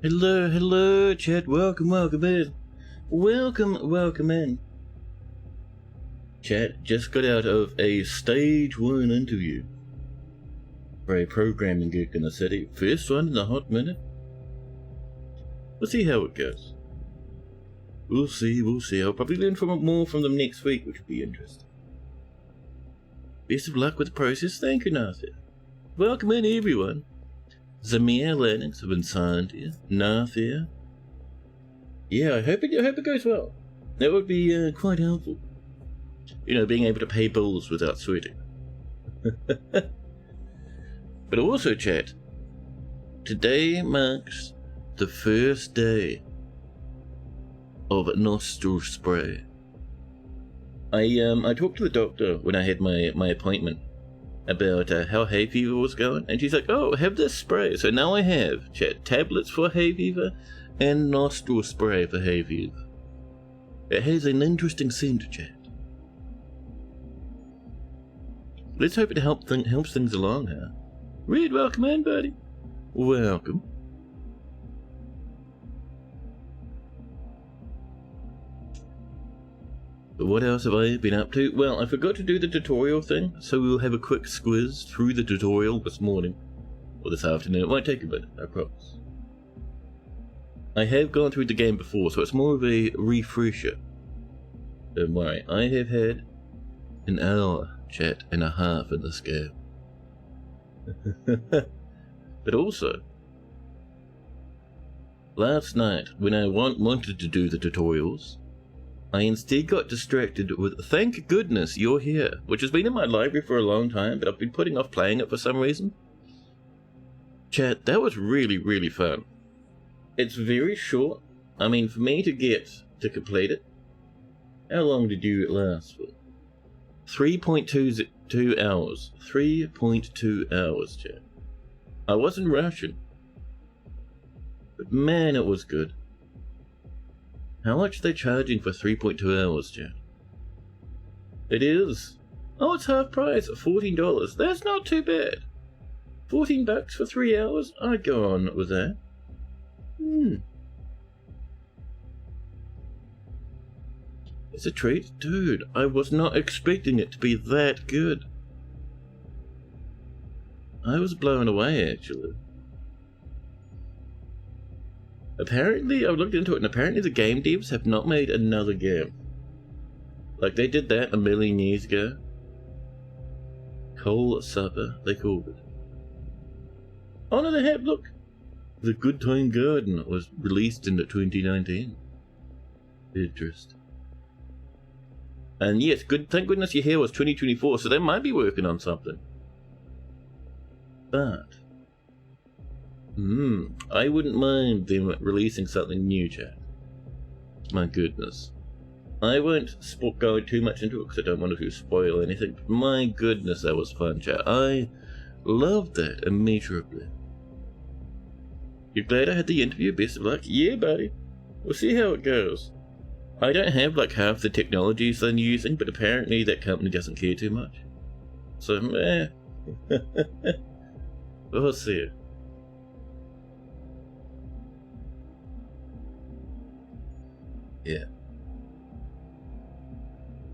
Hello, chat. Welcome in. Welcome in. Chat just got out of a stage 1 interview for a programming gig in the city. First one in a hot minute. We'll see how it goes. We'll see. I'll probably learn more from them next week, which will be interesting. Best of luck with the process. Thank you, Nathia. Welcome in, everyone. Zamir Lennox have been signed here. Nathia. Yeah, I hope it goes well. That would be quite helpful. You know, being able to pay bills without sweating. But also, chat, today marks the first day of nostril spray. I talked to the doctor when I had my appointment about how hay fever was going, and she's like, oh, have this spray. So now I have, chat, tablets for hay fever and nostril spray for hay fever. It has an interesting scent, chat. Let's hope it helps things along, huh? Reed, welcome in, buddy. Welcome. But what else have I been up to? Well, I forgot to do the tutorial thing, so we'll have a quick squiz through the tutorial this morning. Or this afternoon. It won't take a minute, I promise. I have gone through the game before, so it's more of a refresher. Don't worry, I have had an hour, chat, and a half in this game. But also, last night, when I wanted to do the tutorials, I instead got distracted with Thank Goodness You're Here, which has been in my library for a long time, but I've been putting off playing it for some reason. Chat, that was really fun. It's very short. I mean, for me to complete it, how long did you last for? 3.2 hours. 3.2 hours, chat. I wasn't rushing. But man, it was good. How much are they charging for 3.2 hours, chat? It is. Oh, it's half price, $14. That's not too bad. $14 for 3 hours? I'd go on with that. It's a treat. Dude, I was not expecting it to be that good. I was blown away, actually. Apparently, I looked into it, and apparently the game devs have not made another game. Like, they did that a million years ago. Coal Supper, they called it. Oh no, they have, look! The Good Time Garden was released in 2019. Interesting. And yes, Thank Goodness You're Here was 2024, so they might be working on something. But I wouldn't mind them releasing something new, chat. My goodness. I won't go too much into it because I don't want to spoil anything, but my goodness, that was fun, chat. I loved that immeasurably. You're glad I had the interview? Best of luck? Yeah, buddy. We'll see how it goes. I don't have like half the technologies they're using, but apparently that company doesn't care too much. So, we'll see. Yeah.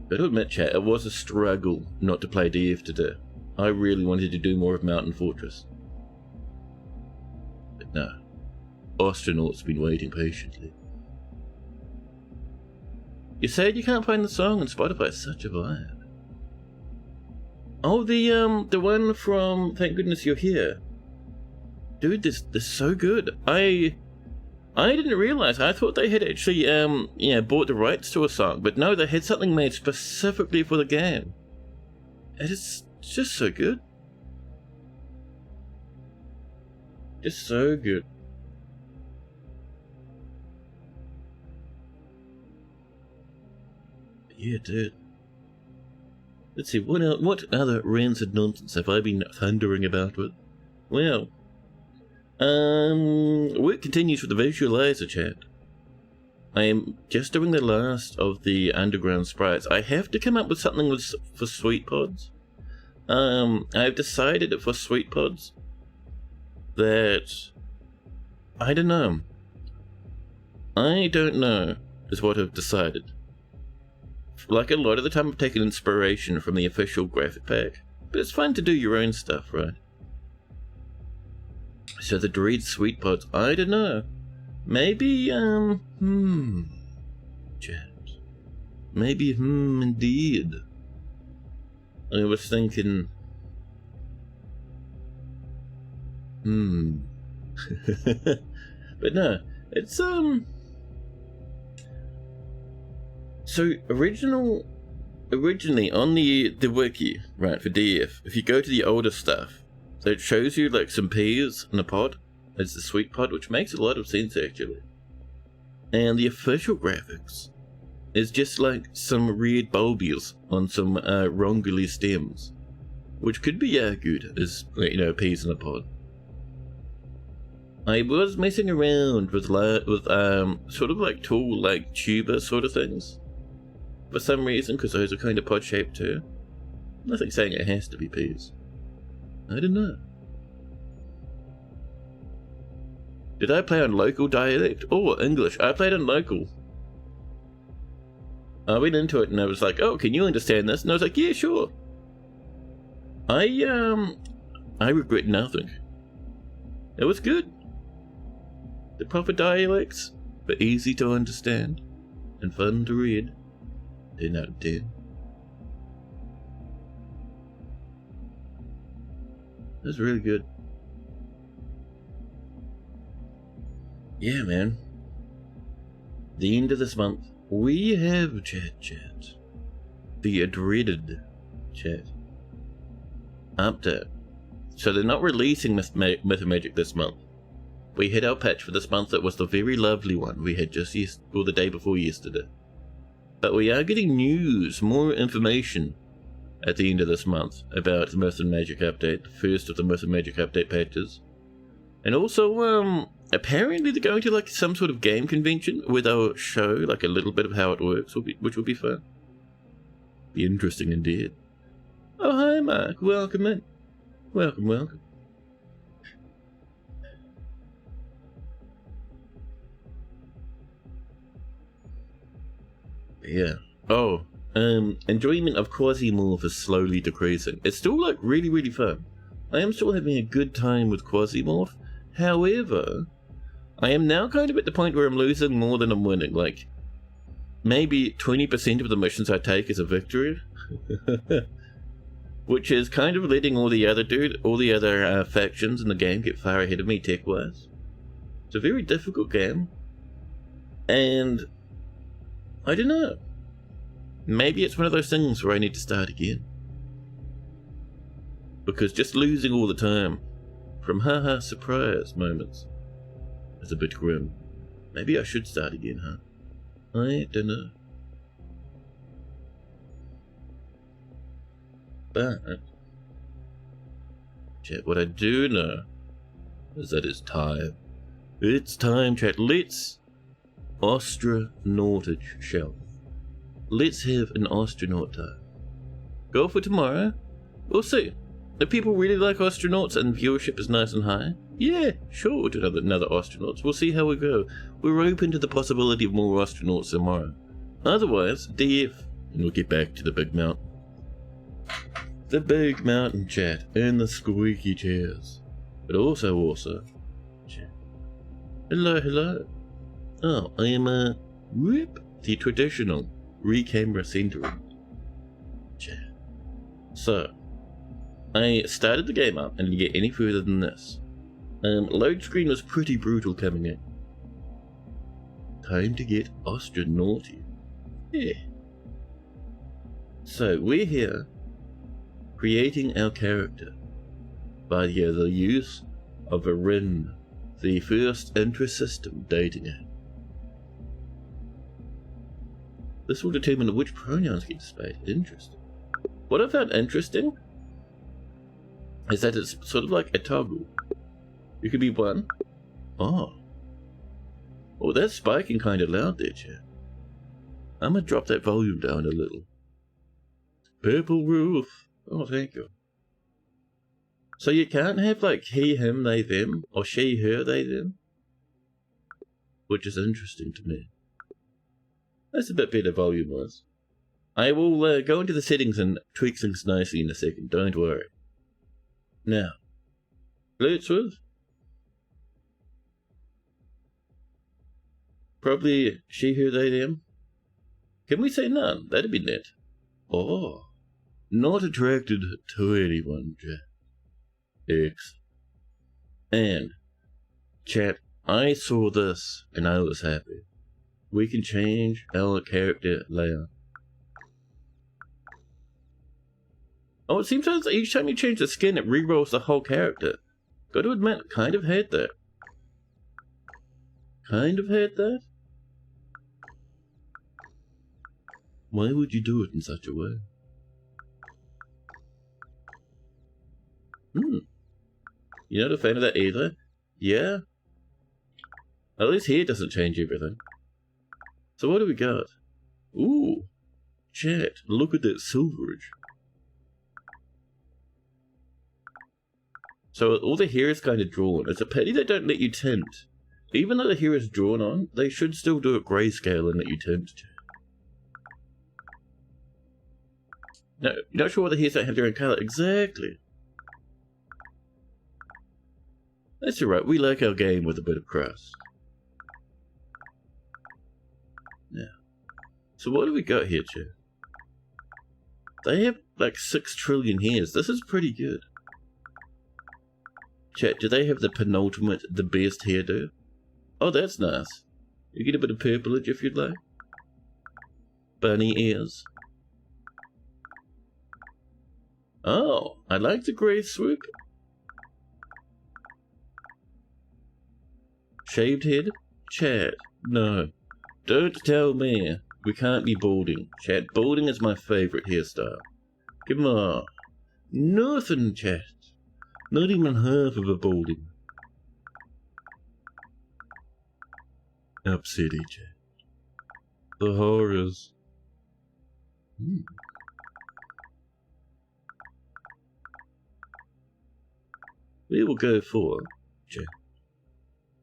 Gotta admit, chat, it was a struggle not to play DF today. I really wanted to do more of Mountain Fortress. But no. Ostranauts been waiting patiently. You said you can't find the song on Spotify, it's such a vibe. Oh, the one from Thank Goodness You're Here. Dude, this is so good. I didn't realize. I thought they had actually, bought the rights to a song, but no, they had something made specifically for the game. And it's just so good. Just so good. Yeah, dude. Let's see, what other rancid nonsense have I been thundering about with? Well, work continues with the visualizer, chat. I am just doing the last of the underground sprites. I have to come up with something for sweet pods. I've decided for sweet pods that, I don't know, I don't know, is what I've decided. Like, a lot of the time I've taken inspiration from the official graphic pack, but it's fun to do your own stuff, right? So the Dread Sweet Pods, I don't know. Maybe, chat. Maybe, indeed. I was thinking, But no, it's, so originally on the wiki, right, for DF, if you go to the older stuff, it shows you like some peas in a pod. It's the sweet pod, which makes a lot of sense actually. And the official graphics is just like some red bulbies on some ronguli stems, which could be argued as, you know, peas in a pod. I was messing around with sort of like tall, like tuber sort of things. For some reason, because those are kind of pod shaped too. Nothing saying it has to be peas. I don't know. Did I play on local dialect or English? I played on local. I went into it and I was like, oh, can you understand this? And I was like, yeah, sure. I regret nothing. It was good. The proper dialects, but easy to understand and fun to read. 10 out of 10. That's really good. Yeah, man. The end of this month, we have chat. The dreaded chat update. So they're not releasing Myth and Magic this month. We had our patch for this month that was the very lovely one we had just the day before yesterday. But we are getting news, more information at the end of this month about the Myth and Magic update, the first of the Myth and Magic update patches. And also, apparently they're going to like some sort of game convention where they'll show like a little bit of how it works, which will be fun. Be interesting indeed. Oh, hi Mark, welcome in. Welcome. Yeah. Oh, enjoyment of Quasimorph is slowly decreasing. It's still like really, really fun. I am still having a good time with Quasimorph. However, I am now kind of at the point where I'm losing more than I'm winning. Like, maybe 20% of the missions I take is a victory. Which is kind of letting all the other factions in the game get far ahead of me tech-wise. It's a very difficult game. And I don't know. Maybe it's one of those things where I need to start again. Because just losing all the time from haha surprise moments is a bit grim. Maybe I should start again, huh? I don't know. But chat, what I do know is that it's time. It's time, chat. Let's Ostranautage, shall we? Let's have an astronaut time. Go for tomorrow. We'll see. If people really like astronauts and viewership is nice and high, yeah, sure, we'll do another astronauts. We'll see how we go. We're open to the possibility of more astronauts tomorrow. Otherwise, DF, and we'll get back to the big mountain. The big mountain, chat, and the squeaky chairs. But also, chat. Hello. Oh, I am, the traditional re-camera centering. Chat. So, I started the game up and didn't get any further than this. Load screen was pretty brutal coming in. Time to get astronauty. Yeah. So, we're here, creating our character by the use of a RIN, the first intra-system dating app. This will determine which pronouns get displayed. Interesting. What I found interesting is that it's sort of like a toggle. You could be one. Oh, that's spiking kind of loud there, chat. I'm gonna drop that volume down a little. Purple roof. Oh, thank you. So you can't have like he, him, they, them, or she, her, they, them? which is interesting to me. That's a bit better volume-wise. I will go into the settings and tweak things nicely in a second, don't worry. Now, let's with probably she, her, they, them. Can we say none? That'd be net. Oh, not attracted to anyone, X. And, chat, I saw this and I was happy. We can change our character layout. Oh, it seems like each time you change the skin, it rerolls the whole character. Got to admit, kind of had that. Why would you do it in such a way? You're not a fan of that either? Yeah? At least here doesn't change everything. So what do we got? Ooh! Chat, look at that silverage. So all the hair is kind of drawn. It's a pity they don't let you tint. Even though the hair is drawn on, they should still do it grayscale and let you tint. No, you're not sure why the hairs don't have their own colour. Exactly. That's alright, we like our game with a bit of crust. Now, so what do we got here, Chat? They have like 6 trillion hairs. This is pretty good. Chat, do they have the penultimate, the best hairdo? Oh, that's nice. You get a bit of purplage if you'd like. Bunny ears. Oh, I like the grey swoop. Shaved head? Chat, no. Don't tell me. We can't be balding. Chat, balding is my favourite hairstyle. Come on. Nothing, chat. Not even half of a balding. Upsetty, chat. The horrors. We will go for, chat.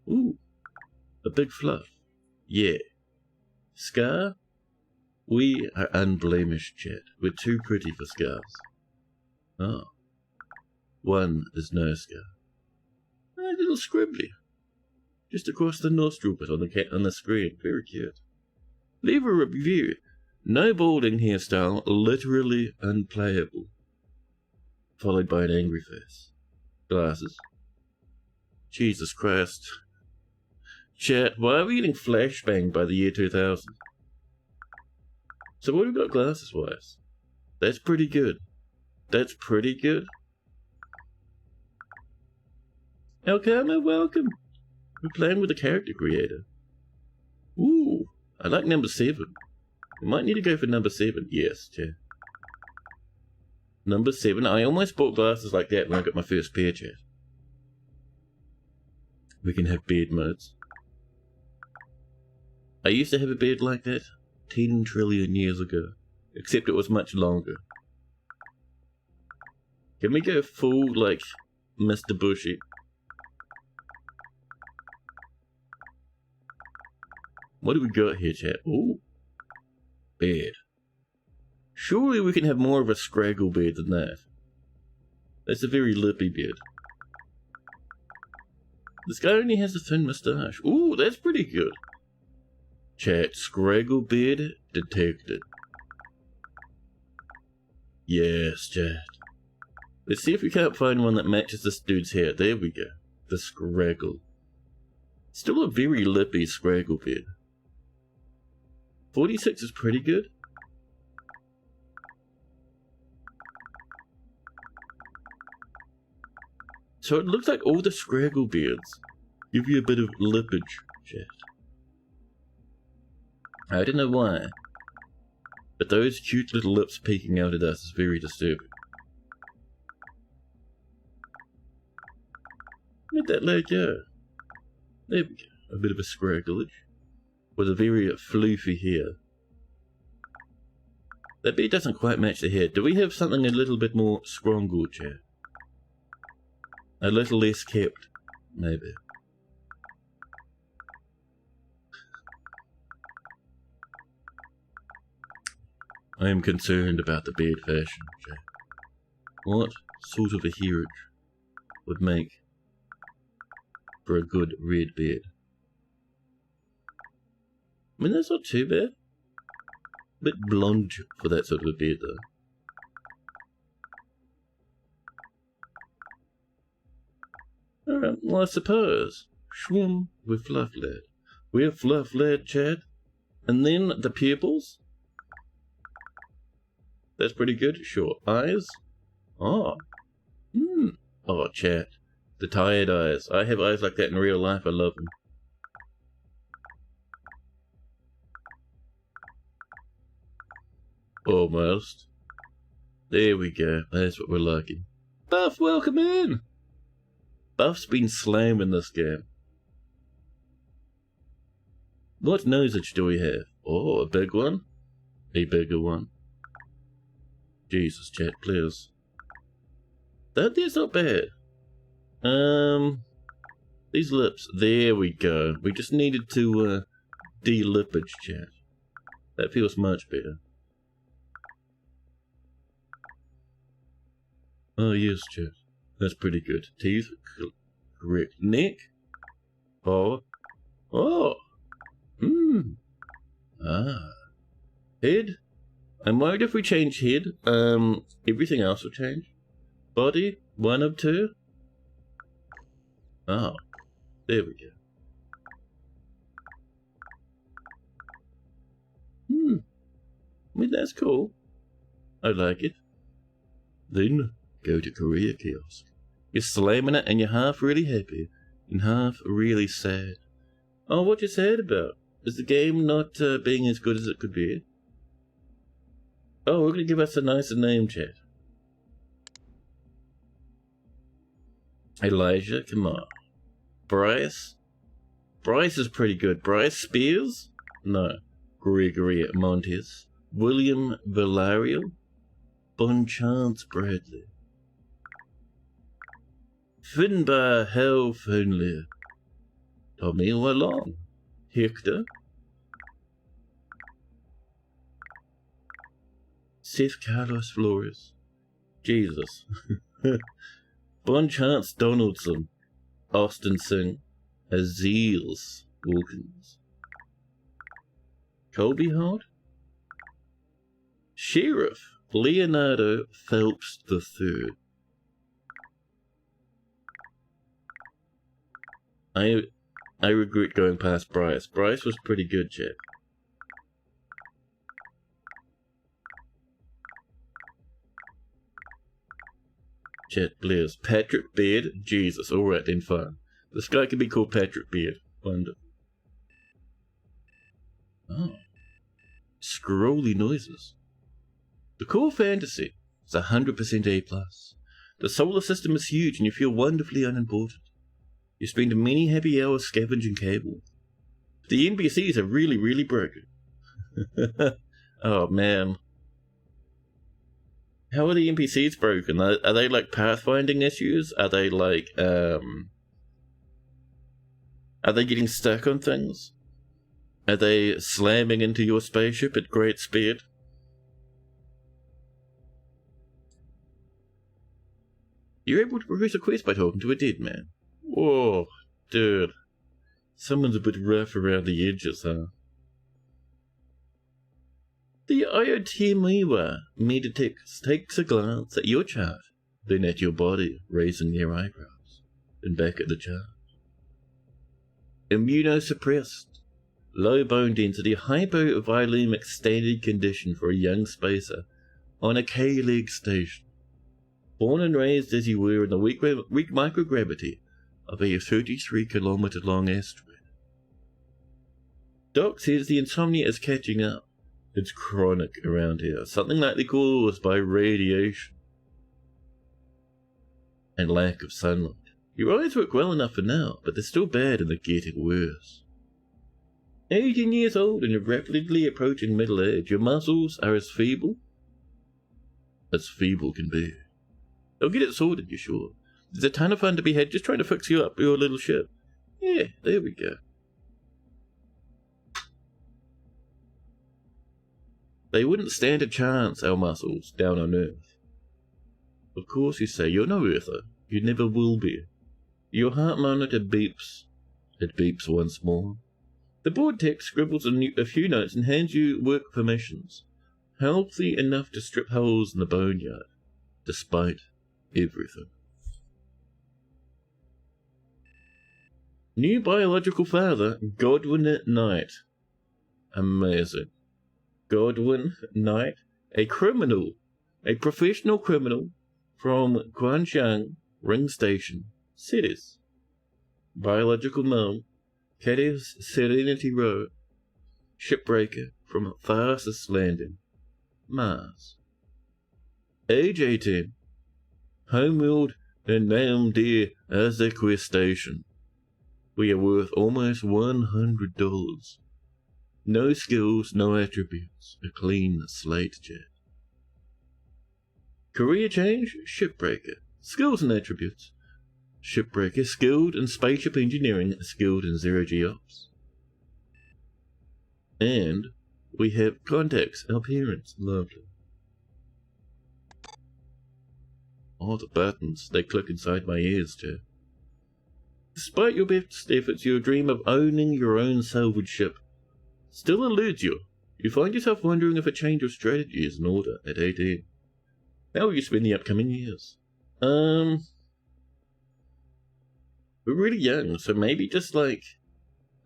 Ooh, a big fluff. Yeah. Scar? We are unblemished, chat. We're too pretty for scars. Oh. One is no scar. A little scribbly. Just across the nostril bit on the screen. Very cute. Leave a review. No balding hairstyle, literally unplayable. Followed by an angry face. Glasses. Jesus Christ. Chat, why are we getting flashbanged by the year 2000? So what have we got glasses-wise? That's pretty good. That's pretty good. Elkama, welcome. We're playing with a character creator. Ooh, I like number 7. We might need to go for number 7. Yes, chat. Number 7. I almost bought glasses like that when I got my first pair, chat. We can have beard modes. I used to have a beard like that 10 trillion years ago, except it was much longer. Can we go full, like, Mr. Bushy? What do we got here, chat? Ooh. Beard. Surely we can have more of a scraggle beard than that. That's a very lippy beard. This guy only has a thin moustache. Ooh, that's pretty good. Chat, scraggle beard detected. Yes, chat. Let's see if we can't find one that matches this dude's hair. There we go. The scraggle. Still a very lippy scraggle beard. 46 is pretty good. So it looks like all the scraggle beards give you a bit of lippage, chat. I don't know why, but those cute little lips peeking out at us is very disturbing. Let that let go. There we go. A bit of a scragglage. With a very floofy hair. That beard doesn't quite match the hair. Do we have something a little bit more scroggle, chat? A little less kept, maybe. I am concerned about the beard fashion, Jack. What sort of a heritage would make for a good red beard? I mean, that's not too bad. A bit blonde for that sort of a beard, though. Alright, well, I suppose. Schwum with fluff lad. We're fluff lad, Chad. And then the pupils. That's pretty good. Sure. Eyes. Oh. Oh, Chad. The tired eyes. I have eyes like that in real life. I love them. Almost. There we go. That's what we're liking. Buff, welcome in! Buff's been slamming this game. What nosage do we have? Oh, a big one? A bigger one. Jesus, chat, please. That's not bad. These lips. There we go. We just needed to, de-lippage, chat. That feels much better. Oh, yes, chat. That's pretty good. Teeth. Correct. Neck. Oh. Oh. Head. I'm worried if we change head, everything else will change. Body. 1 of 2. Oh. There we go. I mean, that's cool. I like it. Then, go to career kiosk. You're slamming it and you're half really happy and half really sad. Oh, what you sad about? Is the game not being as good as it could be? Oh, we're gonna give us a nicer name, chat. Elijah, come on. Bryce? Bryce is pretty good. Bryce Spears? No. Gregory Montes. William Villarreal? Bonchance Bradley. Finbar Helfenlier. Tommy Wallong. Hector. Seth Carlos Flores. Jesus. Bonchance Donaldson. Austin Singh. Aziels Wilkins. Colby Hart. Sheriff Leonardo Phelps III. I regret going past Bryce. Bryce was pretty good, chap. Chat Blair's Patrick Beard. Jesus, alright then, fine. This guy can be called Patrick Beard. Wonder. Oh. Scrolly noises. The core fantasy is 100% A+. The solar system is huge and you feel wonderfully unimportant. You spend many happy hours scavenging cable. The NPCs are really, really broken. Oh man. How are the NPCs broken? Are they like pathfinding issues? Are they like, are they getting stuck on things? Are they slamming into your spaceship at great speed? You're able to progress a quest by talking to a dead man. Whoa, dude. Someone's a bit rough around the edges, huh? The IoT Miwa meditates takes a glance at your chart, then at your body, raising their eyebrows, then back at the chart. Immunosuppressed. Low bone density, hypovolemic standard condition for a young spacer on a K-leg station. Born and raised as you were in the weak microgravity of a 33-kilometer long asteroid. Doc says the insomnia is catching up. It's chronic around here, something likely caused by radiation and lack of sunlight. Your eyes work well enough for now, but they're still bad and they're getting worse. 18 years old and you're rapidly approaching middle age. Your muscles are as feeble can be. They'll get it sorted, you're sure. There's a ton of fun to be had just trying to fix you up your little ship. Yeah, there we go. They wouldn't stand a chance, our muscles, down on Earth. Of course, you say, you're no Earther. You never will be. Your heart monitor beeps. It beeps once more. The board tech scribbles a few notes and hands you work permissions. Healthy enough to strip holes in the boneyard, despite everything. New biological father, Godwin Knight. Amazing. Godwin Knight, a criminal, a professional criminal from Guangzhou Ring Station, cities. Biological mom, Caddy's Serenity Row, shipbreaker from Tharsis Landing, Mars. Age 18, homeworld and named dear Azekwe Station. We are worth almost $100. No skills, no attributes, a clean slate, Jet. Career change, shipbreaker. Skills and attributes. Shipbreaker, skilled in spaceship engineering, skilled in zero-G ops. And we have contacts, our parents, lovely. Oh, the buttons, they click inside my ears, too. Despite your best efforts, your dream of owning your own salvage ship still eludes you. You find yourself wondering if a change of strategy is in order at 18. How will you spend the upcoming years? We're really young, so maybe just, like,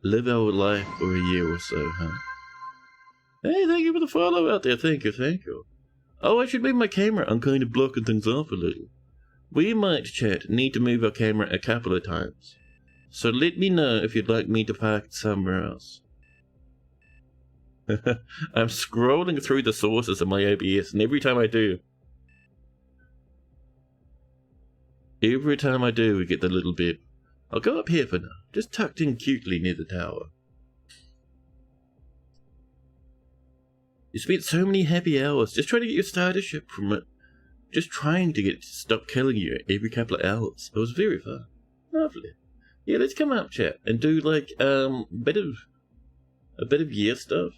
live our life for a year or so, huh? Hey, thank you for the follow out there. Thank you. Oh, I should move my camera. I'm kind of blocking things off a little. We might, chat, need to move our camera a couple of times. So let me know if you'd like me to park it somewhere else. I'm scrolling through the sources of my OBS, and every time I do, we get the little bit. I'll go up here for now, just tucked in cutely near the tower. You spent so many happy hours just trying to get your starter ship from it. Just trying to get it to stop killing you every couple of hours. It was very fun. Lovely. Yeah, let's come up, chat, and do like a bit of year stuff.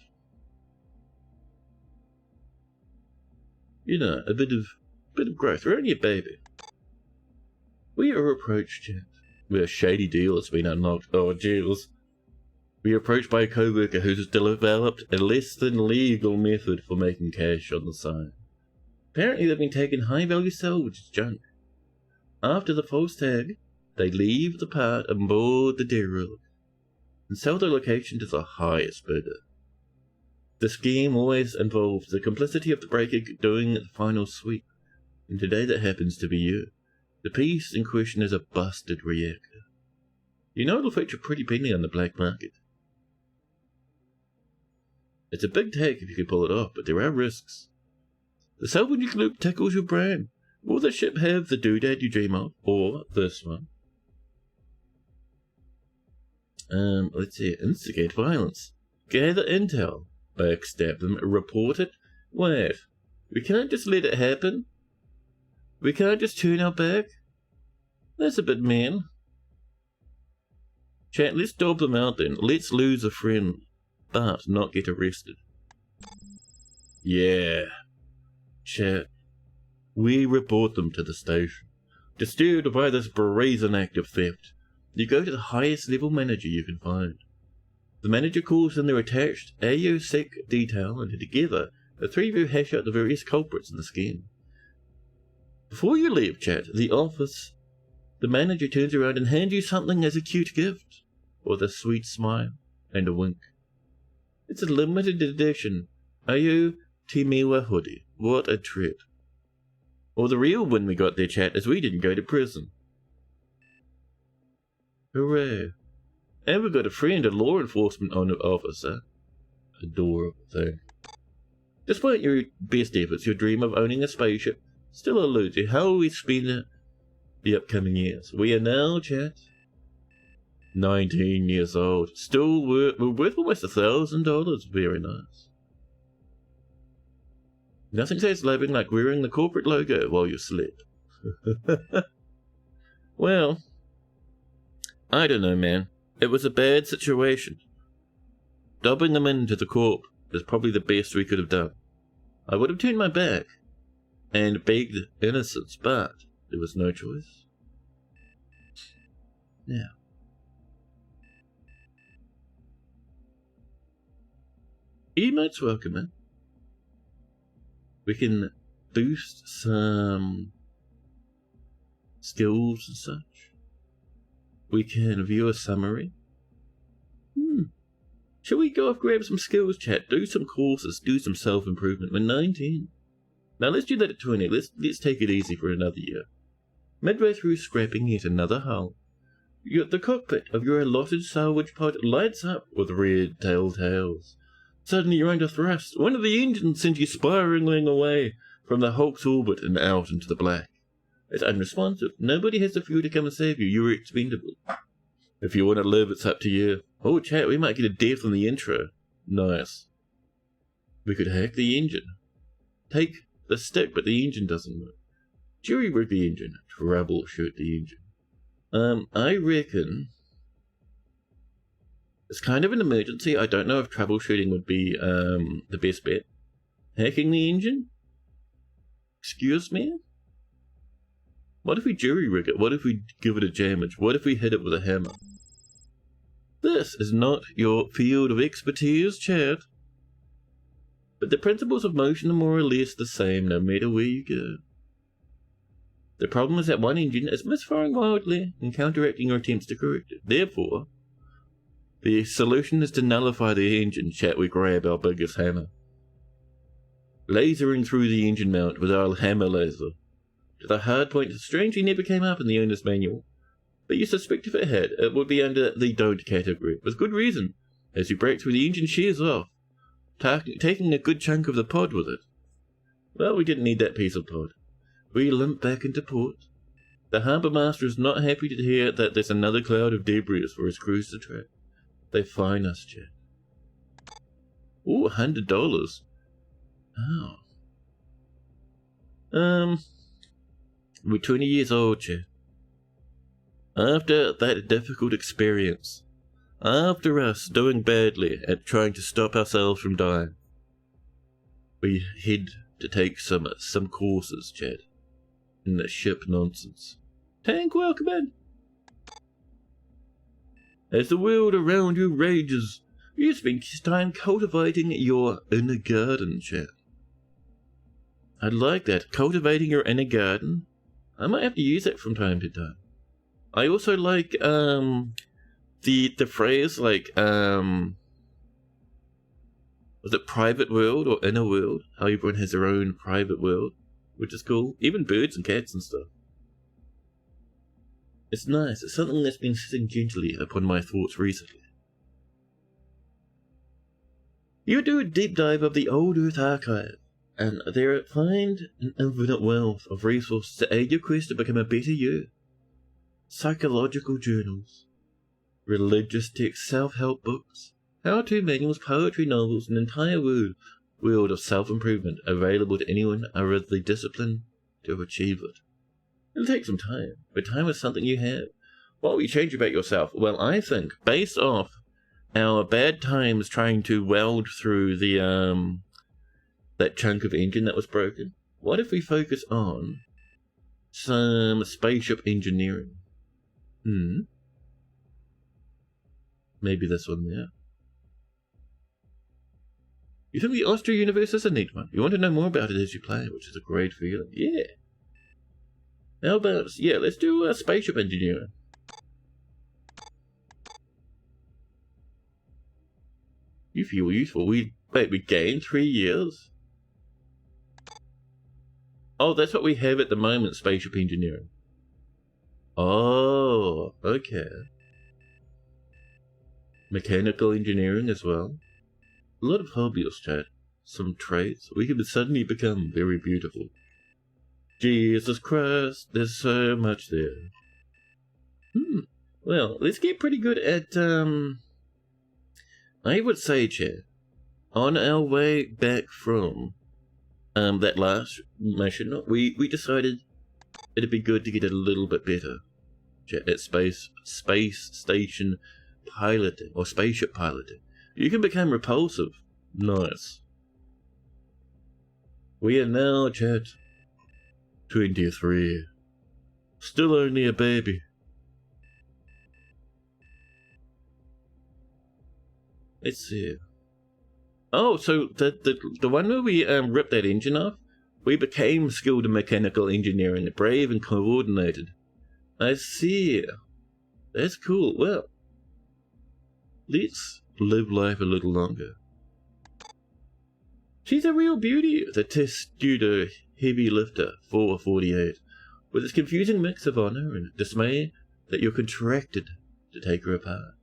You know, a bit of growth. We're only a baby. We are approached, chat. Where a shady deal has been unlocked. Oh, jeez. We are approached by a co-worker who's developed a less than legal method for making cash on the side. Apparently they've been taking high-value salvage junk. After the false tag, they leave the part and board the derelict, and sell their location to the highest bidder. The scheme always involves the complicity of the breaker doing the final sweep, and today that happens to be you. The piece in question is a busted reactor. You know it'll fetch a pretty penny on the black market. It's a big take if you can pull it off, but there are risks. The salvage loop tickles your brain. Will the ship have the doodad you dream of, or this one? Let's see. Instigate violence. Gather intel. Backstab them. Report it. Wait. We can't just let it happen? We can't just turn our back? That's a bit mean. Chat, let's dob them out then. Let's lose a friend, but not get arrested. Yeah. Chat. We report them to the station. Disturbed by this brazen act of theft, you go to the highest level manager you can find. The manager calls in their attached AOSEC detail, and together, the three of you hash out the various culprits in the scheme. Before you leave, chat, the manager turns around and hands you something as a cute gift, with a sweet smile and a wink. It's a limited edition Ayo Timiwa hoodie. What a treat. Or the real win we got there, chat, is we didn't go to prison. Hooray. And we got a friend, a law enforcement officer. Adorable thing. Despite your best efforts, your dream of owning a spaceship still eludes you. How will we spend the upcoming years? We are now, chat, 19 years old. Still we're worth almost $1,000. Very nice. Nothing says living like wearing the corporate logo while you sleep. Well, I don't know, man. It was a bad situation. Dubbing them into the corp is probably the best we could have done. I would have turned my back and begged innocence, but there was no choice. Now, emotes welcome in. We can boost some skills and such. We can view a summary. Shall we go off, grab some skills, chat, do some courses, do some self-improvement? We're 19. Now let's do that at 20. Let's take it easy for another year. Midway through scrapping yet another hull, the cockpit of your allotted salvage pod lights up with red telltales. Suddenly you're under thrust. One of the engines sends you spiraling away from the Hulk's orbit and out into the black. It's unresponsive. Nobody has the fuel to come and save you. You're expendable. If you want to live, it's up to you. Oh, chat, we might get a death on the intro. Nice. We could hack the engine. Take the stick, but the engine doesn't work. Jury-rig the engine. Troubleshoot the engine. I reckon it's kind of an emergency. I don't know if troubleshooting would be the best bet. Hacking the engine? Excuse me? What if we jury-rig it? What if we give it a jammage? What if we hit it with a hammer? This is not your field of expertise, Chad. But the principles of motion are more or less the same no matter where you go. The problem is that one engine is misfiring wildly and counteracting your attempts to correct it. Therefore, the solution is to nullify the engine, chat. We grab our biggest hammer. Lasering through the engine mount with our hammer laser to the hard point that strangely never came up in the owner's manual. But you suspect if it had, it would be under the don't category, with good reason. As you break through, the engine shears off, taking a good chunk of the pod with it. Well, we didn't need that piece of pod. We limp back into port. The harbour master is not happy to hear that there's another cloud of debris for his crews to track. They fine us, Jack. Ooh, $100. Oh. We're 20 years old, Jack. After that difficult experience, after us doing badly at trying to stop ourselves from dying, we head to take some courses, Chad, in the ship nonsense. Tank, welcome in. As the world around you rages, you spend time cultivating your inner garden, Chad. I'd like that, cultivating your inner garden. I might have to use that from time to time. I also like the phrase like was it private world or inner world? How everyone has their own private world, which is cool. Even birds and cats and stuff. It's nice. It's something that's been sitting gently upon my thoughts recently. You do a deep dive of the old Earth archive, and there find an infinite wealth of resources to aid your quest to become a better you. Psychological journals, religious texts, self-help books, how-to manuals, poetry, novels, an entire world of self-improvement available to anyone with the discipline to achieve it. It'll take some time, but time is something you have. What will you change about yourself? Well, I think, based off our bad times trying to weld through the that chunk of engine that was broken, what if we focus on some spaceship engineering? Maybe this one there. You think the Austria universe is a neat one? You want to know more about it as you play, which is a great feeling. Yeah. How about, let's do spaceship engineering. You feel useful. We gained 3 years. Oh, that's what we have at the moment, spaceship engineering. Oh, okay. Mechanical engineering as well. A lot of hobbies, chat. Some traits. We can suddenly become very beautiful. Jesus Christ, there's so much there. Well, let's get pretty good at, I would say, chat, on our way back from that last mission, we decided it'd be good to get a little bit better at space station piloting, or spaceship piloting. You can become repulsive. Nice. We are now, chat, 23. Still only a baby. Let's see. Oh, so the one where we ripped that engine off, we became skilled in mechanical engineering, brave and coordinated. I see. That's cool. Well, let's live life a little longer. She's a real beauty, the Testudo heavy lifter 448, with its confusing mix of honor and dismay that you're contracted to take her apart.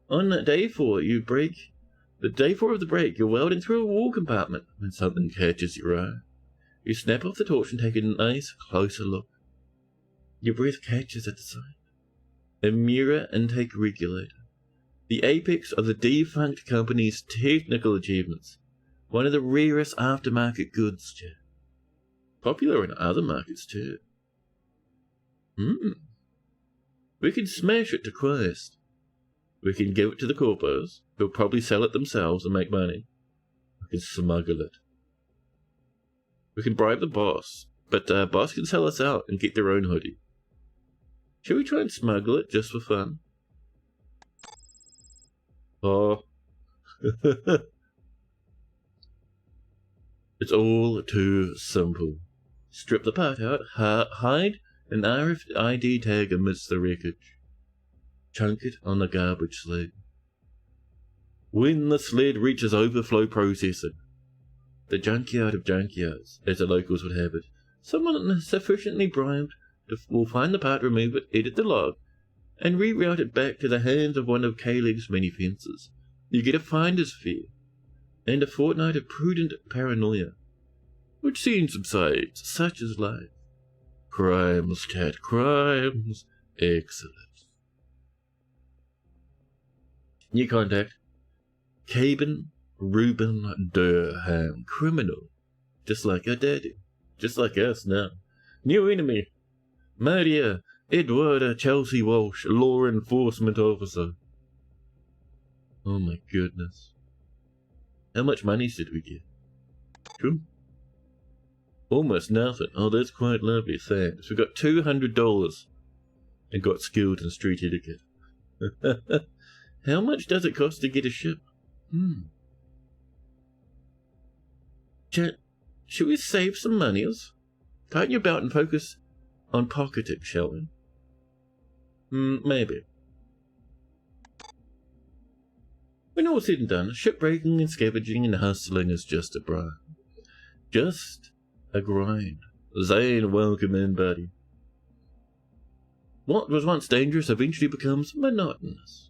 On day 4, the day 4 of the break, you're welding through a wall compartment when something catches your eye. You snap off the torch and take a nice, closer look. Your breath catches at the sight. A mirror intake regulator. The apex of the defunct company's technical achievements. One of the rarest aftermarket goods, Chad. Popular in other markets, too. We can smash it to Christ. We can give it to the corpos, who'll probably sell it themselves and make money. We can smuggle it. We can bribe the boss, but boss can sell us out and get their own hoodie. Should we try and smuggle it just for fun? Oh. It's all too simple. Strip the part out, hide an RFID tag amidst the wreckage. Chunk it on the garbage sled. When the sled reaches overflow processing, the junkyard of junkyards, as the locals would have it, someone sufficiently bribed will find the part, remove it, edit the log, and reroute it back to the hands of one of Caleb's many fences. You get a finder's fee, and a fortnight of prudent paranoia, which soon subsides, such as life. Crimes, Cat, crimes. Excellent. New contact. Caben Reuben Durham. Criminal. Just like our daddy. Just like us now. New enemy. Maria Edward Chelsea Walsh, law enforcement officer. Oh my goodness. How much money did we get? True. Almost nothing. Oh, that's quite lovely, thanks. We got $200 and got skilled in street etiquette. How much does it cost to get a ship? Chat, should we save some monies? Tighten your belt and focus on pocketing, shall we? Maybe. When all said and done, shipbreaking and scavenging and hustling is just a grind. Just a grind. Zane, welcome in, buddy. What was once dangerous eventually becomes monotonous.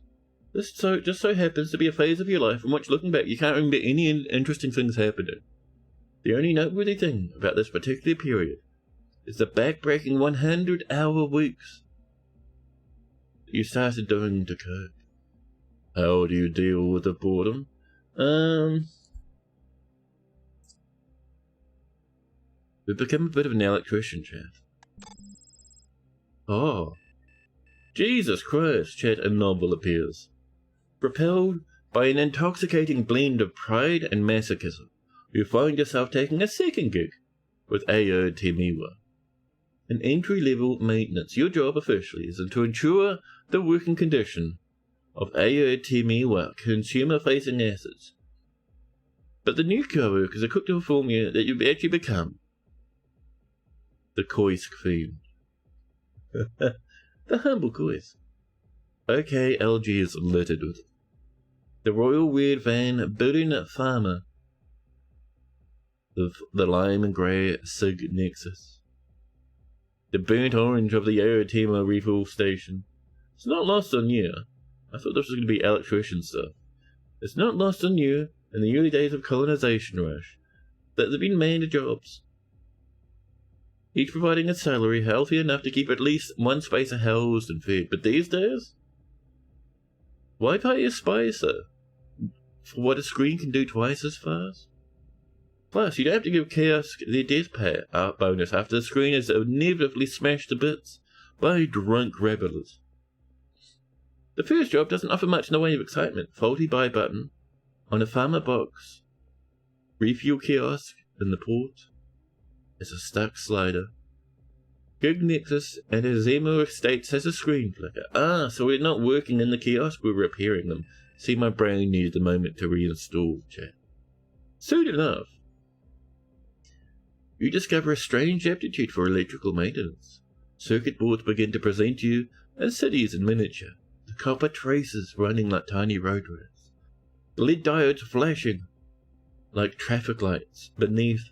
This just so happens to be a phase of your life in which, looking back, you can't remember any interesting things happening. The only noteworthy thing about this particular period is the back-breaking 100-hour weeks that you started doing to Kirk. How do you deal with the boredom? We've become a bit of an electrician, Chad. Oh. Jesus Christ, Chad, a novel appears. Propelled by an intoxicating blend of pride and masochism, you find yourself taking a second gig with Ao Temiwa. An entry-level maintenance. Your job officially is to ensure the working condition of Ao Temiwa consumer-facing assets. But the new co-workers are cooked to inform you that you've actually become the Koisk Fiend. The humble Koisk. Okay, LG is littered with it. The Royal Red Van Building Farmer. The lime and grey Sig Nexus. The burnt orange of the Aotima refuel station. It's not lost on you. I thought this was going to be electrician stuff. It's not lost on you, in the early days of colonization rush, that there have been manned jobs, each providing a salary healthy enough to keep at least one spacer housed and fed. But these days, why pay a spicer for what a screen can do twice as fast? Plus, you don't have to give Kiosk their death pay bonus after the screen is inevitably smashed to bits by drunk rebels. The first job doesn't offer much in the way of excitement. Faulty buy button on a farmer box, refuel kiosk, in the port is a stuck slider. Gig Nexus and his Zemo Estates has a screen flicker. Ah, so we're not working in the kiosk, we're repairing them. See, my brain needed a moment to reinstall, chat. Soon enough, you discover a strange aptitude for electrical maintenance. Circuit boards begin to present you as cities in miniature, the copper traces running like tiny roadways, the LED diodes flashing like traffic lights beneath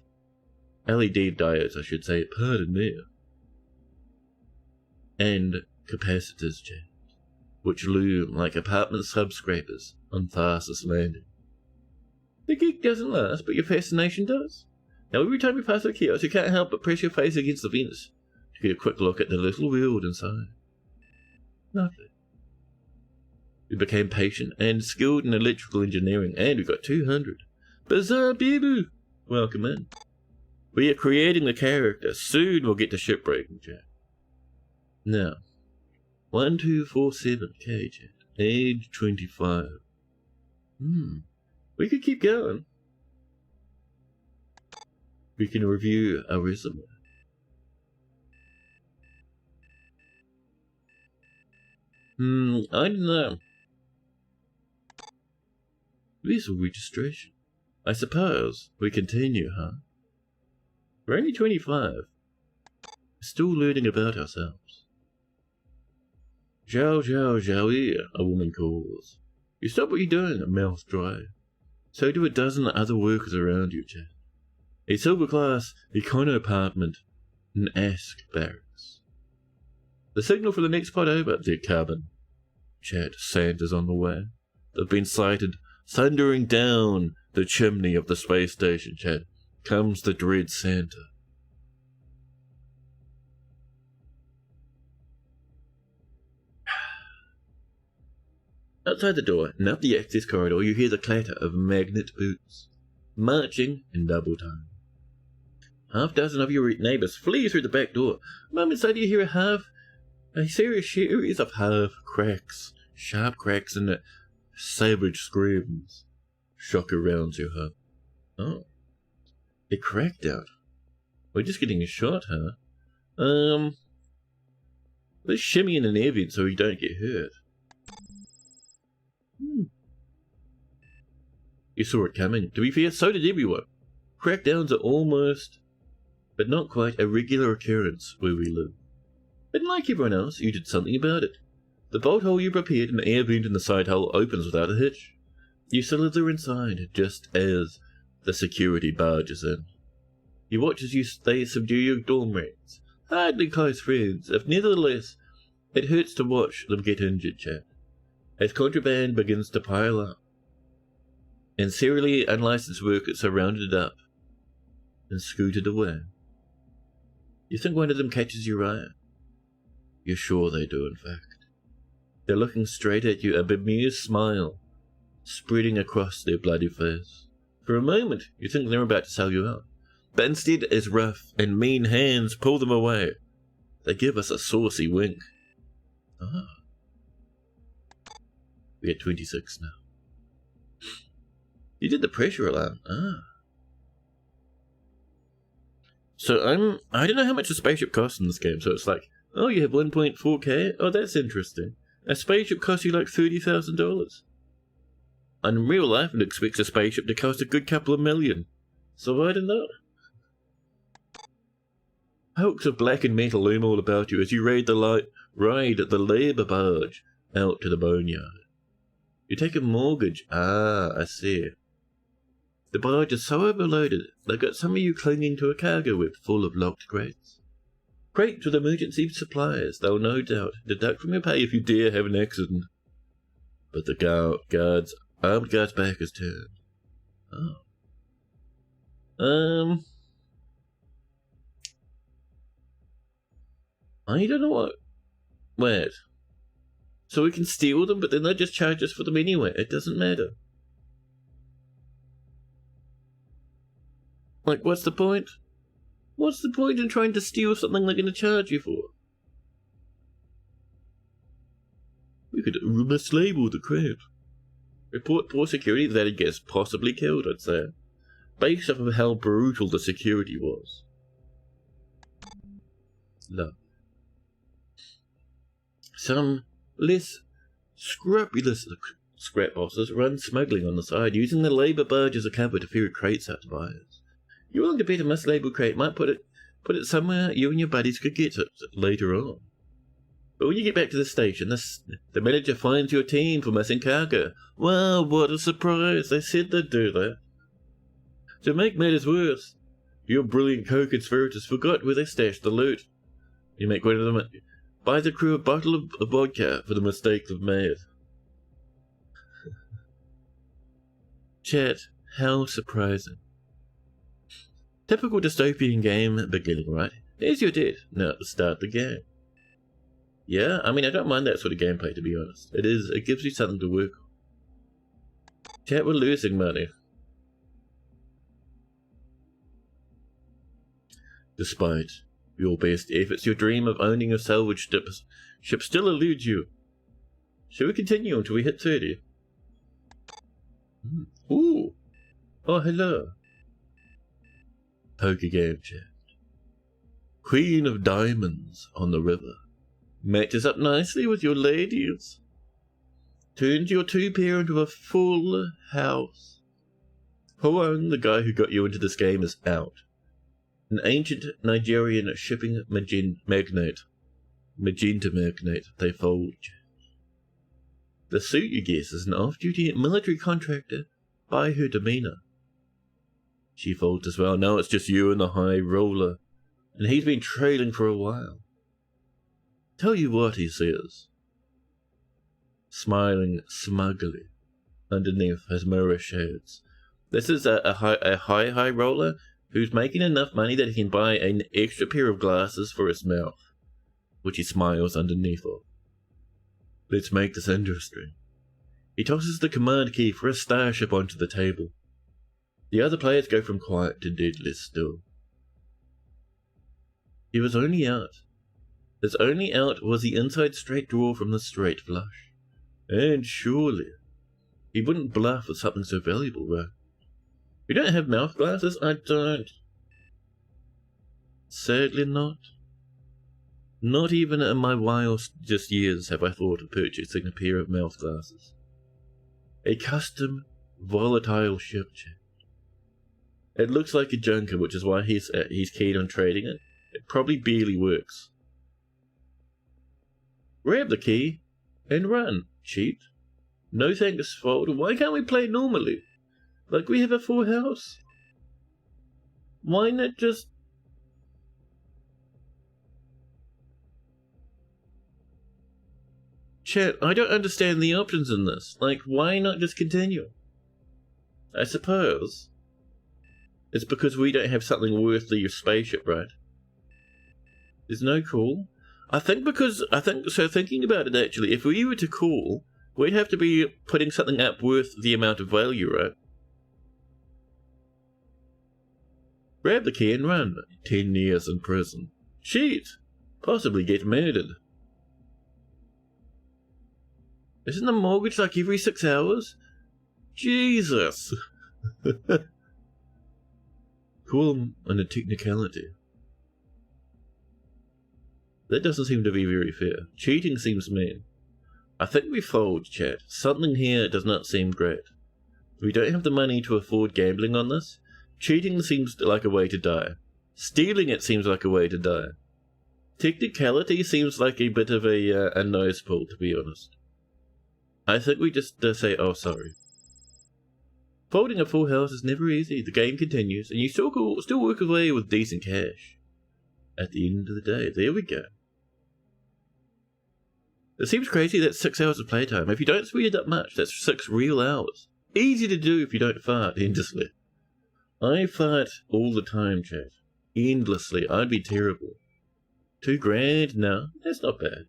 LED diodes, I should say, pardon me, and capacitors, chat, which loom like apartment subscrapers on Tharsis Landing. The gig doesn't last, but your fascination does. Now every time you pass the kiosk, you can't help but press your face against the fence to get a quick look at the little world inside. Nothing. We became patient and skilled in electrical engineering, and we got 200. Bizarre Bibu! Welcome in. We are creating the character. Soon we'll get to shipbreaking, chat. Now, 1247K, chat. Age 25. We could keep going. We can review our resume. I don't know. Visa registration. I suppose we continue, huh? We're only 25. We're still learning about ourselves. Zhao Zhao Zhao, a woman calls. You stop what you're doing, mouth dry. So do a dozen other workers around you, chat. A silver class econo apartment in Ask Barracks. The signal for the next pod over, their cabin. Chat, Santa's on the way. They've been sighted thundering down the chimney of the space station, chat. Comes the dread Santa. Outside the door and up the access corridor, you hear the clatter of magnet boots, marching in double time. Half dozen of your neighbours flee through the back door. Moments later, you hear a series of half cracks, sharp cracks, and savage screams. Shock around your heart. Oh, a crackdown. We're just getting a shot, huh? Let's shimmy in an air vent so we don't get hurt. You saw it coming. To be fair, so did everyone. Crackdowns are almost, but not quite, a regular occurrence where we live. But like everyone else, you did something about it. The bolt hole you prepared, an air vent in the side hull, opens without a hitch. You slither inside just as the security barges in. You watch as they subdue your dorm mates. Hardly close friends, if nevertheless, it hurts to watch them get injured, chat. As contraband begins to pile up, and serially unlicensed workers are rounded up and scooted away. You think one of them catches your eye? You're sure they do, in fact. They're looking straight at you, a bemused smile spreading across their bloody face. For a moment, you think they're about to sell you out, but instead, as rough and mean hands pull them away, they give us a saucy wink. Ah. We're at 26 now. You did the pressure alarm. Ah. So I don't know how much a spaceship costs in this game, so it's like, oh, you have 1.4K? Oh, that's interesting. A spaceship costs you like $30,000. In real life, it expects a spaceship to cost a good couple of million. So I don't know. Hulks of black and metal loom all about you as you ride the labour barge out to the boneyard. You take a mortgage. Ah, I see. The barge is so overloaded, they've got some of you clinging to a cargo whip full of locked crates. Crates with emergency supplies they'll no doubt deduct from your pay if you dare have an accident. But the armed guard's back is turned. Oh. I don't know what... Wait. So we can steal them, but then they'll just charge us for them anyway. It doesn't matter. Like, what's the point? What's the point in trying to steal something they're going to charge you for? We could mislabel the crap. Report poor security that it gets possibly killed, I'd say. based off of how brutal the security was. Love. Some less scrupulous scrap bosses run smuggling on the side, using the labour barge as a cover to ferry crates out to buyers. You're willing to bet a mislabeled crate might put it somewhere you and your buddies could get it later on. But when you get back to the station, the manager finds your team for missing cargo. Wow, what a surprise! They said they'd do that. To make matters worse, your brilliant co-conspirators forgot where they stashed the loot. You make one of them buy the crew a bottle of vodka for the mistake they've made. Chat, how surprising. Typical dystopian game beginning, right? Here's your debt. Now to start the game. Yeah, I mean, I don't mind that sort of gameplay, to be honest. It gives you something to work on. Chat, we're losing money. Despite your best efforts, your dream of owning a salvage ship still eludes you. Shall we continue until we hit 30? Ooh. Oh, hello. Poker game, chat. Queen of Diamonds on the river. Matches up nicely with your ladies. Turns your two-pair into a full house. Huang, the guy who got you into this game, is out. An ancient Nigerian shipping magenta magnate, they fold. The suit, you guess, is an off-duty military contractor by her demeanour. She folds as well. Now it's just you and the high roller, and he's been trailing for a while. Tell you what, he says, smiling smugly underneath his mirror shades. This is a high roller who's making enough money that he can buy an extra pair of glasses for his mouth, which he smiles underneath of. Let's make this interesting. He tosses the command key for a starship onto the table. The other players go from quiet to deadly still. He was only out. His only out was the inside straight drawer from the straight flush. And surely, he wouldn't bluff with something so valuable, right? You don't have mouth glasses? I don't. Sadly not. Not even in my wildest years have I thought of purchasing a pair of mouth glasses. A custom, volatile ship chat. It looks like a junker, which is why he's keen on trading it. It probably barely works. Grab the key and run, cheat. No thanks, fold. Why can't we play normally? Like we have a full house? Why not just... Chat, I don't understand the options in this. Like, why not just continue? I suppose it's because we don't have something worth the spaceship, right? There's no call. Thinking about it actually, if we were to call, we'd have to be putting something up worth the amount of value, right? Grab the key and run. 10 years in prison. Cheat! Possibly get murdered. Isn't the mortgage like every 6 hours? Jesus! Call them on a technicality. That doesn't seem to be very fair. Cheating seems mean. I think we fold, chat. Something here does not seem great. We don't have the money to afford gambling on this. Cheating seems like a way to die. Stealing it seems like a way to die. Technicality seems like a bit of a nose pull, to be honest. I think we just say, oh, sorry. Folding a full house is never easy. The game continues, and you still work away with decent cash. At the end of the day, there we go. It seems crazy that's 6 hours of playtime. If you don't speed it up much, that's 6 real hours. Easy to do if you don't fart endlessly. I fart all the time, chat. Endlessly. I'd be terrible. $2,000? No, that's not bad.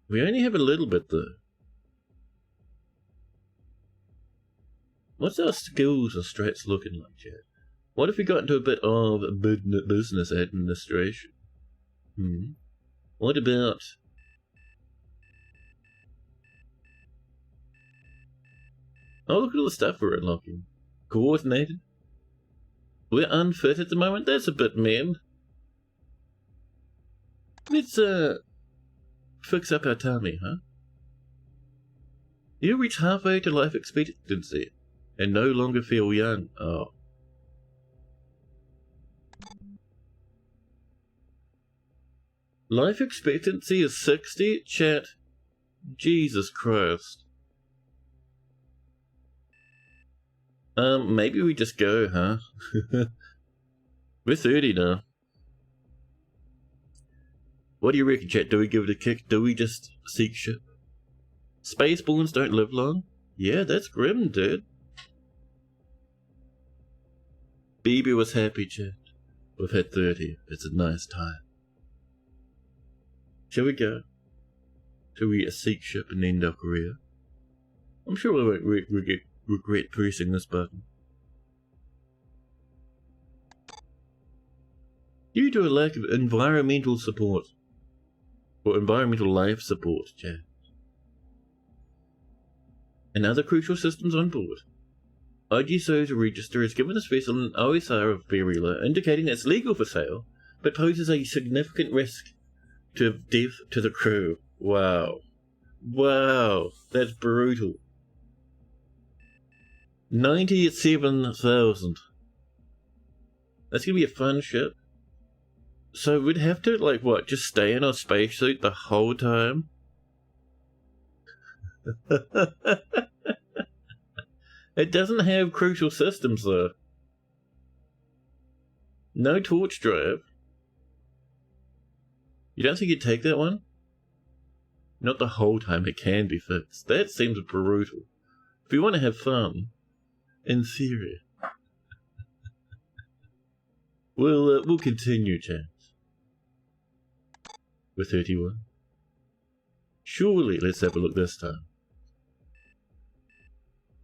We only have a little bit, though. What's our skills and strats looking like, chat? What if we got into a bit of business administration? What about Oh, look at all the stuff we're unlocking. Coordinated. We're unfit at the moment. That's a bit mean. Let's, fix up our tummy, huh? You reach halfway to life expectancy and no longer feel young. Oh. Life expectancy is 60? Chat. Jesus Christ. Maybe we just go, huh? We're 30 now. What do you reckon, chat? Do we give it a kick? Do we just seek ship? Spaceborns don't live long? Yeah, that's grim, dude. BB was happy, chat. We've hit 30. It's a nice time. Shall we go? Shall we seek ship and end our career? I'm sure we won't regret pressing this button. Due to a lack of environmental support, or environmental life support, chat, and other crucial systems on board, IGSO's register has given this vessel an OSR of very low, indicating that it's legal for sale, but poses a significant risk to death to the crew. Wow. Wow, that's brutal. 97,000. That's gonna be a fun ship. So we'd have to, like, what, just stay in our spacesuit the whole time? It doesn't have crucial systems, though. No torch drive. You don't think you'd take that one? Not the whole time, it can be fixed. That seems brutal. If you want to have fun, in theory. We'll continue, chat. We're 31. Surely, let's have a look this time.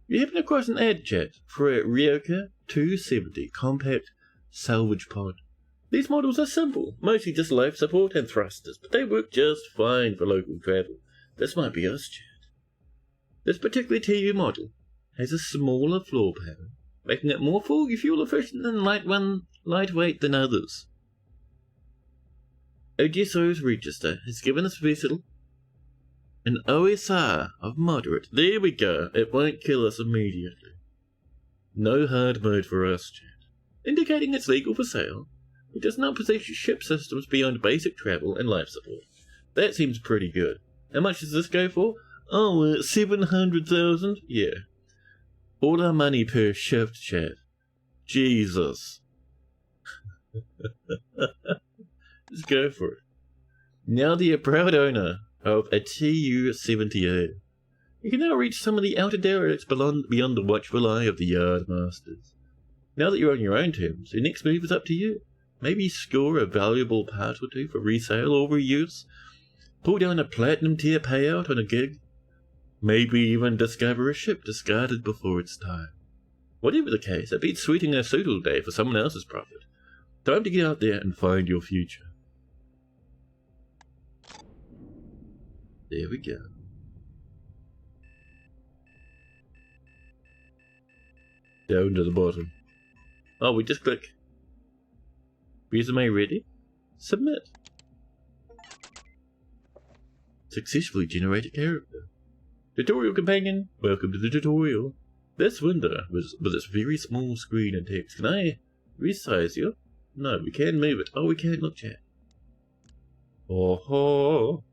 You happen across an ad, chat, for a Ryoka 270 compact salvage pod. These models are simple, mostly just life support and thrusters, but they work just fine for local travel. This might be us, chat. This particular TU model has a smaller floor pan, making it more fuel efficient and lightweight than others. OGSO's register has given this vessel an OSR of moderate. There we go. It won't kill us immediately. No hard mode for us, chat. Indicating it's legal for sale. It does not possess ship systems beyond basic travel and life support. That seems pretty good. How much does this go for? Oh, 700,000? Yeah. All our money per shift, chat. Jesus. Let's go for it. Now the proud owner of a TU-70A. You can now reach some of the outer derricks beyond the watchful eye of the yard masters. Now that you're on your own terms, your next move is up to you. Maybe score a valuable part or two for resale or reuse. Pull down a platinum tier payout on a gig. Maybe even discover a ship discarded before its time. Whatever the case, it beats sweating a suit all day for someone else's profit. Time to get out there and find your future. There we go. Down to the bottom. Oh, we just click. Resume ready? Submit. Successfully generated character. Tutorial companion, welcome to the tutorial. This window, with its very small screen and text, can I resize you? No, we can move it. Oh, we can, look, chat. Oh ho!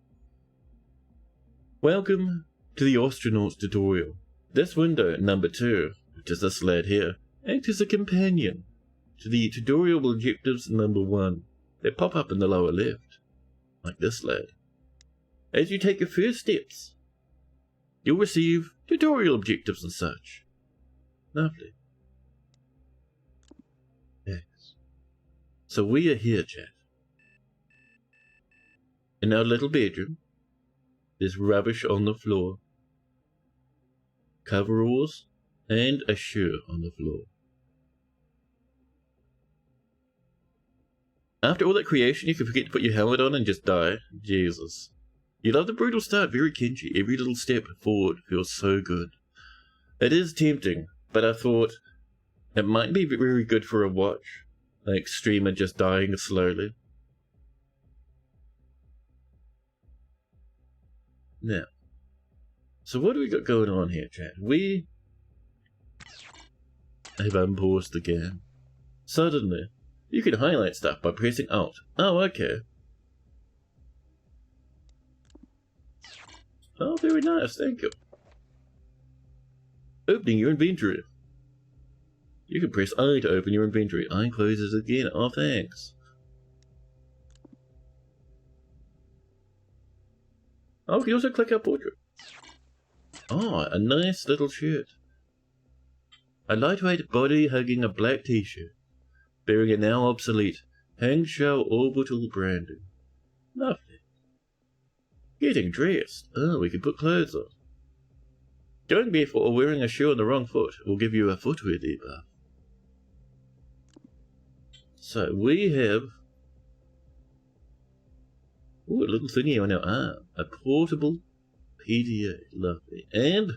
Welcome to the Ostranauts tutorial. This window, number 2, which is this lad here, acts as a companion to the tutorial objectives number 1. They pop up in the lower left, like this lad. As you take your first steps, you'll receive tutorial objectives and such. Lovely. Yes. So we are here, chat. In our little bedroom, there's rubbish on the floor, coveralls, and a shirt on the floor. After all that creation, you can forget to put your helmet on and just die. Jesus. You love the brutal start, very Kenji. Every little step forward feels so good. It is tempting, but I thought it might be very good for a watch. Like streamer just dying slowly. Now, so what do we got going on here, chat? We have unpaused the game. Suddenly, you can highlight stuff by pressing Alt. Oh, okay. Oh, very nice, thank you. Opening your inventory. You can press I to open your inventory. I closes again. Oh, thanks. Oh, you can also click our portrait. Oh, a nice little shirt. A lightweight body hugging a black t-shirt, bearing a now obsolete Hangzhou orbital branding. Lovely. Getting dressed. Oh, we can put clothes on. Going barefoot or wearing a shoe on the wrong foot will give you a footwear debuff. So we have a little thingy on our arm. A portable PDA. Lovely. And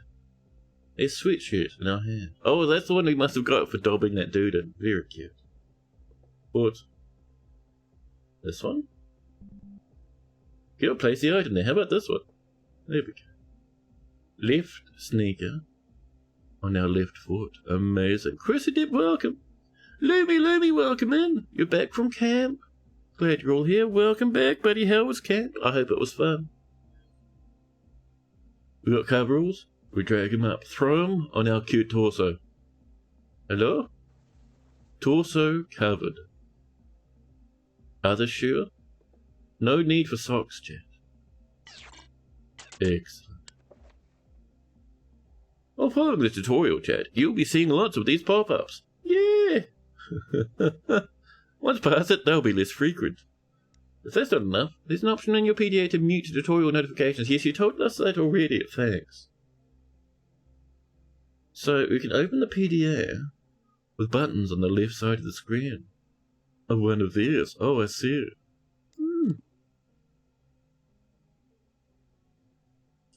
a sweatshirt in our hand. Oh, that's the one we must have got for dobbing that dude in. Very cute. But this one? Can I place the item there? How about this one? There we go. Left sneaker on our left foot. Amazing. Chrissy Dip, welcome. Loomy, welcome in. You're back from camp. Glad you're all here. Welcome back, buddy. How was camp? I hope it was fun. We got coveralls. We drag him up. Throw him on our cute torso. Hello? Torso covered. Other shoe? No need for socks, chat. Excellent. Well, following the tutorial, chat, you'll be seeing lots of these pop-ups. Yeah! Once past it, they'll be less frequent. If that's not enough, there's an option on your PDA to mute tutorial notifications. Yes, you told us that already, thanks. So, we can open the PDA with buttons on the left side of the screen. Oh, one of these. Oh, I see.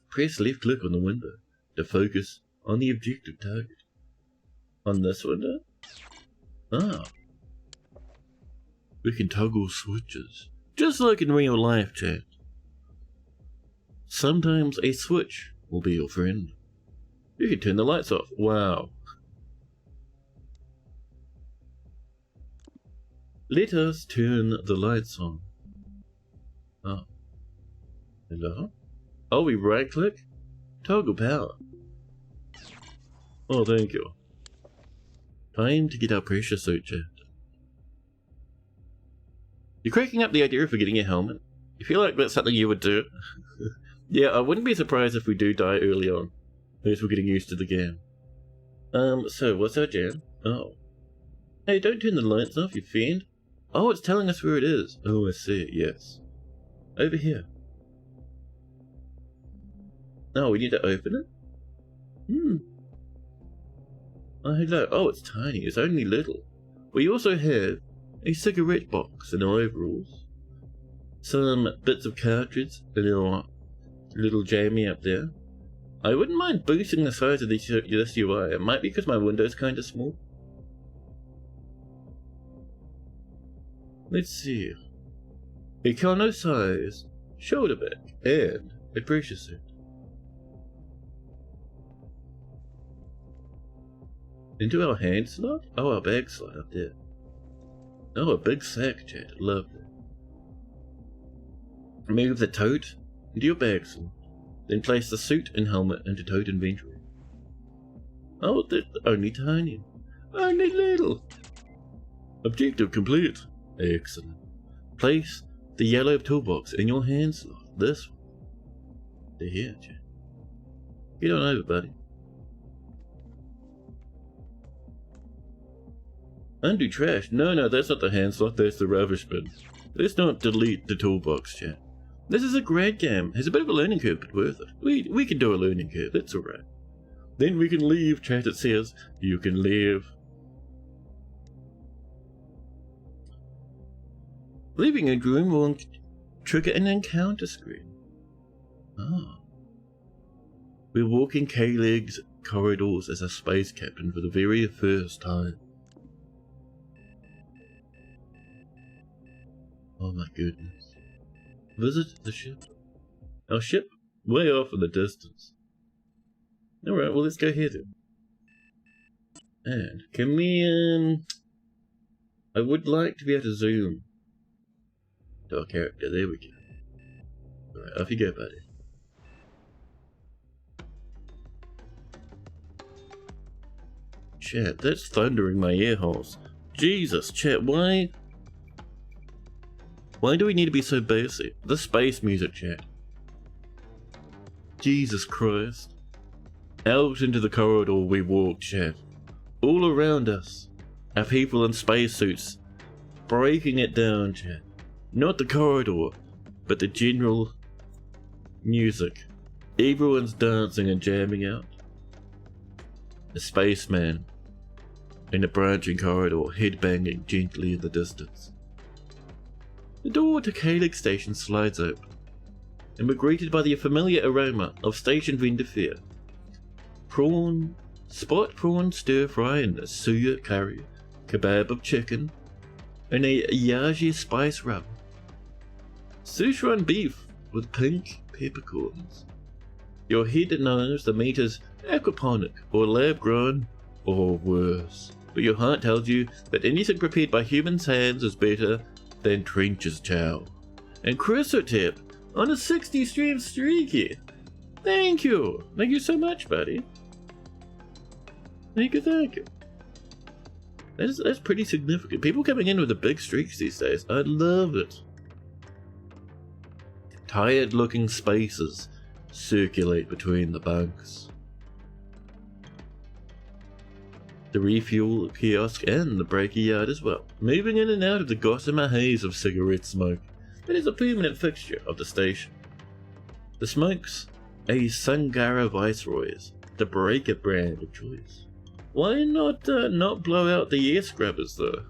Press left click on the window to focus on the objective target. On this window? Ah. We can toggle switches, just like in real life, chat. Sometimes a switch will be your friend. You can turn the lights off. Wow. Let us turn the lights on. Oh. Hello? Oh, we right click? Toggle power. Oh, thank you. Time to get our pressure suit, chat. You're cracking up the idea of forgetting your helmet? You feel like that's something you would do? Yeah, I wouldn't be surprised if we do die early on. At least we're getting used to the game. So what's our jam? Oh. Hey, don't turn the lights off, you fiend. Oh, it's telling us where it is. Oh, I see it, yes. Over here. Oh, we need to open it? Oh, hello. Oh, it's tiny. It's only little. We also have a cigarette box in our overalls. Some bits of cartridge in our little jammy up there. I wouldn't mind boosting the size of this UI. It might be because my window's kind of small. Let's see. A Kano size shoulder bag and a pressure suit. Into our hand slot? Oh, our bag slot up there. Oh, a big sack, chat. Lovely. Move the tote into your bag slot. Then place the suit and helmet into tote inventory. Oh, they're only tiny. Only little. Objective complete. Excellent. Place the yellow toolbox in your hand slot. This one. They're here, chat. Get on over, buddy. Undo trash. No, that's not the hand slot, that's the rubbish bin. Let's not delete the toolbox, chat. This is a great game. It's a bit of a learning curve, but worth it. We can do a learning curve, that's alright. Then we can leave, chat, it says. You can leave. Leaving a room will trigger an encounter screen. Oh. We're walking K-Legs corridors as a space captain for the very first time. Oh my goodness. Visit the ship. Our ship? Way off in the distance. Alright, well let's go here then. And, can we, I would like to be able to zoom to our character. There we go. Alright, off you go, buddy. Chat, that's thundering my ear holes. Jesus, chat, why do we need to be so basic? The space music, chat. Jesus Christ. Out into the corridor we walk, chat. All around us are people in spacesuits breaking it down, chat. Not the corridor, but the general music. Everyone's dancing and jamming out. A spaceman in a branching corridor, headbanging gently in the distance. The door to Calig Station slides open, and we're greeted by the familiar aroma of station vendor fare. Spot prawn stir fry and a suya curry, kebab of chicken, and a yaji spice rub. Sichuan beef with pink peppercorns. Your head knows the meat is aquaponic or lab-grown or worse, but your heart tells you that anything prepared by humans' hands is better than Trench's chow. And Chrysotip on a 60 stream streaky. Thank you. Thank you so much, buddy. Thank you. That's pretty significant. People coming in with the big streaks these days. I love it. Tired looking spaces circulate between the bunks. The refuel kiosk and the breaker yard as well, moving in and out of the gossamer haze of cigarette smoke that is a permanent fixture of the station. The smoke's a Sangara Viceroys, the breaker brand of choice. Why not blow out the air scrubbers though?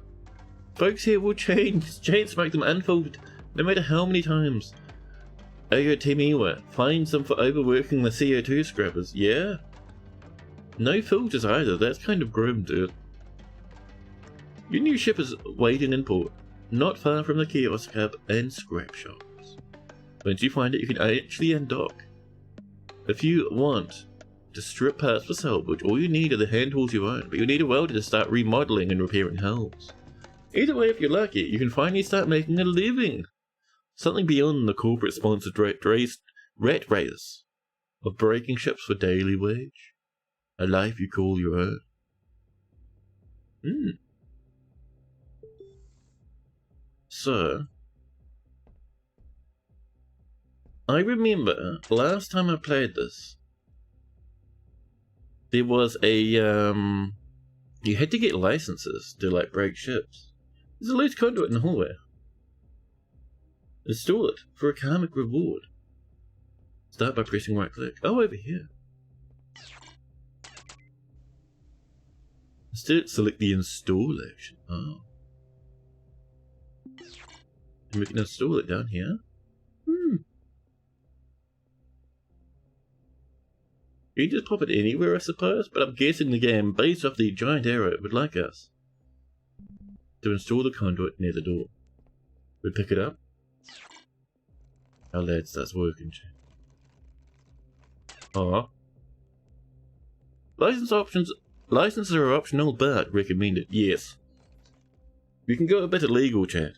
Folks here will chain smoke them unfiltered no matter how many times Ayo Temiwa finds them for overworking the CO2 scrubbers. Yeah. No filters either, that's kind of grim, dude. Your new ship is waiting in port, not far from the kiosk hub and scrap shops. Once you find it, you can actually undock. If you want to strip parts for salvage, all you need are the hand tools you own, but you'll need a welder to start remodeling and repairing hulls. Either way, if you're lucky, you can finally start making a living. Something beyond the corporate-sponsored rat race of breaking ships for daily wage. A life you call your own. So, I remember last time I played this, there was a, you had to get licenses to, like, break ships. There's a loose conduit in the hallway. Install it for a karmic reward. Start by pressing right click. Oh, over here. Instead, select the install action. Oh. And we can install it down here. You can just pop it anywhere, I suppose, but I'm guessing the game, based off the giant arrow, would like us to install the conduit near the door. We pick it up. Our lad starts working. Oh. Licenses are optional, but recommended. Yes. You can go a bit illegal, chat.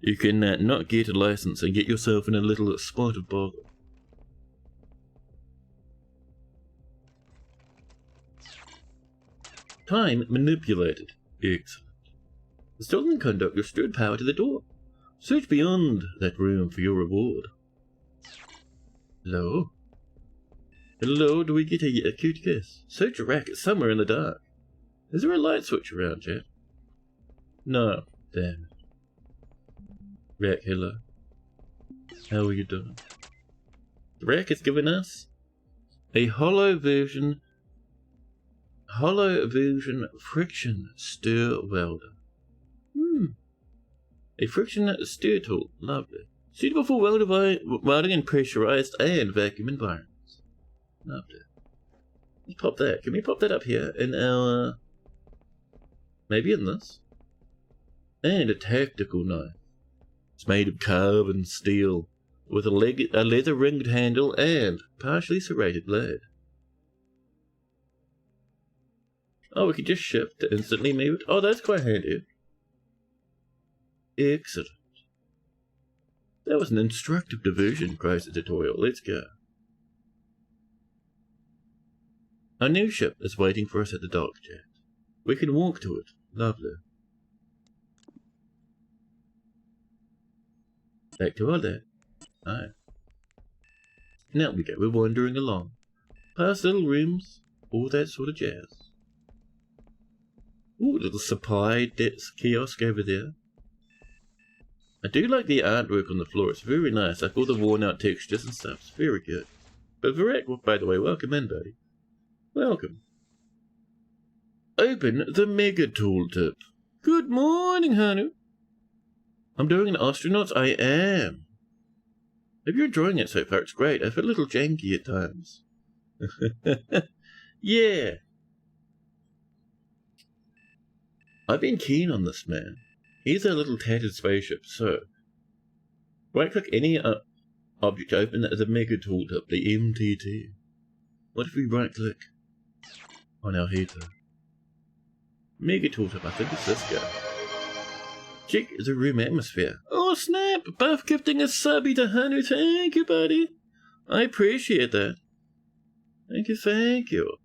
You can not get a license and get yourself in a little spot of bother. Time manipulated. Excellent. The stolen conduct restored power to the door. Search beyond that room for your reward. Hello? Hello, do we get a cute kiss? Search a rack somewhere in the dark. Is there a light switch around, chat? No. Damn it. Rack, hello. How are you doing? The rack has given us a hollow version friction stir welder. A friction stir tool. Lovely. Suitable for welding in pressurized and vacuum environments. Lovely. Let's pop that. Can we pop that up here in our... maybe in this? And a tactical knife. It's made of carbon steel, with a leather ringed handle and partially serrated blade. Oh, we can just shift to instantly move it. Oh, that's quite handy. Excellent. That was an instructive diversion, cries the tutorial. Let's go. Our new ship is waiting for us at the dock, Jack. We can walk to it. Lovely. Back to our deck. Aye. Now we go. We're wandering along. Past little rooms, all that sort of jazz. Ooh, little supply desk kiosk over there. I do like the artwork on the floor. It's very nice. Like all the worn out textures and stuff. It's very good. But Varek, by the way, welcome in, buddy. Welcome. Open the Mega Tooltip. Good morning, Hanu. I'm doing an Ostranauts. I am. If you're enjoying it so far, it's great. I feel a little janky at times. Yeah. I've been keen on this man. Here's our little tattered spaceship, so... right-click any object to open the Mega Tooltip, the MTT. What if we right-click on our heater? Mega Tooltip, I think it's this guy. Check the room atmosphere. Oh snap! Buff gifting a subby to Hanu. Thank you, buddy. I appreciate that. Thank you, thank you.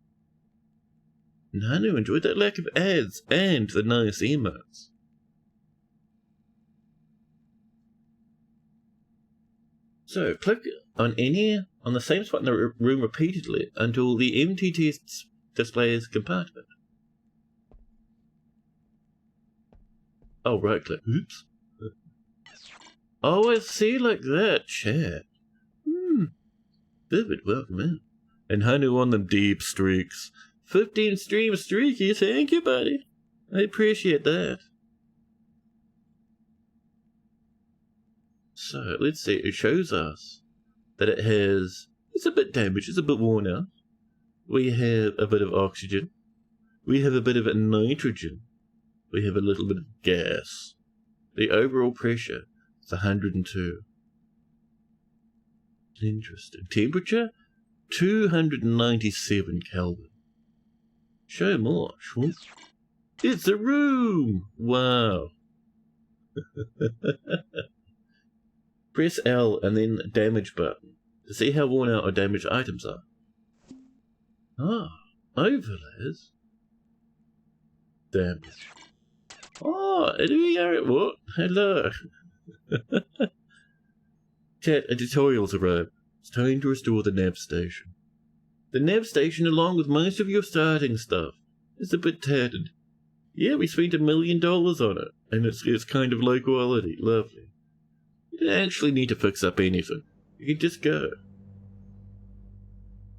Hanu enjoyed that lack of ads and the nice emotes. So, click on the same spot in the room repeatedly until the MTT displays compartment. Oh, right click. Oops. Oh, I see, like that. Chat. Vivid, welcome in. And Hanu on them deep streaks. 15 stream streaky, thank you, buddy. I appreciate that. So, let's see, it shows us that it's a bit damaged, it's a bit worn out. We have a bit of oxygen. We have a bit of nitrogen. We have a little bit of gas. The overall pressure is 102. Interesting. Temperature? 297 Kelvin. Show more. It's a room! Wow. Press L and then damage button to see how worn out or damaged items are. Ah, overlays. Damage. Oh, what? Hello. Chat, a tutorial's arrived. It's time to restore the nav station. The nav station, along with most of your starting stuff, is a bit tattered. Yeah, we spent $1 million on it, and it's kind of low quality. Lovely. You don't actually need to fix up anything. You can just go.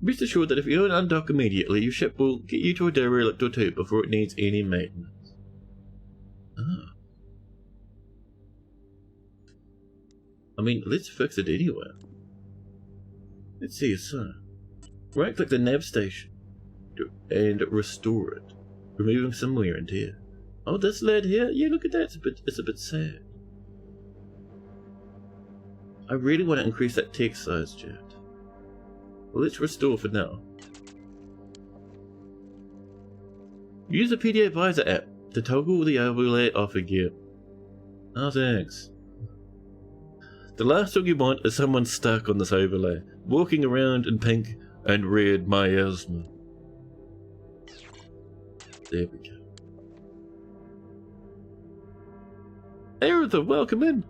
Rest assured that if you don't undock immediately, your ship will get you to a derelict or two before it needs any maintenance. Ah. I mean, let's fix it anyway. Let's see, so. Right-click the nav station and restore it, removing some wear and tear. Oh, this lad here? Yeah, look at that. It's a bit sad. I really want to increase that text size, chat. Well, let's restore for now. Use the PDA Visor app to toggle the overlay off again. Oh, thanks. The last thing you want is someone stuck on this overlay, walking around in pink and red miasma. There we go. Aerotha, welcome in.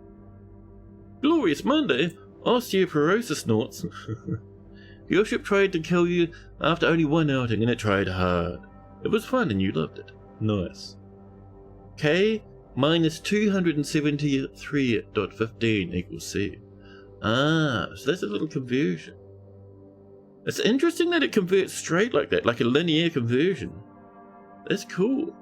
Glorious Monday, Ostranauts. Your ship tried to kill you after only one outing and it tried hard. It was fun and you loved it. Nice. K minus 273.15 equals C. Ah, so that's a little conversion. It's interesting that it converts straight like that, like a linear conversion. That's cool.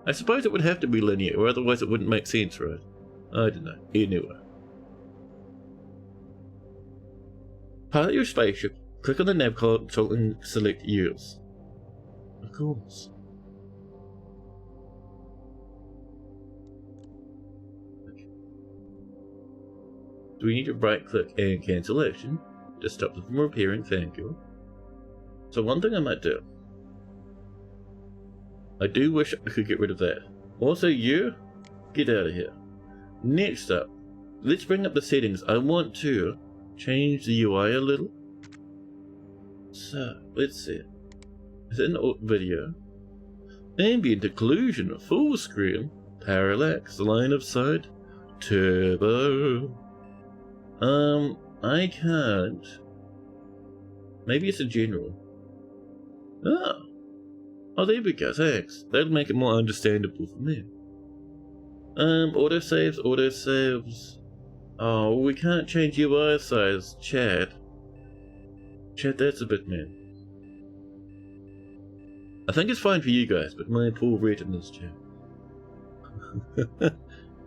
I suppose it would have to be linear, or otherwise it wouldn't make sense, right? I don't know. Anyway. Pilot your spaceship Click on the nav console and select use. Of course. Okay. Do we need to right click and cancellation to stop them from appearing? Thank you. So one thing I might do. I do wish I could get rid of that. Also, you, get out of here. Next up, let's bring up the settings. I want to change the UI a little. So, let's see. Is it an video? Ambient occlusion, full screen, parallax, line of sight, turbo. I can't. Maybe it's a general. Oh, there we go, thanks. That'll make it more understandable for me. Autosaves. Oh, we can't change UI size, chat. Chat, that's a bit mean. I think it's fine for you guys, but my poor retinas, chat.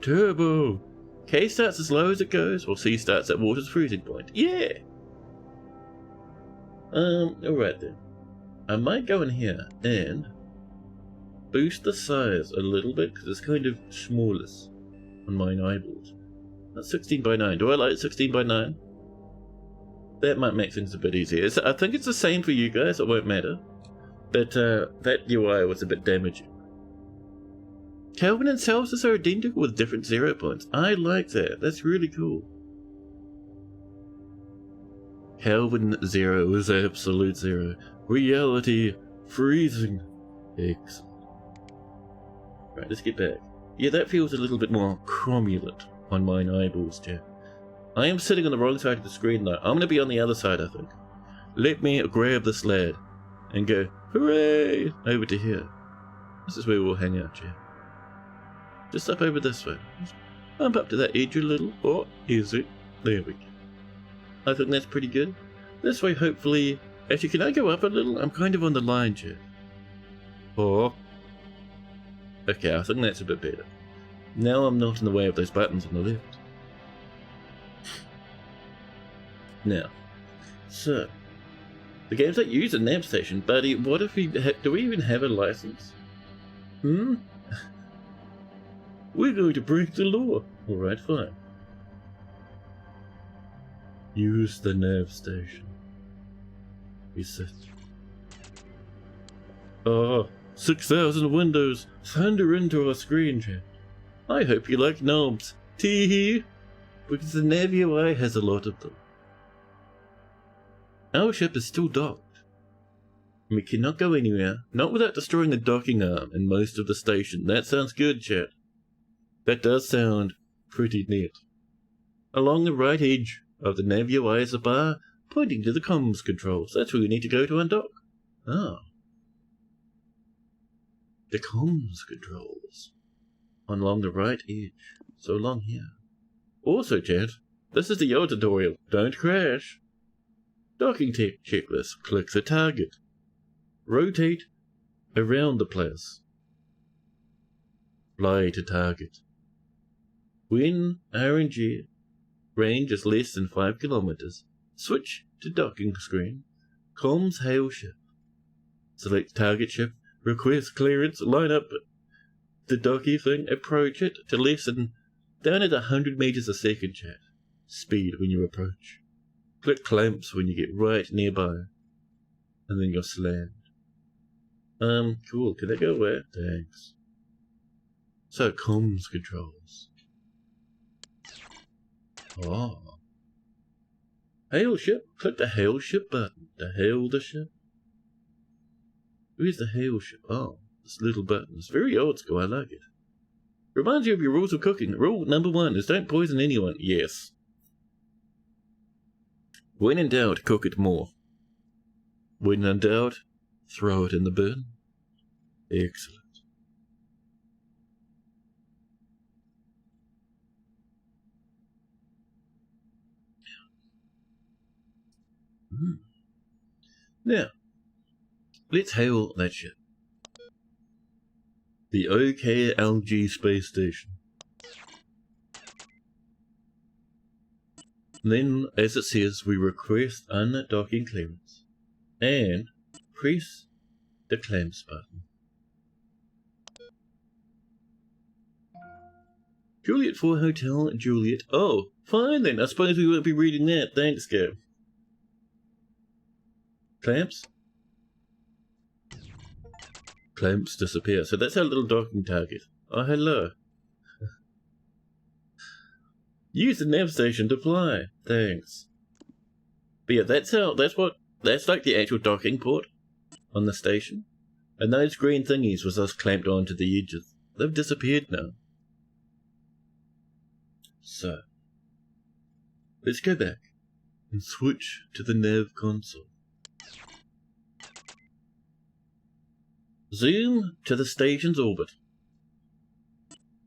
Turbo! K starts as low as it goes, while C starts at water's freezing point. Yeah! Alright then. I might go in here and boost the size a little bit, because it's kind of smallest on my eyeballs. That's 16 by 9. Do I like 16 by 9? That might make things a bit easier. I think it's the same for you guys, it won't matter. But that UI was a bit damaging. Kelvin and Celsius are identical with different 0 points. I like that. That's really cool. Kelvin 0 is absolute 0. Reality freezing. Excellent. Right, let's get back. Yeah, that feels a little bit more cromulent on mine eyeballs, chat. I am sitting on the wrong side of the screen though. I'm going to be on the other side, I think. Let me grab this lad and go, hooray, over to here. This is where we'll hang out, chat. Just up over this way. Bump up to that edge a little. Oh, is it? There we go. I think that's pretty good. This way, hopefully... Actually, can I go up a little? I'm kind of on the line, chat. Oh. Okay, I think that's a bit better. Now I'm not in the way of those buttons on the left. Now, so... The games that use a nav station, buddy, what if we... do we even have a license? We're going to break the law. Alright, fine. Use the nav station. He said. Oh, 6,000 windows thunder into our screen, chat. I hope you like knobs. Tee-hee. Because the nav UI has a lot of them. Our ship is still docked. We cannot go anywhere, not without destroying the docking arm and most of the station. That sounds good, chat. That does sound pretty neat. Along the right edge of the nav UI is a bar pointing to the comms controls. That's where we need to go to undock. Ah. The comms controls. Along the right edge. So along here. Also, chat, this is the Yoda tutorial. Don't crash. Docking checklist. Click the target. Rotate around the place. Fly to target. When RNG range is less than 5 kilometers, switch to docking screen. Comms hail ship. Select target ship. Request clearance. Line up the docky thing. Approach it to less than down at 100 meters a second, chat. Speed when you approach. Click clamps when you get right nearby. And then you're slammed. Cool. Can that go away? Thanks. So, comms controls. Oh. Hail ship. Click the hail ship button to hail the ship. Where's the hail ship? Oh, this little button. It's very old school. I like it. Reminds you of your rules of cooking. Rule number 1 is don't poison anyone. Yes. When in doubt, cook it more. When in doubt, throw it in the bin. Excellent. Now, let's hail that ship. The OKLG space station. Then, as it says, we request undocking clearance. and press the clamps button. Juliet for Hotel Juliet. Oh, fine then. I suppose we won't be reading that. Thanks, Gav. Clamps? Clamps disappear. So that's our little docking target. Oh, hello. Use the nav station to fly. Thanks. But yeah, that's like the actual docking port on the station. And those green thingies was us clamped onto the edges. They've disappeared now. So, let's go back and switch to the nav console. Zoom to the station's orbit.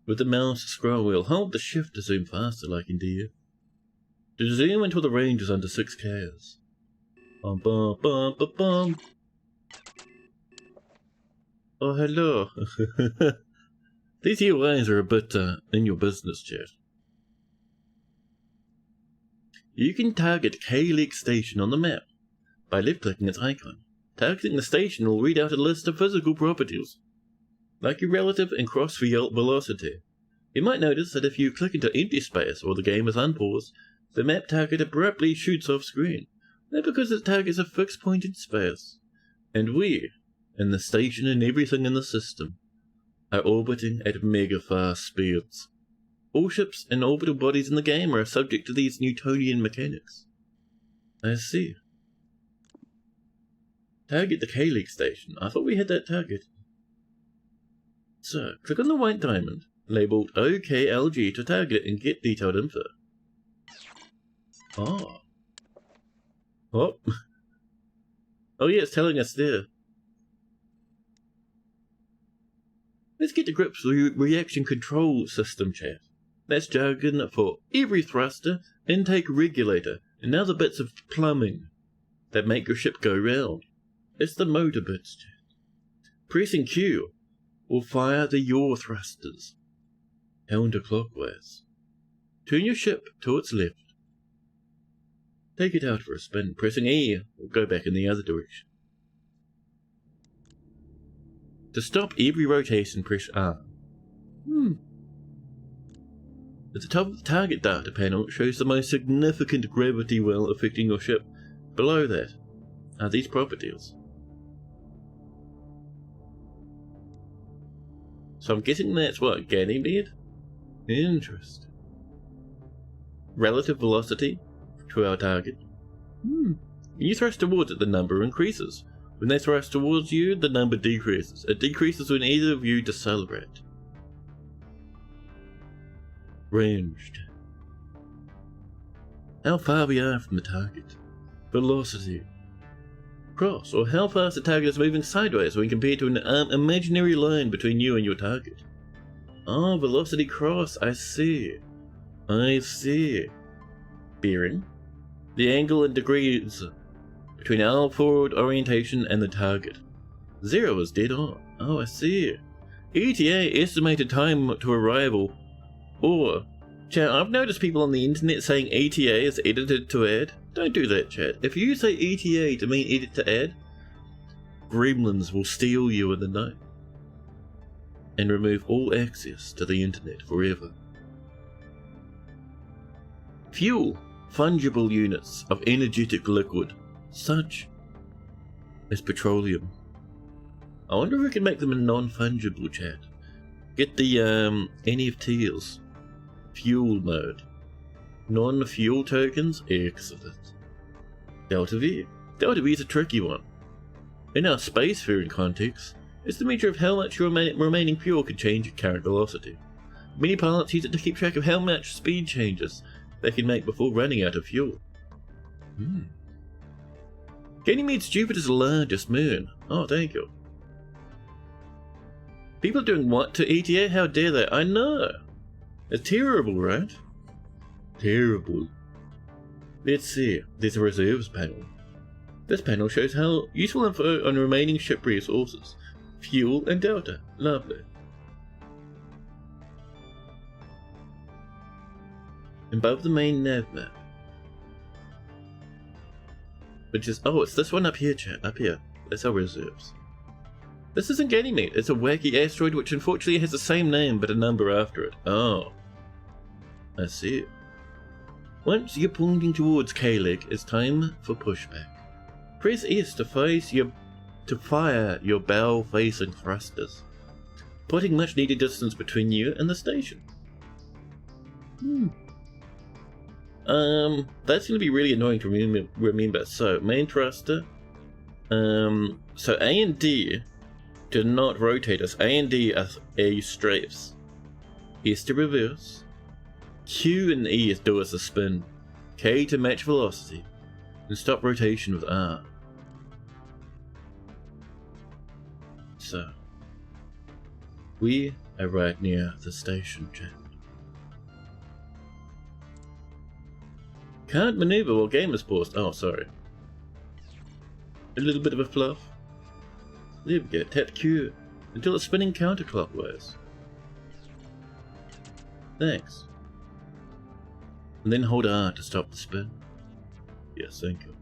With the mouse scroll wheel, hold the shift to zoom faster like in DF. To zoom until the range is under 6 k's. Bum bum bum bum bum. Oh, hello. These UIs are a bit in your business, chat. You can target K-Lake Station on the map by left-clicking its icon. Targeting the station will read out a list of physical properties, like your relative and cross-field velocity. You might notice that if you click into empty space or the game is unpaused, the map target abruptly shoots off screen. That's because it targets a fixed point in space. And we, and the station and everything in the system, are orbiting at mega fast speeds. All ships and orbital bodies in the game are subject to these Newtonian mechanics. I see. Target the K-Lake station. I thought we had that target. So, click on the white diamond, labelled OKLG to target it and get detailed info. Oh. Oh. Oh yeah, it's telling us there. Let's get to grips with the reaction control system, chat. That's jargon for every thruster, intake regulator, and other bits of plumbing that make your ship go round. It's the motor bits, chat. Pressing Q will fire the yaw thrusters counterclockwise. Turn your ship to its left. Take it out for a spin. Pressing E will go back in the other direction. To stop every rotation, press R. At the top of the target data panel, it shows the most significant gravity well affecting your ship. Below that are these properties. So I'm guessing that's what, Ganymede? Interesting. Relative velocity to our target. When you thrust towards it, the number increases. When they thrust towards you, the number decreases. It decreases when either of you decelerate. Ranged. How far we are from the target. Velocity. Cross, or how fast the target is moving sideways when compared to an imaginary line between you and your target. Oh, velocity cross, I see. I see. Bearing. The angle in degrees between our forward orientation and the target. 0 is dead on. Oh, I see. ETA, estimated time to arrival. Or, chat, I've noticed people on the internet saying ETA is edited to add. Don't do that, chat. If you say ETA to mean edit to add, gremlins will steal you in the night and remove all access to the internet forever. Fuel. Fungible units of energetic liquid, such as petroleum. I wonder if we can make them a non-fungible, chat. Get the NFTs. Fuel mode. Non-fuel tokens? Excellent. Delta V. Delta V is a tricky one. In our spacefaring context, it's the measure of how much your remaining fuel can change at current velocity. Many pilots use it to keep track of how much speed changes they can make before running out of fuel. Ganymede's Jupiter's largest moon. Oh, thank you. People are doing what to ETA? How dare they? I know. It's terrible, right? Terrible. Let's see. There's a reserves panel. This panel shows how useful info on remaining ship resources, fuel and delta. Lovely. Above the main nav map. Which is, oh, it's this one up here, chat, up here. That's our reserves. This isn't Ganymede, it's a wacky asteroid which unfortunately has the same name but a number after it. Oh. I see. Once you're pointing towards K-Leg, it's time for pushback. Press S to fire your bow-facing thrusters, putting much needed distance between you and the station. That's going to be really annoying to remember. So, main thruster. So A and D do not rotate us. A and D are A strafes. S to reverse. Q and E do us a spin. K to match velocity. And stop rotation with R. So, we are right near the station, chat. Can't maneuver while game is paused. Oh, sorry. A little bit of a fluff. There we go. Tap Q until it's spinning counterclockwise. Thanks. And then hold R to stop the spin. Yes, thank you.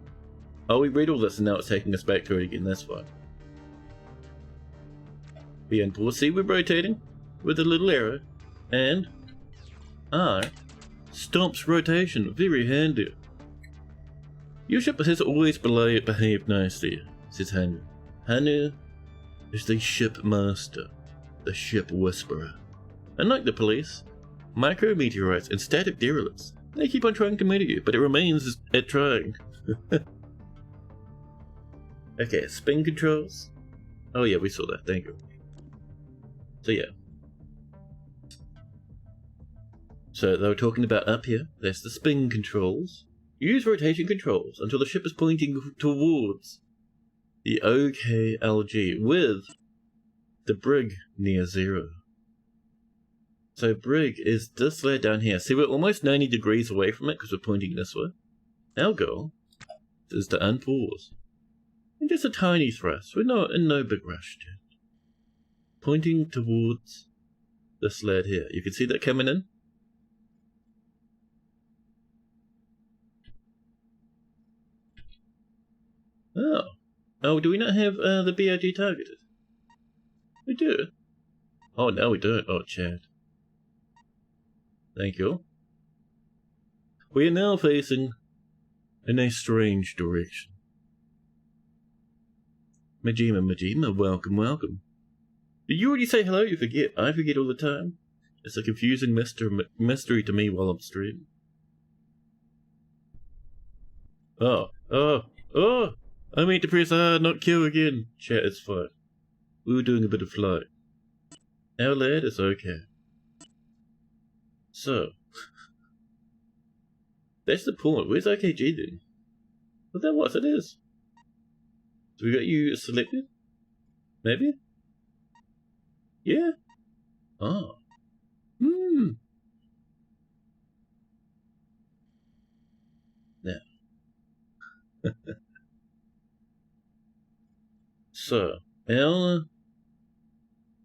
Oh, we read all this and now it's taking us back to it again. That's fine. And we'll see we're rotating with a little arrow. And R stops rotation. Very handy. Your ship has always behaved nicely, says Hanu. Hanu is the ship master, the ship whisperer. Unlike the police, micrometeorites and static derelicts, they keep on trying to murder you, but it remains at trying. Okay, spin controls. Oh yeah, we saw that, thank you. So yeah. So they were talking about up here, there's the spin controls. Use rotation controls until the ship is pointing towards the OKLG with the brig near 0. So brig is this layer down here. See, we're almost 90 degrees away from it because we're pointing this way. Our goal is to unpause. And just a tiny thrust. We're not in no big rush yet. Pointing towards this lad here. You can see that coming in. Oh. Oh, do we not have the BRG targeted? We do. Oh, no we don't. Oh, Chad. Thank you. We are now facing in a strange direction. Majima, welcome, welcome. Did you already say hello? You forget. I forget all the time. It's a confusing mystery to me while I'm streaming. Oh. I mean to press R, not Q again. Chat, it's fine. We were doing a bit of flying. Our lad is okay. So. That's the point. Where's OKG then? Well, that what it is. So we got you selected? Maybe? Yeah? Oh. Now. So, our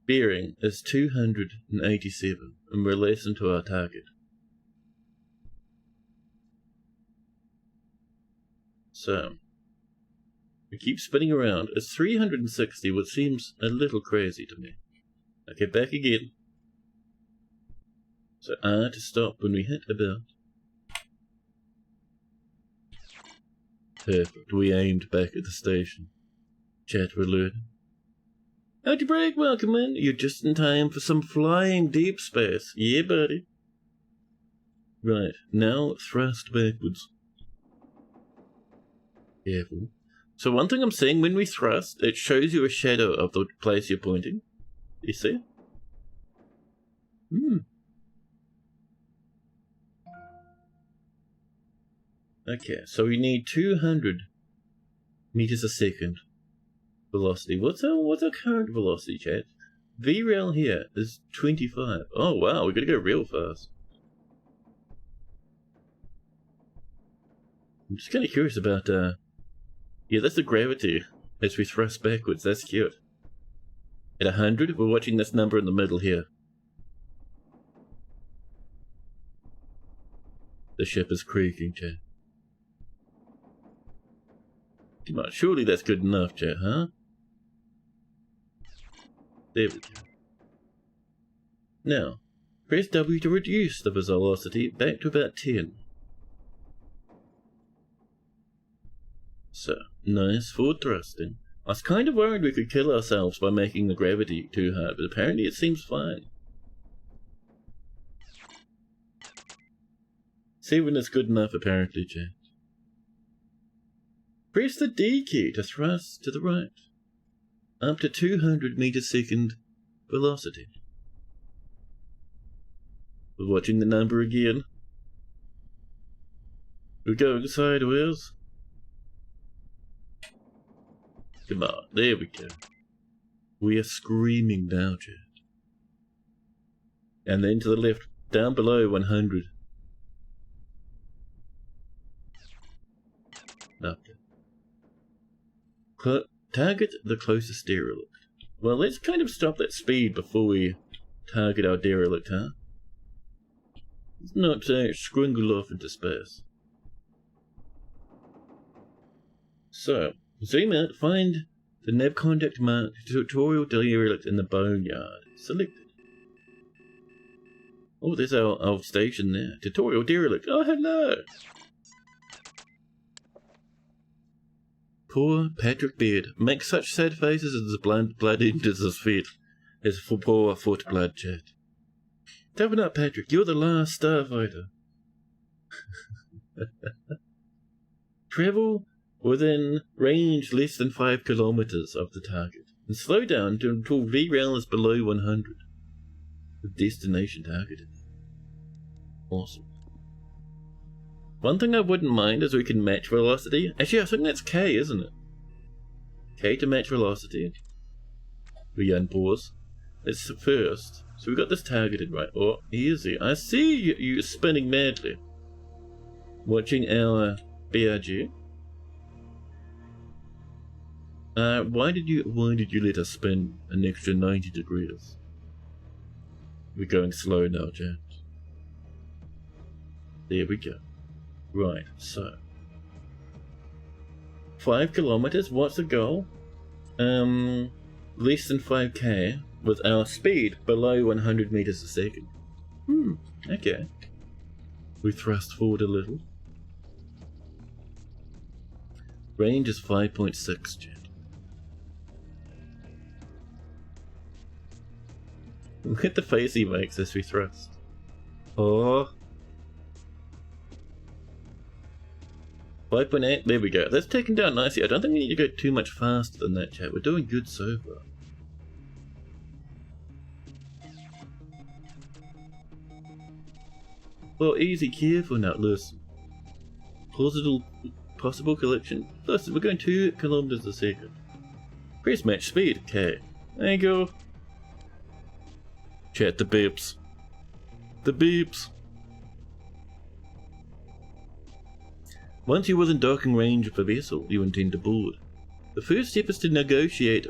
bearing is 287, and we're less into our target. So, we keep spinning around. It's 360, which seems a little crazy to me. Okay, back again. So R to stop when we hit about. Perfect, we aimed back at the station. Chat, we're learning. How'd you break? Welcome in. You're just in time for some flying deep space. Yeah, buddy. Right, now thrust backwards. Careful. So one thing I'm seeing, when we thrust, it shows you a shadow of the place you're pointing. You see? Okay, so we need 200 meters a second velocity. What's our current velocity, chat? VRAL here is 25. Oh wow, we're gonna go real fast. I'm just kind of curious about, yeah, that's the gravity as we thrust backwards. That's cute. At 100, we're watching this number in the middle here. The ship is creaking, chat. Come on, surely that's good enough, chat, huh? There we go. Now, press W to reduce the velocity back to about 10. So, nice forward thrusting. I was kind of worried we could kill ourselves by making the gravity too hard, but apparently it seems fine. See when it's good enough, apparently, chat. Press the D key to thrust to the right. Up to 200 meters second velocity. We're watching the number again. We're going sideways. Come on, there we go. We are screaming now, chat. And then to the left, down below 100. Okay. Target the closest derelict. Well, let's kind of stop that speed before we target our derelict, huh? Let's not scringle off into space. So, zoom out, find the nav contact marked tutorial derelict in the boneyard. Select it. Oh, there's our station there. Tutorial derelict. Oh, hello! Poor Patrick Beard makes such sad faces as the blood enters his feet. His poor foot blood, chat. Toughen up, Patrick. You're the last starfighter. Travel within range less than 5 kilometers of the target. And slow down until VRAL is below 100. The destination targeted. Awesome. One thing I wouldn't mind is we can match velocity. Actually, I think that's K, isn't it? K to match velocity. We unpause. Let's first. So we got this targeted right. Oh, easy. I see you spinning madly. Watching our BRG. Why did you let us spin an extra 90 degrees? We're going slow now, chat. There we go. Right, so 5 kilometers, what's the goal? Less than 5k with our speed below 100 meters a second. Okay. We thrust forward a little. Range is 5.6, chat. Look at the face he makes as we thrust. Oh. 5.8, there we go. That's taken down nicely. I don't think we need to go too much faster than that, chat. We're doing good so far. Well, easy, careful now, listen. Possible collection. Listen, we're going 2 kilometers a second. Press match speed, okay. There you go. Chat, the beeps. The beeps. Once you're within docking range of the vessel you intend to board, the first step is to negotiate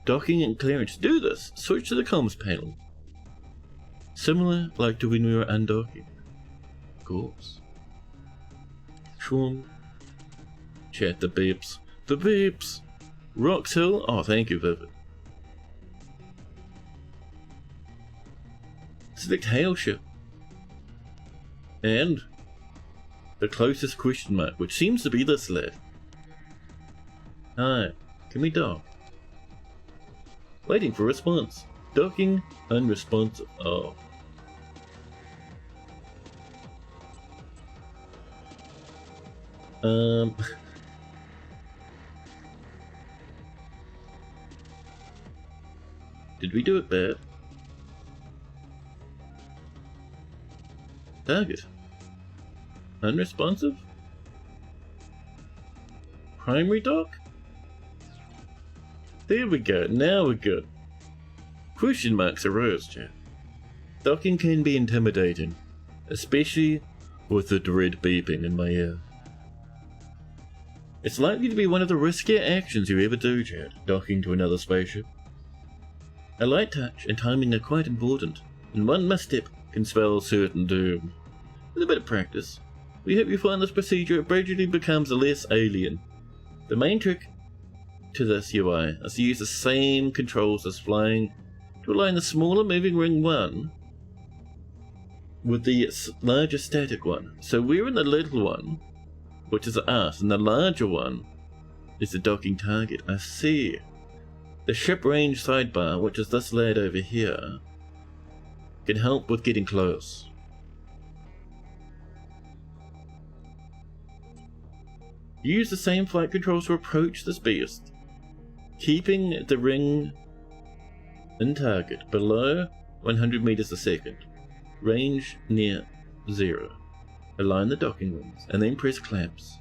docking and clearance. To do this, switch to the comms panel. Similar like to when we were undocking. Of course. Shroom. Chat, the beeps. The beeps! Rocks Hill. Oh, thank you, Vivid. Select Hail Ship. And the closest question mark, which seems to be this lad. Hi, can we dock? Waiting for response. Docking unresponsive. Oh. Did we do it bad? Target. Unresponsive? Primary dock? There we go, now we're good. Question marks arose, chat. Docking can be intimidating, especially with the dread beeping in my ear. It's likely to be one of the riskier actions you ever do, chat, docking to another spaceship. A light touch and timing are quite important, and one misstep can spell certain doom. With a bit of practice, we hope you find this procedure gradually becomes less alien. The main trick to this UI is to use the same controls as flying to align the smaller moving ring 1 with the larger static one. So we're in the little one, which is us, and the larger one is the docking target. I see. The ship range sidebar, which is this lad over here, can help with getting close. Use the same flight controls to approach this beast, keeping the ring in target below 100 meters a second. Range near 0. Align the docking rings and then press clamps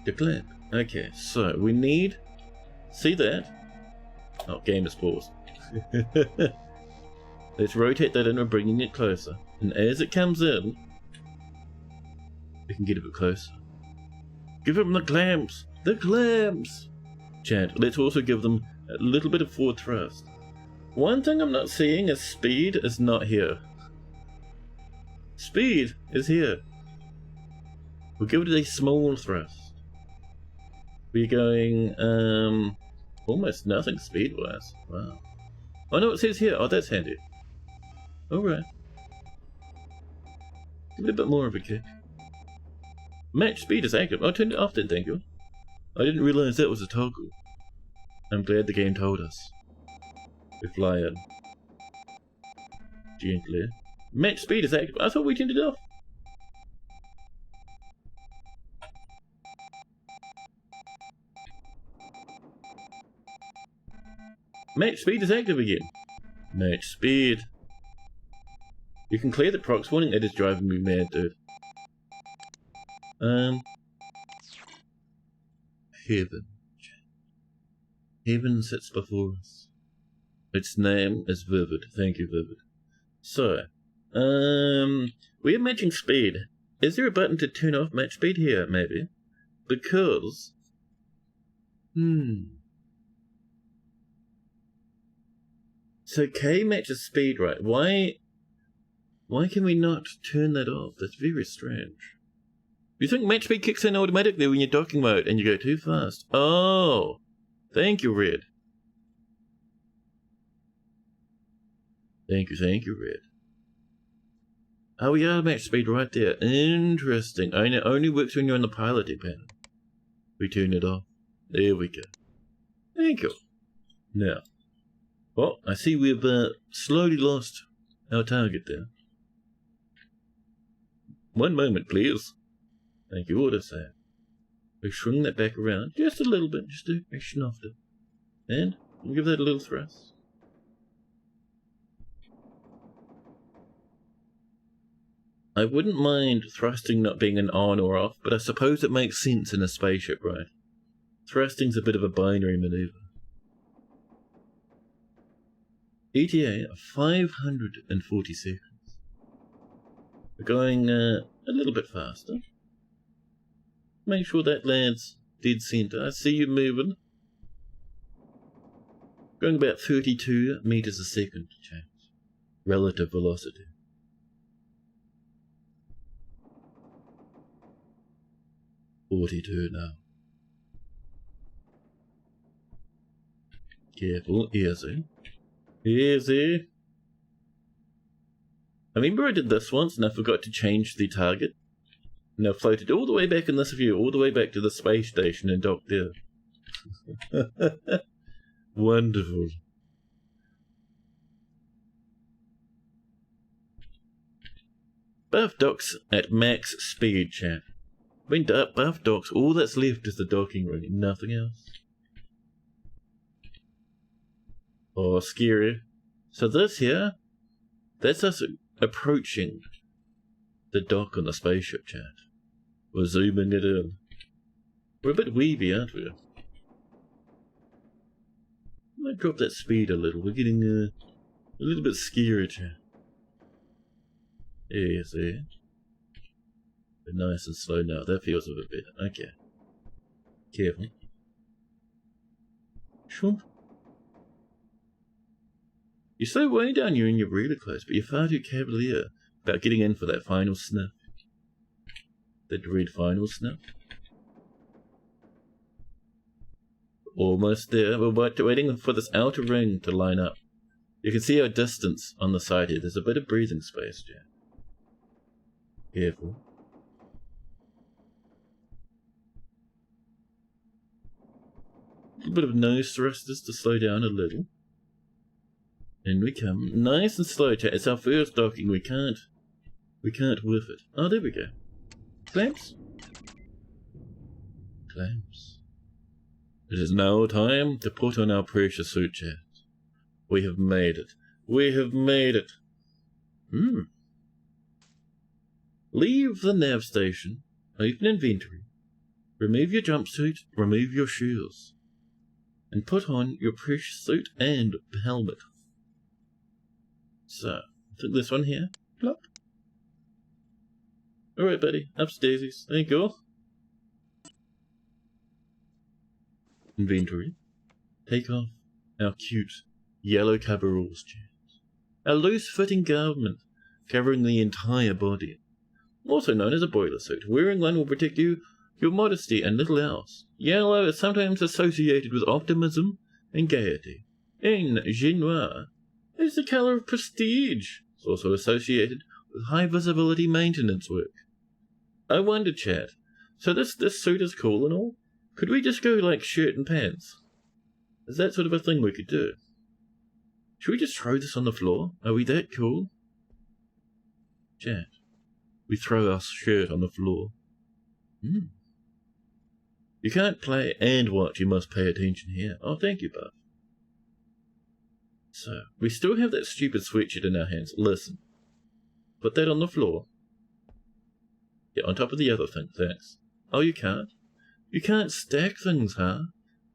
to clamp. Okay, so we need... See that? Oh, game is paused. Let's rotate that in and bringing it closer. And as it comes in, we can get a bit closer. Give them the clamps! The clamps! Chat, let's also give them a little bit of forward thrust. One thing I'm not seeing is speed is not here. Speed is here. We'll give it a small thrust. We're going, almost nothing speed-wise. Wow. Oh no, it says here. Oh, that's handy. Alright. Give it a bit more of a kick. Match speed is active. I turned it off then, thank you. I didn't realize that was a toggle. I'm glad the game told us. We fly in. Gently. Match speed is active. I thought we turned it off. Match speed is active again. Match speed. You can clear the prox warning. It is driving me mad, dude. Heaven. Heaven sits before us. Its name is Vivid. Thank you, Vivid. So, we're matching speed. Is there a button to turn off match speed here, maybe? Because... So K matches speed, right? Why can we not turn that off? That's very strange. You think match speed kicks in automatically when you're docking mode and you go too fast? Oh! Thank you, Red. Thank you, Red. Oh, we are match speed right there. Interesting. It only works when you're on the piloting panel. We turn it off. There we go. Thank you. Now, well, I see we've slowly lost our target there. One moment, please. Thank you, autosave. We swing that back around just a little bit, just a schnofter. And we'll give that a little thrust. I wouldn't mind thrusting not being an on or off, but I suppose it makes sense in a spaceship, right? Thrusting's a bit of a binary maneuver. ETA of 540 seconds. We're going a little bit faster. Make sure that lands dead center. I see you moving. Going about 32 meters a second, James. Relative velocity. $42 now. Careful, easy. Easy. I remember I did this once and I forgot to change the target. And I floated all the way back in this view, all the way back to the space station and docked there. Wonderful. Buff docks at max speed, chat. When buff docks, all that's left is the docking ring, nothing else. Oh, scary. So this here, that's us approaching the dock on the spaceship, chat. We're zooming it in. We're a bit weavy, aren't we? I might drop that speed a little. We're getting a little bit scary, chat. Easy. But nice and slow now. That feels a bit better. Okay. Careful. Sure. You're so way down here and you're really close, but you're far too cavalier about getting in for that final sniff. That dread final sniff. Almost there. We're waiting for this outer ring to line up. You can see our distance on the side here. There's a bit of breathing space, Jack. Careful. A bit of nose thrusters to slow down a little. In we come. Nice and slow, chat. It's our first docking. We can't whiff it. Oh, there we go. Clamps? Clamps. It is now time to put on our precious suit, chat. We have made it. We have made it. Leave the nav station. Open inventory. Remove your jumpsuit. Remove your shoes. And put on your precious suit and helmet. So, take this one here. Plop. Alright, buddy. Upstairs. There you go. Inventory. Take off our cute yellow coveralls, chaps. A loose-fitting garment covering the entire body. Also known as a boiler suit. Wearing one will protect you, your modesty, and little else. Yellow is sometimes associated with optimism and gaiety. In Genoa, it is the color of prestige. It's also associated with high-visibility maintenance work. I wonder, chat, so this suit is cool and all? Could we just go like shirt and pants? Is that sort of a thing we could do? Should we just throw this on the floor? Are we that cool? Chat, we throw our shirt on the floor. You can't play and watch, you must pay attention here. Oh, thank you, Buff. So, we still have that stupid sweatshirt in our hands. Listen. Put that on the floor. Yeah, on top of the other thing, thanks. Oh, you can't? You can't stack things, huh?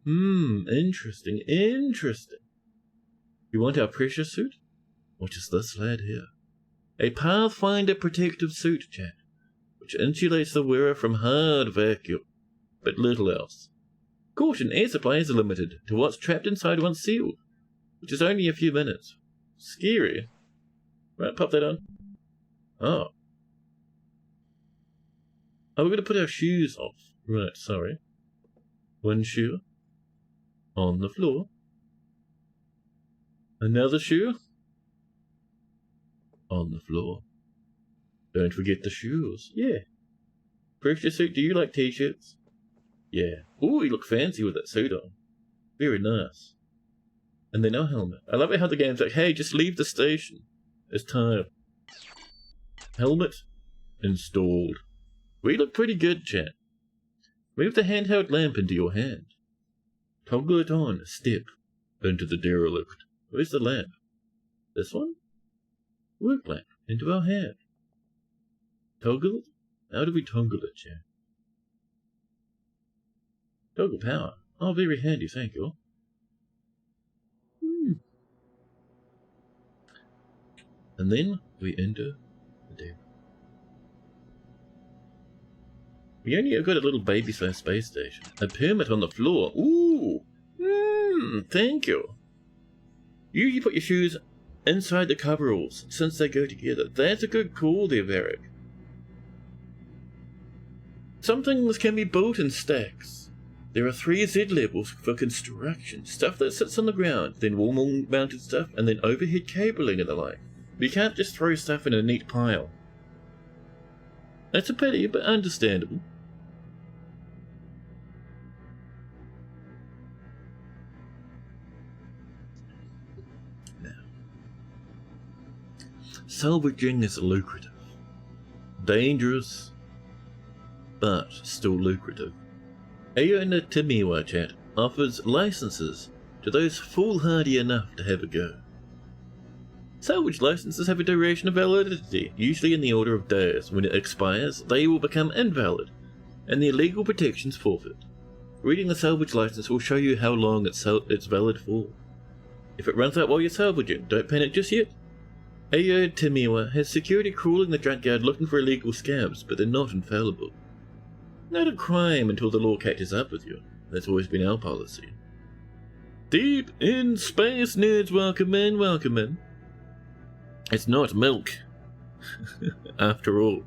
Interesting, interesting. You want our precious suit? What is this lad here? A Pathfinder protective suit, chat, which insulates the wearer from hard vacuum, but little else. Caution, air supplies are limited to what's trapped inside one's seal, which is only a few minutes. Scary. Right, pop that on. Oh. Oh, we're going to put our shoes off. Right, sorry. One shoe. On the floor. Another shoe. On the floor. Don't forget the shoes. Yeah. Precious suit, do you like t-shirts? Yeah. Ooh, you look fancy with that suit on. Very nice. And then our helmet. I love it how the game's like, hey, just leave the station. It's time. Helmet installed. We look pretty good, chat. Move the handheld lamp into your hand. Toggle it on. Step into the derelict. Where's the lamp? This one? Work lamp. Into our hand. Toggle it? How do we toggle it, chat? Toggle power. Oh, very handy, thank you. And then we enter the deck. We only have got a little baby-sized space station. A permit on the floor. Ooh! Thank you. You put your shoes inside the coveralls, since they go together. That's a good call there, Varric. Some things can be built in stacks. There are 3 Z levels for construction. Stuff that sits on the ground, then wall-mounted stuff, and then overhead cabling and the like. You can't just throw stuff in a neat pile. That's a pity, but understandable. Now, salvaging is lucrative. Dangerous, but still lucrative. Aona Timiwa, chat, offers licenses to those foolhardy enough to have a go. Salvage licenses have a duration of validity, usually in the order of days. When it expires, they will become invalid, and their legal protections forfeit. Reading the salvage license will show you how long it's valid for. If it runs out while you're salvaging, don't panic just yet. Ayo Timiwa has security crawling the junkyard looking for illegal scabs, but they're not infallible. Not a crime until the law catches up with you. That's always been our policy. Deep in space, nerds, welcome in, welcome in. It's not milk. After all,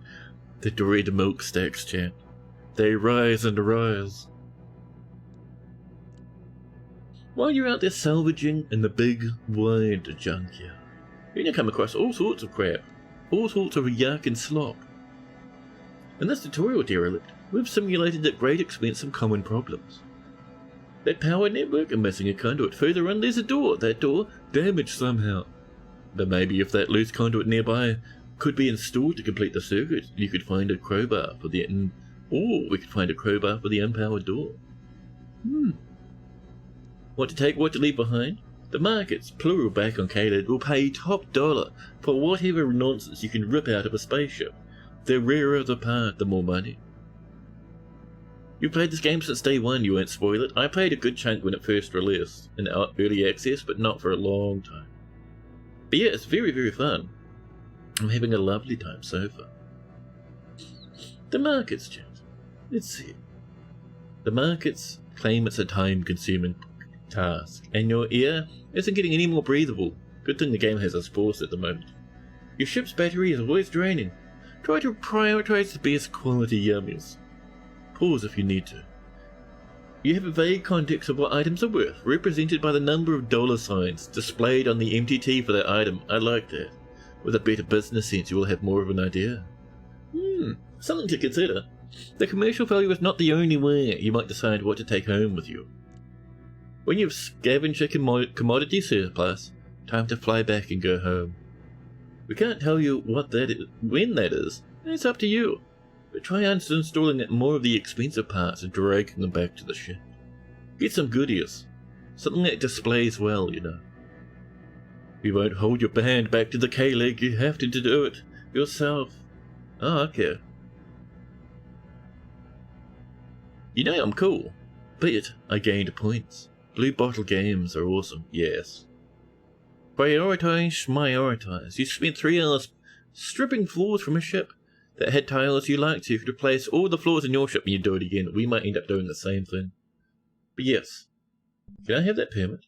the dread milk stacks, chat. They rise and rise. While you're out there salvaging in the big, wide junkyard, you're gonna come across all sorts of crap, all sorts of yuck and slop. In this tutorial derelict, we've simulated at great expense some common problems. That power network and missing a conduit. Further on there's a door, that door damaged somehow. But maybe if that loose conduit nearby could be installed to complete the circuit, you could find a crowbar for the or we could find a crowbar for the unpowered door. What to take, what to leave behind? The markets, plural back on Caled, will pay top dollar for whatever nonsense you can rip out of a spaceship. The rarer the part, the more money. You played this game since day one, you won't spoil it. I played a good chunk when it first released, in early access, but not for a long time. But yeah, it's very, very fun. I'm having a lovely time so far. The markets, chat. Let's see. The markets claim it's a time-consuming task, and your ear isn't getting any more breathable. Good thing the game has us paused at the moment. Your ship's battery is always draining. Try to prioritize the best quality yummies. Pause if you need to. You have a vague context of what items are worth, represented by the number of dollar signs displayed on the MTT for that item. I like that. With a better business sense, you will have more of an idea. Something to consider. The commercial value is not the only way you might decide what to take home with you. When you've scavenged a commodity surplus, time to fly back and go home. We can't tell you what that is, when that is, and it's up to you. But try uninstalling more of the expensive parts and dragging them back to the ship. Get some goodies. Something that displays well, you know. You won't hold your band back to the K-leg, you have to do it yourself. Oh, okay. You know I'm cool. But I gained points. Blue bottle games are awesome, yes. Prioritize. You spent 3 hours stripping floors from a ship that had tiles you liked, so you could replace all the floors in your ship and you do it again. We might end up doing the same thing. But yes. Can I have that permit?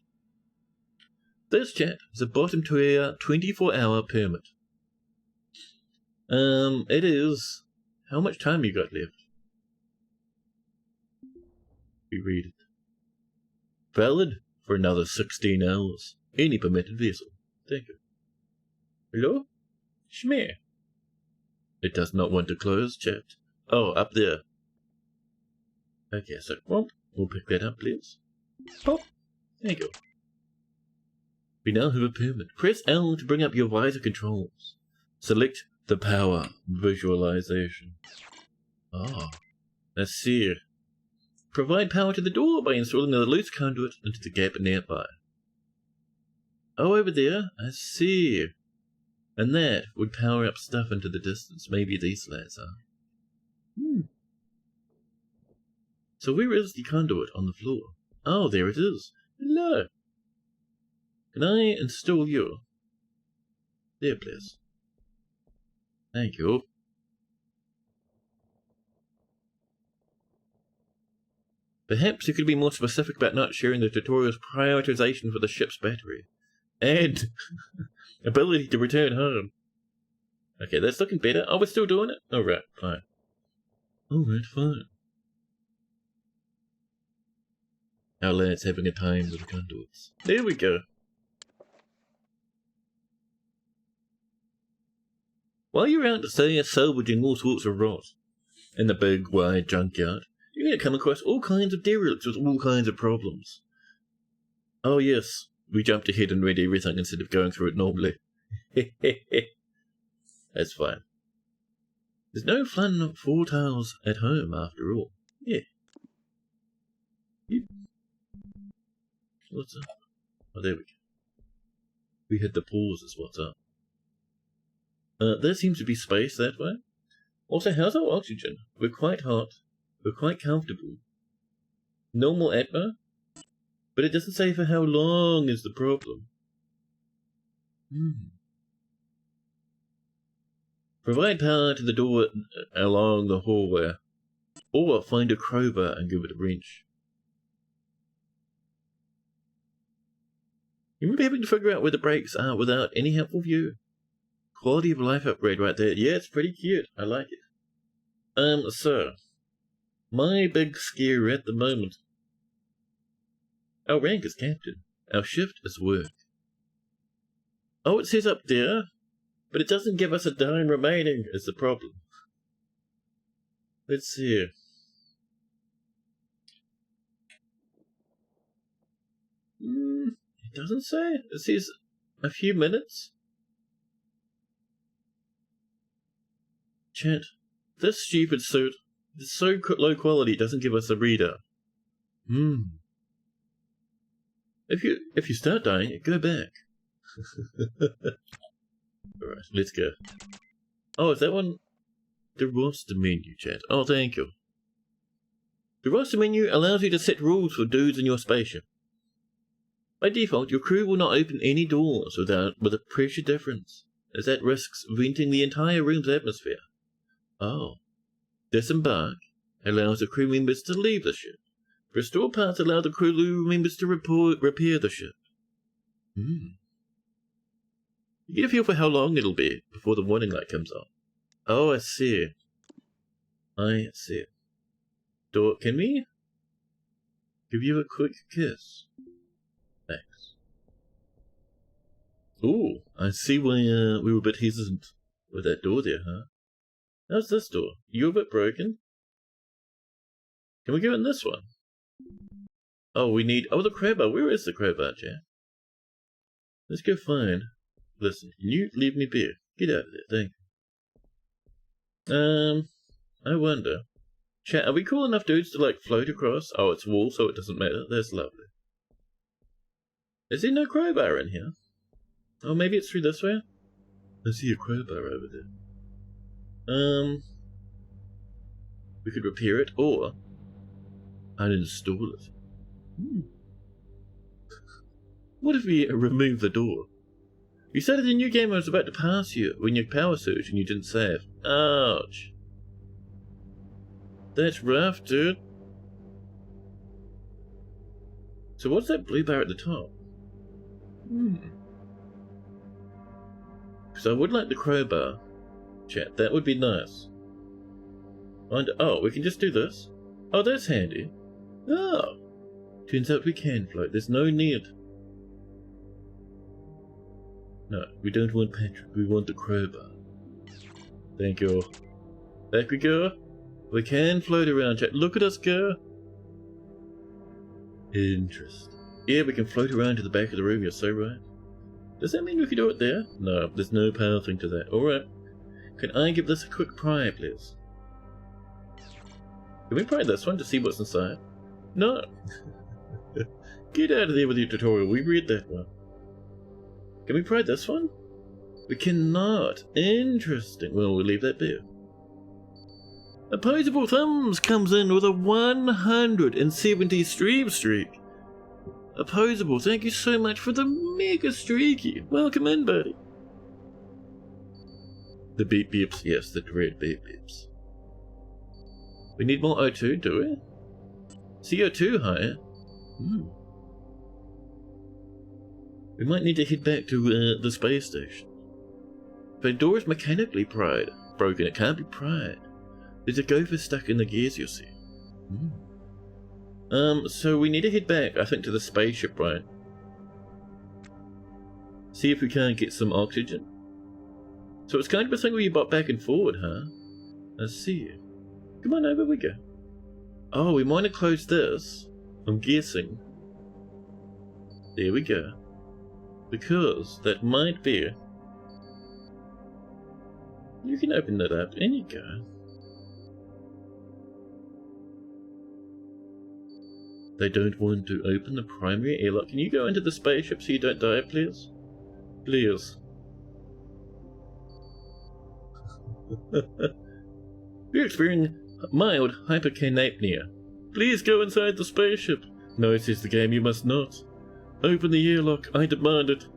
This chat is a bottom tier 24-hour permit. It is... How much time you got left? We read it. Valid for another 16 hours. Any permitted vessel. Thank you. Hello? Schmear. It does not want to close, chat. Oh, up there. Okay, so we'll pick that up, please. Pop. There you go. We now have a permit. Press L to bring up your visor controls. Select the power visualization. Let's see. Provide power to the door by installing a loose conduit into the gap nearby. Oh, over there? I see. And that would power up stuff into the distance. Maybe these lads are. So where is the conduit on the floor? Oh, there it is. Hello. Can I install you? There, please. Thank you. Perhaps you could be more specific about not sharing the tutorial's prioritization for the ship's battery. And ability to return home. Okay, that's looking better. Oh, we're still doing it? Alright, fine. Alright, fine. Our lad's having a time with the conduits. There we go. While you're out salvaging all sorts of rot in the big, wide junkyard, you're going to come across all kinds of derelicts with all kinds of problems. Oh yes, we jumped ahead and read everything instead of going through it normally. That's fine. There's no fun four tiles at home after all. Yeah. What's up? Oh, there we go. We hit the pause is what's up. There seems to be space that way. Also, how's our oxygen? We're quite hot. We're quite comfortable. Normal atmo? But it doesn't say for how long is the problem. Provide power to the door along the hallway. Or find a crowbar and give it a wrench. You remember having to figure out where the brakes are without any helpful view? Quality of life upgrade right there. Yeah, it's pretty cute. I like it. So, my big scare at the moment. Our rank is captain. Our shift is work. Oh, it says up there, but it doesn't give us a dime remaining is the problem. Let's see. It doesn't say. It says a few minutes. Chat, this stupid suit is so low quality it doesn't give us a reader. If you start dying, go back. Alright, let's go. Oh, is that one? The roster menu, chat. Oh, thank you. The roster menu allows you to set rules for dudes in your spaceship. By default, your crew will not open any doors with a pressure difference, as that risks venting the entire room's atmosphere. Oh. Disembark allows the crew members to leave the ship. Restore parts allow the crew members to repair the ship. You get a feel for how long it'll be before the warning light comes on. Oh, I see. I see. Can we give you a quick kiss? Thanks. Ooh, I see why we were a bit hesitant with that door there, huh? How's this door? You're a bit broken? Can we go in this one? Oh, we need... Oh, the crowbar. Where is the crowbar, Jack? Let's go find... Listen, can you leave me be? Get out of there, thank you. I wonder... Chat, are we cool enough dudes to, like, float across? Oh, it's wall, so it doesn't matter. That's lovely. Is there no crowbar in here? Oh, maybe it's through this way? I see a crowbar over there. We could repair it, or... uninstall it. What if we remove the door? You started a new game I was about to pass you when you power surged and you didn't save. Ouch. That's rough, dude. So what's that blue bar at the top? Because I would like the crowbar. Chat, that would be nice. Oh, we can just do this? Oh, that's handy. Oh. Turns out we can float. There's no need. No, we don't want Patrick. We want the crowbar. Thank you. Back we go. We can float around, chat. Look at us go. Interesting. Yeah, we can float around to the back of the room. You're so right. Does that mean we can do it there? No, there's no power thing to that. Alright. Can I give this a quick pry, please? Can we pry this one to see what's inside? No. Get out of there with your tutorial. We read that one. Can we pry this one? We cannot. Interesting. Well, we'll leave that be. Opposable Thumbs comes in with a 170 stream streak. Opposable, thank you so much for the mega streaky. Welcome in, buddy. The beep beeps. Yes, the dread beep beeps. We need more O2, do we? CO2 higher? We might need to head back to the space station. The door is mechanically broken. It can't be pried. There's a gopher stuck in the gears, you see. So we need to head back, I think, to the spaceship, right? See if we can't get some oxygen. So it's kind of a thing where you bop back and forward, huh? I see. Come on, over we go. Oh, we might have closed this. I'm guessing. There we go. Because that might be... You can open that up. In you go. They don't want to open the primary airlock. Can you go into the spaceship so you don't die, please? Please. You're experiencing mild hypercanapnia. Please go inside the spaceship. No, it says the game, you must not. Open the airlock, I demand it.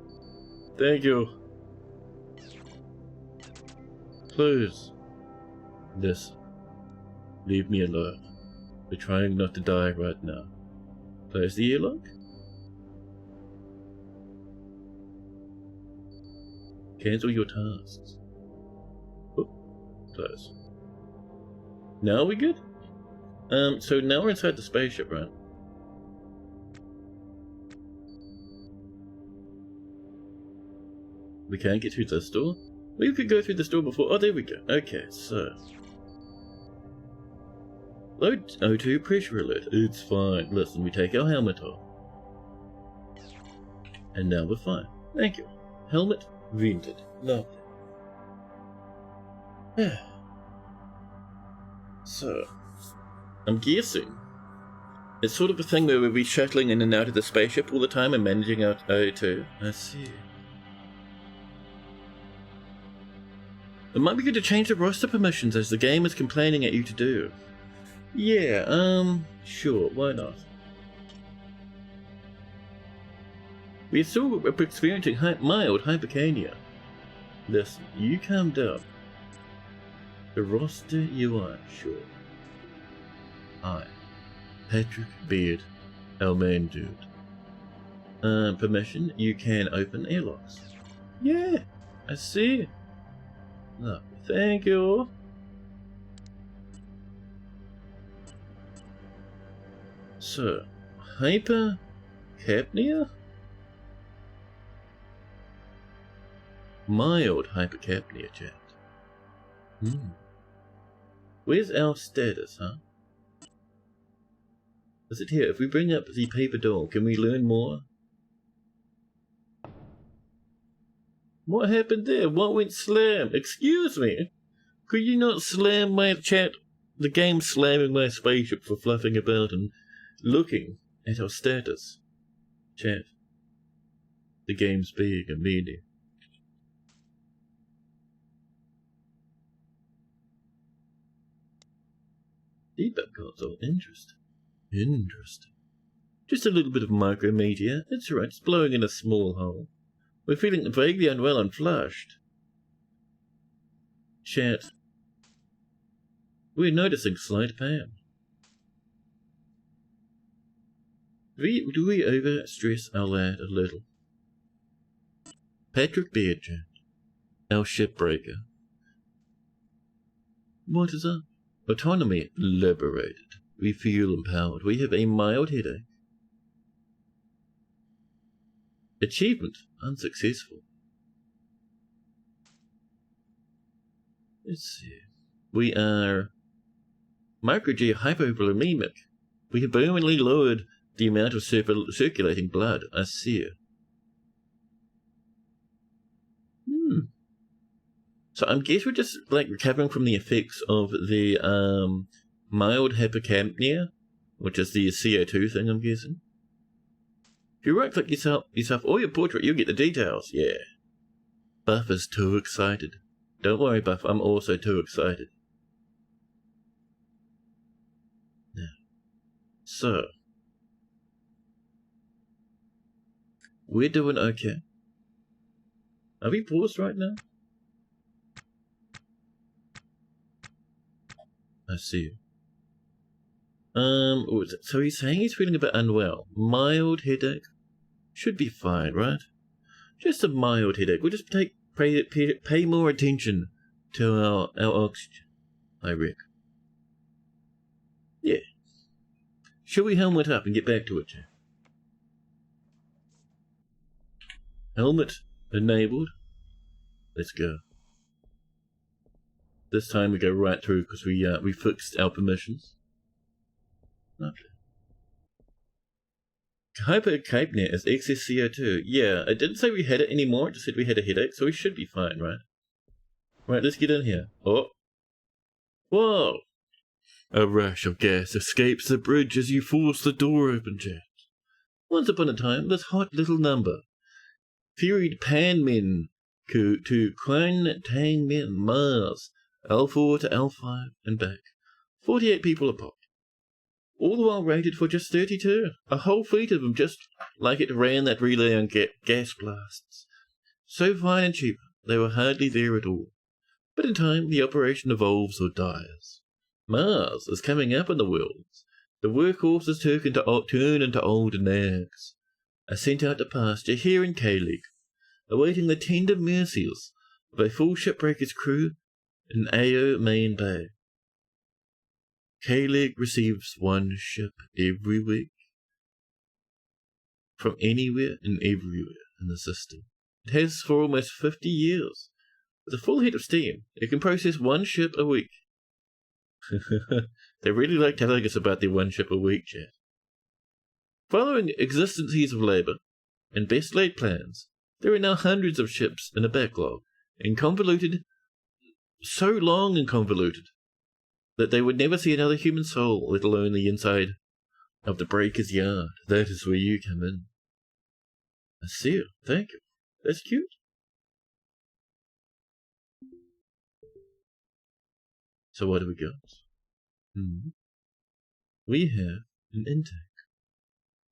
Thank you. Close. Listen. Leave me alone. We're trying not to die right now. Close the airlock. Cancel your tasks. Oop. Close. Now are we good? So now we're inside the spaceship, right? We can't get through this door? We could go through this door before. Oh, there we go. Okay, so. Low O2 pressure alert. It's fine. Listen, we take our helmet off. And now we're fine. Thank you. Helmet vented. Lovely. So, I'm guessing it's sort of a thing where we'll be shuttling in and out of the spaceship all the time and managing our O2. I see. It might be good to change the roster permissions as the game is complaining at you to do. Yeah, sure, why not? We're still experiencing mild hypercania. Listen, you calm down. The roster you are, sure. I, Patrick Beard, our main dude. Permission, you can open airlocks. Yeah, I see. Lovely, thank you. So, hypercapnia? Mild hypercapnia, chat. Where's our status, huh? Is it here? If we bring up the paper doll, can we learn more? What happened there? What went slam? Excuse me? Could you not slam my chat? The game slamming my spaceship for fluffing about and looking at our status. Chat. The game's being a meanie. Debug console. Interesting. Interesting. Just a little bit of micromedia. It's alright, it's blowing in a small hole. We're feeling vaguely unwell and flushed. Chat. We're noticing slight pain. Do we overstress our lad a little? Patrick Beard, chat. Our shipbreaker. What is that? Autonomy liberated. We feel empowered. We have a mild headache. Achievement unsuccessful. Let's see. We are micro-G hypovolemic. We have permanently lowered the amount of circulating blood. I see. So I guess we're just like recovering from the effects of the mild hypercapnia, which is the CO2 thing, I'm guessing. If you right-click yourself or your portrait, you'll get the details. Yeah. Buff is too excited. Don't worry, Buff. I'm also too excited. Yeah. So we're doing okay. Are we paused right now? I see. So he's saying he's feeling a bit unwell. Mild headache? Should be fine, right? Just a mild headache. We'll just pay more attention to our oxygen, I reckon. Yeah. Shall we helmet up and get back to it, Jack? Helmet enabled. Let's go. This time we go right through because we fixed our permissions. Lovely. Hypercapnia is excess CO2. Yeah, it didn't say we had it anymore, it just said we had a headache, so we should be fine, right? Right, let's get in here. Oh. Whoa! A rush of gas escapes the bridge as you force the door open, Jack. Once upon a time, this hot little number ferried Panmen to Quantangmen, Mars, L4 to L5 and back. 48 people apart. All the while rated for just 32. A whole fleet of them just like it ran that relay on gas blasts. So fine and cheap, they were hardly there at all. But in time, the operation evolves or dies. Mars is coming up in the worlds. The workhorses turn into old nags. Are sent out to pasture here in K-League, awaiting the tender mercies of a full shipbreaker's crew in AO Main Bay. K-League receives one ship every week from anywhere and everywhere in the system. It has for almost 50 years. With a full head of steam, it can process one ship a week. They really like telling us about their one ship a week, chat. Following exigencies of labour and best laid plans, there are now hundreds of ships in a backlog, and convoluted, so long and convoluted, that they would never see another human soul, let alone the inside of the breaker's yard. That is where you come in. I see you. Thank you. That's cute. So what do we got? We have an intake.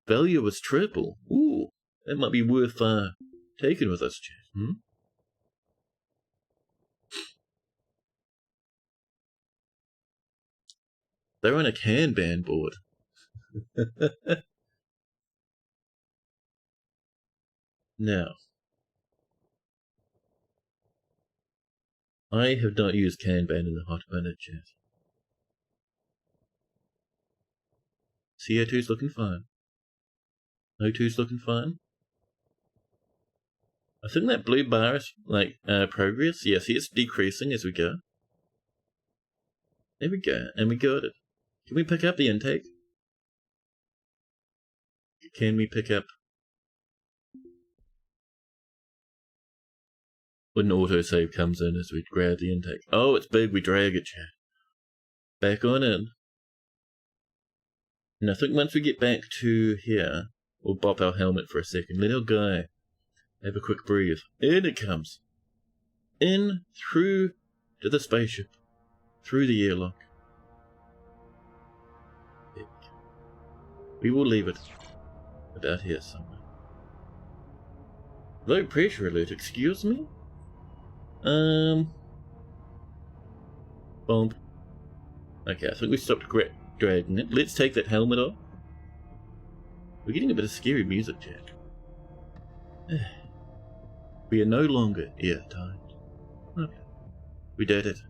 Value was triple. Ooh, that might be worth taking with us, Chad. They're on a Kanban board. Now, I have not used Kanban in a hot minute, Chad. CO2's looking fine. O2's looking fine. I think that blue bar is like progress. Yeah, see, it's decreasing as we go. There we go, and we got it. Can we pick up the intake? Can we pick up when autosave comes in as we grab the intake? Oh, it's big, we drag it, chat. Back on in. And I think once we get back to here, we'll bop our helmet for a second. Let our guy have a quick breathe. In it comes. In, through to the spaceship. Through the airlock. We will leave it about here somewhere. Low pressure alert, excuse me? Bomb. Okay, I think we stopped dragging it. Let's take that helmet off. We're getting a bit of scary music, Jack. We are no longer airtight. Okay. We did it.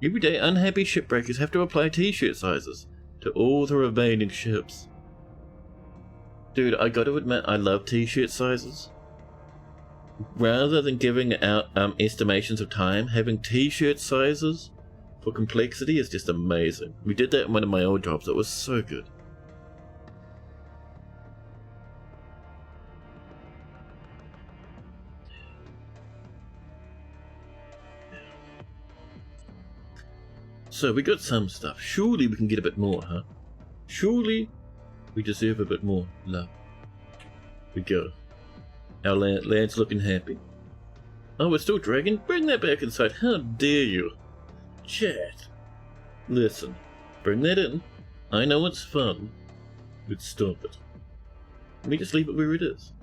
Every day, unhappy shipbreakers have to apply t-shirt sizes to all the remaining ships. Dude, I gotta admit, I love t-shirt sizes. Rather than giving out estimations of time, having t-shirt sizes for complexity is just amazing. We did that in one of my old jobs. It was so good. So we got some stuff. Surely we can get a bit more, huh? Surely we deserve a bit more love. We go. Our lad's looking happy. Oh, we're still dragging? Bring that back inside. How dare you? Chat. Listen. Bring that in. I know it's fun. But stop it. Let me just leave it where it is.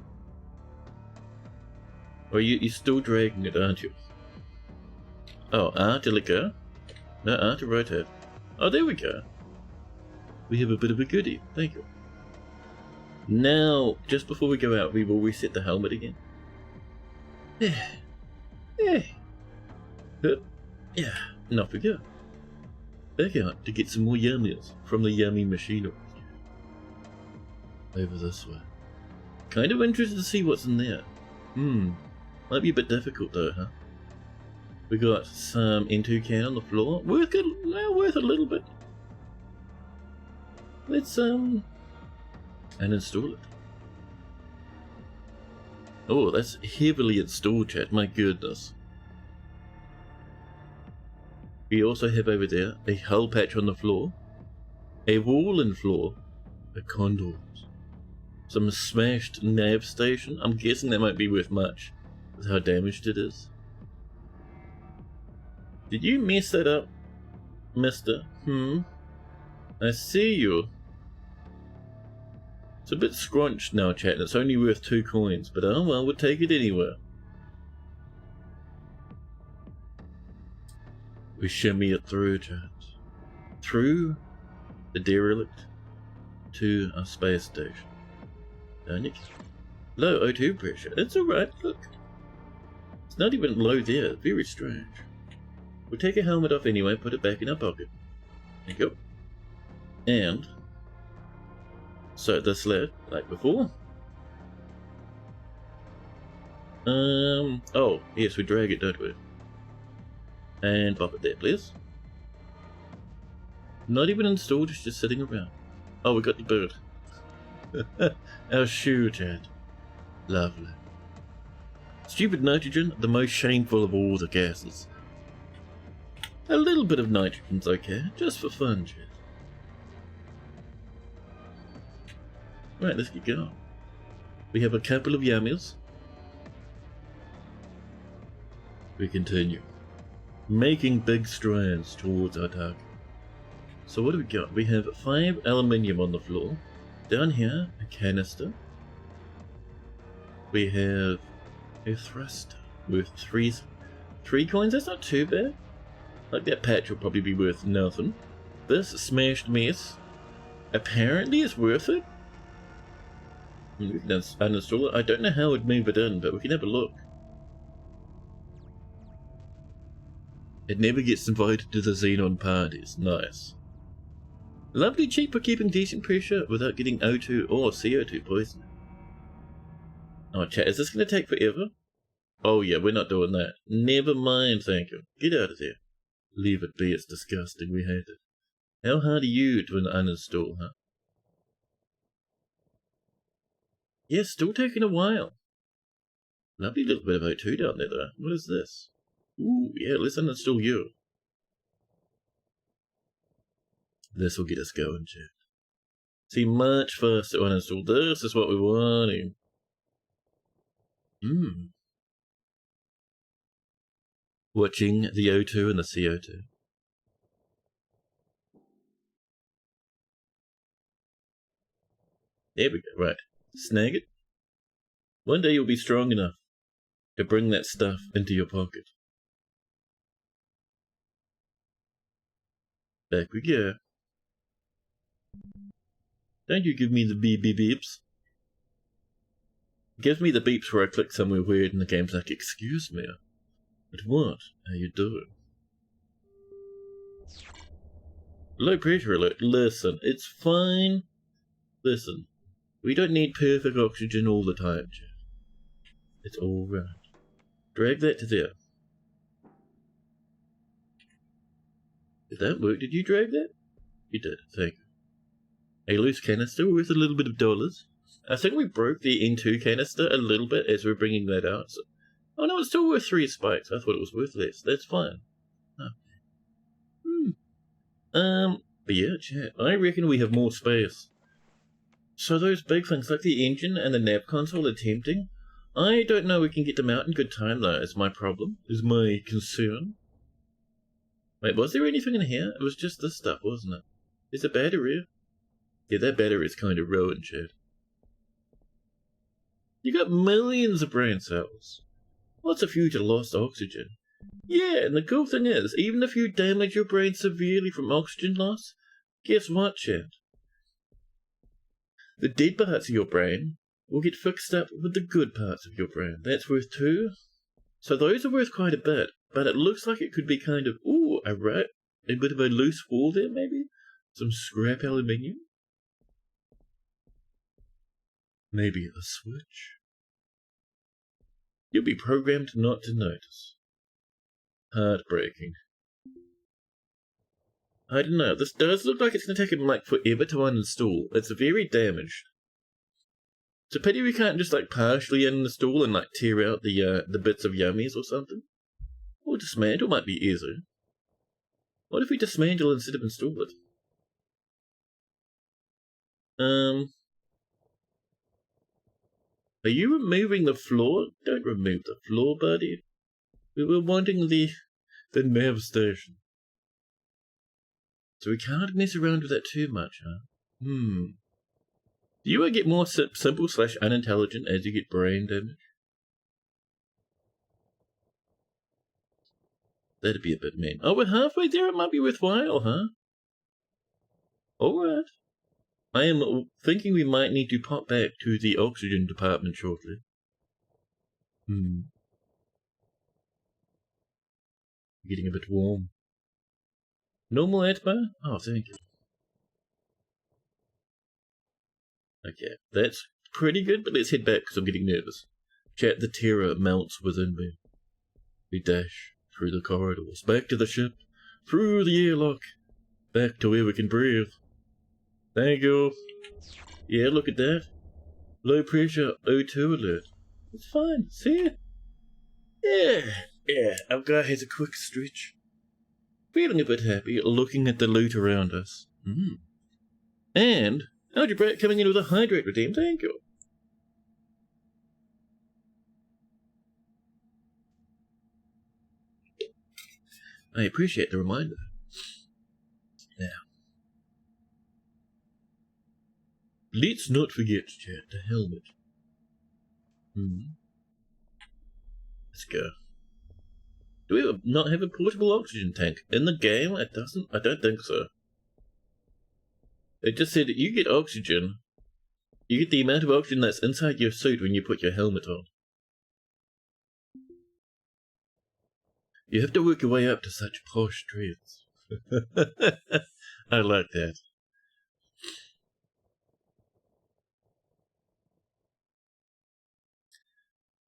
Or you're still dragging it, aren't you? Oh, R to let go? No, R to rotate. Oh, there we go. We have a bit of a goodie. Thank you. Now, just before we go out, we will reset the helmet again. Yeah. And off we go. Back out to get some more yummies from the yummy machinery. Over this way. Kind of interested to see what's in there. Might be a bit difficult though, huh? We got some N2 can on the floor. Worth a little bit. Let's and install it. Oh, that's heavily installed, chat. My goodness. We also have over there a hull patch on the floor, a wall and floor, a condoms, some smashed nav station. I'm guessing that might be worth much with how damaged it is. Did you mess that up, mister? I see you. It's a bit scrunched now, chat, and it's only worth 2 coins, but oh well, we'll take it anywhere. We shimmy it through, chat. Through the derelict to our space station. Down it. Low O2 pressure. It's alright, look. It's not even low there, very strange. We'll take a helmet off anyway, put it back in our pocket. There you go. And so this lid, like before, Oh, yes, we drag it, don't we? And pop it there, please. Not even installed, it's just sitting around. Oh, we got the bird. Our shoe, Chad. Lovely. Stupid nitrogen, the most shameful of all the gases. A little bit of nitrogen's okay, just for fun, Chad. Right, let's get going. We have a couple of yummies. We continue. Making big strides towards our target. So what do we got? We have 5 aluminium on the floor. Down here, a canister. We have a thruster with 3 coins. That's not too bad. Like that patch will probably be worth nothing. This smashed mess apparently is worth it. We can uninstall it. I don't know how I'd move it in, but we can have a look. It never gets invited to the Xenon parties. Nice. Lovely cheap for keeping decent pressure without getting O2 or CO2 poisoning. Oh, chat, is this going to take forever? Oh yeah, we're not doing that. Never mind, thank you. Get out of there. Leave it be, it's disgusting, we hate it. How hard are you to uninstall, huh? Yeah, still taking a while. Lovely little bit of O2 down there though. What is this? Ooh, yeah, let's uninstall you. This will get us going, chat. See, much faster to uninstall. This is what we want. Watching the O2 and the CO2. There we go, right. Snag it. One day you'll be strong enough to bring that stuff into your pocket. Back we go. Don't you give me the beep beep beeps. It gives me the beeps where I click somewhere weird and the game's like, excuse me. But what are you doing? Low pressure alert. Listen, it's fine. Listen, we don't need perfect oxygen all the time, Jeff. It's alright. Drag that to there. Did that work? Did you drag that? You did, thank you. A loose canister worth a little bit of dollars. I think we broke the N2 canister a little bit as we're bringing that out. So... Oh no, it's still worth 3 spikes. I thought it was worth less. That's fine. But yeah, chat. I reckon we have more space. So those big things like the engine and the nav console are tempting. I don't know we can get them out in good time though, is my problem. Is my concern. Wait, was there anything in here? It was just this stuff, wasn't it? Is a battery? Yeah, that battery is kind of ruined, chat. You got millions of brain cells. What's a few to lost oxygen? Yeah, and the cool thing is, even if you damage your brain severely from oxygen loss, guess what, chat? The dead parts of your brain will get fixed up with the good parts of your brain. That's worth 2. So those are worth quite a bit, but it looks like it could be kind of, ooh, a bit of a loose wall there, maybe? Some scrap aluminium? Maybe a switch? You'll be programmed not to notice. Heartbreaking. I don't know, this does look like it's going to take him like forever to uninstall. It's very damaged. It's a pity we can't just like partially uninstall and like tear out the bits of yummies or something. Or dismantle might be easier. What if we dismantle instead of install it? Are you removing the floor? Don't remove the floor, buddy. We were wanting the nav station. So we can't mess around with that too much, huh? Do you get more simple / unintelligent as you get brain damage? That'd be a bit mean. Oh, we're halfway there. It might be worthwhile, huh? Alright. I am thinking we might need to pop back to the oxygen department shortly. Getting a bit warm. Normal atma? Oh, thank you. Okay, that's pretty good, but let's head back because I'm getting nervous. Chat, the terror melts within me. We dash through the corridors, back to the ship, through the airlock, back to where we can breathe. Thank you. Yeah, look at that. Low pressure O2 alert. It's fine, see? Yeah, our guy has a quick stretch. Feeling a bit happy, looking at the loot around us. And Algebra coming in with a hydrate redeem, thank you. I appreciate the reminder. Now, let's not forget, chat, the helmet. Let's go. Do we not have a portable oxygen tank? In the game, it doesn't? I don't think so. It just said that you get oxygen. You get the amount of oxygen that's inside your suit when you put your helmet on. You have to work your way up to such posh traits. I like that.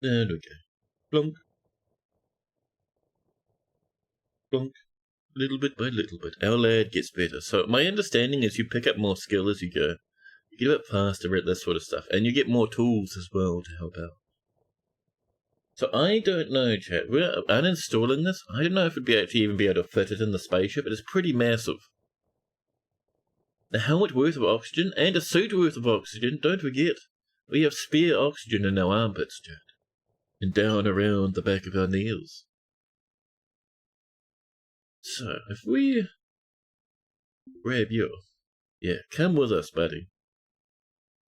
There we go. Plonk. Plonk. Little bit by little bit. Our lad gets better. So my understanding is you pick up more skill as you go. You get a bit faster at this sort of stuff. And you get more tools as well to help out. So I don't know, chat. We're uninstalling this. I don't know if we'd actually even be able to fit it in the spaceship. It is pretty massive. A helmet worth of oxygen and a suit worth of oxygen. Don't forget. We have spare oxygen in our armpits, chat. And down around the back of our knees. So, if we grab you, yeah, come with us, buddy.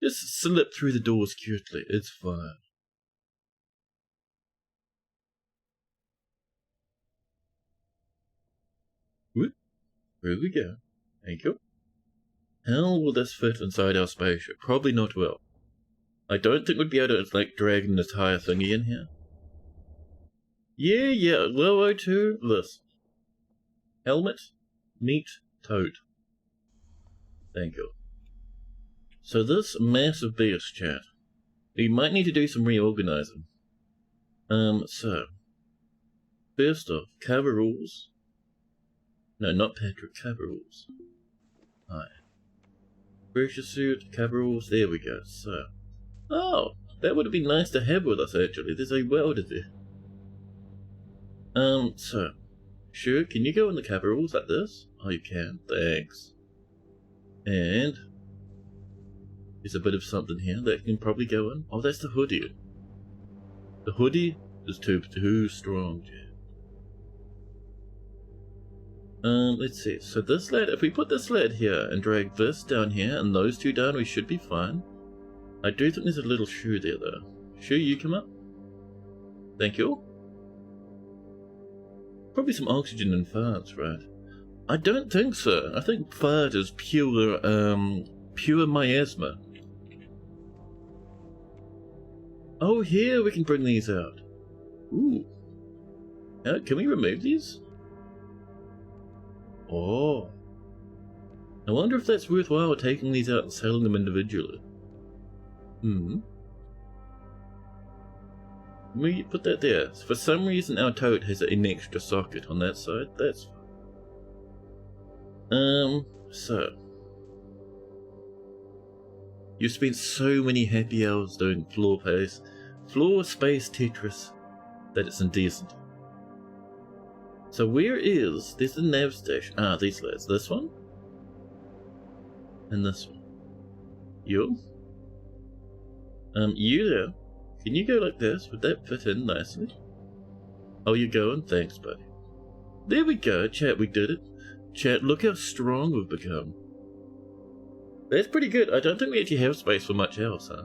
Just slip through the doors cutely, it's fine. Whoop, here we go. Thank you. How will this fit inside our spaceship? Probably not well. I don't think we'd be able to, like, drag an entire thingy in here. Yeah, low O2, this. Helmet, meat, toad. Thank you. So this massive beast, chat. We might need to do some reorganizing. So. First off, coveralls. No, not Patrick, coveralls. Hi. Pressure suit, coveralls, there we go, so. Oh, that would have been nice to have with us actually, there's a welder there. So. Sure, can you go in the coveralls like this? Oh, you can, thanks. And there's a bit of something here that can probably go in. Oh, that's the hoodie. The hoodie is too strong, Jack. Let's see. So this lad, if we put this lad here and drag this down here and those two down, we should be fine. I do think there's a little shoe there, though. Shoe, you come up. Thank you. Probably some oxygen and farts, right? I don't think so. I think fart is pure miasma. Oh, here we can bring these out. Ooh. Can we remove these? Oh. I wonder if that's worthwhile taking these out and selling them individually. We put that there. For some reason our tote has an extra socket on that side. That's fine. So. You spent so many happy hours doing floor space Tetris, that it's indecent. So where is, there's the nav station. Ah, these lads. This one? And this one. You? You there. Can you go like this? Would that fit in nicely? Oh, you're going? Thanks, buddy. There we go, chat, we did it. Chat, look how strong we've become. That's pretty good. I don't think we actually have space for much else, huh?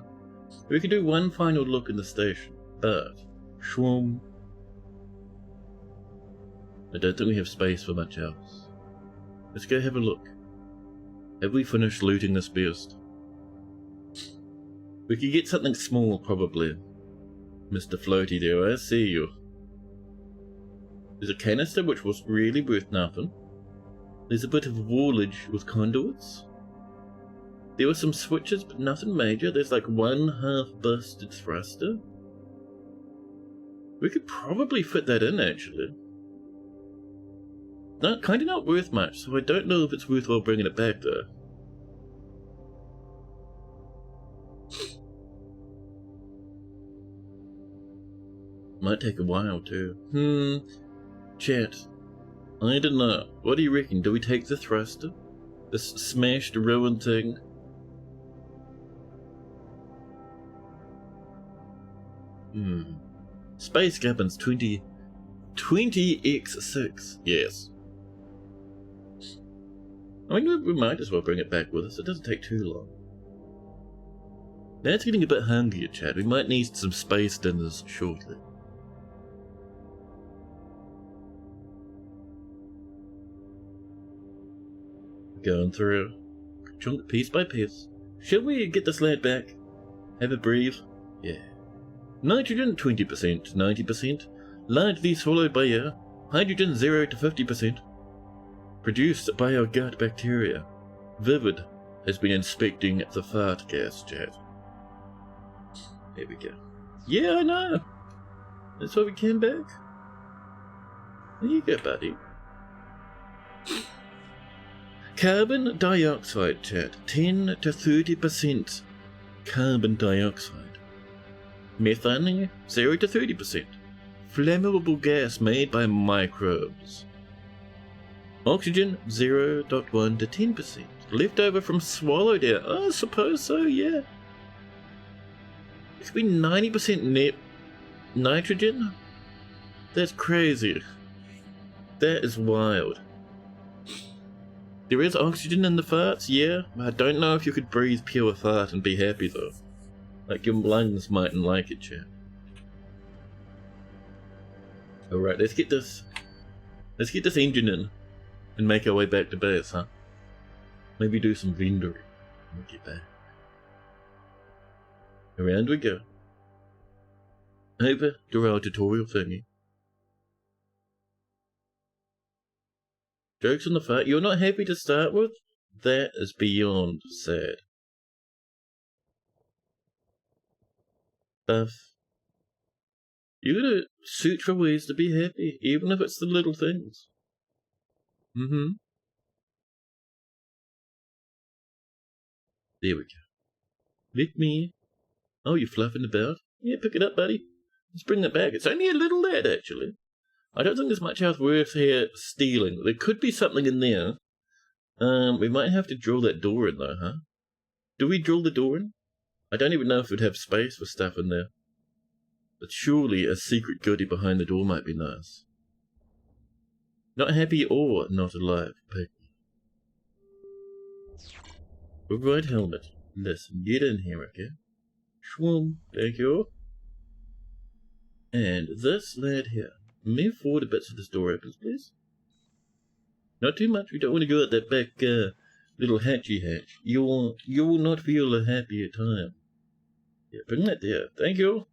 We can do one final look in the station, but... Shwoom. I don't think we have space for much else. Let's go have a look. Have we finished looting this beast? We could get something small, probably. Mr. Floaty there, I see you. There's a canister which was really worth nothing. There's a bit of wallage with conduits. There were some switches, but nothing major. There's like one half-busted thruster. We could probably fit that in, actually. No, kind of not worth much, so I don't know if it's worthwhile bringing it back, though. Might take a while, too. Chat. I don't know. What do you reckon? Do we take the thruster? This smashed, ruined thing? Space cabin's 20x6. Yes. I mean, we might as well bring it back with us. It doesn't take too long. Now it's getting a bit hungry, Chad. We might need some space dinners shortly. Going through. Chunk piece by piece. Shall we get this lad back? Have a breathe? Yeah. Nitrogen 20%, 90%. Largely swallowed by air. Hydrogen 0 to 50%. Produced by our gut bacteria. Vivid has been inspecting the fart gas, Chat. Here we go. Yeah, I know. That's why we came back. There you go, buddy. Carbon dioxide, Chat. 10 to 30% carbon dioxide. Methane, 0 to 30%. Flammable gas made by microbes. Oxygen, 0.1 to 10%. Leftover from swallowed air. Oh, I suppose so, yeah. It could be 90% net nitrogen? That's crazy. That is wild. There is oxygen in the farts, yeah. I don't know if you could breathe pure fart and be happy, though. Like, your lungs mightn't like it, chap. Alright, let's get this engine in and make our way back to base, huh? Maybe do some vendoring when we get back. Around we go. Over to our tutorial thingy. Jokes on the fart. You're not happy to start with? That is beyond sad. Buff. You gotta search for ways to be happy, even if it's the little things. There we go. Let me. Oh, you're fluffing about? Yeah, pick it up, buddy. Let's bring it back. It's only a little lad, actually. I don't think there's much else worth here stealing. There could be something in there. We might have to drill that door in, though, huh? Do we drill the door in? I don't even know if we'd have space for stuff in there. But surely a secret goodie behind the door might be nice. Not happy or not alive, pick. Override helmet. Listen, get in here, okay? Shwoom, thank you. And this lad here. Move forward a bit so this door opens, please. Not too much, we don't want to go at that back little hatchy hatch. You will not feel a happier time. Yeah, bring that there. Thank you.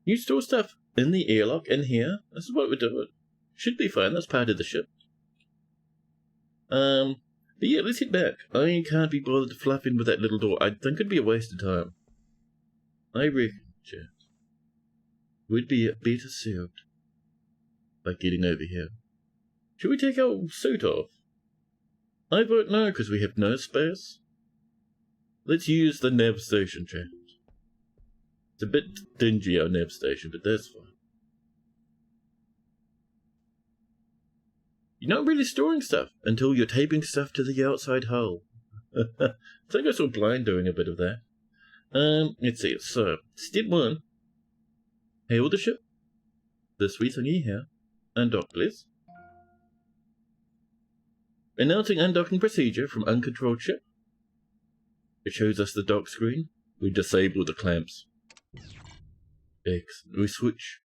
You store stuff in the airlock in here. This is what we're doing. Should be fine, that's part of the ship. But yeah, let's head back. I can't be bothered fluffing with that little door. I think it'd be a waste of time. I reckon, chat, would be better served by getting over here. Should we take our suit off? I vote no, because we have no space. Let's use the nav station, chat. It's a bit dingy, our nav station, but that's fine. You're not really storing stuff until you're taping stuff to the outside hull. I think I saw Blind doing a bit of that. Let's see. So, step 1. Hail the ship. This wee thingy here. Undock, please. Announcing undocking procedure from uncontrolled ship. It shows us the dock screen. We disable the clamps. X. We switch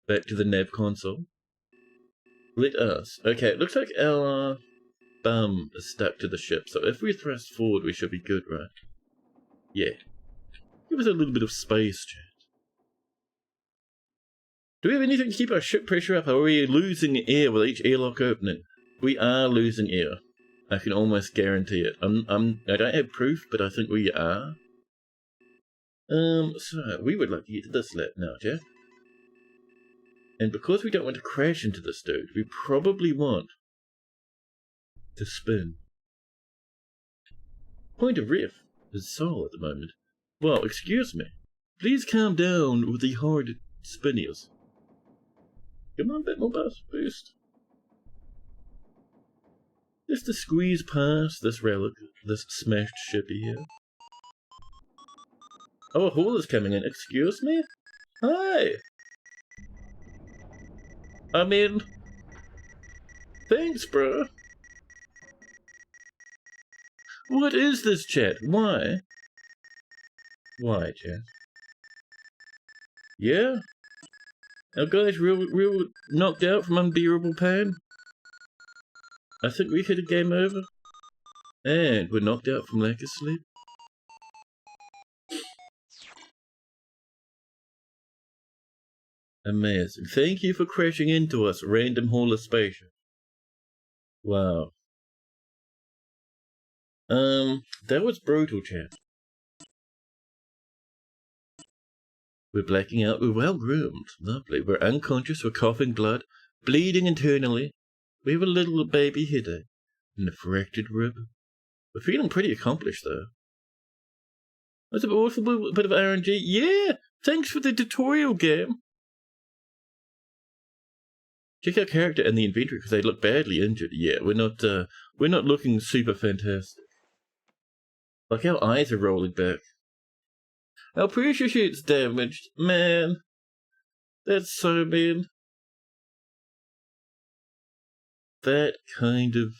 back to the nav console. Let us. Okay, it looks like our bum is stuck to the ship, so if we thrust forward, we should be good, right? Yeah. Give us a little bit of space, chat. Do we have anything to keep our ship pressure up? Or are we losing air with each airlock opening? We are losing air. I can almost guarantee it. I don't have proof, but I think we are. So we would like to get to this lap now, Jack. And because we don't want to crash into this dude, we probably want to spin. Point of ref is Sol at the moment. Well, excuse me. Please calm down with the hard spinnies. Come on, a bit more boost. Just to squeeze past this relic, this smashed shippy here. Oh, a haul is coming in. Excuse me? Hi! I mean... Thanks, bro. What is this, chat? Why? Why, chat? Yeah? Our guy's real knocked out from unbearable pain? I think we hit a game over. And we're knocked out from lack of sleep. Amazing. Thank you for crashing into us, random hauler spaceship. Wow. That was brutal, chat. We're blacking out, we're well groomed. Lovely. We're unconscious, we're coughing blood, bleeding internally. We have a little baby headache. And a fractured rib. We're feeling pretty accomplished, though. That's a awful bit of RNG. Yeah! Thanks for the tutorial game. Check our character and the inventory because they look badly injured. Yeah, we're not looking super fantastic. Like our eyes are rolling back. Our pressure sheet's damaged. Man. That's so mean. That kind of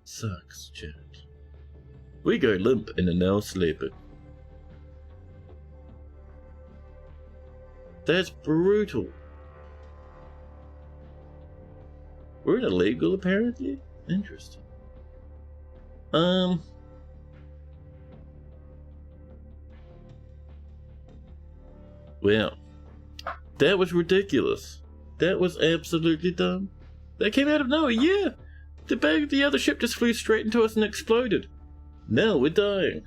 sucks, chat. We go limp and are now sleeping. That's brutal. We're in illegal, apparently? Interesting. Well, that was ridiculous. That was absolutely dumb. That came out of nowhere, yeah! The other ship just flew straight into us and exploded. Now we're dying.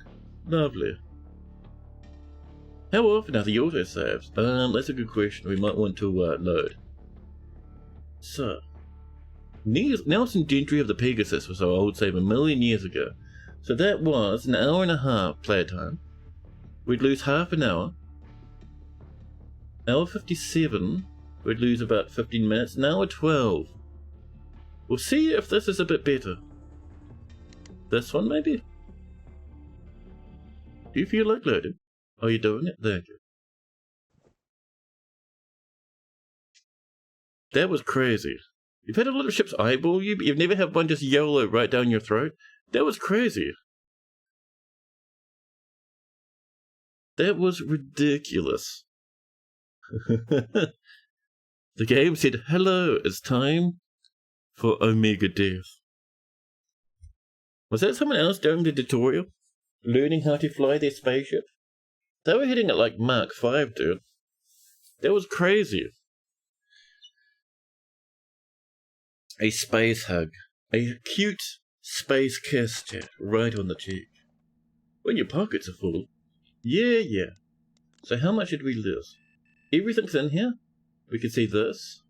Lovely. How often are the autosaves? That's a good question. We might want to load. So, Nelson Gentry of the Pegasus was our old save a million years ago. So that was an hour and a half playtime. We'd lose half an hour. Hour 57, we'd lose about 15 minutes. An hour 12. We'll see if this is a bit better. This one, maybe? Do you feel like loading? Are you doing it? Thank you. That was crazy. You've had a lot of ships eyeball you, but you've never had one just YOLO right down your throat? That was crazy. That was ridiculous. The game said, hello, it's time for Omega Death. Was that someone else doing the tutorial? Learning how to fly their spaceship? They were hitting it like Mark 5, dude. That was crazy. A space hug. A cute space kiss, chat, right on the cheek. When your pockets are full. Yeah. So how much did we lose? Everything's in here. We can see this.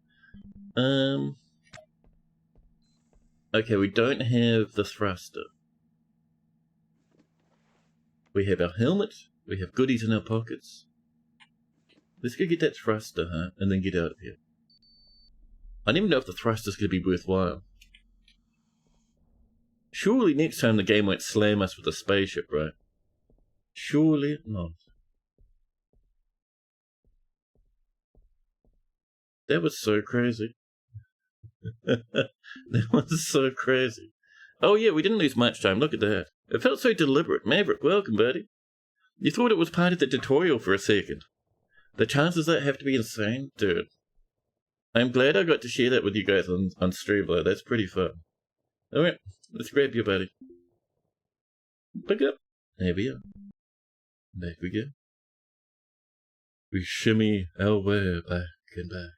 Okay, we don't have the thruster. We have our helmet. We have goodies in our pockets. Let's go get that thruster, huh? And then get out of here. I don't even know if the thruster's going to be worthwhile. Surely next time the game won't slam us with a spaceship, right? Surely not. That was so crazy. That was so crazy. Oh yeah, we didn't lose much time. Look at that. It felt so deliberate. Maverick, welcome, buddy. You thought it was part of the tutorial for a second. The chances that have to be insane? Dude. I'm glad I got to share that with you guys on stream, though. That's pretty fun. Alright, let's grab you, buddy. Pick up. There we are. Back we go. We shimmy our way back and back.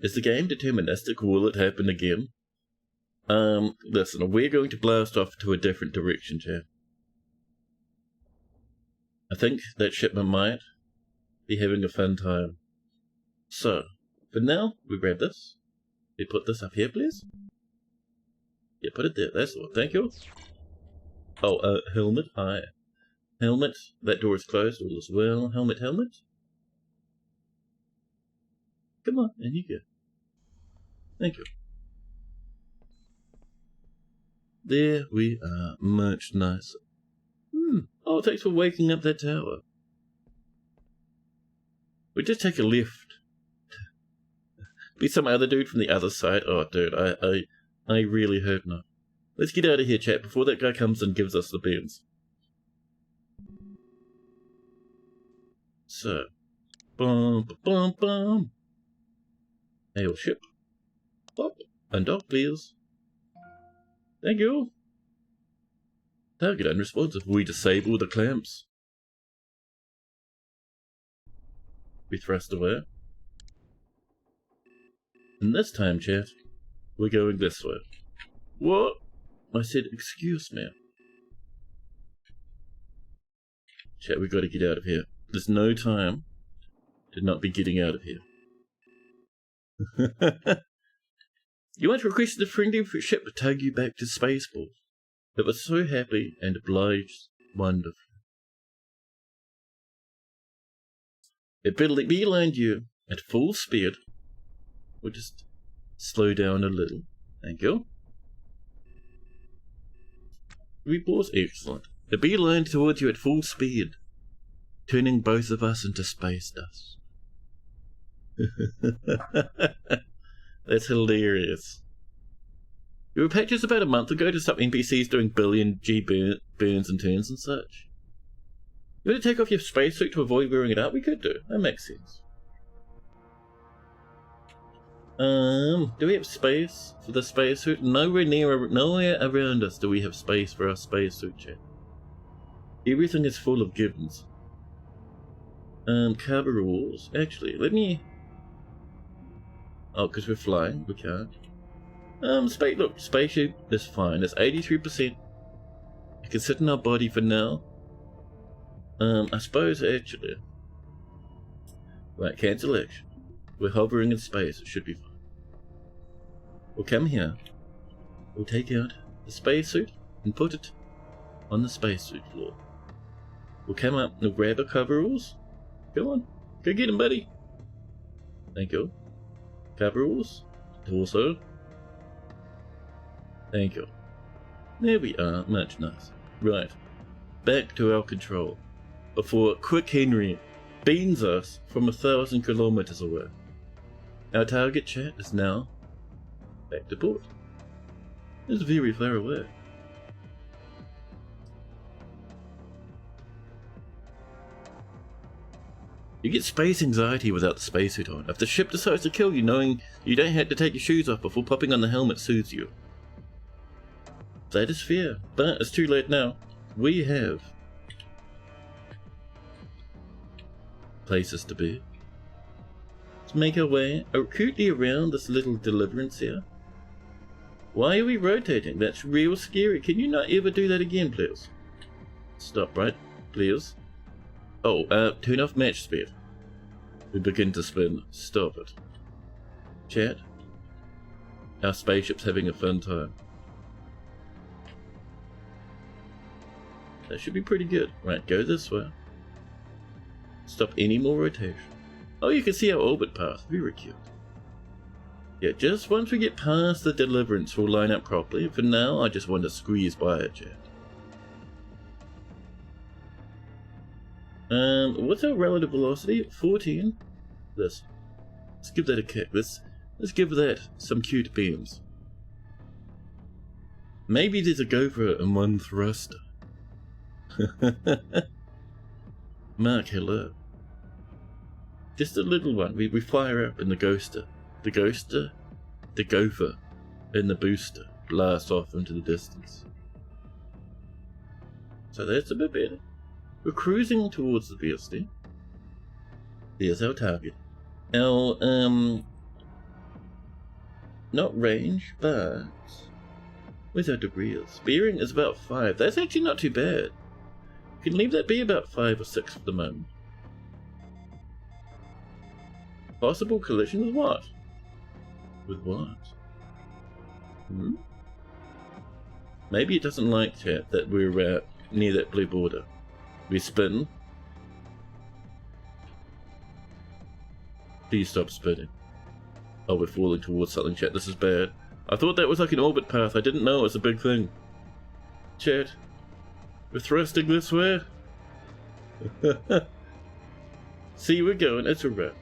Is the game deterministic? Will it happen again? Listen, we're going to blast off to a different direction, chat. I think that shipment might be having a fun time. So, for now, we grab this. We put this up here, please. Yeah, put it there. That's the one. Thank you. Oh, helmet. Hi. Helmet. That door is closed all as well. Helmet, helmet. Come on, in you go. Thank you. There we are. Much nicer. Oh, thanks for waking up that tower. We just take a lift. Be some other dude from the other side. Oh, dude, I really hope not. Let's get out of here, chat, before that guy comes and gives us the bends. So, bum. Hail ship. Pop. Undock, please. Thank you. Target unresponsive. We disable the clamps. We thrust away. And this time, chat, we're going this way. What? I said, excuse me. Chat, we gotta get out of here. There's no time to not be getting out of here. You once requested a friendly ship to tug you back to Spaceport. It was so happy and obliged. Wonderful. It beelined you at full speed. We'll just slow down a little. Thank you. Report excellent. It beelined towards you at full speed, turning both of us into space dust. That's hilarious. We were patched about a month ago to stop NPCs doing billion G burns and turns and such. You want to take off your spacesuit to avoid wearing it out? We could do. That makes sense. Do we have space for the spacesuit? Nowhere around us do we have space for our spacesuit, chat. Everything is full of givens. Carburals. Actually, let me... Oh, because we're flying, we can't. Look, spaceship is fine. It's 83%. It can sit in our body for now. I suppose, actually... Right, cancellation. We're hovering in space. It should be fine. We'll come here. We'll take out the spacesuit and put it on the spacesuit floor. We'll come up and we'll grab our coveralls. Come on. Go get him, buddy. Thank you. Coveralls. Torso. Thank you. There we are. Much nicer. Right. Back to our control. Before Quick Henry beams us from 1,000 kilometers away. Our target, chat, is now back to port. It's very far away. You get space anxiety without the spacesuit on. If the ship decides to kill you, knowing you don't have to take your shoes off before popping on the helmet soothes you. That is fair, but it's too late now. We have places to be. Let's make our way acutely around this little deliverance here. Why are we rotating? That's real scary. Can you not ever do that again, please? Stop, right? Please. Oh, turn off match speed. We begin to spin. Stop it. Chat. Our spaceship's having a fun time. That should be pretty good. Right, go this way. Stop any more rotation. Oh, you can see our orbit path. Very cute. Yeah, just once we get past the deliverance, we'll line up properly. For now, I just want to squeeze by it, chat. What's our relative velocity? 14. Let's give that a kick. Let's give that some cute beams. Maybe there's a gopher in one thruster. Mark, hello. Just a little one. We fire up in the ghoster. The ghoster, the gopher, and the booster blast off into the distance. So that's a bit better. We're cruising towards the VSD. There's our target. Our, not range, but Where's our degrees? Bearing is about 5. That's actually not too bad. You can leave that be about 5 or 6 for the moment. Possible collision with what? With what? Maybe it doesn't like, chat, that we're near that blue border. We spin. Please stop spinning. Oh, we're falling towards something, chat. This is bad. I thought that was like an orbit path. I didn't know it was a big thing. Chat. We're thrusting this way. See, we're going. It's a wrap.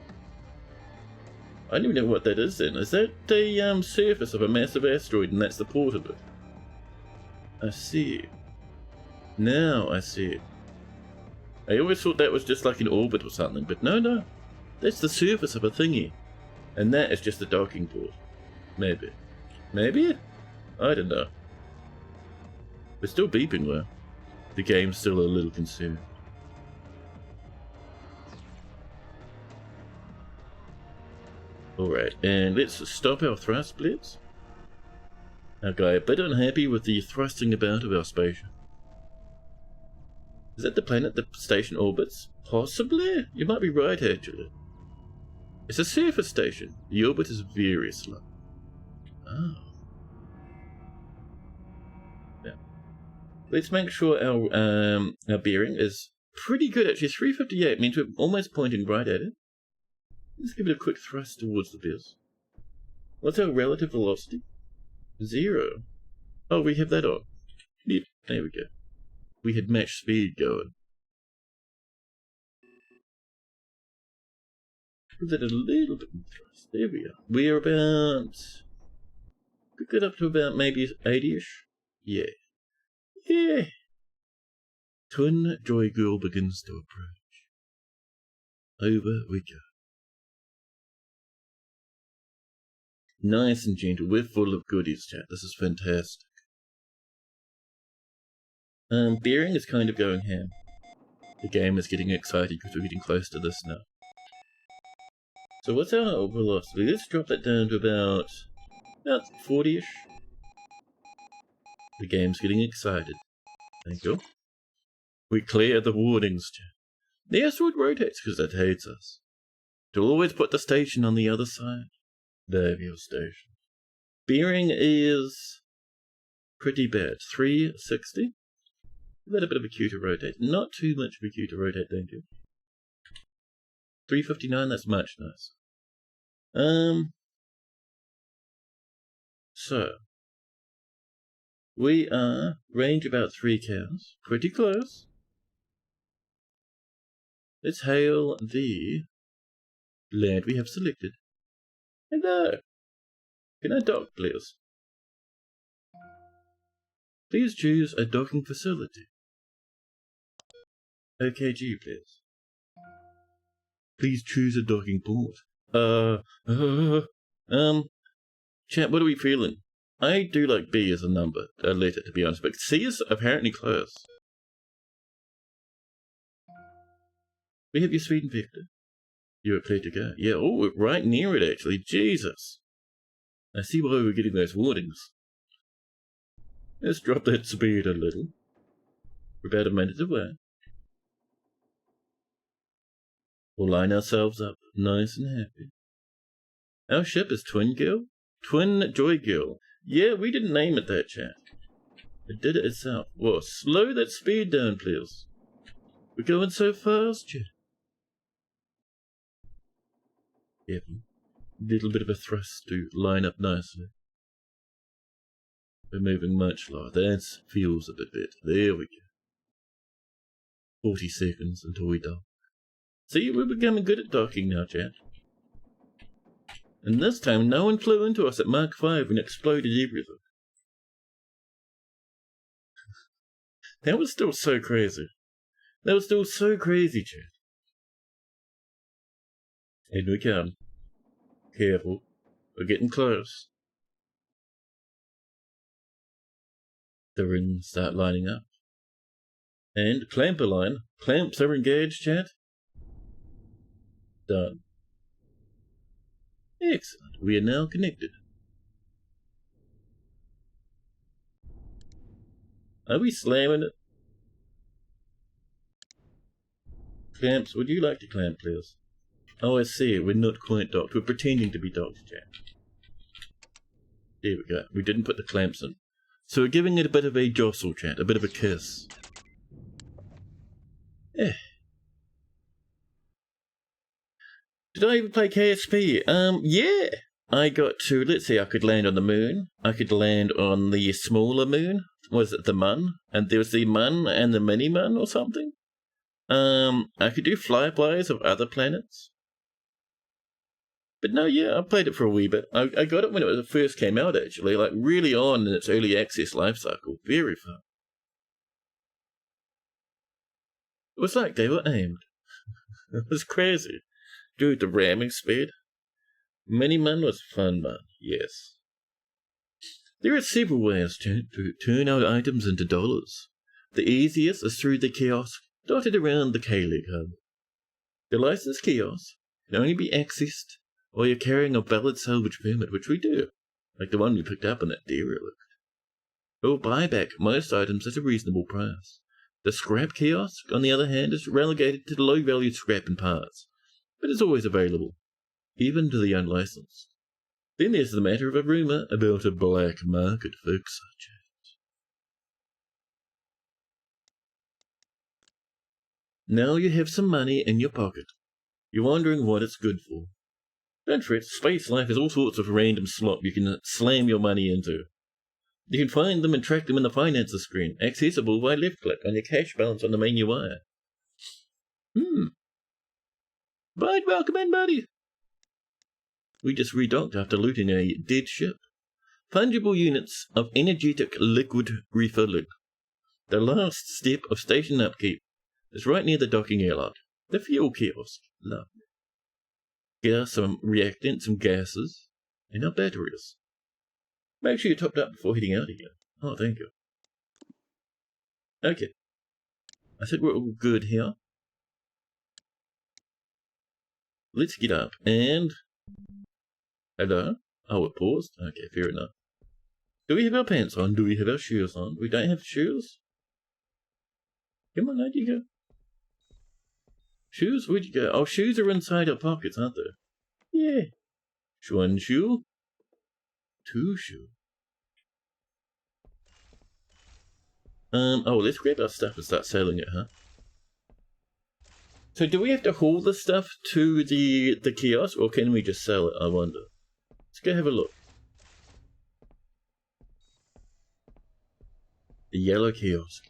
I don't even know what that is then. Is that the surface of a massive asteroid and that's the port of it? I see. Now I see. I always thought that was just like an orbit or something, but no. That's the surface of a thingy. And that is just the docking port. Maybe. Maybe? I don't know. We're still beeping though. The game's still a little concerned. Alright, and let's stop our thrust blitz. Our guy a bit unhappy with the thrusting about of our spaceship. Is that the planet the station orbits? Possibly? You might be right, actually. It's a surface station. The orbit is very slow. Oh. Yeah. Let's make sure our bearing is pretty good, actually. 358 means we're almost pointing right at it. Let's give it a quick thrust towards the biz. What's our relative velocity? 0. Oh, we have that on. Yep, there we go. We had match speed going. Give that a little bit more thrust. There we are. We're about... Could get up to about maybe 80-ish. Yeah. Yeah. Twin Joy Girl begins to approach. Over we go. Nice and gentle. We're full of goodies, chat. This is fantastic. Bearing is kind of going ham. The game is getting excited because we're getting close to this now. So what's our velocity? Let's drop that down to about 40-ish. The game's getting excited. Thank you. We clear the warnings, chat. The asteroid rotates because it hates us. It'll always put the station on the other side. There, your station. Bearing is pretty bad. 360. Let a bit of a Q to rotate. Not too much of a Q to rotate, don't you? 359, that's much nice. So. We are range about 3 cows. Pretty close. Let's hail the land we have selected. Hello. Can I dock, please? Please choose a docking facility. OKG, please. Please choose a docking port. Chat, what are we feeling? I do like B as a number, a letter, to be honest, but C is apparently close. We have your Sweden vector. You are clear to go. Yeah, oh, we're right near it, actually. Jesus. I see why we're getting those warnings. Let's drop that speed a little. We're about a minute away. We'll line ourselves up, nice and happy. Our ship is Twin Girl? Twin Joy Girl. Yeah, we didn't name it that, chat. It did it itself. Whoa, slow that speed down, please. We're going so fast, chat. Yep. Little bit of a thrust to line up nicely. We're moving much lower. That feels a bit better. There we go. 40 seconds until we dock. See, we're becoming good at docking now, chat. And this time, no one flew into us at Mach 5 and exploded everything. That was still so crazy. That was still so crazy, chat. In we come. Careful. We're getting close. The rings start lining up. And clamper line. Clamps are engaged, chat. Done. Excellent. We are now connected. Are we slamming it? Clamps, would you like to clamp, please? Oh, I see. We're not quite docked. We're pretending to be docked, Jack. There we go. We didn't put the clamps in. So we're giving it a bit of a jostle, chat. A bit of a kiss. Eh. Did I even play KSP? Yeah. I got to, let's see, I could land on the moon. I could land on the smaller moon. Was it the Mun? And there was the Mun and the mini Mun or something. I could do flybys of other planets. But no, yeah, I played it for a wee bit. I got it when it first came out, actually, like really on in its early access life cycle. Very fun. It was like they were aimed. It was crazy. Dude, the ramming speed. Mini-Man was fun, man. Yes. There are several ways to turn our items into dollars. The easiest is through the kiosk dotted around the K-Leg hub. The licensed kiosk can only be accessed while you're carrying a valid salvage permit, which we do, like the one we picked up in that derelict. It will buy back most items at a reasonable price. The scrap kiosk, on the other hand, is relegated to the low-value scrap and parts, but is always available, even to the unlicensed. Then there's the matter of a rumour about a black market, folks. Now you have some money in your pocket. You're wondering what it's good for. Don't fret, space life has all sorts of random slop you can slam your money into. You can find them and track them in the finances screen, accessible by left-click on your cash balance on the main UI. Bud, welcome in, buddy. We just redocked after looting a dead ship. Fungible units of energetic liquid refilling. The last step of station upkeep is right near the docking airlock. The fuel kiosk. Lovely. Get us some reactants, some gases, and our batteries. Make sure you're topped up before heading out again. Oh, thank you. Okay. I think we're all good here. Let's get up and... Hello? Oh, it paused? Okay, fair enough. Do we have our pants on? Do we have our shoes on? We don't have shoes? Come on, where'd you go? Shoes? Where'd you go? Oh, shoes are inside our pockets, aren't they? Yeah. One shoe. Two shoe. Oh, let's grab our stuff and start selling it, huh? So do we have to haul the stuff to the kiosk, or can we just sell it, I wonder? Let's go have a look. The yellow kiosk.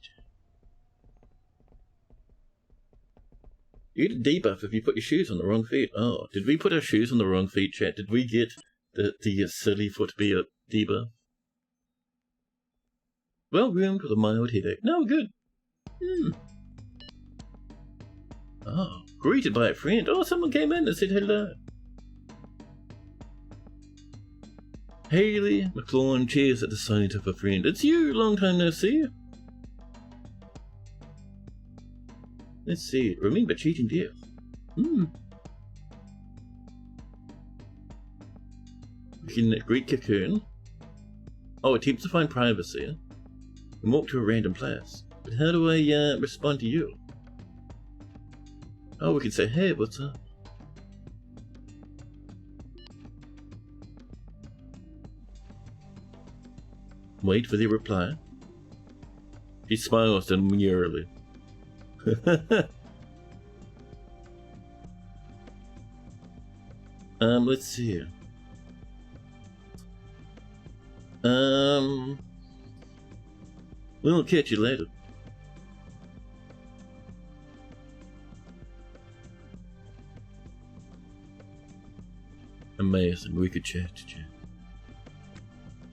You get a debuff if you put your shoes on the wrong feet. Oh, did we put our shoes on the wrong feet, chat? Did we get the silly foot debuff? Well groomed with a mild headache. No, good. Oh, greeted by a friend. Oh, someone came in and said hello. Haley McLaurin cheers at the sight of a friend. It's you, long time no see. Let's see. Remember cheating death. We can greet Cocoon. Oh, attempt to find privacy. And walk to a random place. But how do I respond to you? Oh, we can say, hey, what's up? Wait for the reply. He smiles demurely. Let's see. We'll catch you later. Amazing, we could chat.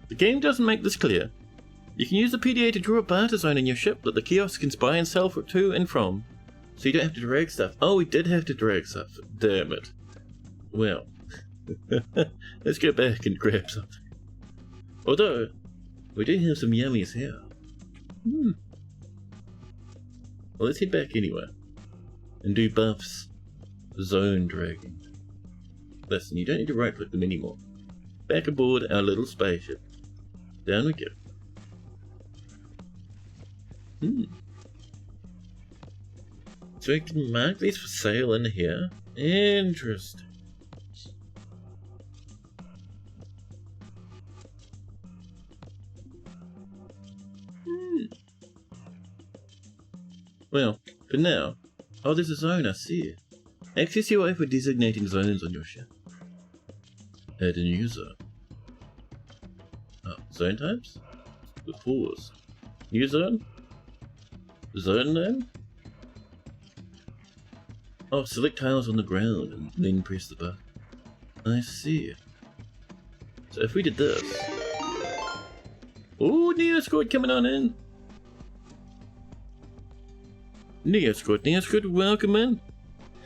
The game doesn't make this clear. You can use the PDA to draw a barter zone in your ship that the kiosk can buy and sell to and from, so you don't have to drag stuff. Oh, we did have to drag stuff. Damn it. Well, let's go back and grab something. Although, we do have some yummies here. Well, let's head back anyway and do buffs zone dragging. Listen, you don't need to right click them anymore. Back aboard our little spaceship. Down we go. So we can mark these for sale in here. Interesting. Well, for now. Oh, there's a zone, I see it. Access UI for designating zones on your ship. Add a new zone. Oh, zone types? The pause. New zone? Zone name? Oh, select tiles on the ground and then press the button. I see. So if we did this... Oh, Neo Squad coming on in! Neo Squad, welcome in!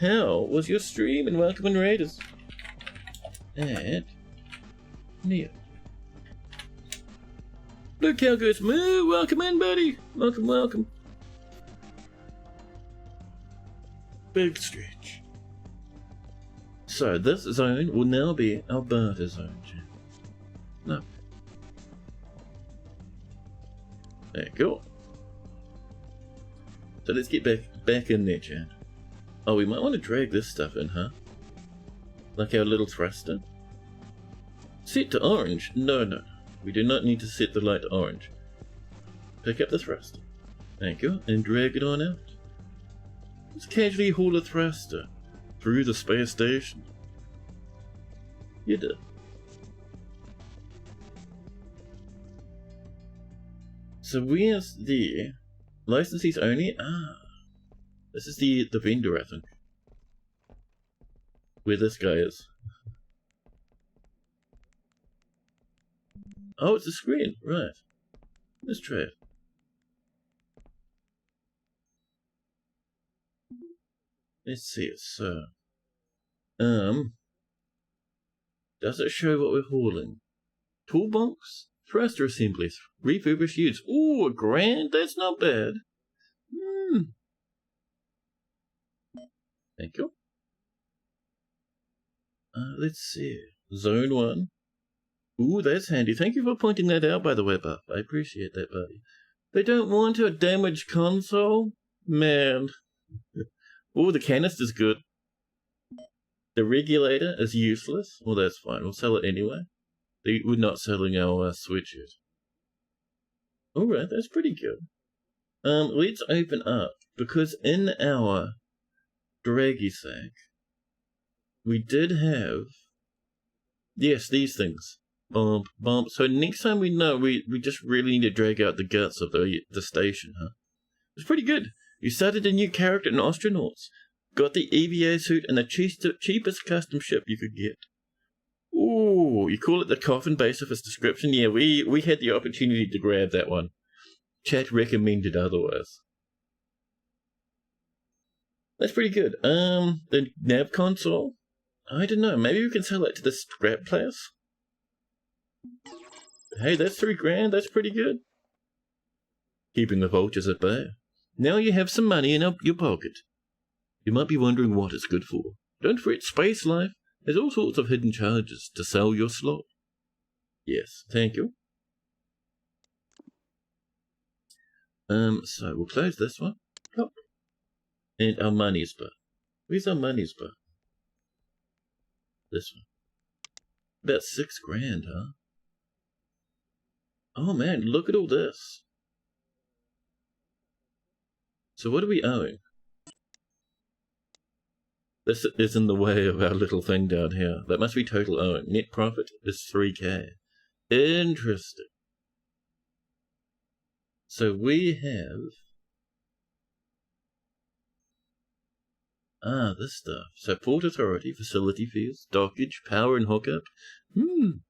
How was your stream? And welcome in, Raiders! And... Neo. Blue Cow goes, moo! Welcome in, buddy! Welcome. Big stretch. So this zone will now be our barter zone, chat. No. There you go. So let's get back in there, chat. Oh, we might want to drag this stuff in, huh? Like our little thruster. Set to orange? No. We do not need to set the light to orange. Pick up the thruster. Thank you, and drag it on out. Let's casually haul a thruster through the space station. You did. So where's the licensees only? This is the vendor, I think. Where this guy is. Oh, it's a screen, right. Let's try it. Let's see it, so... does it show what we're hauling? Toolbox? Thruster assemblies. Refurbished units. Ooh, $1,000? That's not bad. Thank you. Let's see. Zone 1. Ooh, that's handy. Thank you for pointing that out, by the way, Buff. I appreciate that, buddy. They don't want a damaged console? Man. Ooh, the canister's good. The regulator is useless. Well, that's fine. We'll sell it anyway. We're not selling our switches. Alright, that's pretty good. Let's open up. Because in our draggy sack, we did have... Yes, these things. Bump. So next time we know, we just really need to drag out the guts of the station, huh? It's pretty good. You started a new character in Ostranauts. Got the EVA suit and the cheapest custom ship you could get. Ooh, you call it the coffin based off its description? Yeah, we had the opportunity to grab that one. Chat recommended otherwise. That's pretty good. The nav console? I don't know, maybe we can sell it to the scrap place? Hey, that's $3,000, that's pretty good. Keeping the vultures at bay. Now you have some money in your pocket. You might be wondering what it's good for. Don't fret, Space Life has all sorts of hidden charges to sell your slot. Yes, thank you. So we'll close this one. Plop. And our money's bar. Where's our money's bar? This one. About $6,000, huh? Oh man, look at all this. So what are we owing? This is in the way of our little thing down here. That must be total owing. Net profit is $3,000. Interesting. So we have... this stuff. So Port Authority, facility fees, dockage, power and hookup. You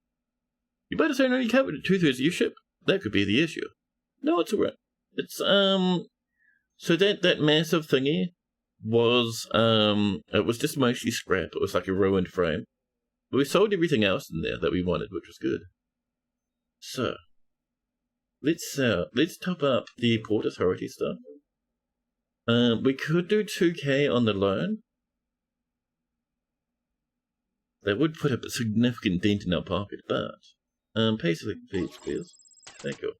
better say only covered 2/3 of your ship. That could be the issue. No, it's alright. It's, so that massive thingy was, it was just mostly scrap. It was like a ruined frame. But we sold everything else in there that we wanted, which was good. So, let's top up the Port Authority stuff. We could do $2,000 on the loan. That would put a significant dent in our pocket, but pay select fees, please. Thank you.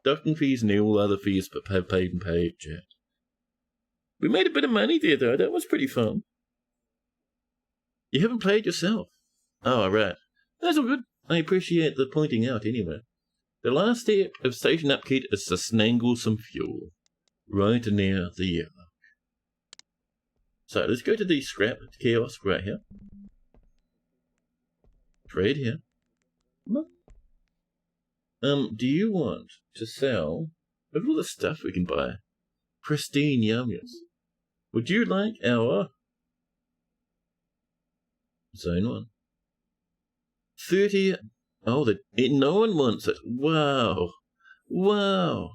Docking fees and all other fees but have paid and paid, chat. We made a bit of money there, though. That was pretty fun. You haven't played yourself. Oh, right. That's all good. I appreciate the pointing out, anyway. The last step of station upkeep is to snangle some fuel. Right near the airlock. So, let's go to the scrap kiosk right here. Trade here. Do you want to sell... Look at all the stuff we can buy. Pristine yummies. Would you like our... Zone 1. 30... Oh, no one wants it. Wow. Wow.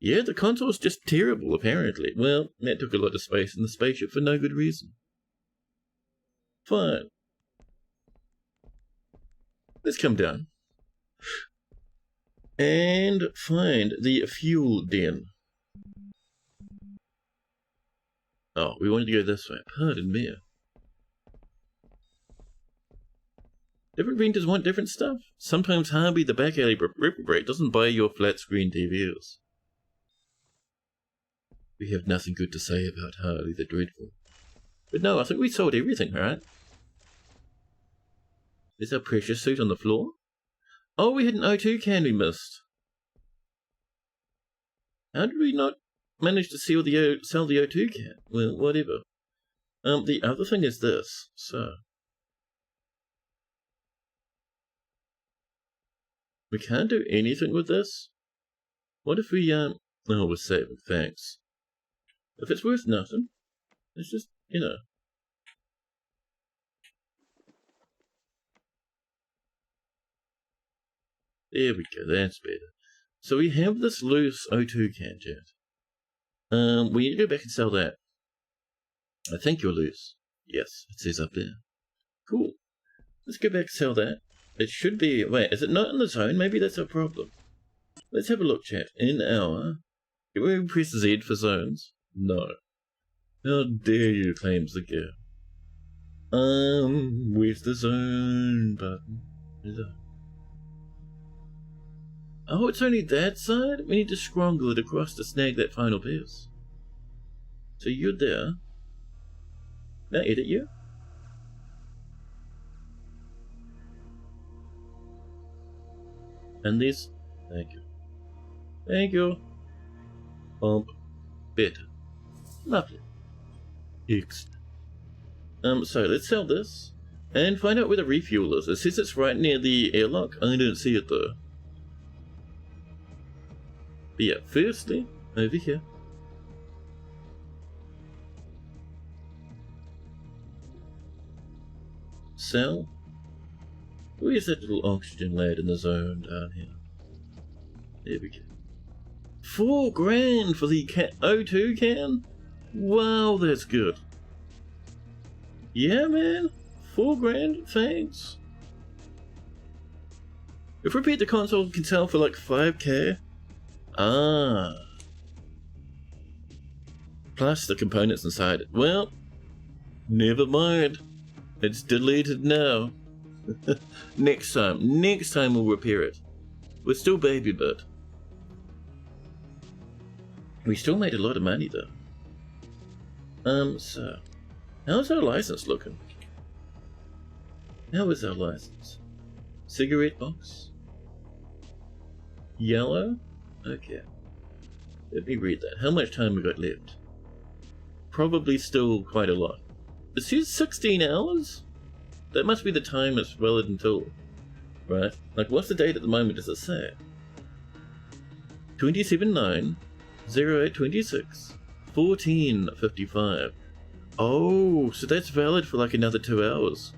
Yeah, the console's just terrible, apparently. Well, that took a lot of space in the spaceship for no good reason. Fine. Let's come down. And find the fuel den. Oh, we wanted to go this way. Pardon me. Different printers want different stuff. Sometimes Harvey the back alley reprobate doesn't buy your flat screen TVs. We have nothing good to say about Harley the Dreadful. But no, I think we sold everything, right? Is our precious suit on the floor? Oh, we had an O2 can we missed. How did we not manage to sell the O2 can? Well, whatever. The other thing is this, so... We can't do anything with this? What if we, Oh, we're saving, thanks. If it's worth nothing, it's just, you know. There we go, that's better. So we have this loose O2 can, chat. We need to go back and sell that. I think you're loose. Yes, it says up there. Cool. Let's go back and sell that. It should be... Wait, is it not in the zone? Maybe that's our problem. Let's have a look, chat. In our... Can we press Z for zones? No. How dare you, claims the girl. Where's the zone button? Oh, it's only that side? We need to scrungle it across to snag that final piece. So you're there. Now edit you. And this. Thank you. Thank you. Bump. Better. Lovely. Excellent. So let's sell this. And find out where the refuel is. It says it's right near the airlock. I don't see it though. But yeah, firstly, over here. Sell. Where's that little oxygen lad in the zone down here? There we go. $4 for the O2 can? Wow, that's good. Yeah, man. $4, thanks. If repair the console can sell for like $5K. Ah. Plus the components inside it. Well, never mind. It's deleted now. Next time we'll repair it. We're still baby bird. We still made a lot of money though. So how's our license looking? How is our license? Cigarette box? Yellow? Okay. Let me read that. How much time we got left? Probably still quite a lot. It says 16 hours? That must be the time it's valid until, right? Like, what's the date at the moment, does it say? 27/9/08/26 14:55. Oh, so that's valid for like another 2 hours.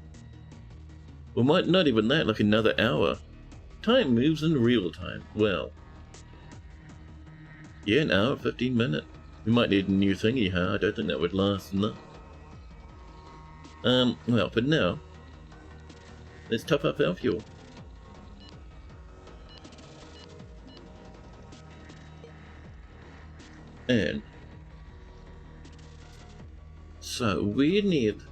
Well, might not even that, like another hour. Time moves in real time. Well, yeah, an hour, 15 minutes. We might need a new thingy, huh? I don't think that would last enough. Well, but now, let's top up our fuel. And so we need...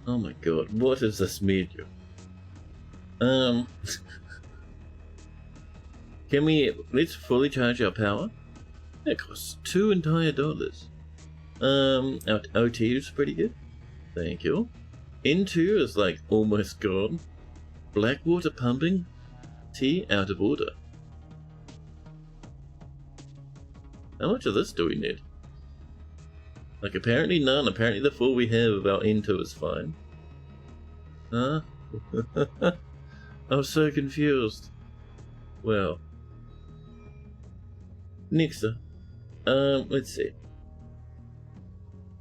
Oh my god, what is this medium? Um, can we, let's fully charge our power? That costs $2 entire. Our OT is pretty good. Thank you. N2 is like almost gone. Blackwater pumping, T out of order. How much of this do we need? Like apparently none. Apparently the 4 we have of our N2 is fine. Huh? I'm so confused. Well. Next up. Let's see.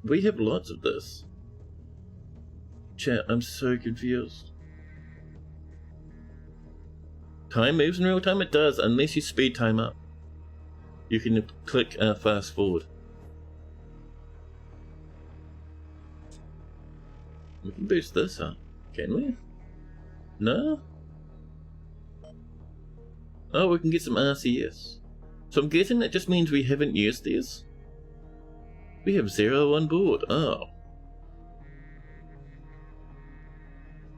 We have lots of this. Chat, I'm so confused. Time moves in real time? It does, unless you speed time up. You can click fast forward. We can boost this up, can we? No? Oh, we can get some RCS. So I'm guessing that just means we haven't used these. We have 0 on board. Oh.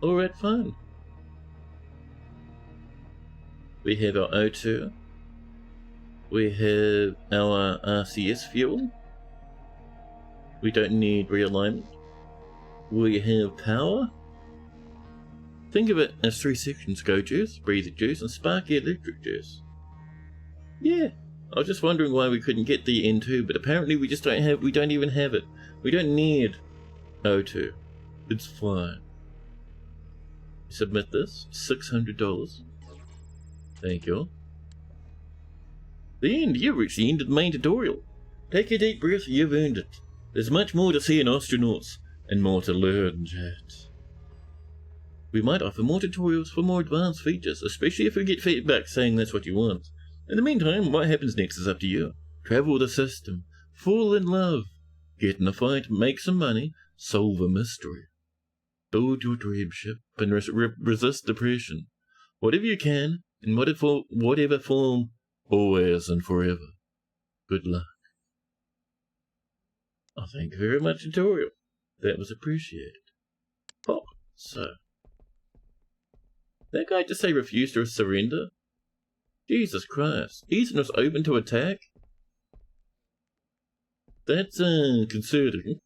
Alright, fine. We have our O2. We have our RCS fuel. We don't need realignment. We have power. Think of it as 3 sections: go juice, breathe juice, and sparky electric juice. Yeah, I was just wondering why we couldn't get the N2, but apparently we just don't have, we don't even have it. We don't need O2. It's fine. Submit this, $600. Thank you. The end, you've reached the end of the main tutorial. Take a deep breath, you've earned it. There's much more to see in Ostranauts, and more to learn, chat. We might offer more tutorials for more advanced features, especially if we get feedback saying that's what you want. In the meantime, what happens next is up to you. Travel the system, fall in love, get in a fight, make some money, solve a mystery. Build your dream ship and resist depression. Whatever you can, in whatever form, always and forever. Good luck. Oh, thank you very much, tutorial. That was appreciated. Pop. So. That guy just say refused to surrender? Jesus Christ. Ethan was open to attack? That's, concerning.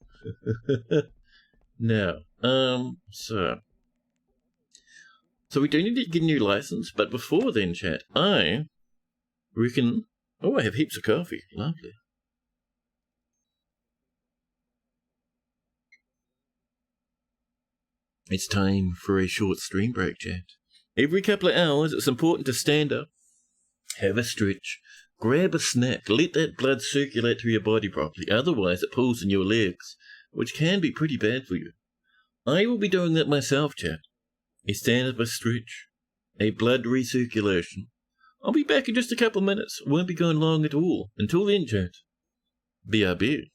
Now, so we do need to get a new license, but before then, chat, I reckon... Oh, I have heaps of coffee. Lovely. It's time for a short stream break, chat. Every couple of hours, it's important to stand up, have a stretch, grab a snack, let that blood circulate through your body properly, otherwise it pulls in your legs, which can be pretty bad for you. I will be doing that myself, chat. A stand up, a stretch, a blood recirculation. I'll be back in just a couple of minutes, won't be going long at all. Until then, chat. BRB.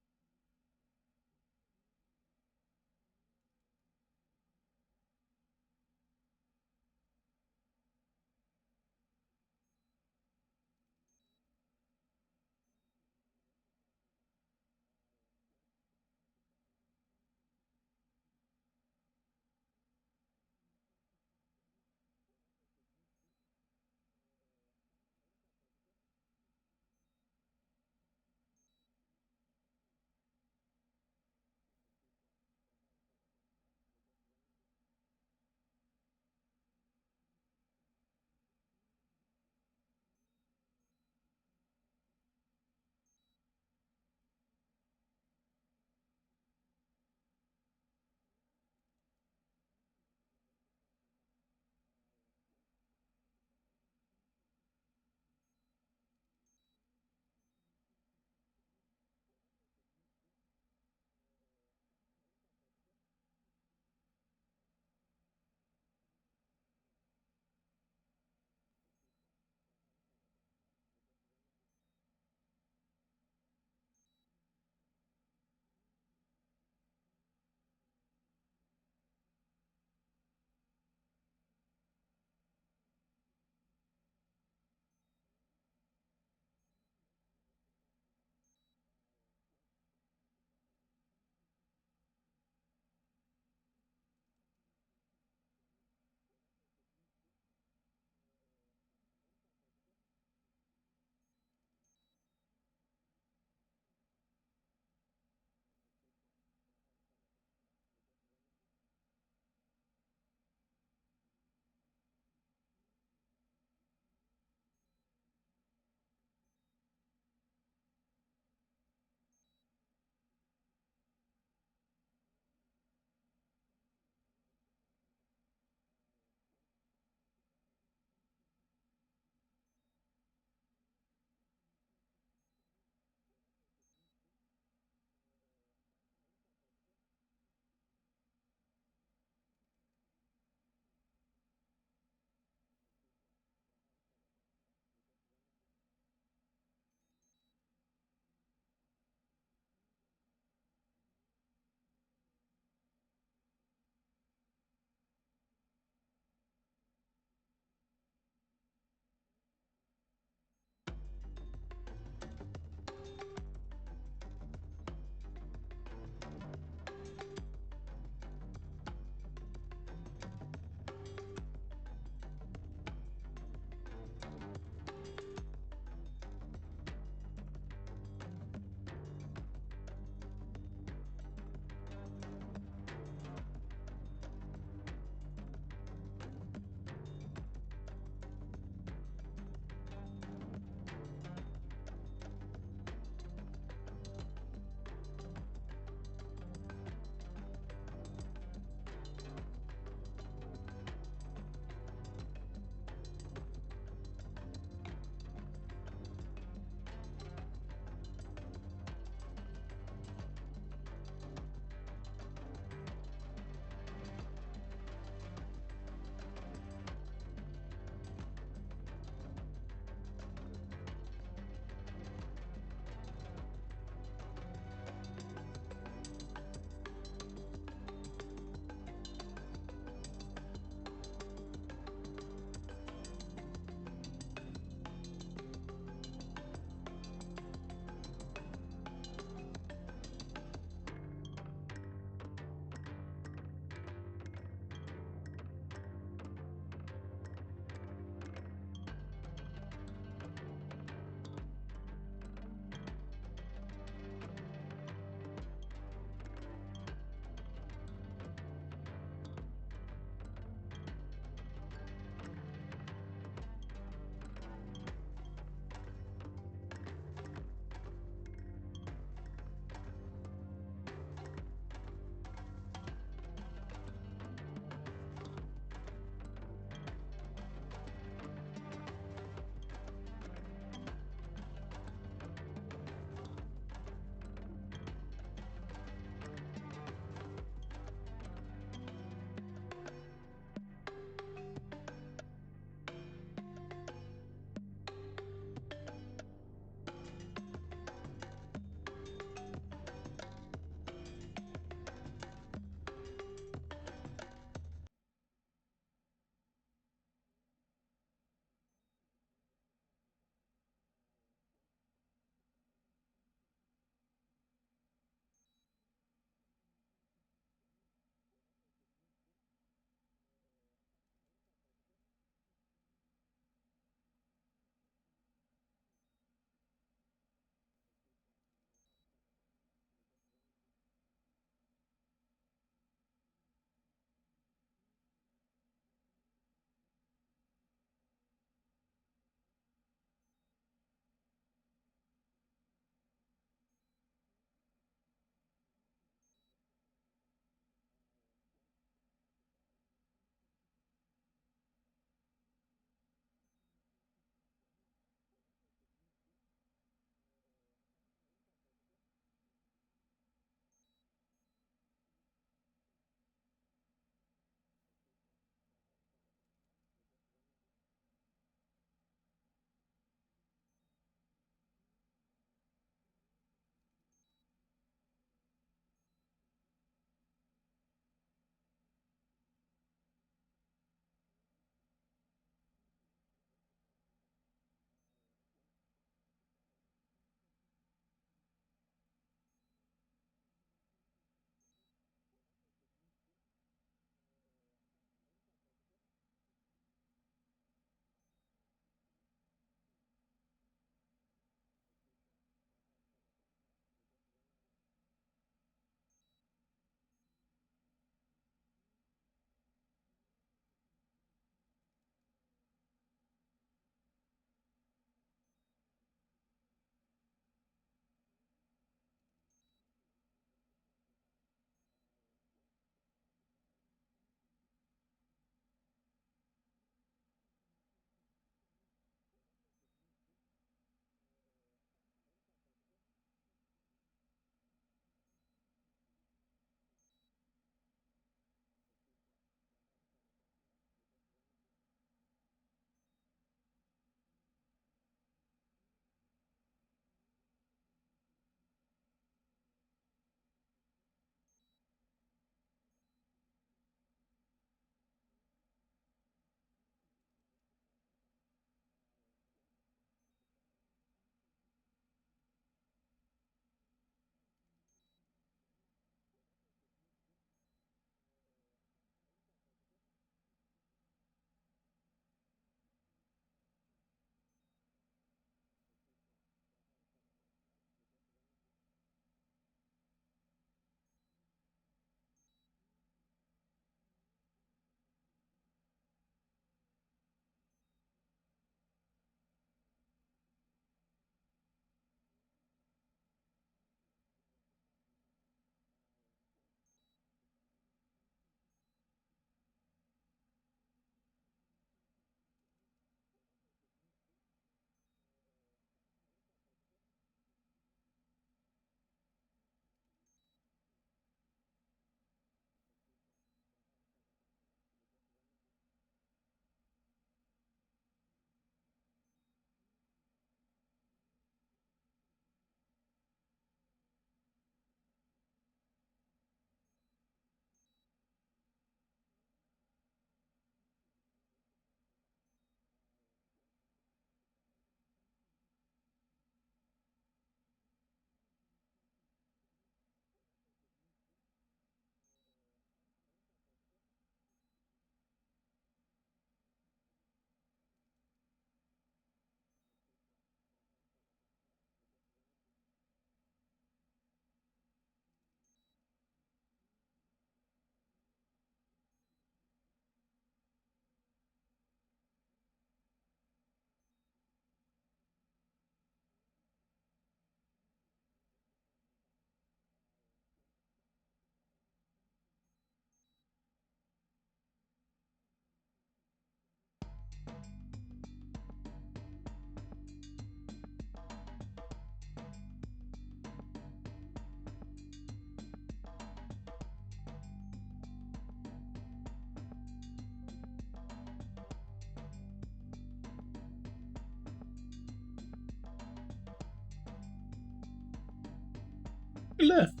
left.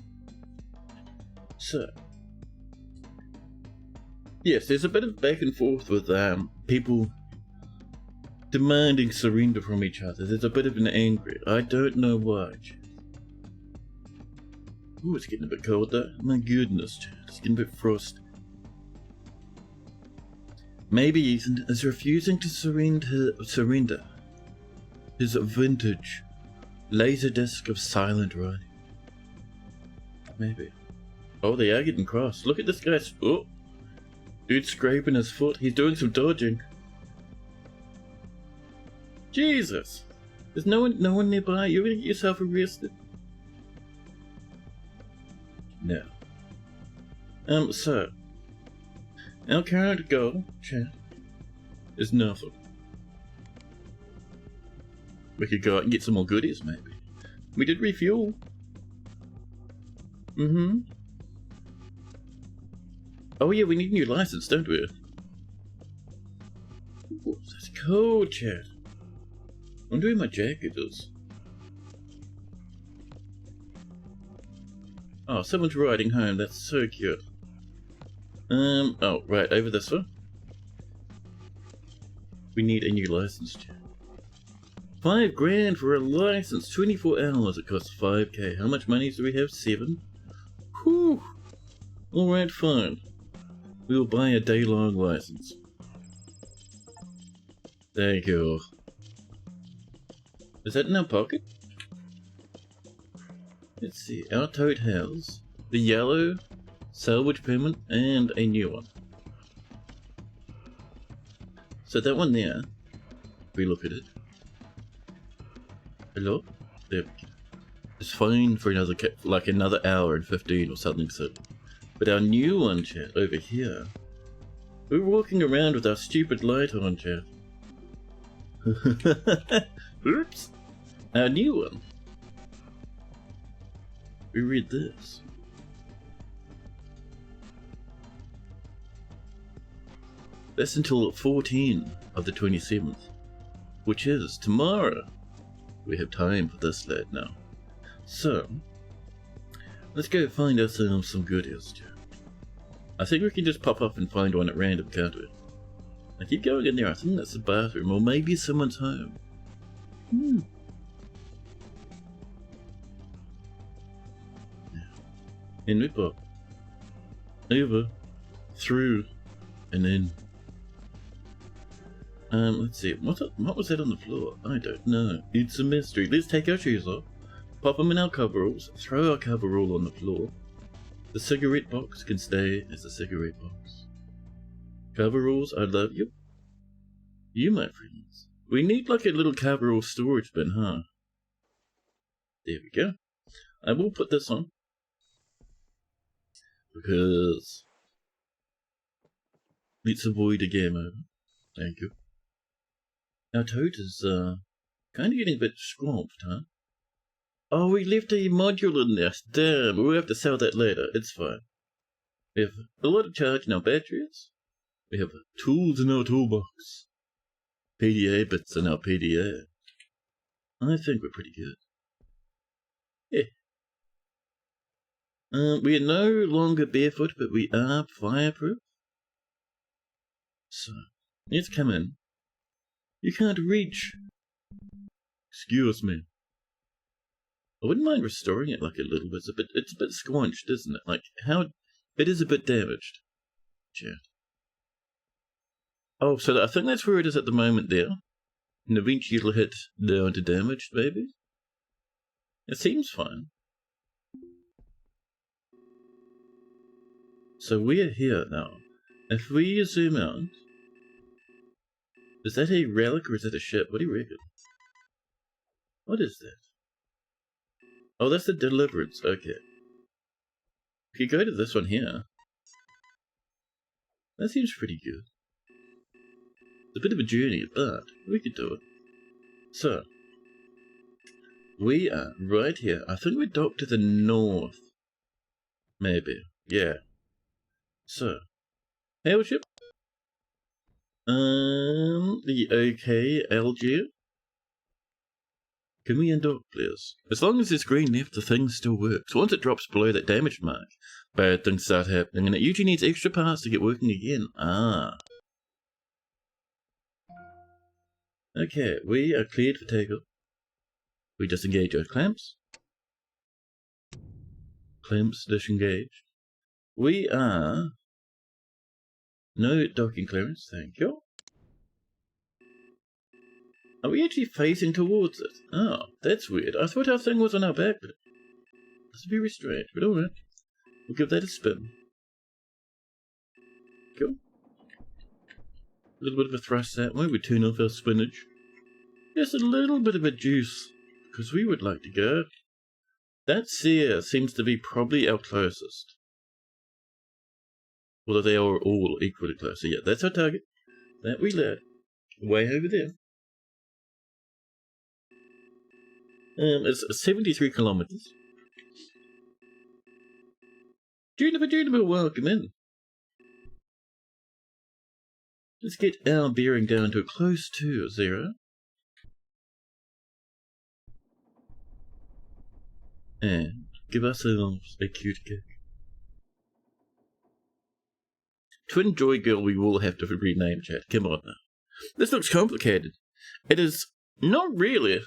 So, yes, there's a bit of back and forth with people demanding surrender from each other. There's a bit of an angry. I don't know why. Ooh, it's getting a bit cold though. My goodness, it's getting a bit frosty. Maybe Ethan is refusing to surrender his vintage laserdisc of silent writing. Maybe. Oh, they are getting cross. Look at this guy's. Oh, dude's scraping his foot. He's doing some dodging. Jesus, there's no one nearby. You're gonna get yourself arrested. No. So our current goal, chat, is nothing. We could go out and get some more goodies, maybe. We did refuel. Oh yeah, we need a new license, don't we? Ooh, that's cold, chat. I wonder where my jacket is. Oh, someone's riding home. That's so cute. Oh, right, over this way. We need a new license, chat. $5 grand for a license. 24 hours. It costs 5k. How much money do we have? 7. Whew. Alright, fine. We will buy a day-long license. Thank you. Is that in our pocket? Let's see. Our tote has the yellow salvage permit and a new one. So that one there, if we look at it. Hello? There we go. It's fine for another like another hour and 15 or something so. But our new one, chat, over here. We're walking around with our stupid light on, chat. Oops. Our new one. We read this. That's until 14 of the 27th, which is tomorrow. We have time for this lad now. So, let's go find ourselves some goodies, chat. I think we can just pop up and find one at random, can't we? I keep going in there. I think that's the bathroom, or maybe someone's home. In we pop. Over, through, and in. Let's see. What was that on the floor? I don't know. It's a mystery. Let's take our shoes off, pop them in our coveralls, throw our coverall on the floor. The cigarette box can stay as a cigarette box. Coveralls, I love you. You, my friends. We need like a little coverall storage bin, huh? There we go. I will put this on. Because let's avoid a game over. Thank you. Our tote is kind of getting a bit scrumped, huh? Oh, we left a module in there. Damn, we'll have to sell that later. It's fine. We have a lot of charge in our batteries. We have tools in our toolbox. PDA bits in our PDA. I think we're pretty good. Yeah. We are no longer barefoot, but we are fireproof. So, let's come in. You can't reach. Excuse me. I wouldn't mind restoring it like a little bit. It's a bit squanched, isn't it? Like, how... It is a bit damaged. Chat. Oh, so I think that's where it is at the moment there. And eventually it'll hit down to damaged, maybe? It seems fine. So we're here now. If we zoom out... Is that a relic or is that a ship? What do you reckon? What is that? Oh, that's the Deliverance. Okay. We could go to this one here. That seems pretty good. It's a bit of a journey, but we could do it. So, we are right here. I think we're docked to the north. Maybe. Yeah. So, hail ship. The OK Algier. Can we undock, please? As long as there's green left, the thing still works. Once it drops below that damage mark, bad things start happening, and it usually needs extra parts to get working again. Ah. Okay, we are cleared for takeoff. We disengage our clamps. Clamps disengaged. We are... No docking clearance, thank you. Are we actually facing towards it? Oh, that's weird. I thought our thing was on our back, but it's very strange. But alright. We'll give that a spin. Cool. A little bit of a thrust that way. We turn off our spinach. Just a little bit of a juice, because we would like to go. That sear seems to be probably our closest. Although they are all equally close. So yeah, that's our target. That we led. Way over there. It's 73 kilometers. Juniper, welcome in. Let's get our bearing down to close to 0. And give ourselves a cute kick. Twin Joy Girl we will have to rename, chat. Come on now. This looks complicated. It is not really.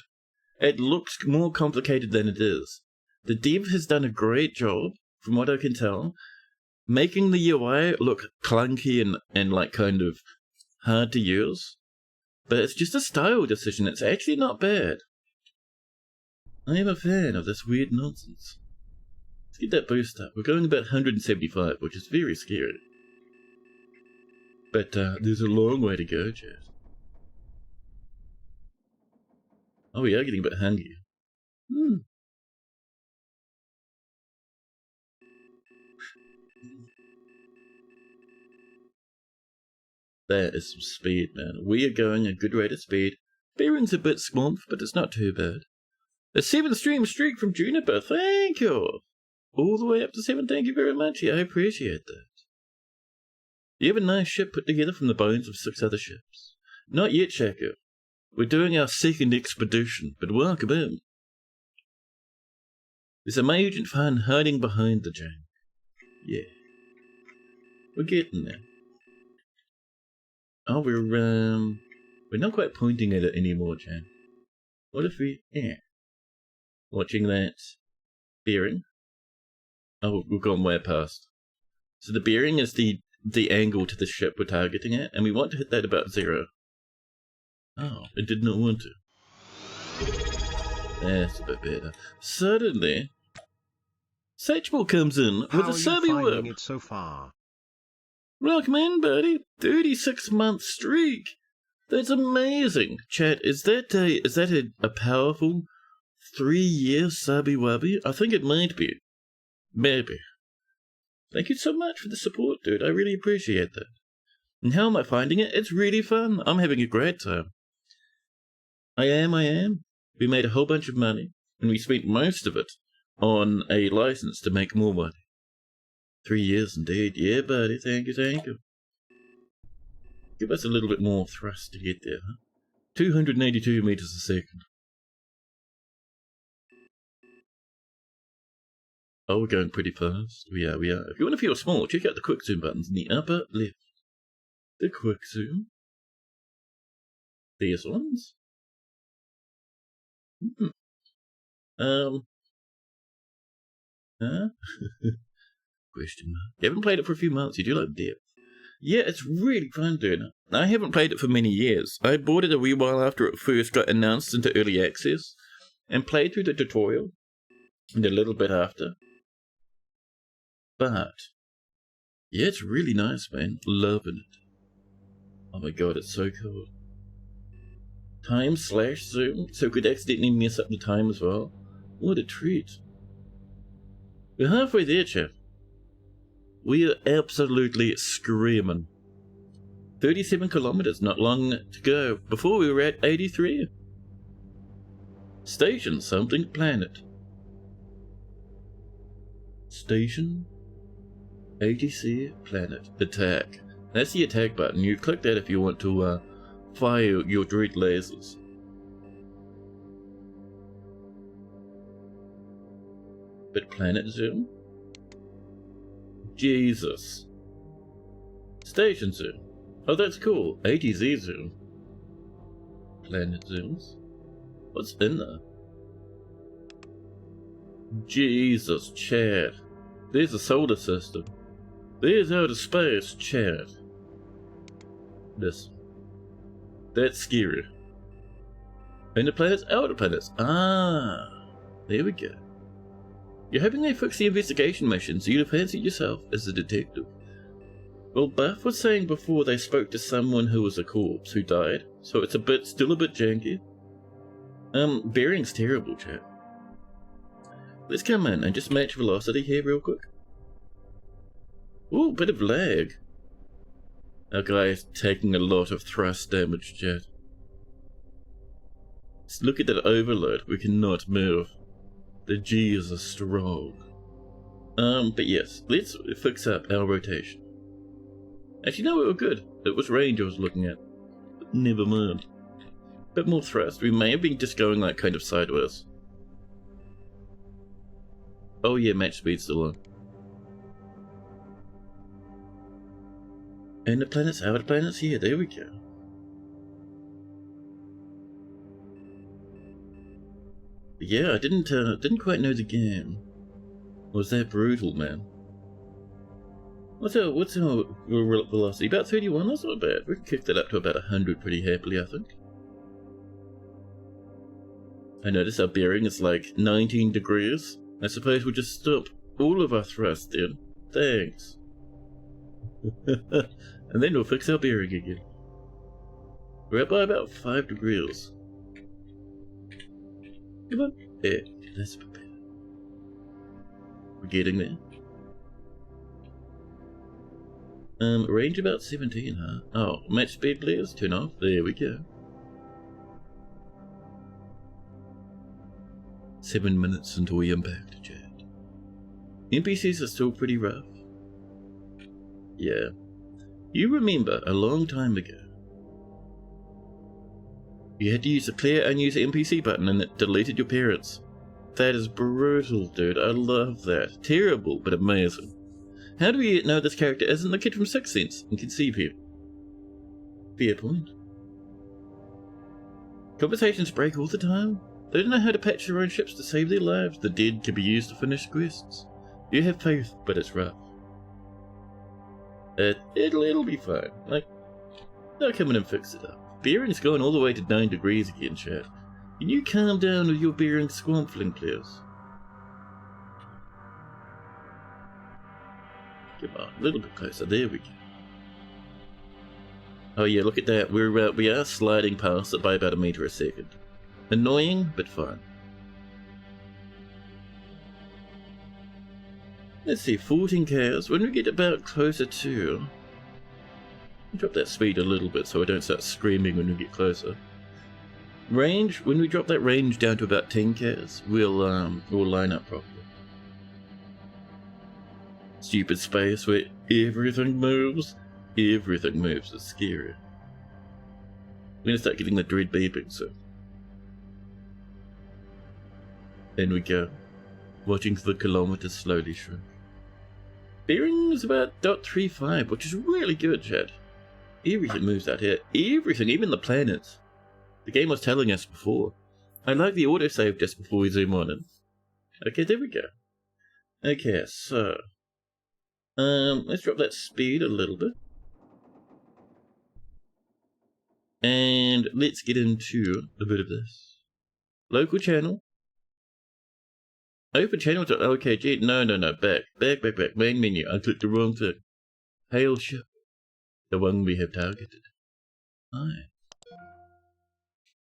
It looks more complicated than it is. The dev has done a great job, from what I can tell, making the UI look clunky and like kind of hard to use. But it's just a style decision. It's actually not bad. I am a fan of this weird nonsense. Let's get that boost up. We're going about 175, which is very scary. But there's a long way to go, chat. Oh, we are getting a bit hungry. That is some speed, man. We are going a good rate of speed. Bearing's a bit swamped, but it's not too bad. A 7-stream streak from Juniper, thank you! All the way up to 7, thank you very much. Yeah, I appreciate that. You have a nice ship put together from the bones of 6 other ships. Not yet, Shaku. We're doing our second expedition, but welcome in. There's a Agent fan hiding behind the jank. Yeah. We're getting there. Oh, we're not quite pointing at it anymore, Jan. What if we... Yeah. Watching that bearing. Oh, we've gone way past. So the bearing is the angle to the ship we're targeting at, and we want to hit that about 0. Oh, it did not want to. That's a bit better. Suddenly, Satchel comes in with a subby whip. It so far? Welcome in, buddy. 36-month streak. That's amazing. Chat, is that a powerful 3-year subby wubby? I think it might be. Maybe. Thank you so much for the support, dude. I really appreciate that. And how am I finding it? It's really fun. I'm having a great time. I am. We made a whole bunch of money, and we spent most of it on a license to make more money. 3 years indeed. Yeah, buddy. Thank you. Give us a little bit more thrust to get there, huh? 282 meters a second. Oh, we're going pretty fast. We are. If you want to feel small, check out the quick zoom buttons in the upper left. The quick zoom. These ones. Huh? Question mark. You haven't played it for a few months. You do like depth. Yeah, it's really fun, dude. I haven't played it for many years. I bought it a wee while after it first got announced into early access, and played through the tutorial, and a little bit after. But yeah, it's really nice, man. Loving it. Oh my god, it's so cool. Time/zoom, so it could accidentally mess up the time as well. What a treat. We're halfway there, chap. We are absolutely screaming. 37 kilometers, not long to go. Before we were at 83. Station something planet. Station ATC planet. Attack. That's the attack button. You click that if you want to fire your dread lasers. But planet zoom? Jesus. Station zoom. Oh, that's cool. ATZ zoom. Planet zooms. What's in there? Jesus, Chad. There's a solar system. There's outer space, Chad. Listen. That's scary. Inner planets, outer planets. Ah, there we go. You're hoping they fix the investigation mission so you'd fancy yourself as a detective. Well, Buff was saying before they spoke to someone who was a corpse who died, so it's still a bit janky. Bearing's terrible, chat. Let's come in and just match velocity here real quick. Ooh, bit of lag. Our guy is taking a lot of thrust damage, chat. Just look at that overload. We cannot move. The G's are strong. But yes, let's fix up our rotation. Actually, no, we were good. It was range I was looking at. But never mind. Bit more thrust. We may have been just going like kind of sideways. Oh yeah, match speed's still on. And the planets, outer planets, yeah, there we go. Yeah, I didn't quite know the game. Was that brutal, man? What's our velocity? About 31, that's not bad. We can kick that up to about 100 pretty happily, I think. I notice our bearing is like 19 degrees. I suppose we'll just stop all of our thrust then. Thanks. And then we'll fix our bearing again. We're up by about 5 degrees. Come on. Yeah, that's a bit better. We're getting there. Range about 17, huh? Oh, match speed please, turn off. There we go. 7 minutes until we impact, chat. NPCs are still pretty rough. Yeah. You remember a long time ago, you had to use the clear unused NPC button and it deleted your parents. That is brutal, dude. I love that. Terrible, but amazing. How do we know this character isn't the kid from Sixth Sense and conceive him? Fair point. Conversations break all the time. They don't know how to patch their own ships to save their lives. The dead can be used to finish quests. You have faith, but it's rough. It'll be fine. Like, they'll come in and fix it up. Bearing's going all the way to 9 degrees again, chat. Can you calm down with your bearing squampling, please? Come on, a little bit closer. There we go. Oh yeah, look at that. We are sliding past it by about a meter a second. Annoying, but fun. Let's see, 14 k's. When we get about closer to... Drop that speed a little bit so I don't start screaming when we get closer. Range, when we drop that range down to about 10 k's, we'll line up properly. Stupid space where everything moves. Everything moves. It's scary. I'm gonna start getting the dread beeping soon. In we go, watching the kilometers slowly shrink. Bearing is about 0.35, which is really good, Chad. Everything moves out here. Everything, even the planets. The game was telling us before. I like the autosave just before we zoom on in. Okay, there we go. Okay, so... let's drop that speed a little bit. And let's get into a bit of this. Local channel. Open channel to OKG. No. Back. Main menu. I clicked the wrong thing. Hail ship. The one we have targeted. Hi.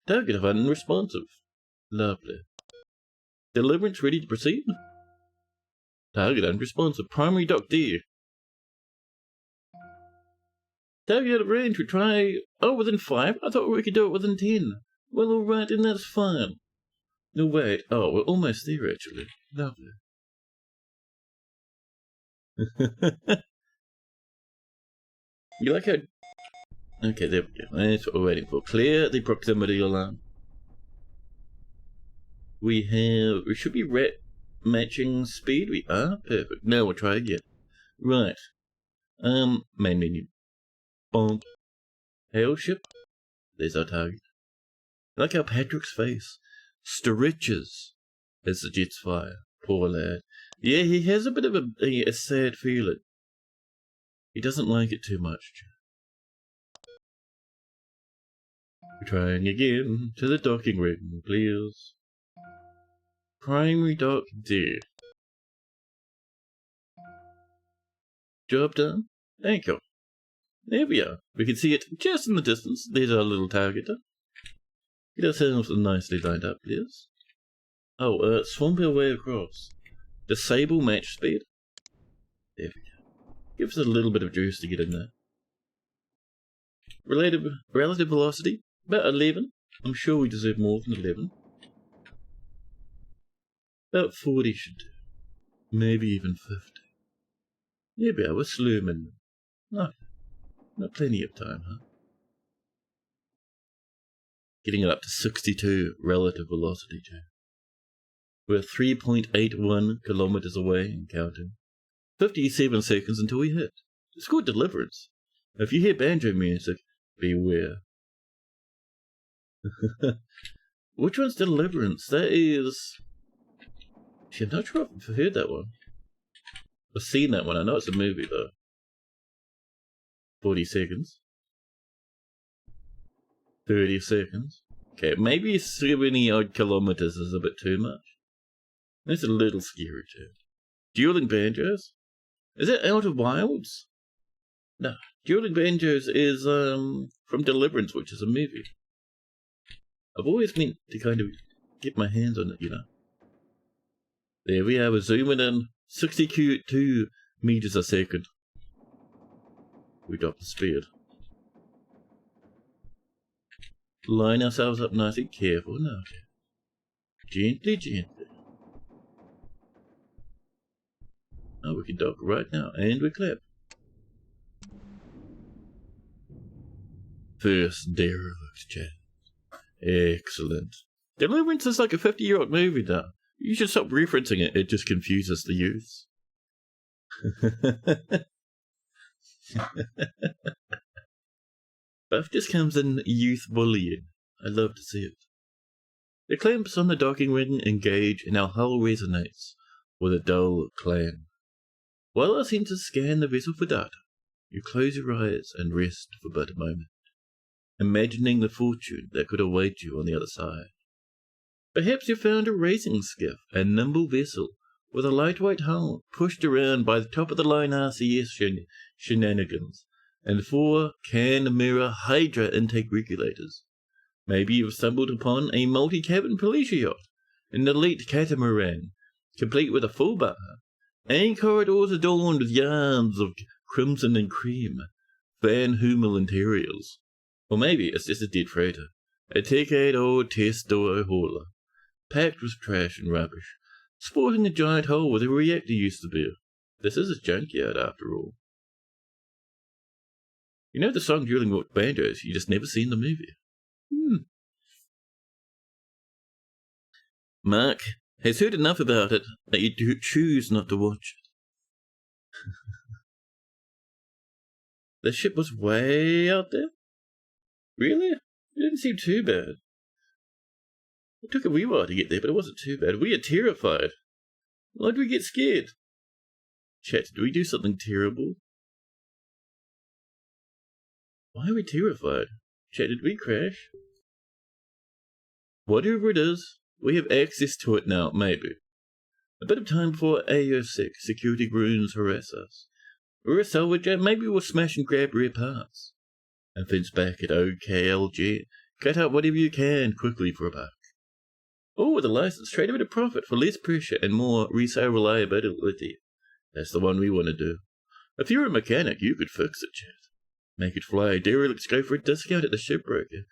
Target of unresponsive. Lovely. Deliverance ready to proceed? Target unresponsive. Primary dock D. Target out of range. We try... Oh, within 5? I thought we could do it within 10. Well, alright, then that's fine. No, wait. Oh, we're almost there, actually. Lovely. You like how... Okay, there we go. That's what we're waiting for. Clear the proximity alarm. We should be Matching speed, we are perfect. Now we'll try again. Right. Main menu. Bonk. Hail ship. There's our target. I like how Patrick's face stretches as the jets fire. Poor lad. Yeah, he has a bit of a sad feeling. He doesn't like it too much. We're trying again to the docking ring, please. Primary dock D. Job done. Thank you. There we are. We can see it just in the distance. There's our little target. Get ourselves nicely lined up, please. Oh, swamp our way across. Disable match speed. There we go. Give us a little bit of juice to get in there. Relative velocity, about 11. I'm sure we deserve more than 11. About 40 should do. Maybe even 50. There we are, we're slooming. No, not plenty of time, huh? Getting it up to 62 relative velocity, too. We're 3.81 kilometers away and counting. 57 seconds until we hit. It's called Deliverance. If you hear banjo music, beware. Which one's Deliverance? That is... I'm not sure if I've heard that one. I've seen that one. I know it's a movie, though. 40 seconds. 30 seconds. Okay, maybe 70 odd kilometers is a bit too much. That's a little scary, too. Dueling Banjos? Is it Out of Wilds? No. Dueling Banjos is, from Deliverance, which is a movie. I've always meant to kind of get my hands on it, you know. There we are, we're zooming in. 62 meters a second. We drop the speed. Line ourselves up nicely. Careful now. Gently, gently. Oh, we can dock right now. And we clap. First derelict, chat. Excellent. Deliverance is like a 50-year-old movie now. You should stop referencing it. It just confuses the youths. Buff just comes in youth bullying. I love to see it. The clamps on the docking ring engage and our hull resonates with a dull clang. While our sensors scan the vessel for data, you close your eyes and rest for but a moment, imagining the fortune that could await you on the other side. Perhaps you found a racing skiff, a nimble vessel with a lightweight hull pushed around by the top-of-the-line RCS shenanigans and 4 can mirror Hydra intake regulators. Maybe you've stumbled upon a multi-cabin police yacht, an elite catamaran, complete with a full bar, and corridors adorned with yards of crimson and cream, Van Hummel interiors. Or maybe it's just a dead freighter, a decade old test door hauler, packed with trash and rubbish, sporting a giant hole where the reactor used to be. This is a junkyard after all. You know the song Dueling Banjos, you just never seen the movie. Mark has heard enough about it that you do choose not to watch it. The ship was way out there? Really? It didn't seem too bad. It took a wee while to get there, but it wasn't too bad. We are terrified. Why did we get scared? Chat, did we do something terrible? Why are we terrified? Chat, did we crash? Whatever it is, we have access to it now, maybe. A bit of time before AO6 security goons harass us. We're a salvager, maybe we'll smash and grab rare parts. And fence back at OKLG, cut out whatever you can quickly for a buck. Or with a license, trade a bit of profit for less pressure and more resale reliability. That's the one we want to do. If you're a mechanic, you could fix it, chat. Make it fly, derelicts go for a discount at the shipbroker,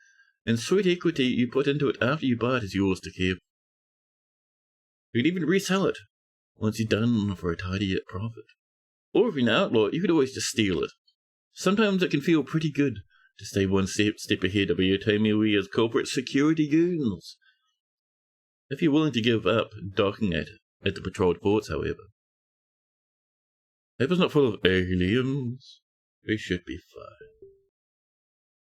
and sweet equity you put into it after you buy it is yours to keep. You could even resell it once you're done for a tidy profit. Or if you're an outlaw, you could always just steal it. Sometimes it can feel pretty good to stay one step ahead of your we as corporate security goons. If you're willing to give up docking at at the patrolled ports, however. Paper's not full of aliens. We should be fine.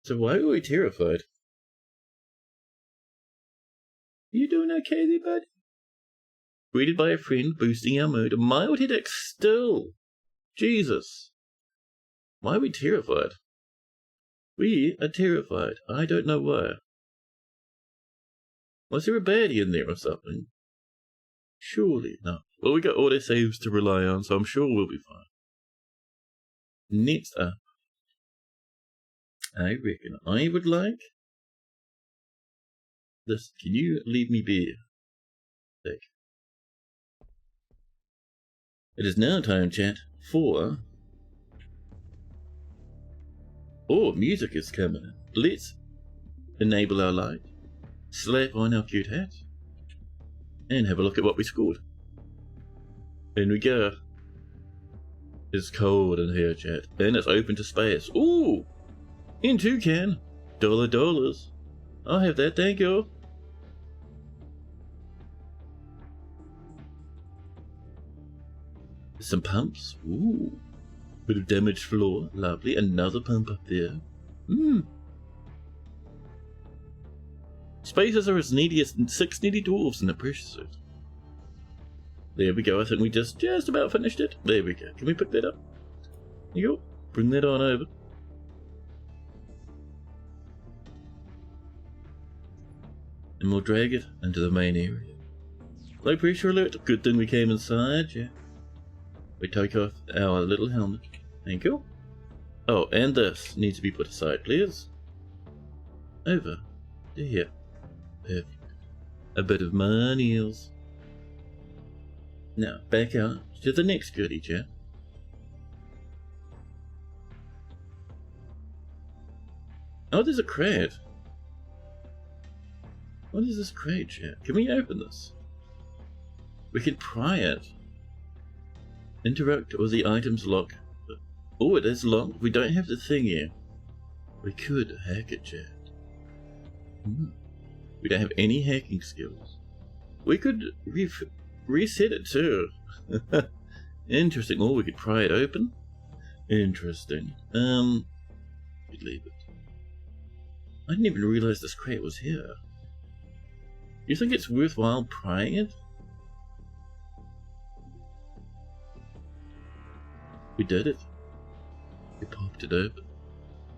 So why were we terrified? You doing okay there, bud? Greeted by a friend, boosting our mood. A mild headache still. Jesus. Why are we terrified? We are terrified. I don't know why. Was there a baddie in there or something? Surely not. Well, we got autosaves to rely on, so I'm sure we'll be fine. Next up, I reckon I would like this. Can you leave me be? Thank you. It is now time, chat, for... Oh, music is coming in. Let's enable our light, slap on our cute hat, and have a look at what we scored. In we go. It's cold in here, chat, and it's open to space. Ooh! In toucan. $. I'll have that, thank you. Some pumps. Ooh. Bit of damaged floor. Lovely. Another pump up there. Spacers are as needy as 6 needy dwarves in a pressure suit. There we go. I think we just about finished it. There we go. Can we pick that up? There you go. Bring that on over. And we'll drag it into the main area. Low pressure alert. Good thing we came inside, yeah. We take off our little helmet. Thank you. Oh, and this needs to be put aside, please. Over to here. Perfect. A bit of my nails. Now, back out to the next goodie, chat. Oh, there's a crate. What is this crate, chat? Can we open this? We can pry it. Interact with the items lock. Oh, it is locked. We don't have the thing here. We could hack it, chat. We don't have any hacking skills. We could reset it too. Interesting. Or we could pry it open. Interesting. We'd leave it. I didn't even realize this crate was here. You think it's worthwhile prying it? We did it. We popped it open.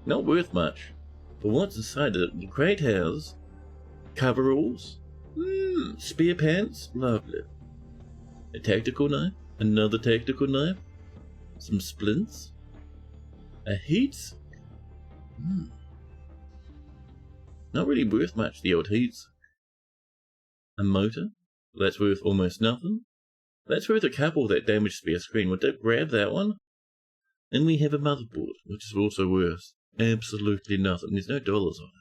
Not worth much. But what's inside it? The crate has coveralls. Spear pants. Lovely. A tactical knife. Another tactical knife. Some splints. A heat. Not really worth much, the old heats. A motor. That's worth almost nothing. That's worth a couple that damaged spare screen. Would that grab that one? And we have a motherboard, which is also worth absolutely nothing. There's no dollars on it.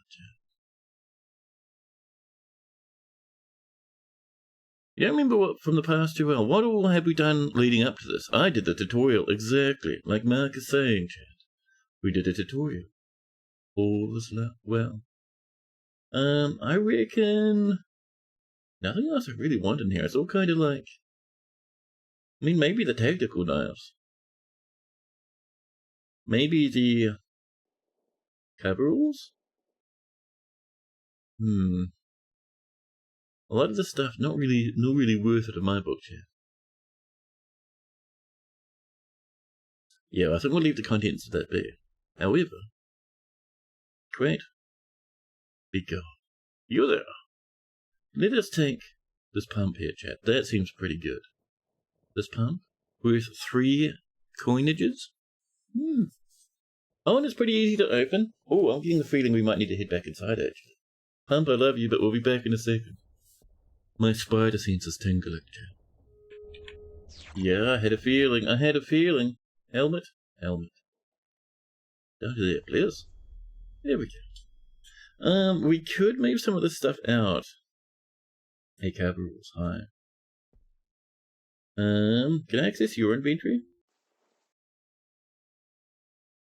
You don't remember what from the past too well. What all have we done leading up to this? I did the tutorial, exactly. Like Mark is saying, chat. We did a tutorial. All is well. I reckon nothing else I really want in here. It's all kind of like, I mean, maybe the tactical knives. Maybe the coveralls? A lot of this stuff not really worth it in my book, chat. Yeah, I think we'll leave the contents of that be. However, great. Be gone. You're there. Let us take this pump here, chat. That seems pretty good. This pump worth 3 coinages. Oh, and it's pretty easy to open. Oh, I'm getting the feeling we might need to head back inside, actually. Pump, I love you, but we'll be back in a second. My spider sense is tingling, chat. Yeah, I had a feeling. Helmet. Down to there, please. There we go. We could move some of this stuff out. Hey, coveralls, hi. Can I access your inventory?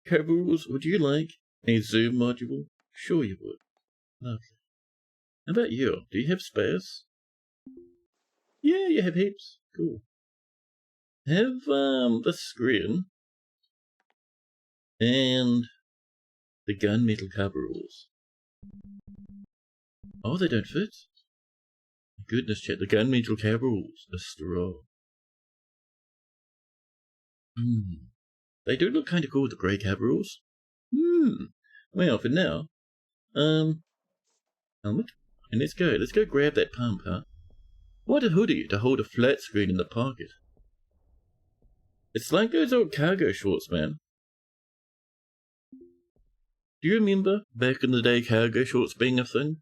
Coveralls, would you like a zoom module? Sure you would. Lovely. How about you? Do you have space? Yeah, you have heaps. Cool. Have, the screen and the gunmetal coveralls. Oh, they don't fit. Goodness, chat, the gunmetal coveralls are straw. They do look kind of cool with the grey coveralls. Well, for now, helmet. And let's go grab that pump, huh? What a hoodie to hold a flat screen in the pocket. It's like those old cargo shorts, man. Do you remember back in the day cargo shorts being a thing?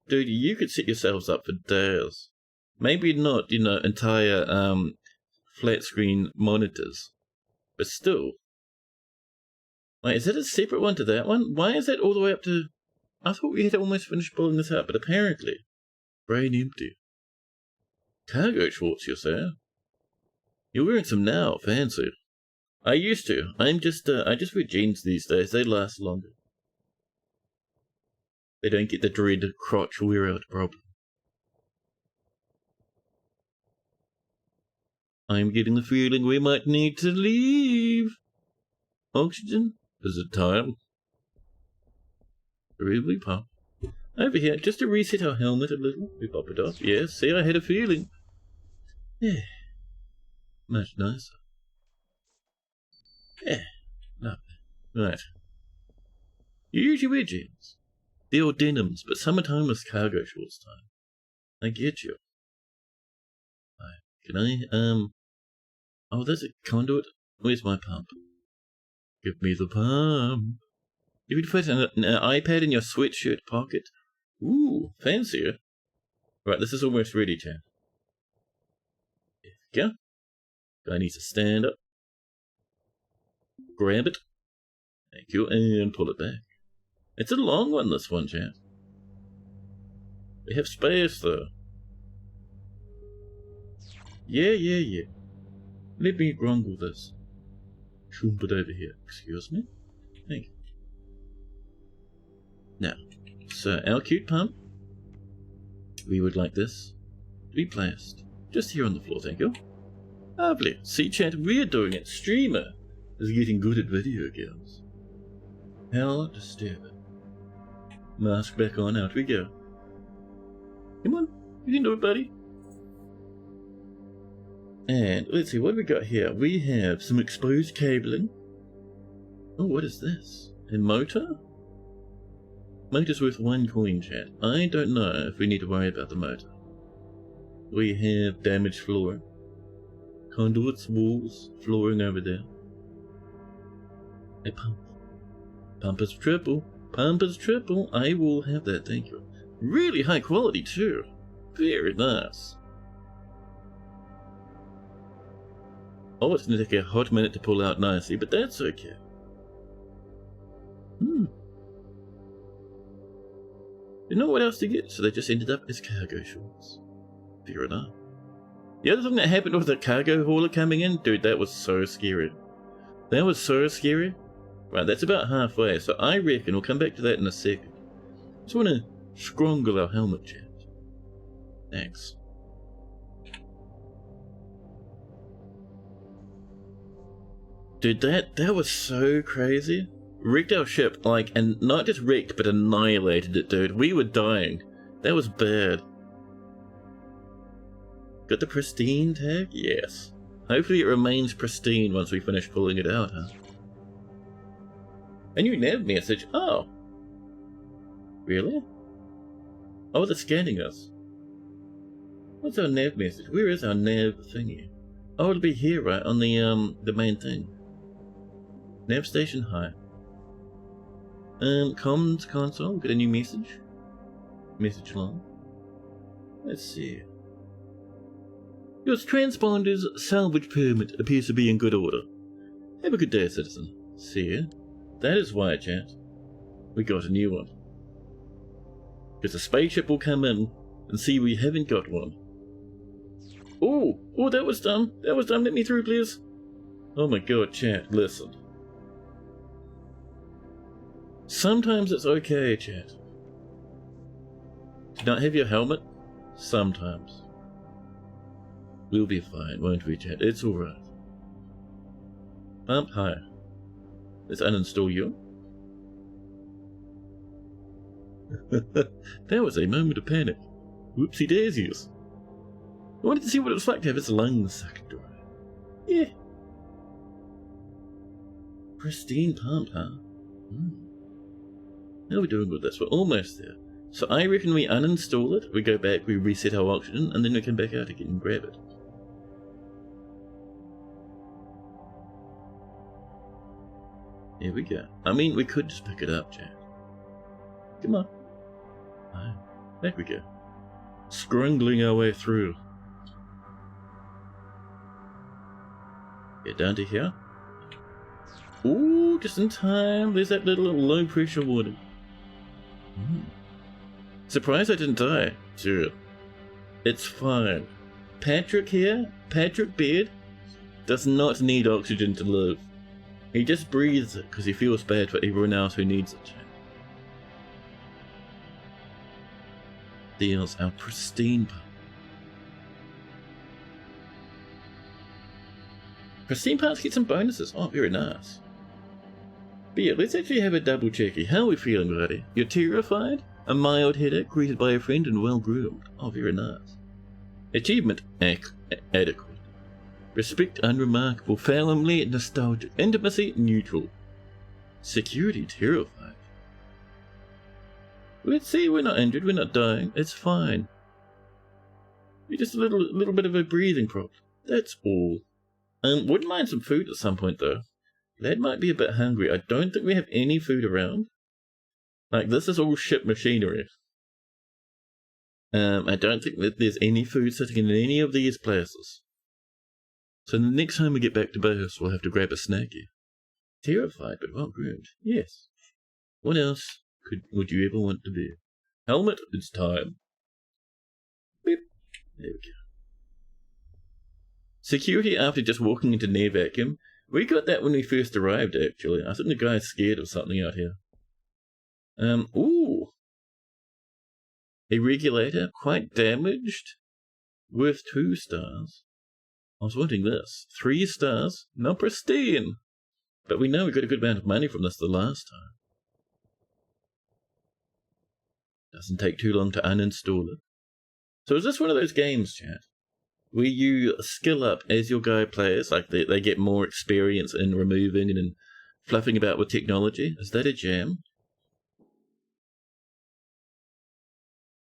Dude, you could set yourselves up for days. Maybe not, entire, flat screen monitors. But still. Wait, is that a separate one to that one? Why is that all the way up to... I thought we had almost finished pulling this out, but apparently... Brain empty. Cargo shorts, you say? You're wearing some now, fancy. I used to. I just wear jeans these days. They last longer. They don't get the dread crotch wear-out problem. I'm getting the feeling we might need to leave. Oxygen? Is it time? Really pop. Over here, just to reset our helmet a little. We pop it off. Yes, see, I had a feeling. Yeah. Much nicer. Yeah. Lovely. Right. You usually wear jeans. The old denims, but summertime is cargo shorts time. I get you. Right. Can I, oh, there's a conduit. Where's my pump? Give me the pump. You could put an iPad in your sweatshirt pocket. Ooh, fancier. Right, this is almost ready, chat. There we go. Guy needs to stand up. Grab it. Thank you, and pull it back. It's a long one, this one, chat. We have space, though. Yeah. Let me grumble this. Shump it over here. Excuse me? Thank you. Now, so our cute pump, we would like this to be placed just here on the floor, thank you. Lovely. See, chat, we're doing it. Streamer is getting good at video games. How disturbing. Mask back on, out we go. Come on, you can do it, buddy. And let's see, what have we got here? We have some exposed cabling. Oh, what is this? A motor? Motor's worth 1 coin, chat. I don't know if we need to worry about the motor. We have damaged floor. Conduits, walls, flooring over there. A pump. Pump is triple. Pump is triple. I will have that, thank you. Really high quality, too. Very nice. Oh, it's going to take a hot minute to pull out nicely, but that's okay. You know what else to get? So they just ended up as cargo shorts. Fair enough. The other thing that happened with the cargo hauler coming in, dude, that was so scary. That was so scary. Right, that's about halfway, so I reckon we'll come back to that in a second. Just want to scrongle our helmet, chat. Thanks. Dude, that was so crazy. Wrecked our ship, like, and not just wrecked, but annihilated it, dude. We were dying. That was bad. Got the pristine tag? Yes. Hopefully it remains pristine once we finish pulling it out, huh? A new nav message? Oh. Really? Oh, they're scanning us. What's our nav message? Where is our nav thingy? Oh, it'll be here, right? On the main thing. Nav station, hi. Comms console, get a new message. Message line. Let's see. Your transponder's salvage permit appears to be in good order. Have a good day, citizen. See ya. That is why, chat. We got a new one. Because the spaceship will come in and see we haven't got one. Oh, that was dumb. That was dumb. Let me through, please. Oh my god, chat, listen. Sometimes it's okay, chat. To not have your helmet? Sometimes. We'll be fine, won't we, chat? It's alright. Pump higher. Let's uninstall you. That was a moment of panic. Whoopsie daisies. I wanted to see what it was like to have its lungs sucked dry. Yeah. Pristine pump, huh? How are we doing with this? We're almost there. So I reckon we uninstall it, we go back, we reset our oxygen, and then we come back out again and grab it. Here we go. I mean, we could just pick it up, chat. Come on. Oh, back we go. Scrungling our way through. Get down to here. Ooh, just in time. There's that little low pressure warning. Surprised I didn't die. Sure. It's fine. Patrick here, Patrick Beard, does not need oxygen to live. He just breathes it because he feels bad for everyone else who needs it. There's our pristine pump. Pristine parts get some bonuses. Oh, very nice. But yeah, let's actually have a double checky. How are we feeling, buddy? You're terrified? A mild headache greeted by a friend and well groomed. Oh, very nice. Achievement adequate. Respect unremarkable. Family nostalgic. Intimacy neutral. Security terrified. Let's see, we're not injured, we're not dying. It's fine. We're just a little bit of a breathing problem. That's all. Wouldn't mind some food at some point though. Lad might be a bit hungry. I don't think we have any food around. Like, this is all ship machinery. I don't think that there's any food sitting in any of these places. So the next time we get back to base, we'll have to grab a snacky. Terrified, but well groomed. Yes. What else would you ever want to be? Helmet, it's time. Beep. There we go. Security after just walking into near vacuum. We got that when we first arrived, actually. I think the guy's scared of something out here. Ooh. A regulator, quite damaged, worth 2 stars. I was wanting this. 3 stars, not pristine. But we know we got a good amount of money from this the last time. Doesn't take too long to uninstall it. So is this one of those games, chat, where you skill up as your guy plays, like they get more experience in removing and in fluffing about with technology? Is that a jam?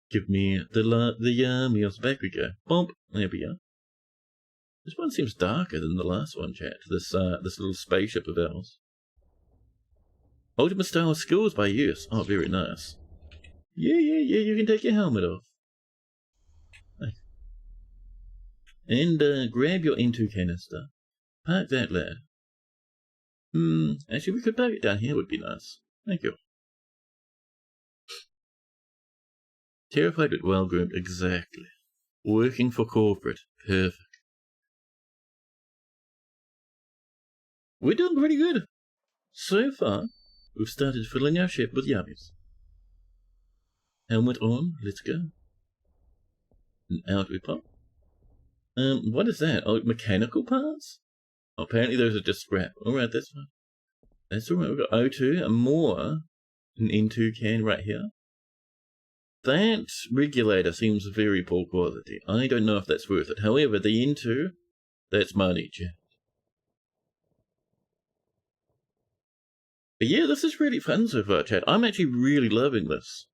Give me the meals. Back we go. Bump. There we go. This one seems darker than the last one, chat. This little spaceship of ours. Ultimate style skills by use. Oh, very nice. Yeah, you can take your helmet off. Nice. And grab your N2 canister. Park that, lad. Actually, we could park it down here, would be nice. Thank you. Terrified but well groomed, exactly. Working for corporate, perfect. We're doing pretty good. So far, we've started filling our ship with yummies. Helmet on, let's go. And out we pop. What is that? Oh, mechanical parts? Oh, apparently those are just scrap. Alright, that's fine. That's alright, we've got O2 and more. An N2 can right here. That regulator seems very poor quality. I don't know if that's worth it. However, the N2, that's money, chat. But yeah, this is really fun so far, chat. I'm actually really loving this.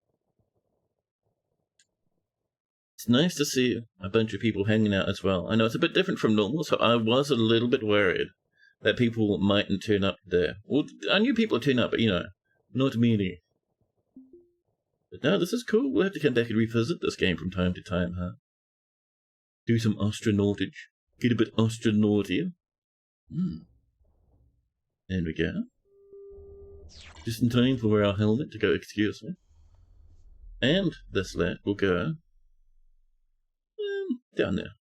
It's nice to see a bunch of people hanging out as well. I know it's a bit different from normal, so I was a little bit worried that people mightn't turn up there. Well, I knew people would turn up, but you know, not many. But no, this is cool. We'll have to come back and revisit this game from time to time, huh? Do some astronautage. Get a bit astronauty. There we go. Just in time for our helmet to go, excuse me. And this lad will go down there.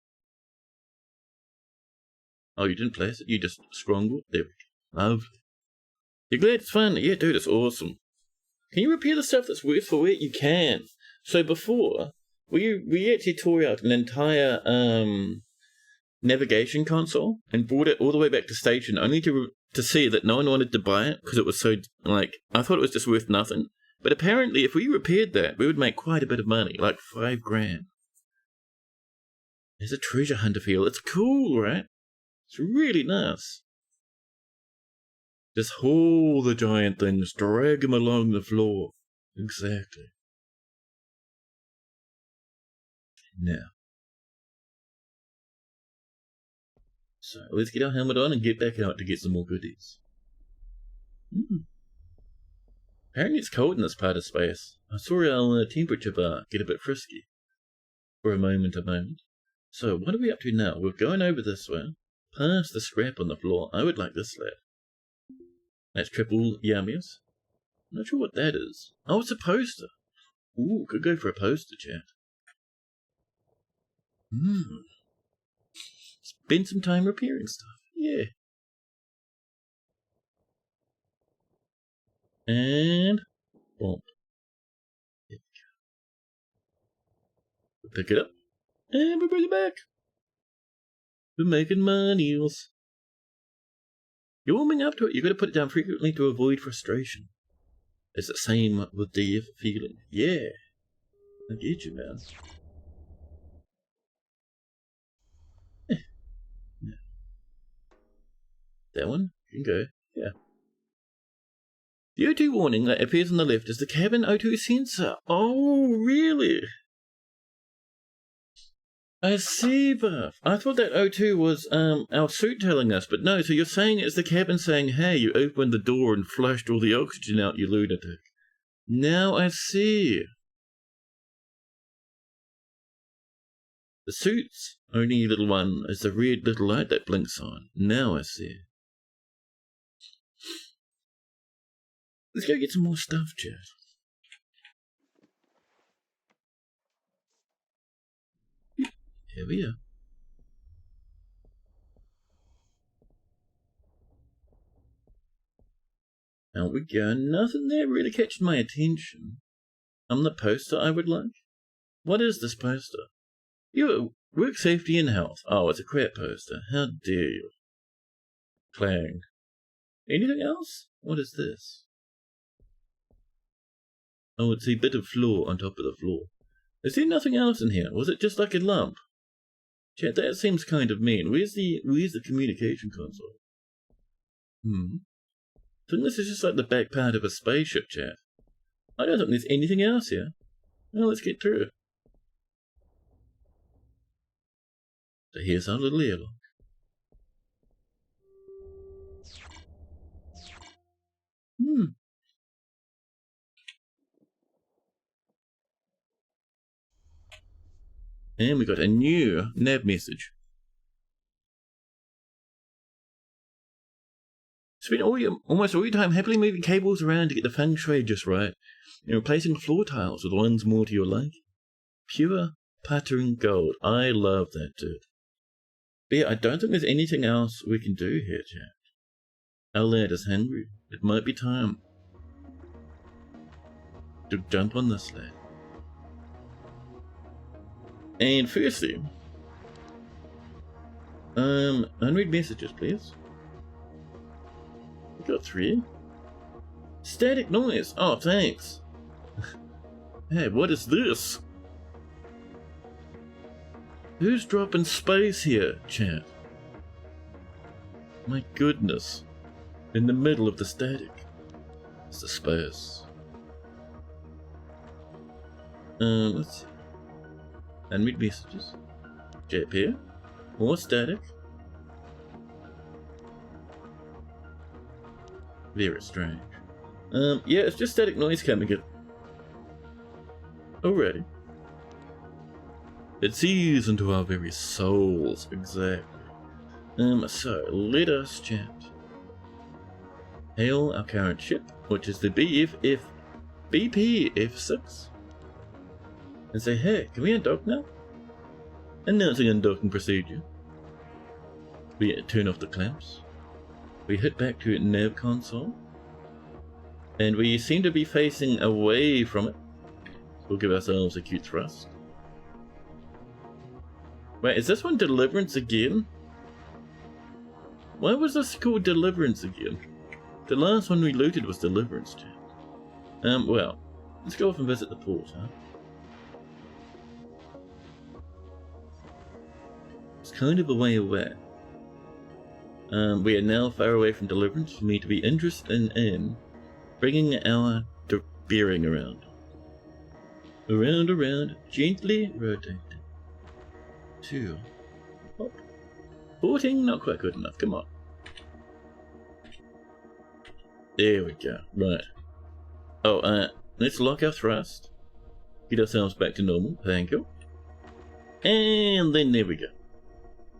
Oh, you didn't place it? You just scrungled? There we go. Lovely. You're glad it's fun? Yeah, dude, it's awesome. Can you repair the stuff that's worth for it? You can. So before, we actually tore out an entire navigation console and brought it all the way back to station, only to see that no one wanted to buy it because it was so, like, I thought it was just worth nothing. But apparently, if we repaired that, we would make quite a bit of money, like $5,000. There's a treasure hunter feel. It's cool, right? It's really nice. Just haul the giant things, drag them along the floor. Exactly. Now. So, let's get our helmet on and get back out to get some more goodies. Apparently it's cold in this part of space. I saw our temperature bar get a bit frisky. For a moment. So, what are we up to now? We're going over this way. Past the scrap on the floor. I would like this lad. That's triple yummies. I'm not sure what that is. Oh, it's a poster. Ooh, could go for a poster, chat. Spend some time repairing stuff. Yeah. And bump. There we go. Pick it up. And we bring it back. We're making monies. You're warming up to it. You've got to put it down frequently to avoid frustration. It's the same with the feeling. Yeah. I get you, man. Yeah. That one can go. Yeah. The O2 warning that appears on the left is the cabin O2 sensor. Oh, really? I see, Buff. I thought that O2 was our suit telling us, but no, so you're saying it's the cabin saying, hey, you opened the door and flushed all the oxygen out, you lunatic. Now I see. The suit's only little one is the red little light that blinks on. Now I see. Let's go get some more stuff, chat. Here we are. Out we go. Nothing there really catching my attention. The poster I would like. What is this poster? You work safety and health. Oh, it's a crap poster. How dare you? Clang. Anything else? What is this? Oh, it's a bit of floor on top of the floor. Is there nothing else in here? Was it just like a lump? Chat, that seems kind of mean. Where's the communication console? I think this is just like the back part of a spaceship, chat. I don't think there's anything else here. Well, let's get through it. So here's our little airlock. And we got a new nav message. Spend almost all your time happily moving cables around to get the feng shui just right, and replacing floor tiles with ones more to your liking. Pure pattern gold. I love that, dude. But yeah, I don't think there's anything else we can do here, chat. Our lad is hungry. It might be time to jump on this lad. And firstly, unread messages, please. We got 3. Static noise. Oh, thanks. Hey, what is this? Who's dropping space here, chat? My goodness. In the middle of the static. It's the space. Let's see. Unread messages. Jap here. More static. Very strange. Yeah, it's just static noise coming in. Already. It sees into our very souls, exactly. So, let us chat. Hail our current ship, which is the BPF-6. And say, hey, can we undock now? Announcing undocking procedure. We turn off the clamps. We hit back to nav console. And we seem to be facing away from it. So we'll give ourselves a cute thrust. Wait, is this one Deliverance again? Why was this called Deliverance again? The last one we looted was Deliverance, chat. Well, let's go off and visit the port, huh? It's kind of a way away. We are now far away from Deliverance for me to be interested in bringing our bearing around. Around, gently rotating. 2. Hop. 14, not quite good enough, come on. There we go, right. Oh, let's lock our thrust. Get ourselves back to normal, thank you. And then there we go.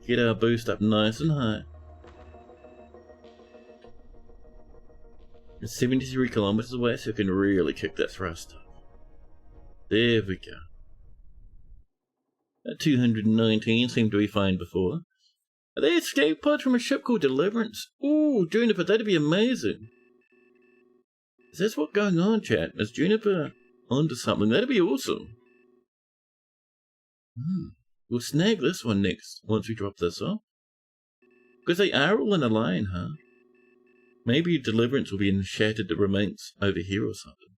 Get our boost up nice and high. It's 73 kilometers away, so we can really kick that thrust up. There we go. That 219 seemed to be fine before. Are they escape pods from a ship called Deliverance? Ooh, Juniper, that'd be amazing. Is this what's going on, chat? Is Juniper onto something? That'd be awesome. We'll snag this one next, once we drop this off. Because they are all in a line, huh? Maybe Deliverance will be in Shattered Remains over here or something.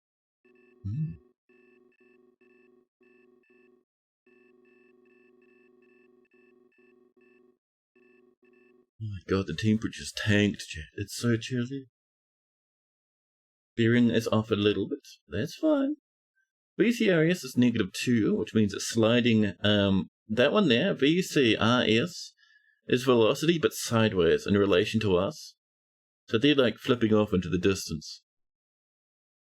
Oh my god, the temperature's tanked, chat. It's so chilly. Bearing is off a little bit. That's fine. VCRS is -2, which means it's sliding. That one there, VCRS, is velocity but sideways in relation to us. So they're like flipping off into the distance.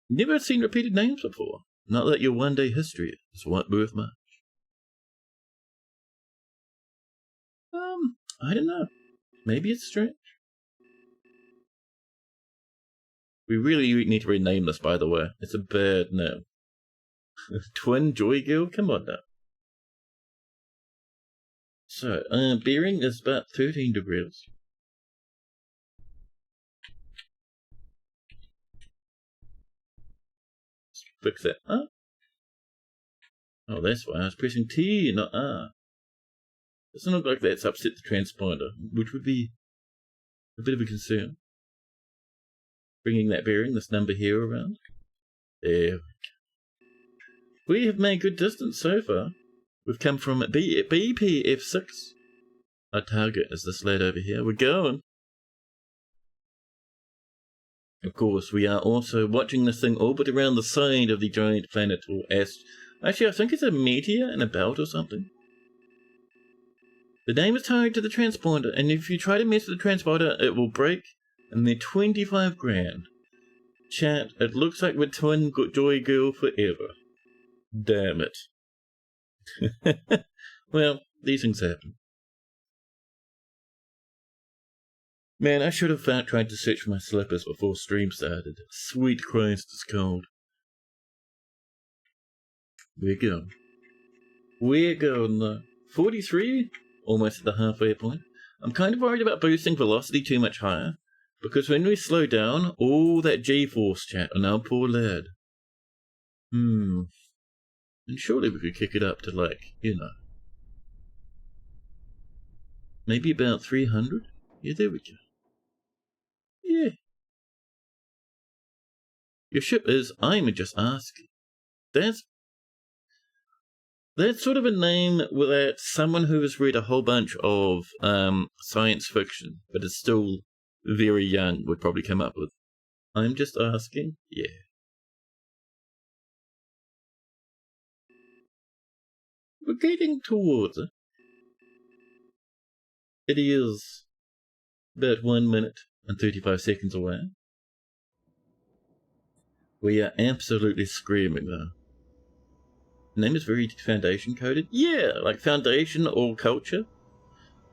Never seen repeated names before. Not that your one-day history is worth much. I don't know. Maybe it's strange. We really need to rename this, by the way. It's a bad name. Twin Joy Girl? Come on now. So, bearing is about 13 degrees. Let's fix that up. Oh, that's why I was pressing T, not R. Doesn't look like that's upset the transponder, which would be a bit of a concern. Bringing that bearing, this number here around. There we go. We have made good distance so far. We've come from BPF6. Our target is this lad over here. We're going. Of course, we are also watching this thing orbit around the side of the giant planet or actually, I think it's a meteor in a belt or something. The name is tied to the transponder, and if you try to mess with the transponder, it will break, and they're 25 grand. Chat, it looks like we're Twin Joy Girl forever. Damn it. Well, these things happen. Man, I should have tried to search for my slippers before stream started. Sweet Christ, it's cold. We're going. We're going. 43? Almost at the halfway point. I'm kind of worried about boosting velocity too much higher, because when we slow down, all that G-force, chat, on our poor lad. And surely we could kick it up to, like, you know, maybe about 300? Yeah, there we go. Yeah. Your ship is, I'm just asking. That's sort of a name that someone who has read a whole bunch of science fiction, but is still very young, would probably come up with. I'm just asking? Yeah. We're getting towards it. It is about 1 minute and 35 seconds away. We are absolutely screaming, though. The name is very Foundation coded. Yeah, like Foundation or Culture.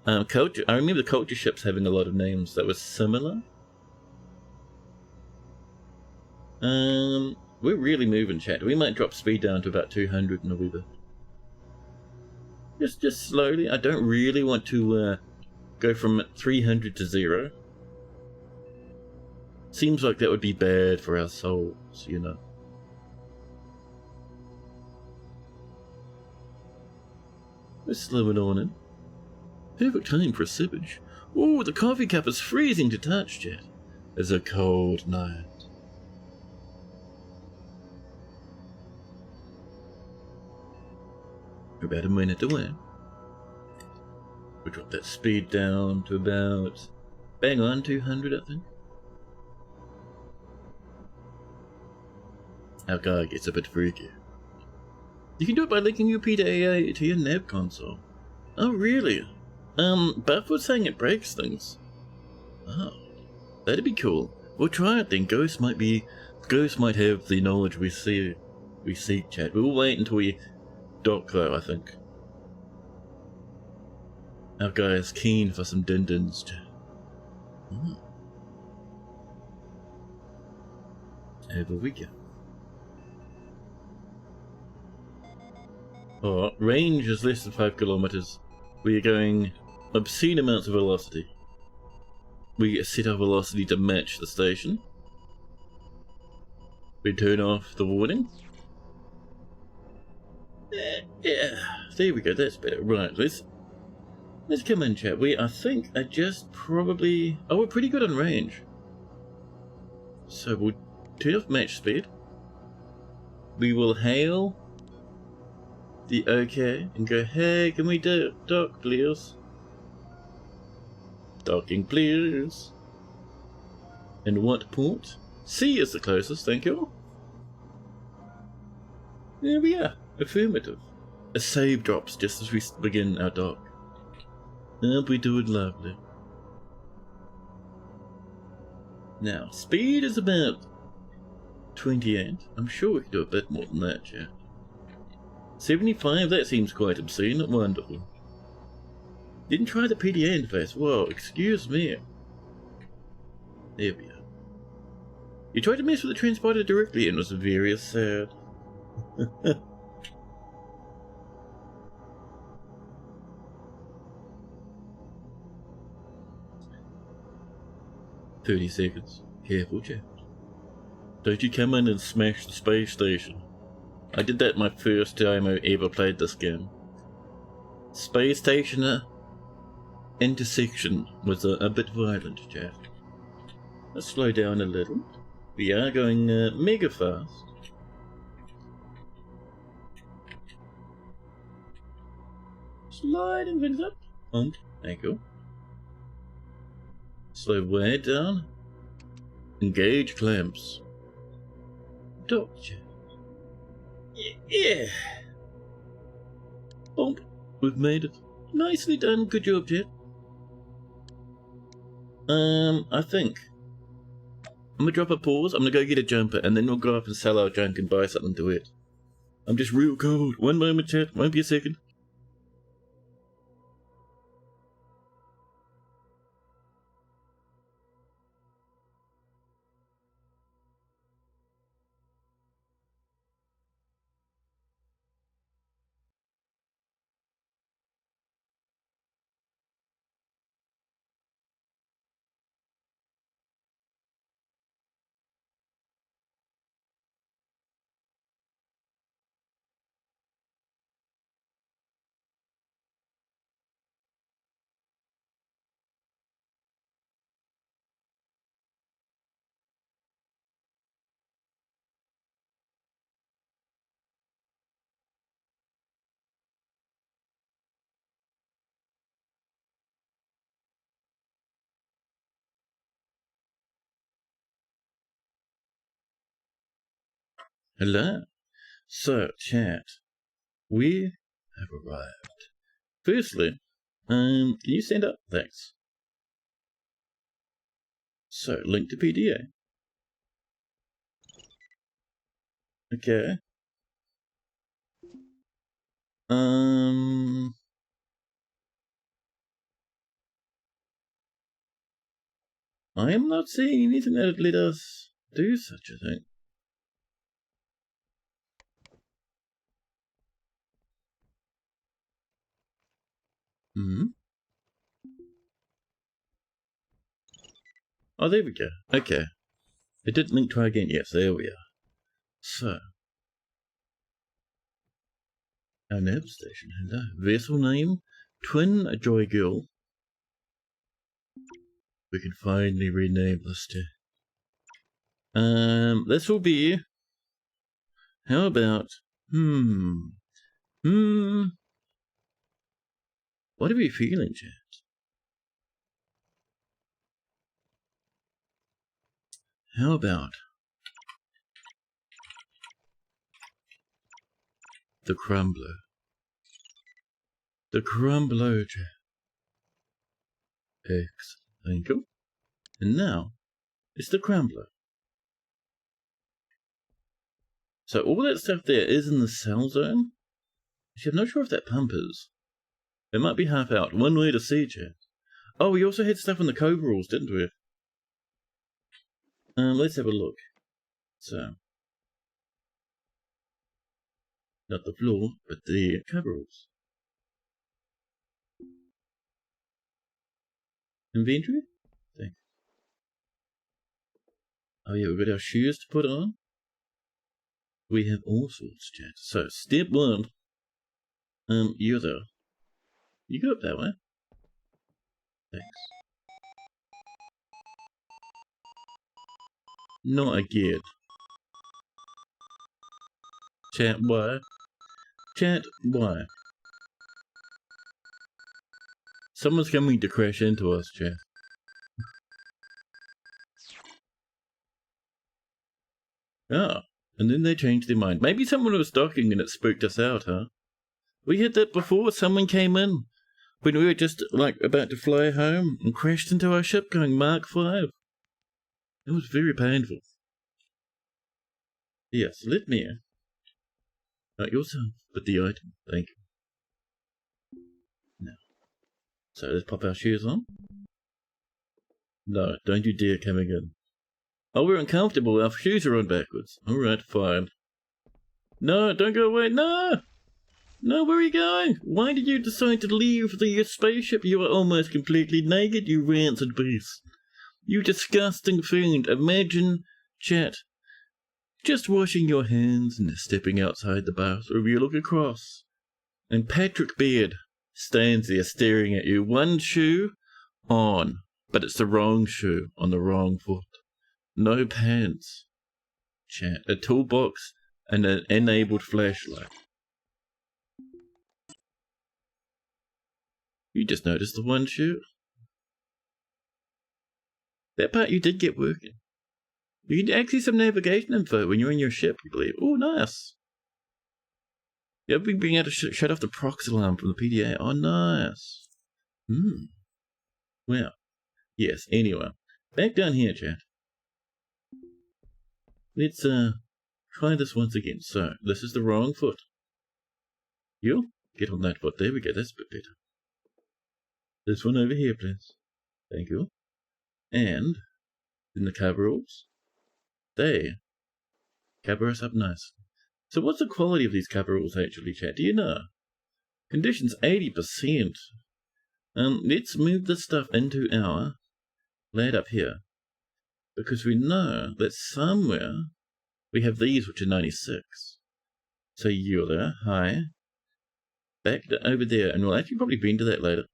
Culture. I remember the Culture ships having a lot of names that were similar. We're really moving, chat. We might drop speed down to about 200 in a wee bit. Just slowly. I don't really want to go from 300 to 0. Seems like that would be bad for our souls, you know. We're slowing on in. Perfect time for a sippage. Oh, the coffee cup is freezing to touch, Jet. It's a cold night. We're about a minute away. We'll drop that speed down to about, bang on, 200, I think. Our guy gets a bit freaky. You can do it by linking your PDA to your nav console. Oh, really? Buff was saying it breaks things. Oh, that'd be cool. We'll try it then. Ghost might have the knowledge we seek, chat. We'll wait until we dock though, I think. Our guy is keen for some din-dins, chat. Over we go. Oh, range is less than 5 kilometers. We are going obscene amounts of velocity. We set our velocity to match the station. We turn off the warning. Yeah, there we go, that's better. Right, let's come in, chat. I think I just probably... Oh, we're pretty good on range. So we'll turn off match speed. We will hail the OK and go, hey, can we dock, please? Docking, please. And what port? C is the closest, thank you. There we are. Affirmative. A save drops just as we begin our dock. Oh, we do it lovely. Now, speed is about 28. I'm sure we can do a bit more than that, chat. 75, that seems quite obscene. Wonderful. Didn't try the PDA interface. Whoa, excuse me. There we are. You tried to mess with the transponder directly and was very sad. 30 seconds. Careful, chat. Don't you come in and smash the space station. I did that my first time I ever played this game. Space station intersection was a bit violent, chat. Let's slow down a little. We are going mega fast. Slide and fins up. Thank you. Slow way down. Engage clamps. Dock, chat. Yeah. Oh, we've made it. Nicely done. Good job, Jet. I think I'm gonna drop a pause. I'm gonna go get a jumper, and then we'll go up and sell our junk and buy something to eat. I'm just real cold. One moment, Chat. Won't be a second. Hello. So, chat, we have arrived. Firstly, can you stand up? Thanks. So, link to PDA. Okay. I am not seeing anything that would let us do such a thing. Oh, there we go. Okay. It didn't link try again. Yes, there we are. So. Our nav station. Hello. Vessel name Twin Joy Girl. We can finally rename this to. This will be. How about? What are we feeling, chat? How about the Crumbler? The Crumbler, chat. Excellent. Thank you. And now, it's the Crumbler. So all that stuff there is in the cell zone. Actually, I'm not sure if that pump is. It might be half out. One way to see, chat. Oh, we also had stuff in the coveralls, didn't we? Let's have a look. So, not the floor, but the coveralls. Inventory? Thanks. Oh yeah, we've got our shoes to put on. We have all sorts, chat. So, step 1. You're there. You go up that way. Thanks. Not again. Chat, why? Chat, why? Someone's coming to crash into us, chat. Ah, and then they changed their mind. Maybe someone was docking and it spooked us out, huh? We had that before. Someone came in when we were just, like, about to fly home and crashed into our ship going Mark 5. It was very painful. Yes, let me in. Not yourself, but the item. Thank you. Now. So let's pop our shoes on. No, don't you dare coming in. Oh, we're uncomfortable. Our shoes are on backwards. Alright, fine. No, don't go away. No! No, where are you going? Why did you decide to leave the spaceship? You are almost completely naked, you rancid beast. You disgusting fiend. Imagine, chat, just washing your hands and stepping outside the bathroom. You look across, and Patrick Beard stands there staring at you. One shoe on, but it's the wrong shoe on the wrong foot. No pants. Chat, a toolbox and an enabled flashlight. You just noticed the one shoe. That part you did get working. You can access some navigation info when you're in your ship, you believe. Oh, nice. You've been being able to shut off the prox alarm from the PDA. Oh, nice. Well, yes, anyway. Back down here, chat. Let's, try this once again. So, this is the wrong foot. You get on that foot. There we go. That's a bit better. This one over here, please. Thank you. And in the coveralls, they cover us up nice. So what's the quality of these coveralls actually, chat? Do you know? Conditions 80%. Let's move this stuff into our lad up here. Because we know that somewhere we have these which are 96. So you're there. Hi. Back to over there. And we'll actually probably be into that later.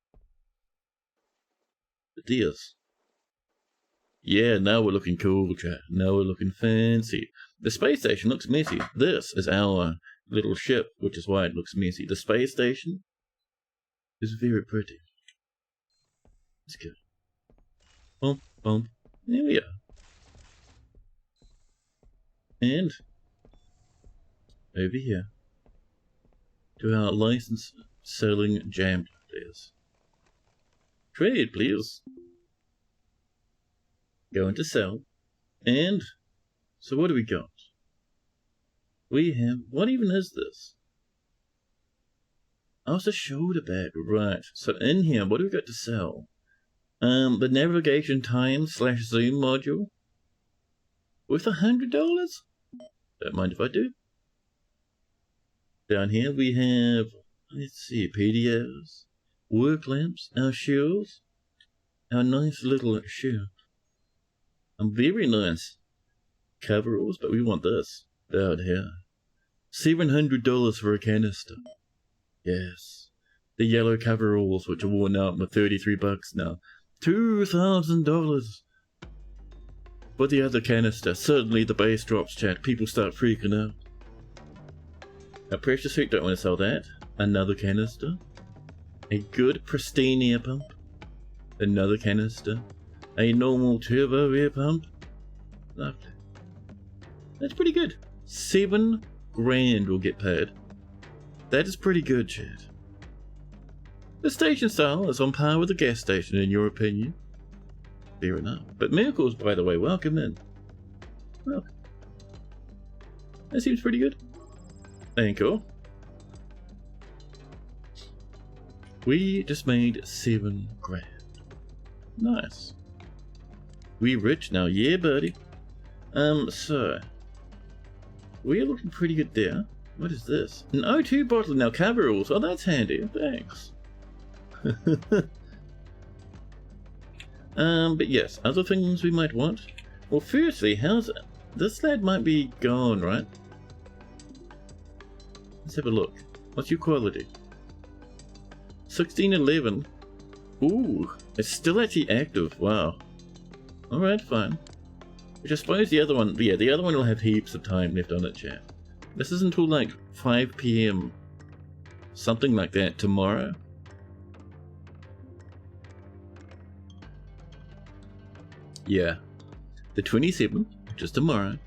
But there's. Yeah, now we're looking cool, chat. Now we're looking fancy. The space station looks messy. This is our little ship, which is why it looks messy. The space station is very pretty. Let's go. Bump, bump. There we are. And over here to our license selling jam players. Trade, please. Going to sell. And so what do we got? We have, what even is this? Oh, it's a shoulder bag, right. So in here, what do we got to sell? The navigation time / zoom module. Worth $100? Don't mind if I do. Down here we have, let's see, PDOs, work lamps, our shoes, our nice little shoe. Very nice coveralls, but we want this down here. $700 for a canister. Yes. The yellow coveralls, which are worn out, are $33 now. $2,000 for the other canister. Suddenly the bass drops, chat. People start freaking out. A pressure suit, don't want to sell that. Another canister. A good pristine air pump. Another canister. A normal turbo air pump. Lovely. That's pretty good. $7 grand will get paid. That is pretty good, chat. The station style is on par with the gas station, in your opinion. Fair enough. But miracles, by the way, welcome in. Welcome. That seems pretty good. Ain't cool. We just made $7 grand. Nice. We rich now, yeah, buddy. So we're looking pretty good there. What is this? An O2 bottle now, coveralls. Oh, that's handy. Thanks. But yes, other things we might want. Well, firstly, how's it? This lad might be gone, right? Let's have a look. What's your quality? 1611. Ooh, it's still actually active. Wow. Alright, fine. Which I suppose the other one, yeah, the other one will have heaps of time left on it, chat. This is until like 5 PM. Something like that tomorrow. Yeah. The 27th, which is tomorrow,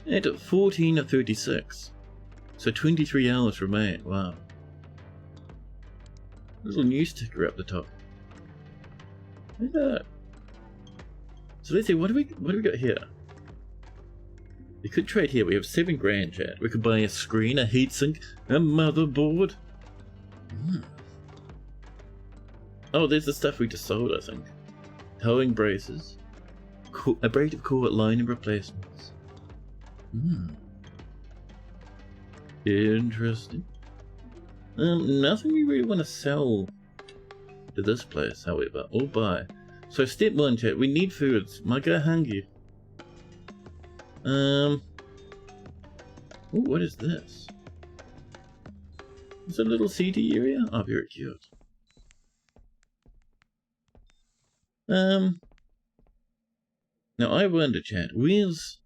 at 14:36. So 23 hours remain. Wow. Little news ticker up the top. Look at that. So let's see, what do we got here? We could trade here. We have 7 grand, chat. We could buy a screen, a heatsink, a motherboard. Oh, there's the stuff we just sold, I think. Towing braces. Abrasive core lining replacements. Interesting. Nothing we really want to sell to this place, however, or buy. So step 1, chat, we need foods. Might go hungry. Ooh, what is this? It's a little seedy area? Oh, very cute. Now I wonder, chat, where's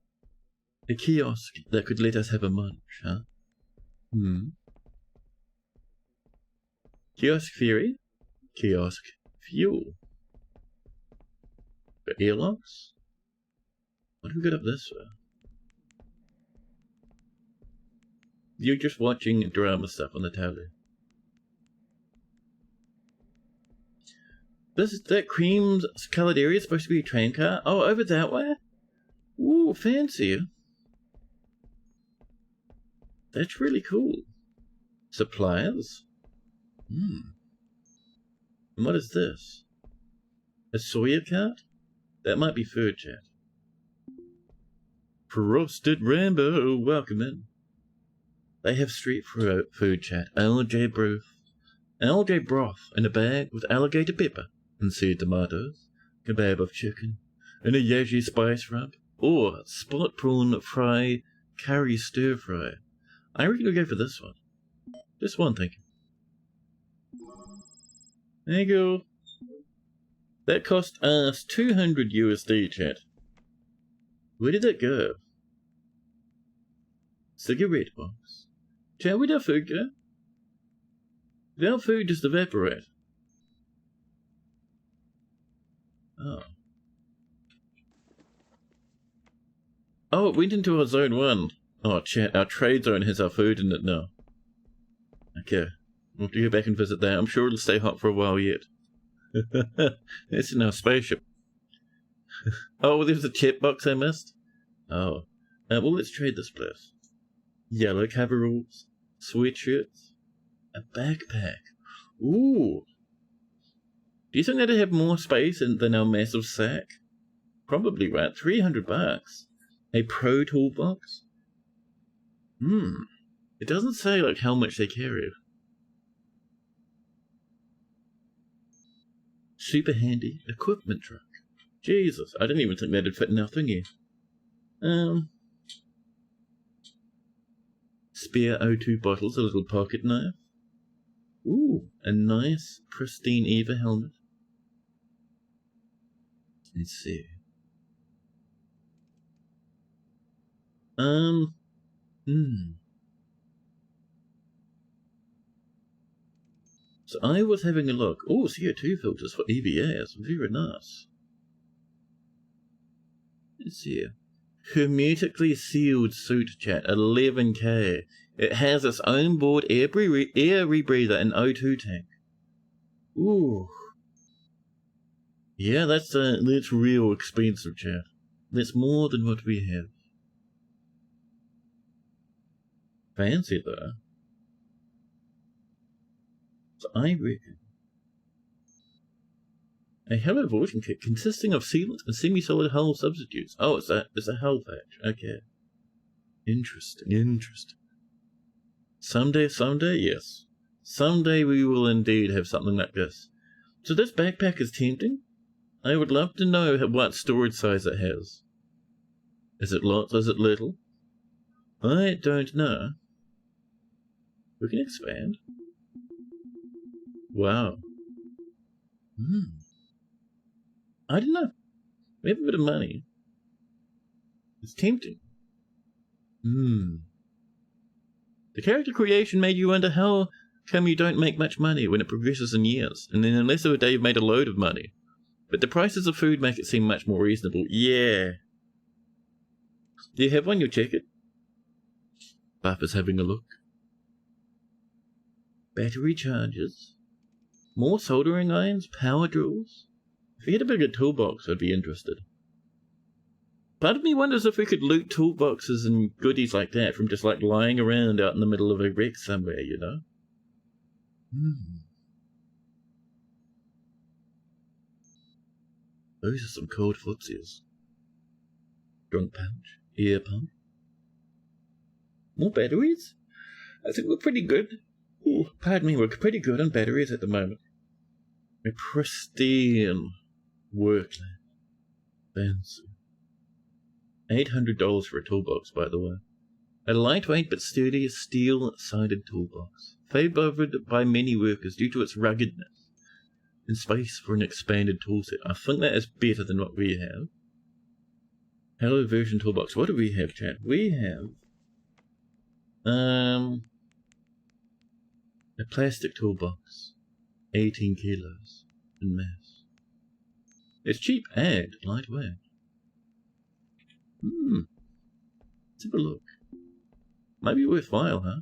a kiosk that could let us have a munch, huh? Kiosk ferry? Kiosk fuel. Got airlocks? What do we got up this way? You're just watching drama stuff on the telly. That cream coloured area is supposed to be a train car? Oh, over that way? Ooh, fancy. That's really cool. Suppliers? And what is this? A Sawyer cart? That might be food, chat. Frosted Rambo, welcome in. They have street food, chat. LJ broth in a bag with alligator pepper and seed tomatoes, kebab of chicken, and a yaji spice rub, or spot prawn fry, curry stir fry. I reckon we'll go for this one. Just one, thank you. There you go. That cost us 200 USD, chat. Where did that go? Cigarette box. Chat, where'd our food go? Did our food just evaporate? Oh. Oh, it went into our zone 1. Oh, chat, our trade zone has our food in it now. Okay. We'll have to go back and visit that. I'm sure it'll stay hot for a while yet. It's in our spaceship. Oh, there's a chat box I missed? Oh. Well, let's trade this place. Yellow coveralls. Sweatshirts. A backpack. Ooh. Do you think that'd have more space than our massive sack? Probably, right? $300. A Pro Toolbox? It doesn't say, like, how much they carry. Super handy equipment truck. Jesus, I didn't even think that'd fit in our thingy. Spare O2 bottles, a little pocket knife. Ooh, a nice, pristine Eva helmet. Let's see. So I was having a look. Oh, CO2 filters for EVAs. Very nice. Let's see. Hermetically sealed suit, chat. 11k. It has its own board air rebreather and O2 tank. Ooh. Yeah, that's real expensive, chat. That's more than what we have. Fancy though. So I reckon a Hello Vortium kit consisting of sealant and semi-solid hull substitutes. Oh, it's a hull patch. Okay. Interesting. Someday, yes. Someday we will indeed have something like this. So this backpack is tempting. I would love to know what storage size it has. Is it lots? Is it little? I don't know. We can expand. Wow. I don't know. We have a bit of money. It's tempting. The character creation made you wonder how come you don't make much money when it progresses in years, and then unless of a day you've made a load of money. But the prices of food make it seem much more reasonable. Yeah. Do you have one? You'll check it. Buff is having a look. Battery chargers. More soldering irons, power drills. If we had a bigger toolbox, I'd be interested. Part of me wonders if we could loot toolboxes and goodies like that from just like lying around out in the middle of a wreck somewhere, you know? Those are some cold footsies. Drunk pouch, ear pump. More batteries? I think we're pretty good. Ooh, pardon me, we're pretty good on batteries at the moment. A pristine workland. Fancy. $800 for a toolbox, by the way. A lightweight but sturdy steel-sided toolbox, favoured by many workers due to its ruggedness and space for an expanded toolset. I think that is better than what we have. Hello version toolbox. What do we have, chat? We have a plastic toolbox, 18 kilos in mass. It's cheap and lightweight. Let's have a look. Might be worthwhile, huh?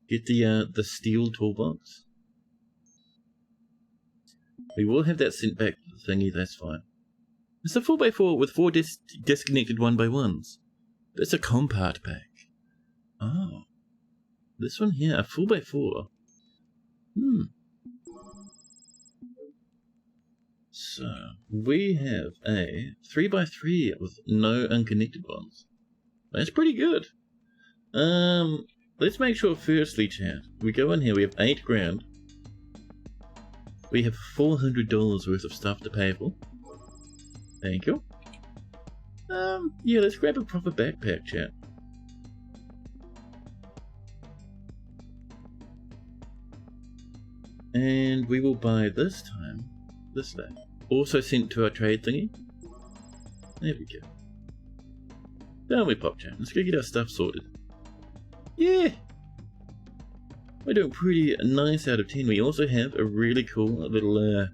Get the steel toolbox. We will have that sent back to the thingy, that's fine. It's a 4x4 with 4 disconnected 1x1s. That's a compart pack. Oh. This one here, a 4x4. So, we have a 3x3 with no unconnected ones. That's pretty good. Let's make sure firstly, chat, we go in here, we have 8 grand. We have $400 worth of stuff to pay for. Thank you. Yeah, let's grab a proper backpack, chat. And we will buy this time, this day. Also sent to our trade thingy. There we go. Down we pop, chat. Let's go get our stuff sorted. Yeah! We're doing pretty nice out of 10. We also have a really cool little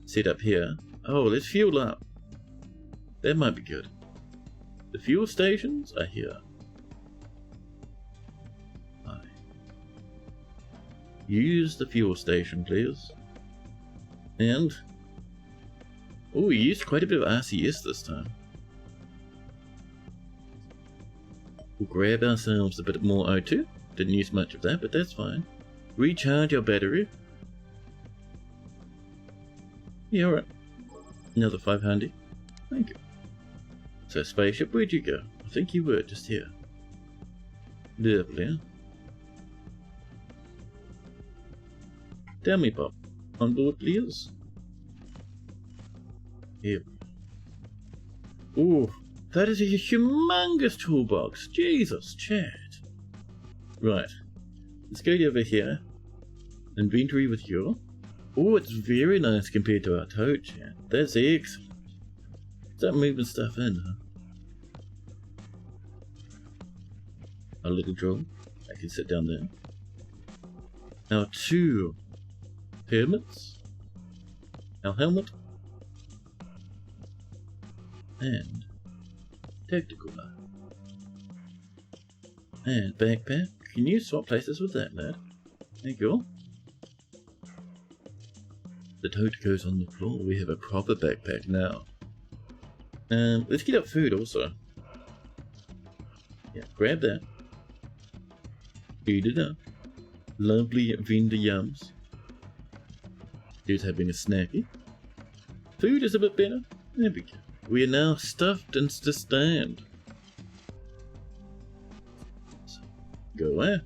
setup here. Oh, let's fuel up. That might be good. The fuel stations are here. Use the fuel station, please. And oh, we used quite a bit of RCS this time. We'll grab ourselves a bit more O2. Didn't use much of that, but that's fine. Recharge our battery. Yeah, alright. Another 500. Thank you. So, spaceship, where'd you go? I think you were just here. Lovely. Tell me, Pop. On board, please. Here. Ooh, that is a humongous toolbox. Jesus, chat. Right. Let's go over here. Inventory with you. Oh, it's very nice compared to our tote chat. That's excellent. Start moving stuff in, huh? A little drill. I can sit down there. Our 2 helmets. Our helmet. And tactical bar. And backpack. Can you swap places with that, lad? Thank you. The tote goes on the floor. We have a proper backpack now. Let's get up food also. Yeah, grab that. Eat it up. Lovely vendor yums. Here's having a snacky. Food is a bit better. There we go. We are now stuffed and sustained. So, go away.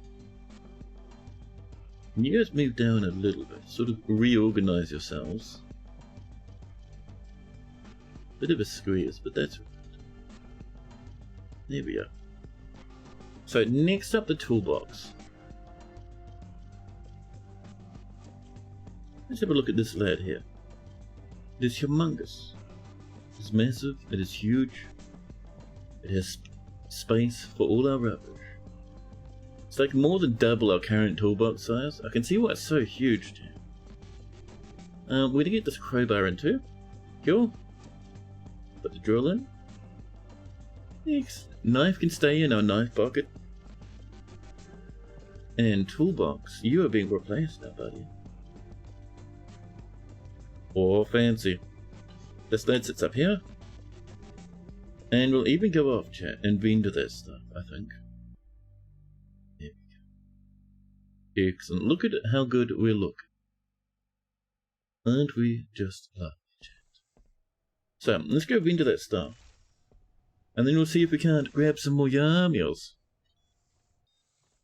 Can you guys move down a little bit? Sort of reorganize yourselves. Bit of a squeeze, but that's right. There we go. So next up, the toolbox. Let's have a look at this lad here. It is humongous. It is massive. It is huge. It has space for all our rubbish. It's like more than double our current toolbox size. I can see why it's so huge, where to get this crowbar into? Cool. Put the drill in. Next, knife can stay in our knife pocket. And toolbox, you are being replaced now, buddy. Oh, fancy. This lad sits up here. And we'll even go off, chat, and vend this stuff, I think. There we go. Excellent. Look at how good we look. Aren't we just lovely, chat? So, let's go vend that stuff. And then we'll see if we can't grab some more yamios.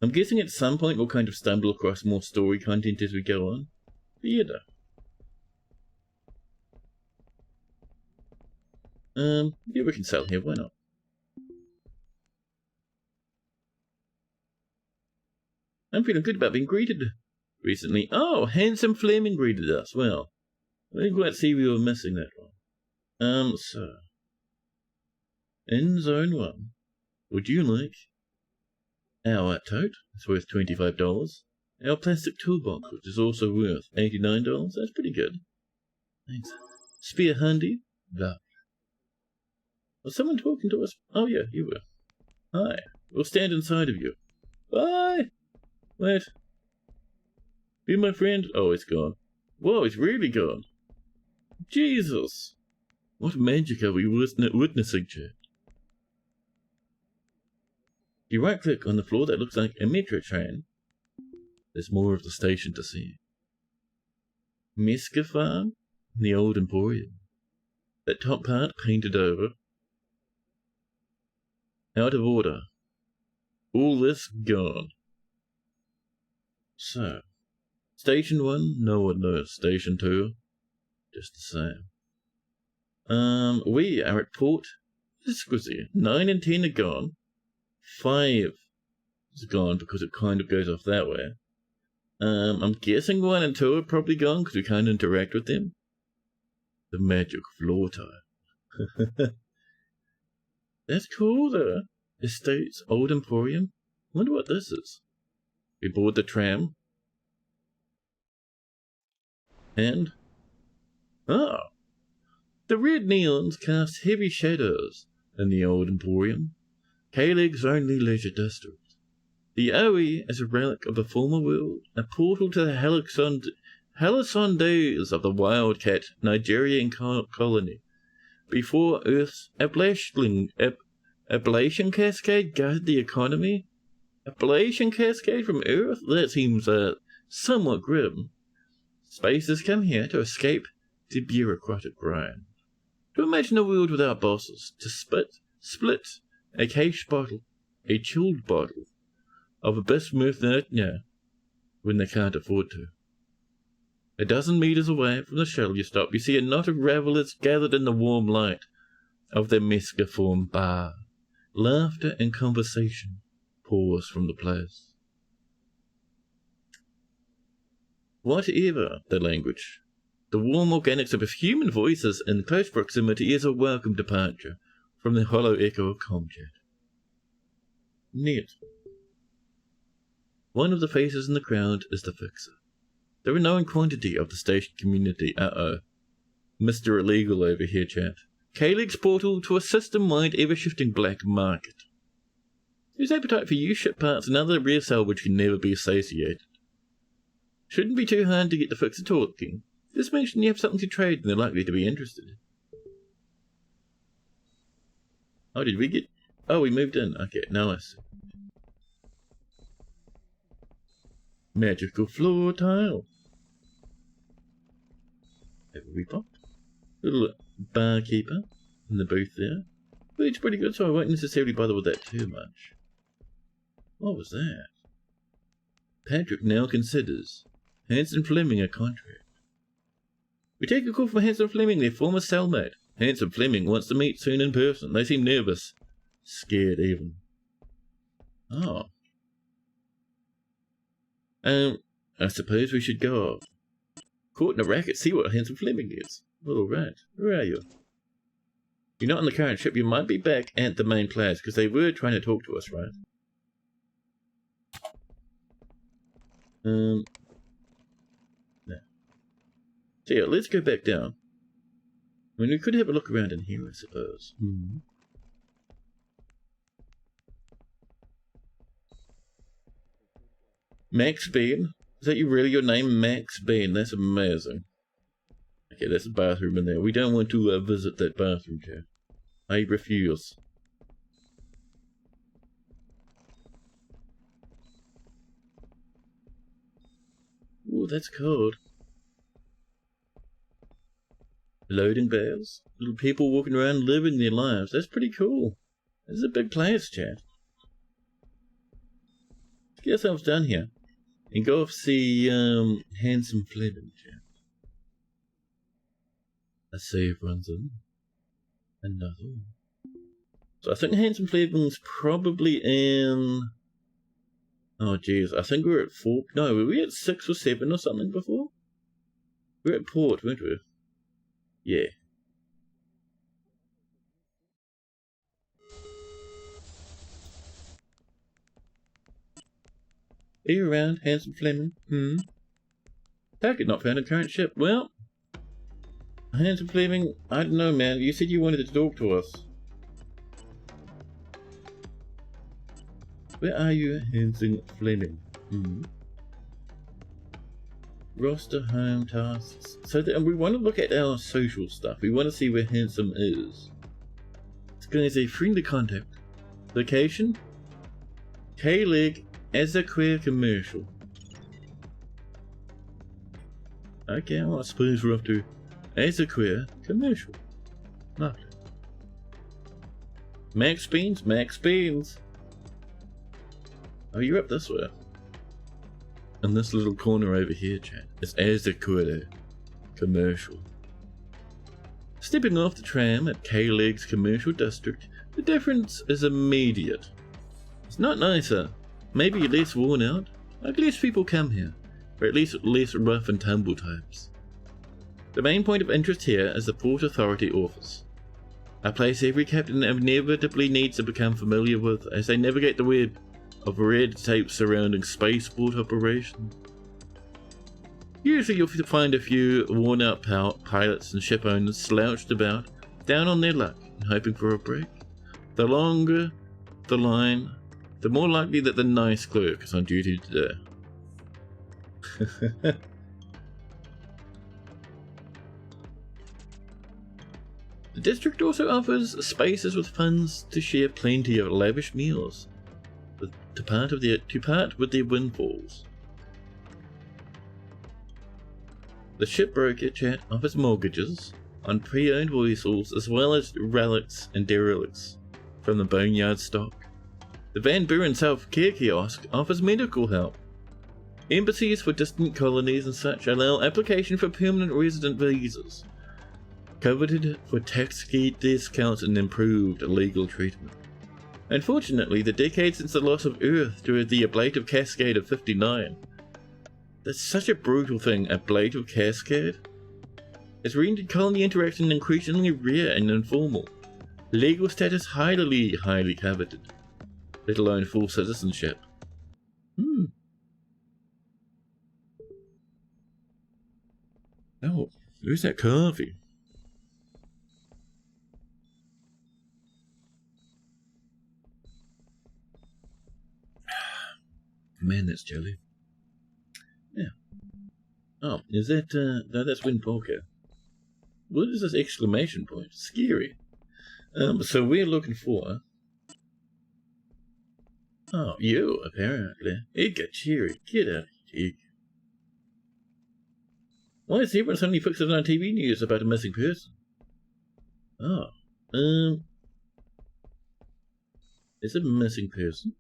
I'm guessing at some point we'll kind of stumble across more story content as we go on. But yeah, though. Yeah, we can sell here, why not? I'm feeling good about being greeted recently. Oh, Handsome Fleming greeted us. Well, I didn't quite see we were missing that one. So. In Zone 1, would you like our tote? It's worth $25. Our plastic toolbox, which is also worth $89. That's pretty good. Thanks. Spear handy? No. Was someone talking to us? Oh yeah, you were. Hi. We'll stand inside of you. Bye! Wait. Be my friend? Oh, it's gone. Whoa, it's really gone. Jesus! What magic are we witnessing, chat? You right click on the floor that looks like a metro train. There's more of the station to see. Meska Farm? The old Emporium. That top part painted over. Out of order. All this gone. So, Station 1, no one knows. Station 2, just the same. We are at Port Disquisy. 9 and 10 are gone. 5 is gone because it kind of goes off that way. I'm guessing 1 and 2 are probably gone because we can't interact with them. The magic floor time. That's cool though. Estates, Old Emporium. Wonder what this is. We board the tram. And... oh! The red neons cast heavy shadows in the Old Emporium. K-Leg's only leisure district. The OE is a relic of a former world, a portal to the halcyon days of the Wildcat Nigerian colony, before Earth's ablation cascade guided the economy. Ablation cascade from Earth? That seems somewhat grim. Spaces come here to escape the bureaucratic grind. To imagine a world without bosses, to split a caged bottle, a chilled bottle, of a bismuth when they can't afford to. A dozen meters away from the shuttle you stop, you see a knot of revelers gathered in the warm light of their mescaform bar. Laughter and conversation pours from the place. Whatever the language, the warm organics of human voices in close proximity is a welcome departure from the hollow echo of comchat. Neat. One of the faces in the crowd is the fixer. There are known quantity of the station community. Mr. Illegal over here, chat. K-League's portal to a system-wide ever-shifting black market. Whose appetite for used ship parts and other rare salvage can never be satiated. Shouldn't be too hard to get the fixer talking. Just mention you have something to trade and they're likely to be interested. Oh, did we get... Oh, we moved in. Okay, now I see. Magical floor tile. Have we popped? Little barkeeper in the booth there. But it's pretty good, so I won't necessarily bother with that too much. What was that? Patrick now considers Hanson Fleming a contract. We take a call from Hanson Fleming, their former cellmate. Hanson Fleming wants to meet soon in person. They seem nervous. Scared even. Oh. I suppose we should go. Caught in a racket, see what Hanson Fleming is. All right. Where are you? You're not on the current ship. You might be back at the main class, because they were trying to talk to us, right? No. So yeah, let's go back down. I mean, we could have a look around in here, I suppose. Max Bean? Is that really your name, Max Bean? That's amazing. Okay, there's a bathroom in there. We don't want to visit that bathroom, Jeff. I refuse. Ooh, that's cold. Loading bears? Little people walking around living their lives. That's pretty cool. This is a big place, chat. Let's get ourselves down here. And go off see Hanson Fleming, chat. A save runs in. Another one. So I think Hanson Fleming's probably in... Oh jeez, I think we're at 4... No, were we at 6 or 7 or something before? We were at port, weren't we? Yeah. Are you around, Hanson Fleming? Target not found a current ship. Well, Hanson Fleming, I don't know, man. You said you wanted to talk to us. Where are you, Hanson Fleming? Roster, home, tasks. So we want to look at our social stuff. We want to see where Handsome is. It's going to say friendly contact. Location? K-Leg as a queer commercial. Okay, well, I suppose we're up to as a queer commercial. Lovely. Max Beans, Max Beans. Oh, you're up this way. In this little corner over here, chat, is as a queer commercial. Stepping off the tram at K-Leg's commercial district, the difference is immediate. It's not nicer, maybe less worn out, like less people come here, or at least less rough and tumble types. The main point of interest here is the Port Authority office, a place every captain inevitably needs to become familiar with as they navigate the web of red tape surrounding spaceport operations. Usually you'll find a few worn out pilots and ship owners slouched about, down on their luck and hoping for a break. The longer the line, the more likely that the nice clerk is on duty today. The district also offers spaces with funds to share plenty of lavish meals, to part with their windfalls. The shipbroker chat offers mortgages on pre-owned vessels as well as relics and derelicts from the boneyard stock. The Van Buren self-care kiosk offers medical help. Embassies for distant colonies and such allow application for permanent resident visas, coveted for tax discounts and improved legal treatment. Unfortunately, the decade since the loss of Earth to the ablative cascade of 59, That's such a brutal thing, a blade of cascade. It's rendered colony interaction increasingly rare and informal. Legal status highly coveted, let alone full citizenship. Oh, who's that coffee? Man, that's jelly. Yeah. Oh, is that, no, that's Wind Polka. What is this exclamation point? Scary. So we're looking for... Oh, you, apparently. Igga, cheery. Get out of here, Igga. Why is everyone suddenly fixated on TV news about a missing person? Oh, is it a missing person?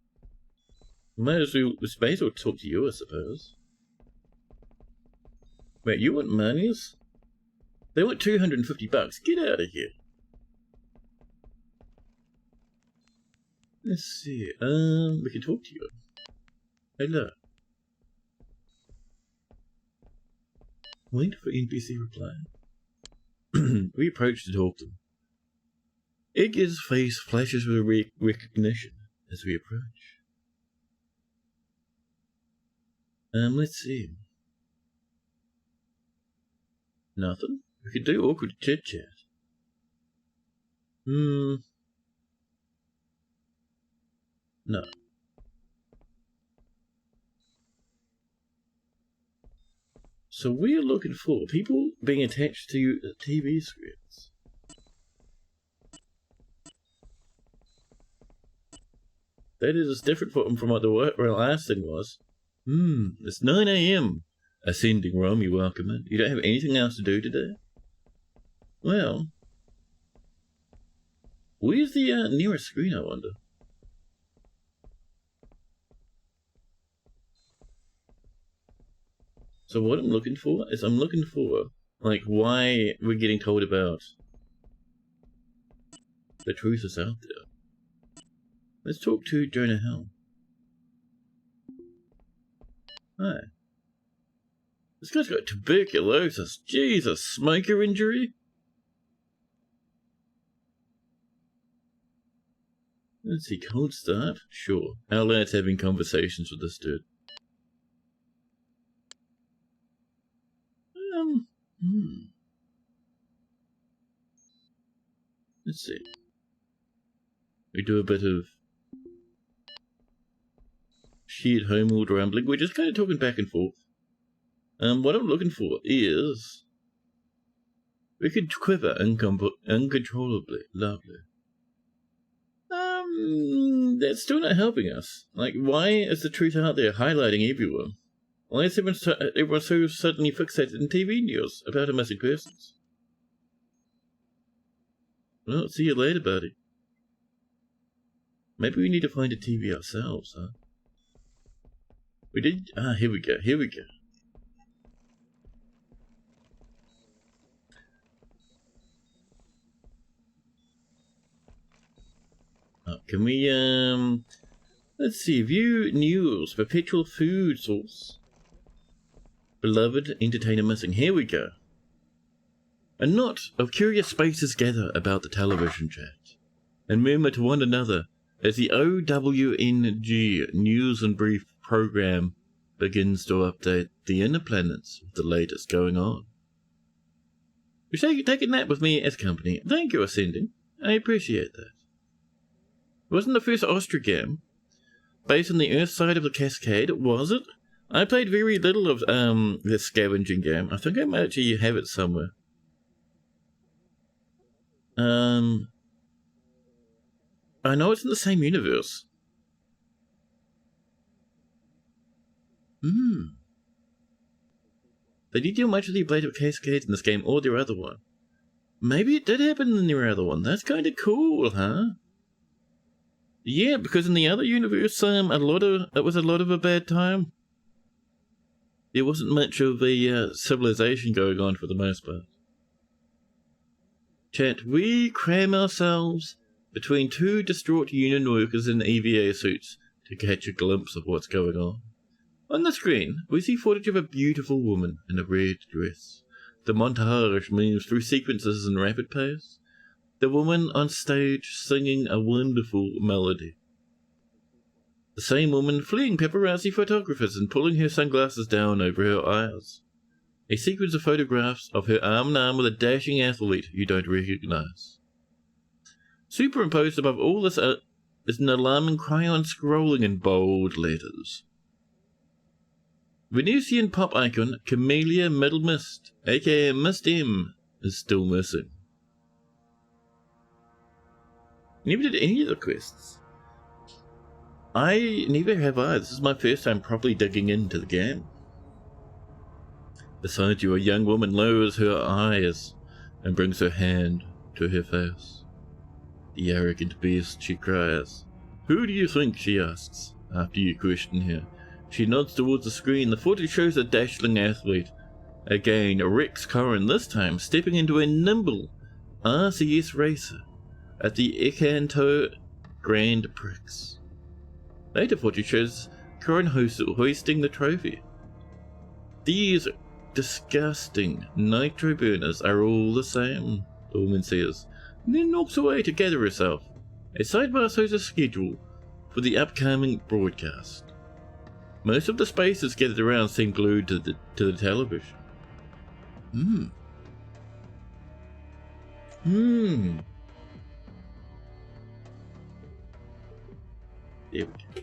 Might as well talk to you, I suppose. Wait, you want monies? They want $250. Get out of here. Let's see. We can talk to you. Hello. Wait for NPC reply. We approach to talk to them. Iggy's face flashes with recognition as we approach. Let's see. Nothing? We could do awkward chit-chat. No. So we're looking for people being attached to TV screens. That is different from what the last thing was. It's 9 AM. Ascending Rome, you welcome in. You don't have anything else to do today? Well, where's the nearest screen, I wonder? So what I'm looking for is like, why we're getting told about the truth is out there. Let's talk to Jonah Hill. Hi. This guy's got tuberculosis. Jesus, smoker injury? Let's see, cold start? Sure. Our lad's having conversations with this dude. Let's see. We do a bit of shared homeworld rambling. We're just kind of talking back and forth. What I'm looking for is... we could quiver uncontrollably. Lovely. That's still not helping us. Like, why is the truth out there highlighting everyone? Why is everyone so suddenly fixated in TV news about a missing persons? Well, see you later, buddy. Maybe we need to find a TV ourselves, huh? We did... here we go. Can we, let's see, view news, perpetual food source. Beloved entertainer missing. Here we go. A knot of curious spaces gather about the television chat, and murmur to one another as the OWNG News and Brief program begins to update the inner planets with the latest going on. You say you take a nap with me as company. Thank you, Ascending. I appreciate that. It wasn't the first Ostra game based on the Earth side of the Cascade, was it? I played very little of this scavenging game. I think I might actually have it somewhere. I know it's in the same universe. They did do much of the Blade of Cascades in this game or their other one. Maybe it did happen in their other one. That's kind of cool, huh? Yeah, because in the other universe, it was a lot of a bad time. There wasn't much of a civilization going on for the most part. Chat, we cram ourselves between two distraught union workers in EVA suits to catch a glimpse of what's going on. On the screen, we see footage of a beautiful woman in a red dress. The montage moves through sequences in rapid pace. The woman on stage singing a wonderful melody. The same woman fleeing paparazzi photographers and pulling her sunglasses down over her eyes. A sequence of photographs of her arm in arm with a dashing athlete you don't recognize. Superimposed above all this is an alarming crayon scrolling in bold letters. Venusian pop icon Camellia Middle Mist, aka Mist M, is still missing. Never did any of the quests. Neither have I. This is my first time properly digging into the game. Beside you, a young woman lowers her eyes and brings her hand to her face. The arrogant beast, she cries. Who do you think, she asks, after you question her. She nods towards the screen. The footage shows a dazzling athlete. Again, Rex Corrin, this time stepping into a nimble RCS racer at the Ekanto Grand Prix. Later footage shows Corrin hoisting the trophy. These disgusting nitro burners are all the same, the woman says, and then walks away to gather herself. A sidebar shows a schedule for the upcoming broadcast. Most of the spaces gathered around seem glued to the television. There we go.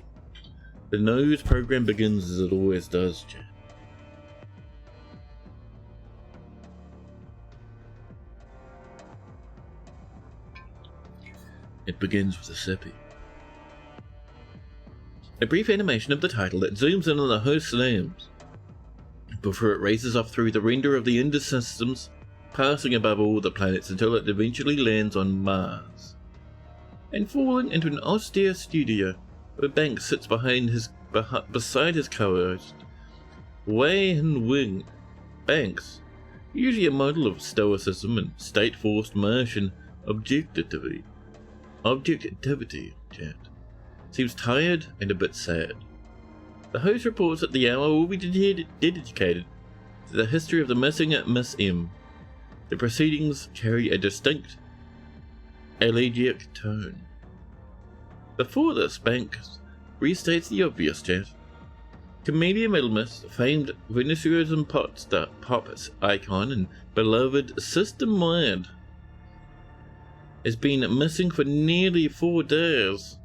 The news program begins as it always does, Jack. It begins with a sippy. A brief animation of the title that zooms in on the host's names before it races off through the render of the Indus systems, passing above all the planets until it eventually lands on Mars, and falling into an austere studio where Banks sits beside his co-host, Wei and Wing. Banks, usually a model of stoicism and state-forced Martian objectivity, chat, seems tired and a bit sad. The host reports that the hour will be dedicated to the history of the missing Miss M. The proceedings carry a distinct elegiac tone. Before this, Banks restates the obvious, chat. Camellia Middle Mist, famed Venezuelan pop icon and beloved system-wide, has been missing for nearly 4 days.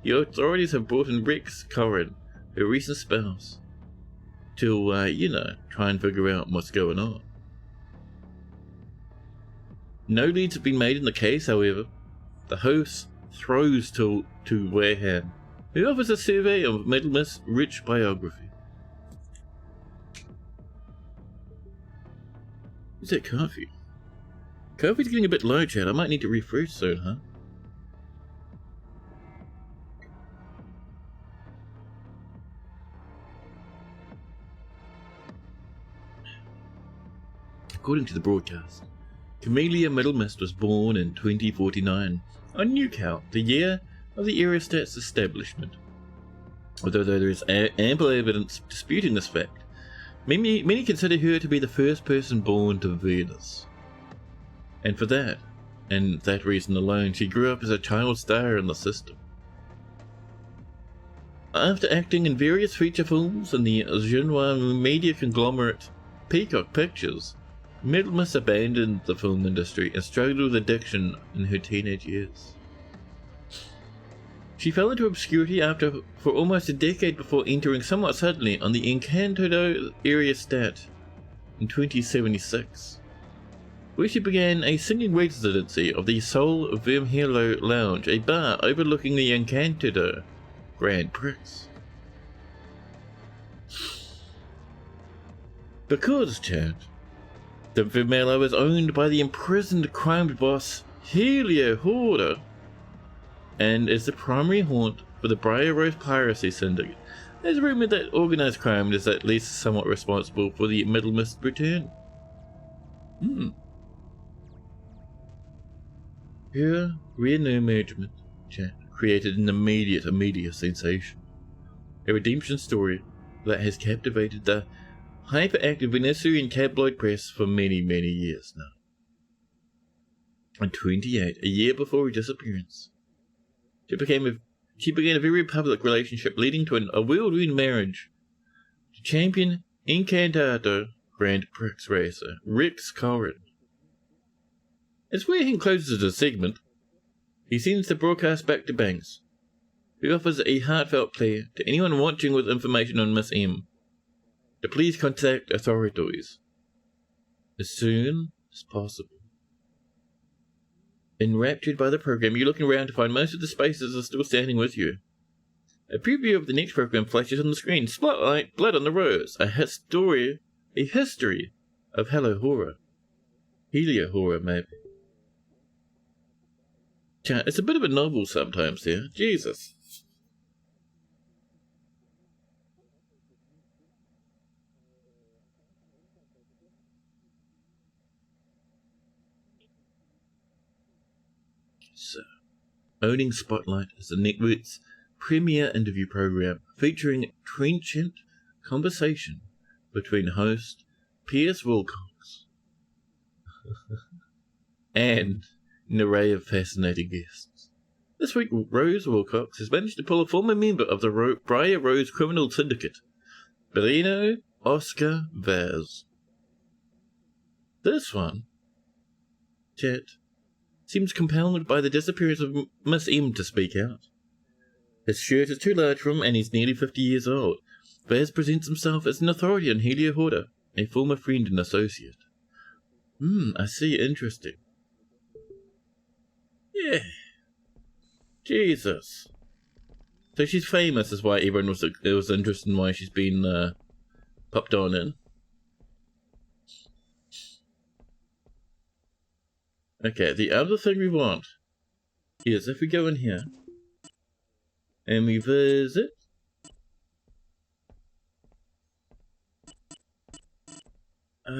The authorities have brought in Rex Corrin, her recent spouse, to, try and figure out what's going on. No leads have been made in the case, however. The host throws to Wareham, who offers a survey of Middle Mist's rich biography. Is that coffee? Coffee's getting a bit low, chat. I might need to refresh soon, huh? According to the broadcast, Camellia Middle Mist was born in 2049 on Newcow, the year of the aerostat's establishment. Although there is ample evidence disputing this fact, many consider her to be the first person born to Venus. And for that, and that reason alone, she grew up as a child star in the system. After acting in various feature films in the Genoa media conglomerate Peacock Pictures, Middle Mist abandoned the film industry and struggled with addiction in her teenage years. She fell into obscurity for almost a decade before entering somewhat suddenly on the Encantado Aerostat in 2076, where she began a singing residency of the Sol Vermelho Lounge, a bar overlooking the Encantado Grand Prix. Because, chat, the Vermelho is owned by the imprisoned crime boss Helio Horder, and is the primary haunt for the Briar Rose Piracy Syndicate. There's rumored that organized crime is at least somewhat responsible for the Middle Mist return. Her re-emergement, chat, created an immediate sensation. A redemption story that has captivated the hyperactive Venezuelan tabloid press for many, many years now. At 28, a year before her disappearance, she began a very public relationship leading to a whirlwind marriage to champion Encantado Grand Prix racer Rex Corrin. As Wareham closes the segment, he sends the broadcast back to Banks, who offers a heartfelt plea to anyone watching with information on Miss M to please contact authorities as soon as possible. Enraptured by the program, you're looking around to find most of the spaces are still standing with you. A preview of the next program flashes on the screen. Spotlight, Blood on the Rose, a history of Hello Horror. Helio Horror, maybe. It's a bit of a novel sometimes here. Jesus. So, Owning Spotlight is the network's premier interview program featuring trenchant conversation between host Piers Wilcox and an array of fascinating guests. This week, Rose Wilcox has managed to pull a former member of the Briar Rose criminal syndicate, Bellino Oscar Vaz. This one, chat, seems compelled by the disappearance of Miss M to speak out. His shirt is too large for him and he's nearly 50 years old. Vaz presents himself as an authority on Helio Horror, a former friend and associate. I see, interesting. Yeah. Jesus. So she's famous is why everyone was interested in why she's been popped on in. Okay, the other thing we want is if we go in here and we visit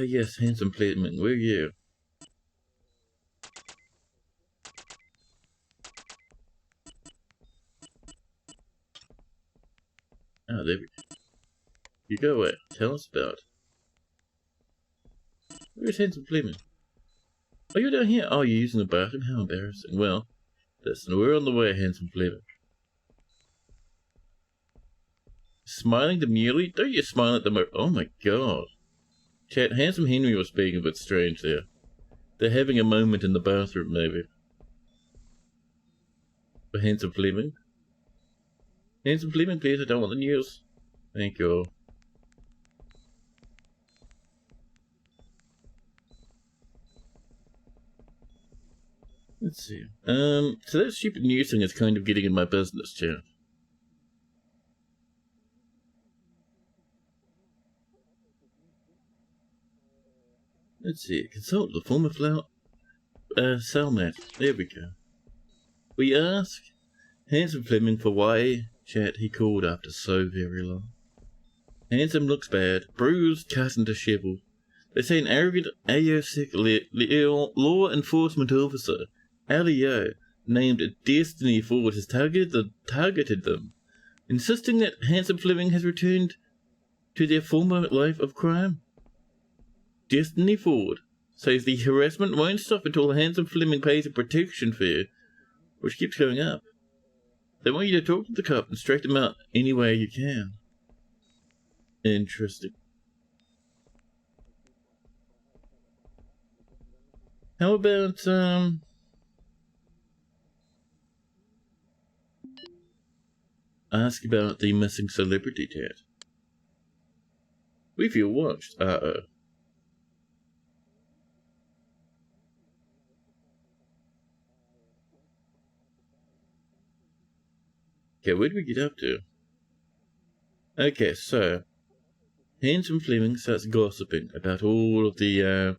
yes, Handsome Platinum, where are you? Oh, there we go. You go away. Tell us about it. Where's Handsome Platinum? Oh, you're down here? Oh, you're using the bathroom? How embarrassing. Well, listen, we're on the way, Handsome Platinum. Smiling demurely? Don't you smile at them? Oh my god. Chat, Handsome Henry was being a bit strange there. They're having a moment in the bathroom, maybe. For Handsome Fleming. Handsome Fleming, please, I don't want the news. Thank you. Let's see. So that stupid news thing is kind of getting in my business, chat. Let's see. Consult the former cellmate. There we go. We ask Handsome Fleming for why, chat, he called after so very long. Handsome looks bad, bruised, cut and disheveled. They say an arrogant AOSEC law enforcement officer, Alio, named Destiny Ford, has targeted them, insisting that Handsome Fleming has returned to their former life of crime. Destiny Ford says the harassment won't stop until Handsome Fleming pays a protection fee, which keeps going up. They want you to talk to the cop and straighten them out any way you can. Interesting. How about, ask about the missing celebrity chat. We feel watched. Uh-oh. Okay, where do we get up to? Okay, so Handsome Fleming starts gossiping about all of the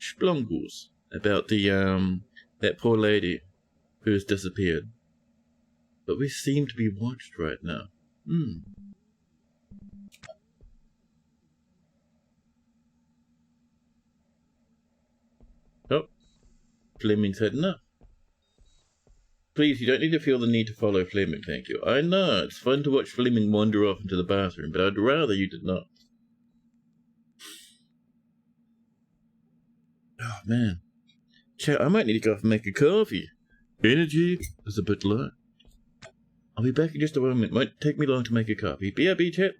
splungles about the that poor lady who has disappeared. But we seem to be watched right now. Oh, Fleming's had enough. Please, you don't need to feel the need to follow Fleming, thank you. I know, it's fun to watch Fleming wander off into the bathroom, but I'd rather you did not. Oh, man. Chet, I might need to go off and make a coffee. Energy is a bit low. I'll be back in just a moment. Might take me long to make a coffee. BRB, Chet.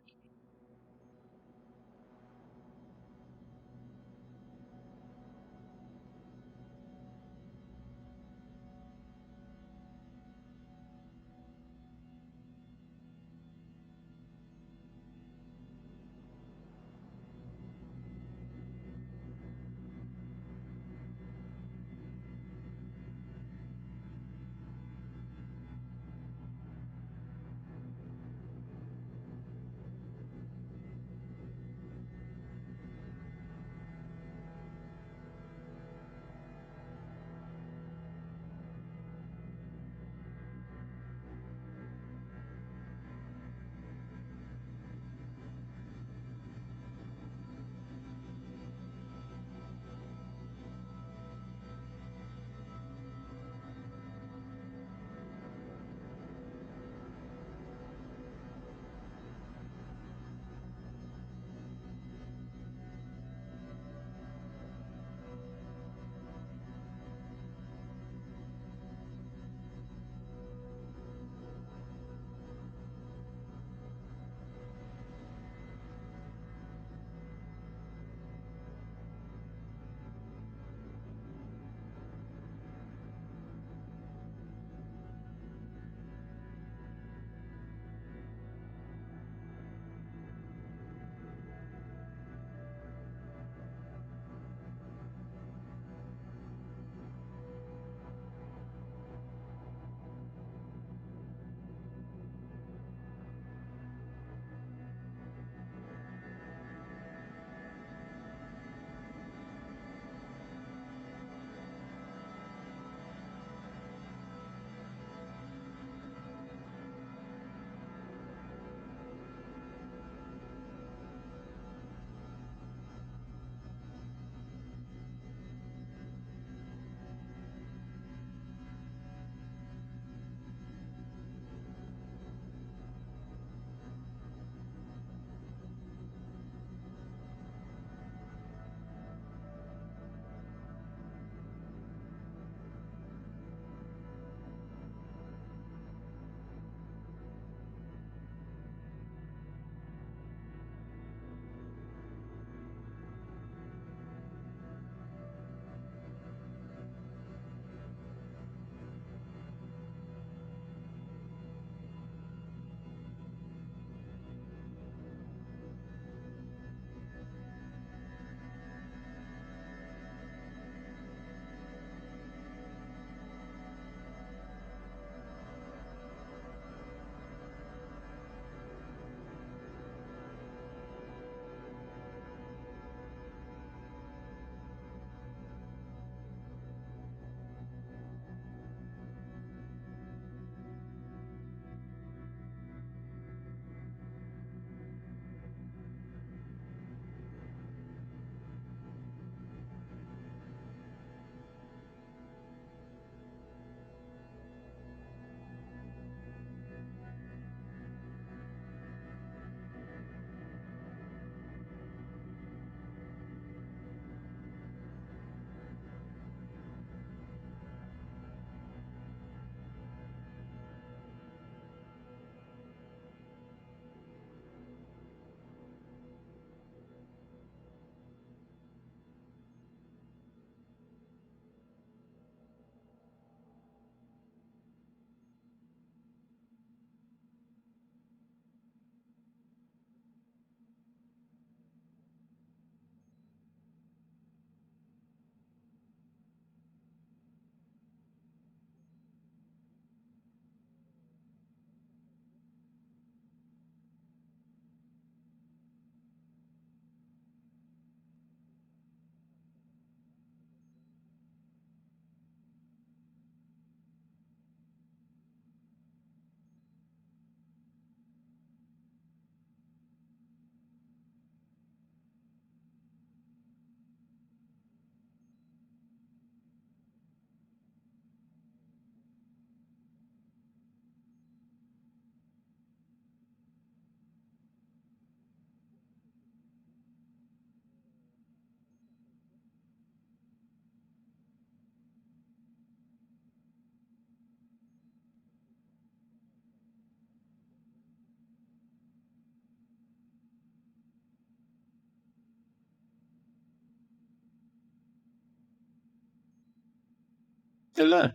Hello.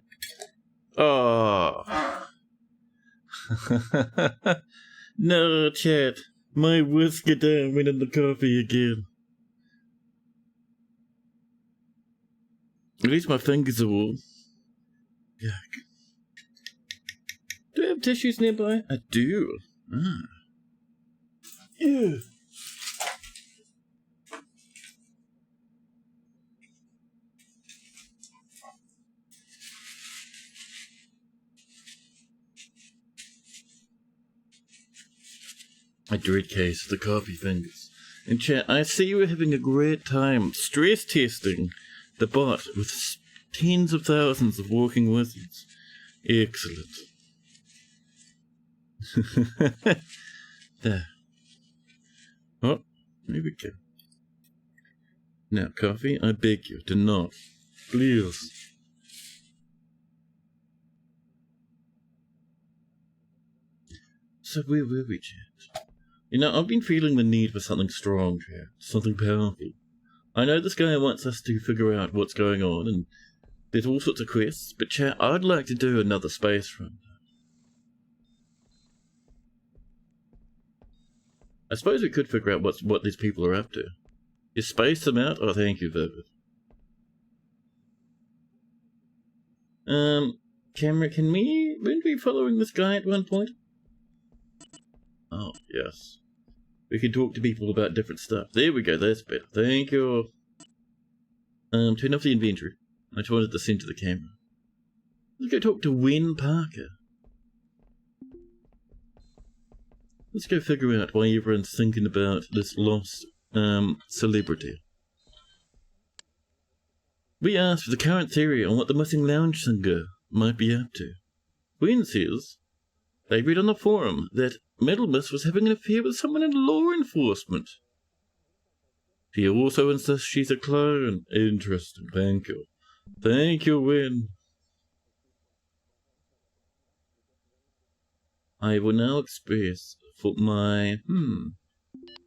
Oh. No, chat. My whiskey down went in the coffee again. At least my fingers are warm. Yuck. Do I have tissues nearby? I do. Ah. Ew. A dread case of the coffee fingers. And chat, I see you are having a great time stress testing the bot with tens of thousands of walking wizards. Excellent. There. Oh, here we go. Now, coffee, I beg you, do not. Please. So where were we, chat? You know, I've been feeling the need for something strong, chat. Something powerful. I know this guy wants us to figure out what's going on, and there's all sorts of quests, but chat, I'd like to do another space run. I suppose we could figure out what these people are up to. You space them out? Oh, thank you, Vivid. Camera, weren't we be following this guy at one point? Oh, yes. We can talk to people about different stuff. There we go, that's better. Thank you. Turn off the inventory. I just wanted to send to the camera. Let's go talk to Wen Parker. Let's go figure out why everyone's thinking about this lost, celebrity. We asked for the current theory on what the missing lounge singer might be up to. Wen says they read on the forum that Metal Miss was having an affair with someone in law enforcement. She also insists she's a clone. Interesting, thank you. Thank you, Wen. I will now express for my,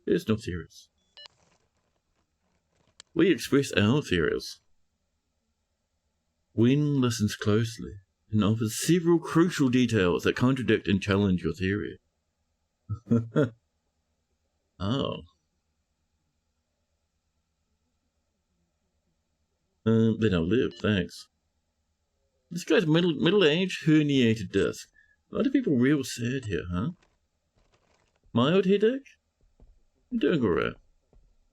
there's no theories. We express our theories. Wen listens closely and offers several crucial details that contradict and challenge your theory. Oh. Then I'll live, thanks. This guy's middle-aged, herniated disc. A lot of people real sad here, huh? Mild headache? You're doing alright.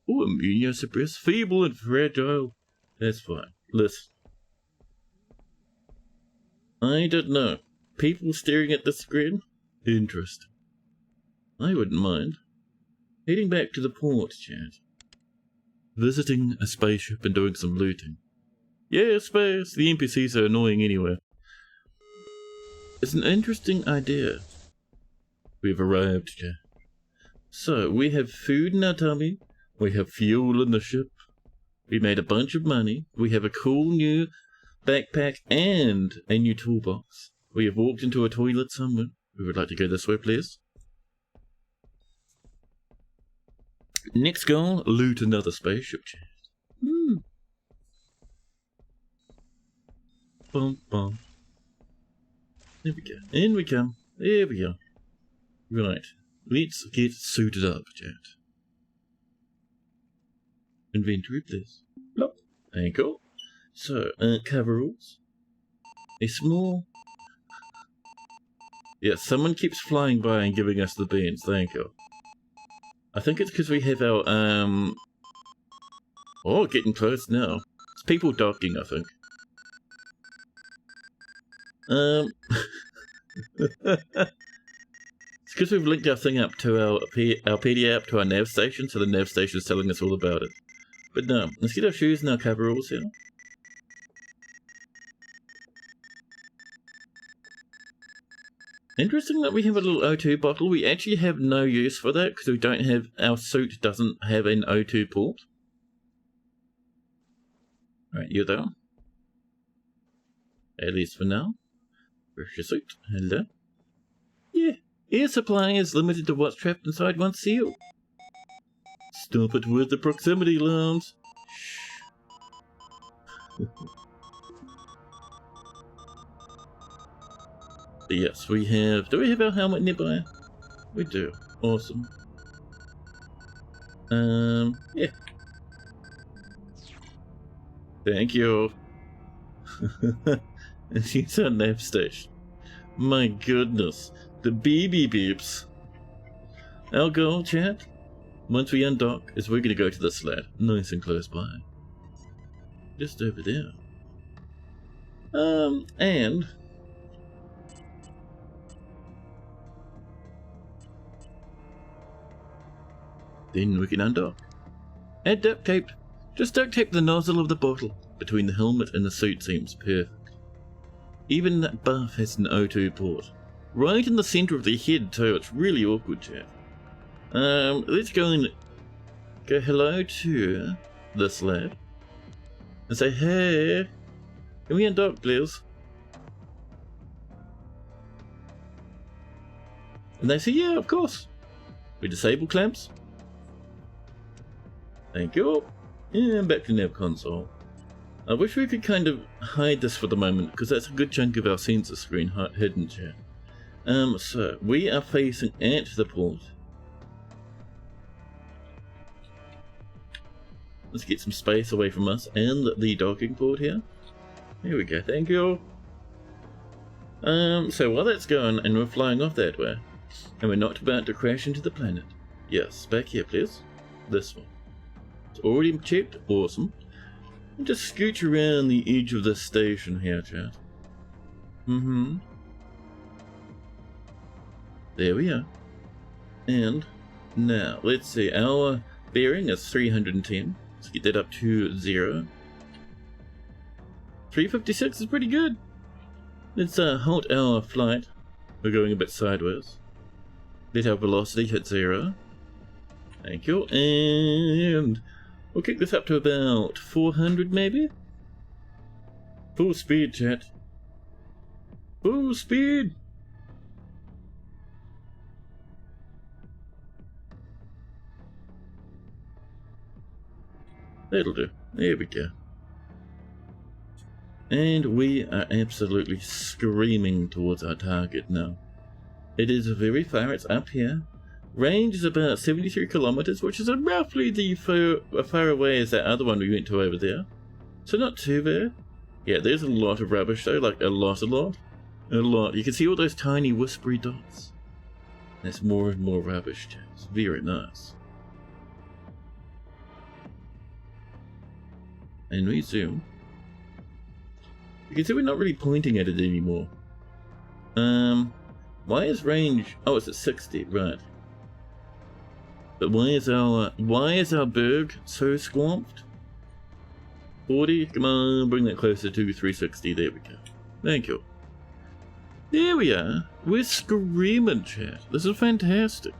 Oh, immunosuppressed, feeble and fragile. That's fine. Listen. I don't know. People staring at the screen? Interesting. I wouldn't mind. Heading back to the port, chat. Visiting a spaceship and doing some looting. Yeah, space. The NPCs are annoying anyway. It's an interesting idea. We've arrived, chat. So, we have food in our tummy. We have fuel in the ship. We made a bunch of money. We have a cool new backpack and a new toolbox. We have walked into a toilet somewhere. We would like to go this way, please. Next goal, loot another spaceship, chat. Bum, bum. There we go. In we come. There we go. Right. Let's get suited up, chat. Inventory, please. Plop. Thank you. So, coveralls. A small... Yeah, someone keeps flying by and giving us the beans. Thank you. I think it's because we have our, Oh, getting close now. It's people docking, I think. It's because we've linked our thing up to our PD app to our nav station, so the nav station is telling us all about it. But no, let's get our shoes and our coveralls here. Interesting that we have a little O2 bottle. We actually have no use for that because we don't have, our suit doesn't have an O2 port. Alright, you there. At least for now. Where's your suit? Hello? Yeah, air supply is limited to what's trapped inside one seal. Stop it with the proximity alarms. Shh. Yes, we have... Do we have our helmet nearby? We do. Awesome. Yeah. Thank you. And she's our nav station. My goodness. The BB beeps. Our goal, chat, once we undock, is we're gonna go to the sled. Nice and close by. Just over there. And... then we can undock. Add duct tape. Just duct tape the nozzle of the bottle between the helmet and the suit seems perfect. Even that buff has an O2 port. Right in the center of the head too, it's really awkward, chat. Let's go and go hello to this lad. And say, hey, can we undock, please? And they say, yeah, of course. We disable clamps. Thank you. And back to nav console. I wish we could kind of hide this for the moment, because that's a good chunk of our sensor screen hidden, chat. So we are facing at the port. Let's get some space away from us and the docking port here. Here we go, thank you. So while that's going and we're flying off that way, and we're not about to crash into the planet. Yes, back here please. This one. It's already checked, awesome. And just scooch around the edge of this station here, chat. There we are. And now, let's see, our bearing is 310. Let's get that up to 0. 356 is pretty good. Let's halt our flight. We're going a bit sideways. Let our velocity hit 0. Thank you. And we'll kick this up to about 400 maybe? Full speed, chat. Full speed! That'll do. There we go. And we are absolutely screaming towards our target now. It is very far, it's up here. Range is about 73 kilometers, which is roughly the far away as that other one we went to over there. So not too bad. Yeah, there's a lot of rubbish though, like a lot. You can see all those tiny whispery dots. That's more and more rubbish, chat. It's very nice. And we zoom. You can see we're not really pointing at it anymore. Why is range... Oh, it's at 60, right. But why is our berg so squamped? 40? Come on, bring that closer to 360. There we go. Thank you. There we are. We're screaming, chat. This is fantastic.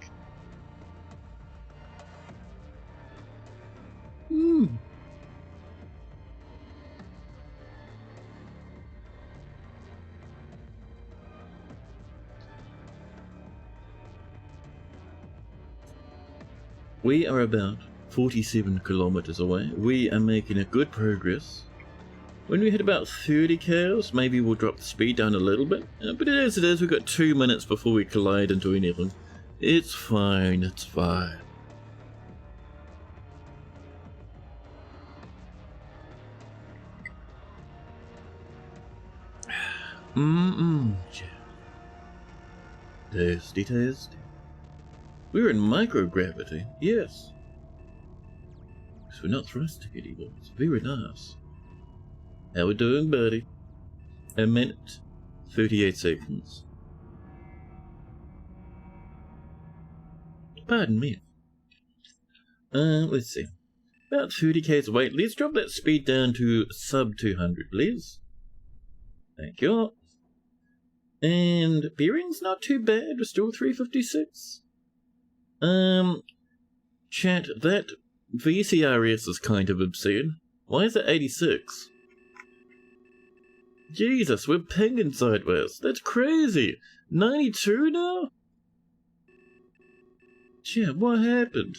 We are about 47 kilometers away. We are making a good progress. When we hit about 30 k's, maybe we'll drop the speed down a little bit. But as it is, we've got 2 minutes before we collide into anything. It's fine, it's fine. Tasty, tasty. We're in microgravity, yes. So we're not thrusting anymore. It's very nice. How we doing, buddy? A minute, 38 seconds. Pardon me. Let's see. About 30 k's away. Let's drop that speed down to sub 200, please. Thank you. And bearing's not too bad. We're still 356. Chat, that VCRS is kind of obscene. Why is it 86? Jesus, we're pinging sideways. That's crazy. 92 now? Chat, what happened?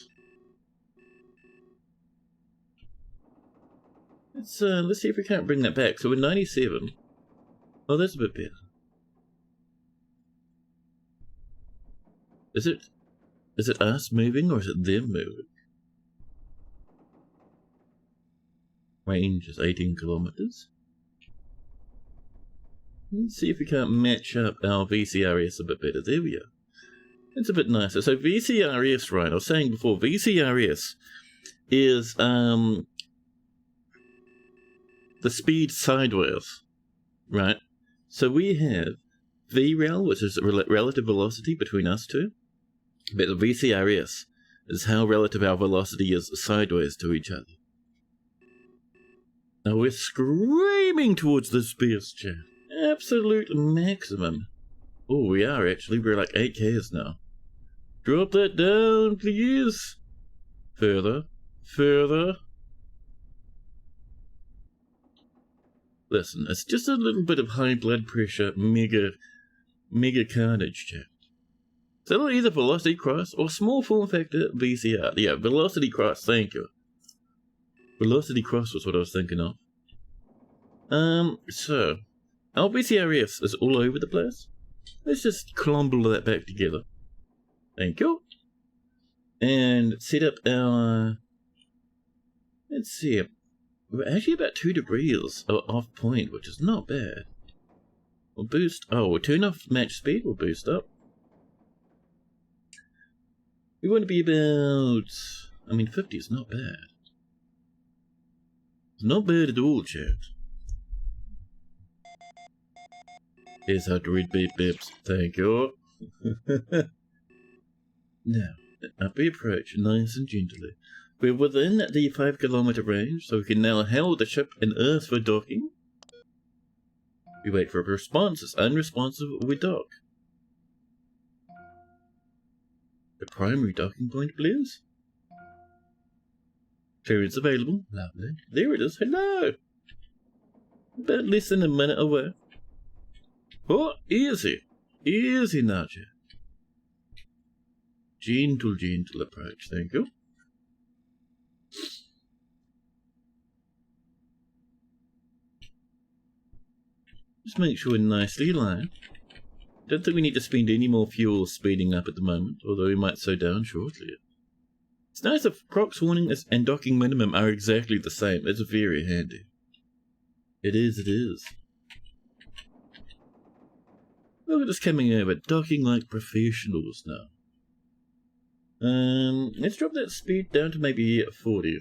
Let's see if we can't bring that back. So we're 97. Oh, that's a bit better. Is it us moving or is it them moving? Range is 18 kilometers. Let's see if we can't match up our VCRS a bit better. There we are. It's a bit nicer. So VCRS, right, I was saying before, VCRS is the speed sideways, right? So we have VREL, which is relative velocity between us two, but the VCRS is how relative our velocity is sideways to each other. Now we're screaming towards the space chat. Absolute maximum. Oh, we are actually. We're like 8Ks now. Drop that down, please. Further. Further. Listen, it's just a little bit of high blood pressure, mega carnage, chat. So either velocity cross or small form factor VCR. Yeah, velocity cross, thank you. Velocity cross was what I was thinking of. So, our VCRS is all over the place. Let's just clumble that back together. Thank you. And set up our... Let's see. We're actually about 2 degrees off point, which is not bad. We'll boost... Oh, we'll turn off match speed. We'll boost up. We want to be about... I mean, 50 is not bad. It's not bad at all, chat. Here's how to read beep beeps. Thank you. Now, up we approach, nice and gently. We're within the 5 kilometer range, so we can now hail the ship in Earth for docking. We wait for a response. It's unresponsive, we dock. The primary docking point, please. Clearance available. Lovely. There it is. Hello! About less than a minute away. Oh, easy. Easy now, chat. Gentle approach. Thank you. Just make sure we're nicely aligned. Don't think we need to spend any more fuel speeding up at the moment, although we might slow down shortly. It's nice if Croc's warning and docking minimum are exactly the same. It's very handy. It is. Look at us coming over, docking like professionals now. Let's drop that speed down to maybe 40.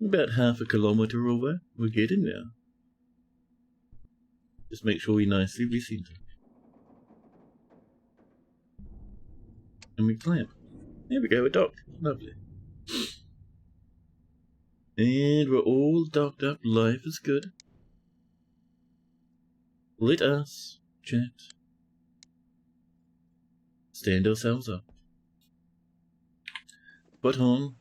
About half a kilometer away. We're getting there. Just make sure we nicely recenter. And we clamp. There we go, we're docked. Lovely. And we're all docked up. Life is good. Let us, chat, stand ourselves up. Put on.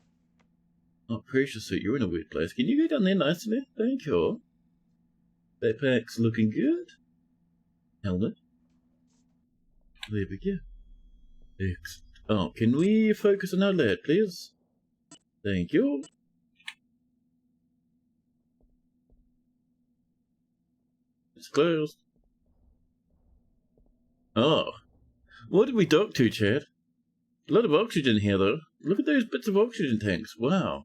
Oh, precious suit, you're in a weird place. Can you go down there nicely? Thank you. Backpack's looking good. Helmet. There we go. Excellent. Oh, can we focus on our lad, please? Thank you. It's closed. Oh. What did we dock to, Chad? A lot of oxygen here, though. Look at those bits of oxygen tanks. Wow.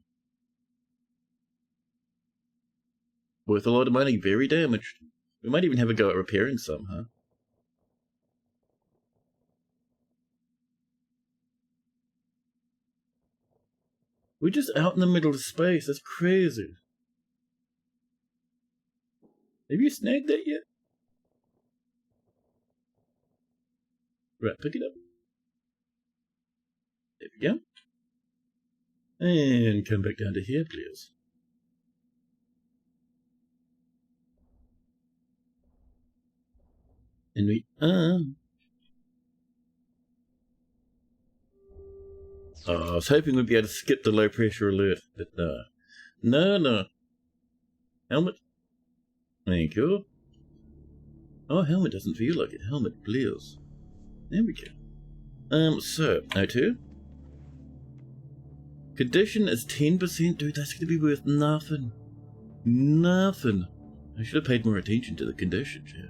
Worth a lot of money. Very damaged. We might even have a go at repairing some, huh? We're just out in the middle of space. That's crazy. Have you snagged that yet? Right, pick it up. There we go. And come back down to here, please. And we are. Oh, I was hoping we'd be able to skip the low pressure alert, but no. No. Helmet. Thank you. Oh, helmet doesn't feel like it. Helmet, please. There we go. So, O2. Condition is 10%. Dude, that's gonna be worth nothing. Nothing. I should have paid more attention to the condition, yeah.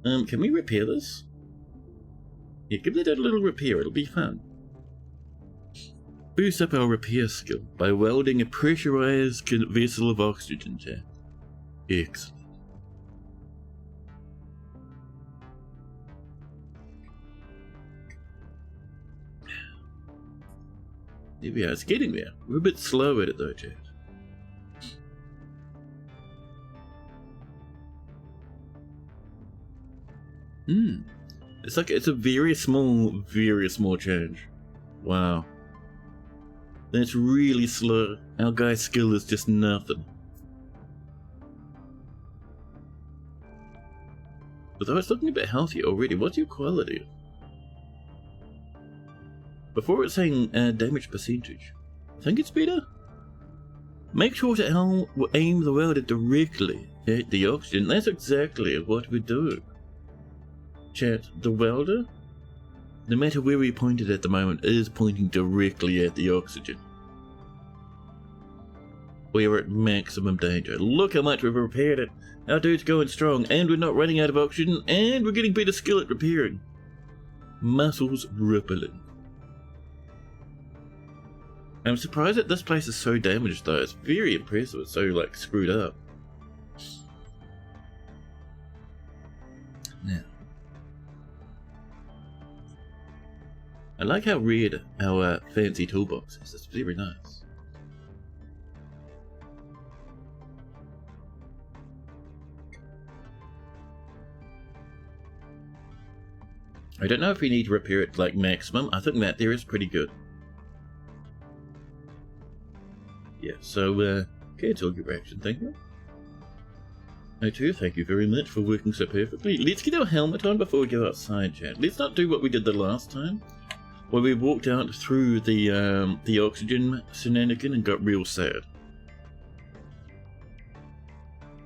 Can we repair this? Yeah, give that a little repair, it'll be fun. Boost up our repair skill by welding a pressurized vessel of oxygen tank. Excellent. There we are, it's getting there. We're a bit slow at it though, chat. It's a very small change. Wow. That's really slow. Our guy's skill is just nothing. Although it's looking a bit healthy already. What's your quality? Before it's saying damage percentage. I think it's better. Make sure to aim the welder directly at the oxygen. That's exactly what we do. Chat, the welder, no matter where we point it at the moment, is pointing directly at the oxygen. We are at maximum danger. Look how much we've repaired it. Our dude's going strong, and we're not running out of oxygen, and we're getting better skill at repairing. Muscles rippling. I'm surprised that this place is so damaged though. It's very impressive. It's so like screwed up. Now, I like how red our fancy toolbox is. It's very nice. I don't know if we need to repair it like maximum. I think that there is pretty good. Yeah, so cancel your action, thank you. O2, thank you very much for working so perfectly. Let's get our helmet on before we go outside, chat. Let's not do what we did the last time, where we walked out through the oxygen shenanigan and got real sad.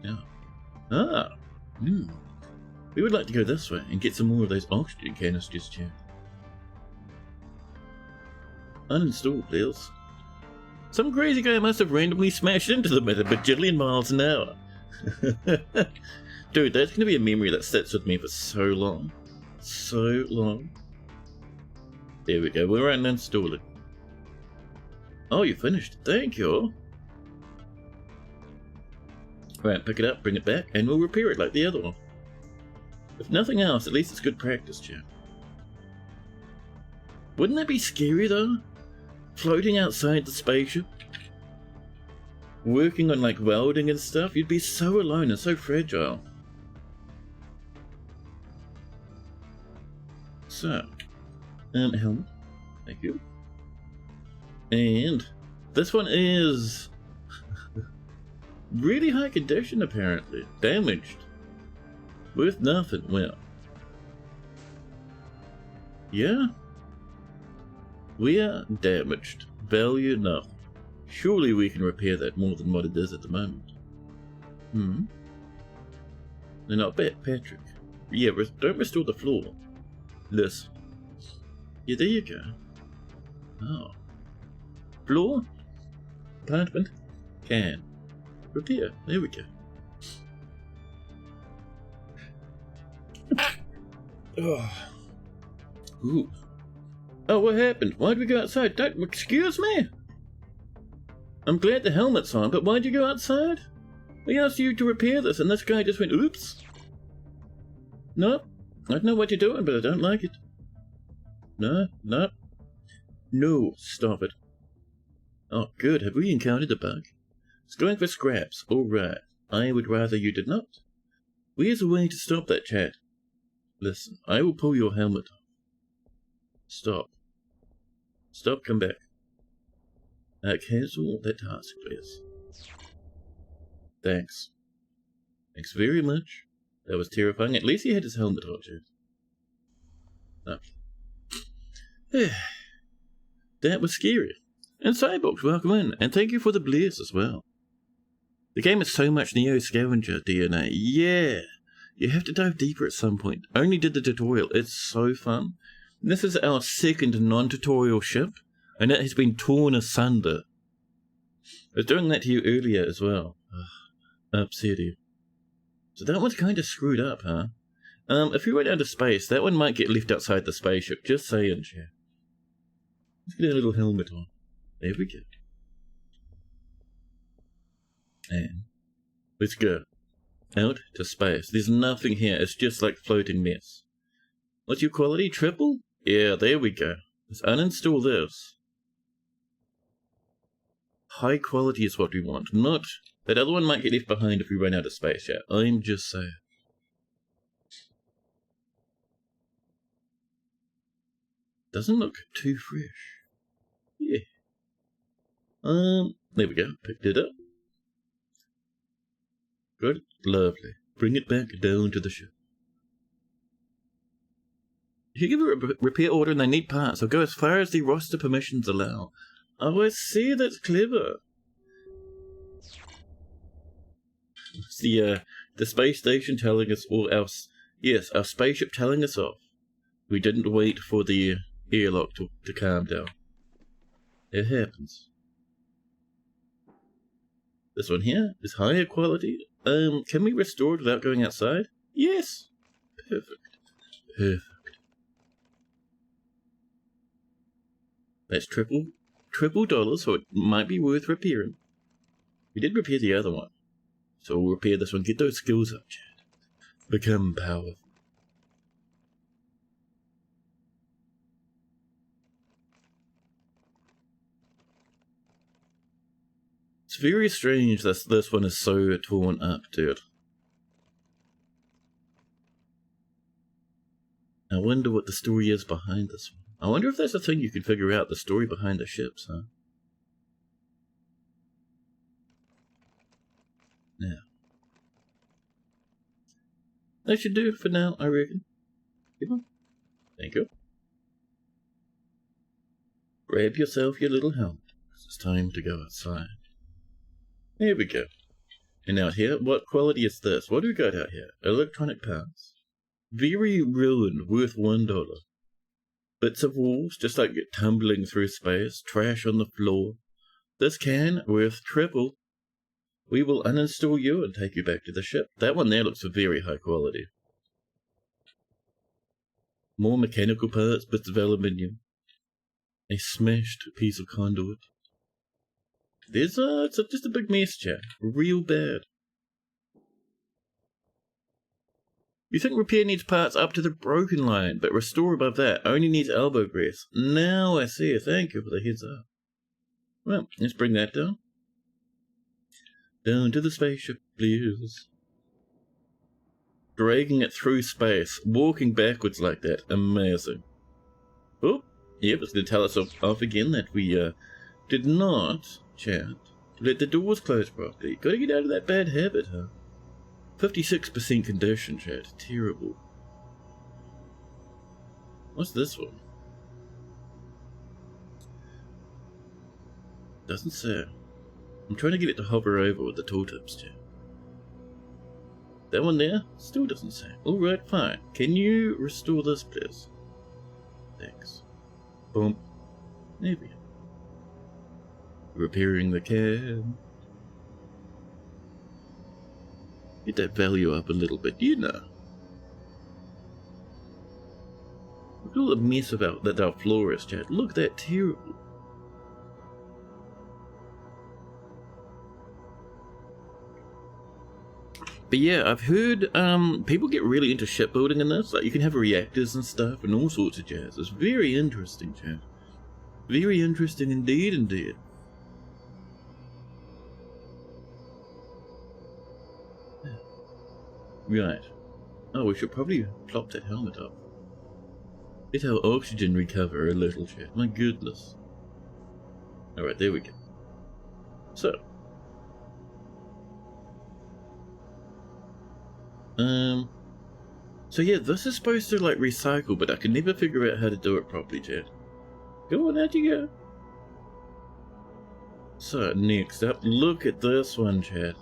Yeah. We would like to go this way and get some more of those oxygen canisters, chat. Uninstall, please. Some crazy guy must have randomly smashed into them at a bajillion miles an hour. Dude, that's going to be a memory that sits with me for so long. So long. There we go, we're uninstalling. Oh, you finished. Thank you. Right, pick it up, bring it back, and we'll repair it like the other one. If nothing else, at least it's good practice, chat. Wouldn't that be scary, though? Floating outside the spaceship? Working on, like, welding and stuff? You'd be so alone and so fragile. So, helmet. Thank you. And this one is really high condition, apparently. Damaged. Worth nothing. Well, yeah. We are damaged. Value nothing. Surely we can repair that more than what it is at the moment. No, not bad, Patrick. Yeah, don't restore the floor. Listen. Yeah, there you go. Oh. Floor. Apartment. Can. Repair. There we go. Oh. Ooh. Oh, what happened? Why'd we go outside? Don't, excuse me? I'm glad the helmet's on, but why'd you go outside? We asked you to repair this, and this guy just went, oops. No, I don't know what you're doing, but I don't like it. No, stop it. Oh, good, have we encountered a bug? It's going for scraps, alright. I would rather you did not. Where's a way to stop that, chat? Listen, I will pull your helmet off. Stop. Stop, come back. Cancel that task, please. Thanks. Thanks very much. That was terrifying. At least he had his helmet on, too. Okay. That was scary. And Cyborgs, welcome in. And thank you for the bliss as well. The game is so much Neo Scavenger DNA. Yeah. You have to dive deeper at some point. Only did the tutorial. It's so fun. This is our second non-tutorial ship, and it has been torn asunder. I was doing that to you earlier as well. Upset you. So that one's kind of screwed up, huh? If we went out of space, that one might get left outside the spaceship. Just saying, chat. Let's get a little helmet on. There we go. And let's go. Out to space. There's nothing here. It's just like floating mess. What's your quality? Triple? Yeah, there we go. Let's uninstall this. High quality is what we want. Not... That other one might get left behind if we run out of space, yeah. I'm just saying. Doesn't look too fresh. Yeah. There we go. Picked it up. Good. Lovely. Bring it back down to the ship. If you give a repair order and they need parts, I'll go as far as the roster permissions allow. Oh, I see. That's clever. It's the space station telling us all else. Yes, our spaceship telling us off. We didn't wait for the airlock to calm down. It happens. This one here is higher quality. Can we restore it without going outside? Yes. Perfect. Perfect. That's triple dollars, so it might be worth repairing. We did repair the other one. So we'll repair this one. Get those skills up, Chad. Become powerful. It's very strange that this one is so torn up, dude. I wonder what the story is behind this one. I wonder if that's a thing you could figure out, the story behind the ships, huh? Now. That should do it for now, I reckon. Come on. Thank you. Grab yourself your little helmet, because it's time to go outside. There we go. And out here, what quality is this? What do we got out here? Electronic parts. Very ruined, worth $1. Bits of walls, just like tumbling through space. Trash on the floor. This can, worth triple. We will uninstall you and take you back to the ship. That one there looks very high quality. More mechanical parts, bits of aluminium. A smashed piece of conduit. There's it's just a big mess, chat. Real bad. You think repair needs parts up to the broken line, but restore above that only needs elbow grease. Now I see. Thank you for the heads up. Well, let's bring that down. Down to the spaceship, please. Dragging it through space, walking backwards like that. Amazing. Oh, yep, it's going to tell us off again that we did not, chat, let the doors close properly. Got to get out of that bad habit, huh? 56% condition, chat. Terrible. What's this one? Doesn't say. I'm trying to get it to hover over with the tooltips, chat. That one there? Still doesn't say. Alright, fine. Can you restore this, please? Thanks. Boom. There we go. Repairing the cab. Get that value up a little bit, you know. Look at all the mess about that our floor is, chat. Look, that terrible. But yeah, I've heard people get really into shipbuilding in this. Like, you can have reactors and stuff and all sorts of jazz. It's very interesting, chat. Very interesting indeed, indeed. Right. Oh, we should probably plop that helmet up. Let our oxygen recover a little, chat. My goodness. Alright, there we go. So yeah, this is supposed to like recycle, but I can never figure out how to do it properly, chat. Go on, out you go. So next up, look at this one, chat.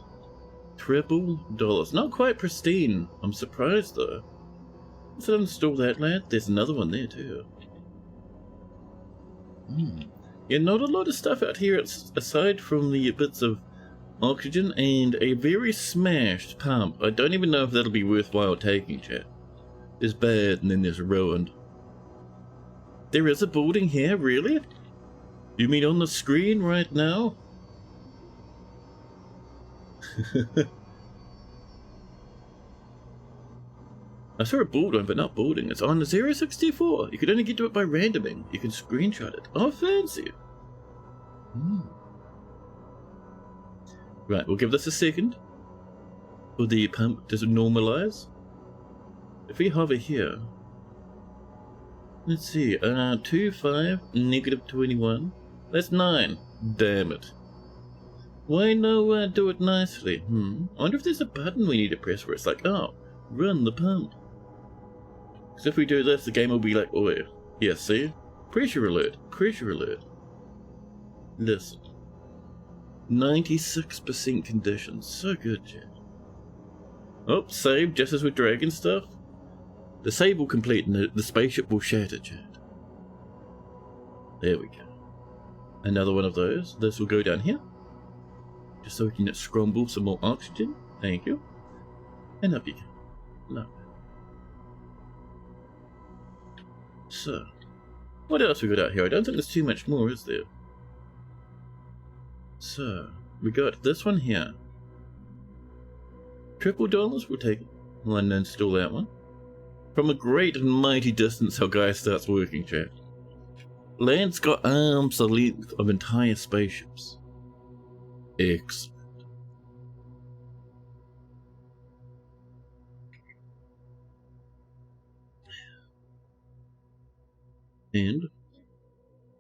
$3. Not quite pristine. I'm surprised though. Let's uninstall that, lad. There's another one there too. Yeah, not a lot of stuff out here aside from the bits of oxygen and a very smashed pump. I don't even know if that'll be worthwhile taking, chat. There's bad and then there's ruined. There is a building here, really? You mean on the screen right now? I saw a building, but not building. It's on the 064. You could only get to it by randoming. You can screenshot it. Oh, fancy. Right, we'll give this a second for the pump to normalize. If we hover here, let's see, 25, negative 21. That's 9. Damn it. Why no do it nicely? I wonder if there's a button we need to press where it's like, oh, run the pump. Because if we do this, the game will be like, oh yeah. Yeah, see? Pressure alert. Pressure alert. Listen. 96% conditions. So good, chat. Oh, save just as we're dragging stuff. The save will complete and the spaceship will shatter, chat. There we go. Another one of those. This will go down here. Just so we can scrumble some more oxygen. Thank you. And up you go. Lovely. So, what else we got out here? I don't think there's too much more, is there? So, we got this one here. $30, we'll take it. We'll uninstall that one. From a great and mighty distance, our guy starts working, chat. Land's got arms the length of entire spaceships. Excellent. And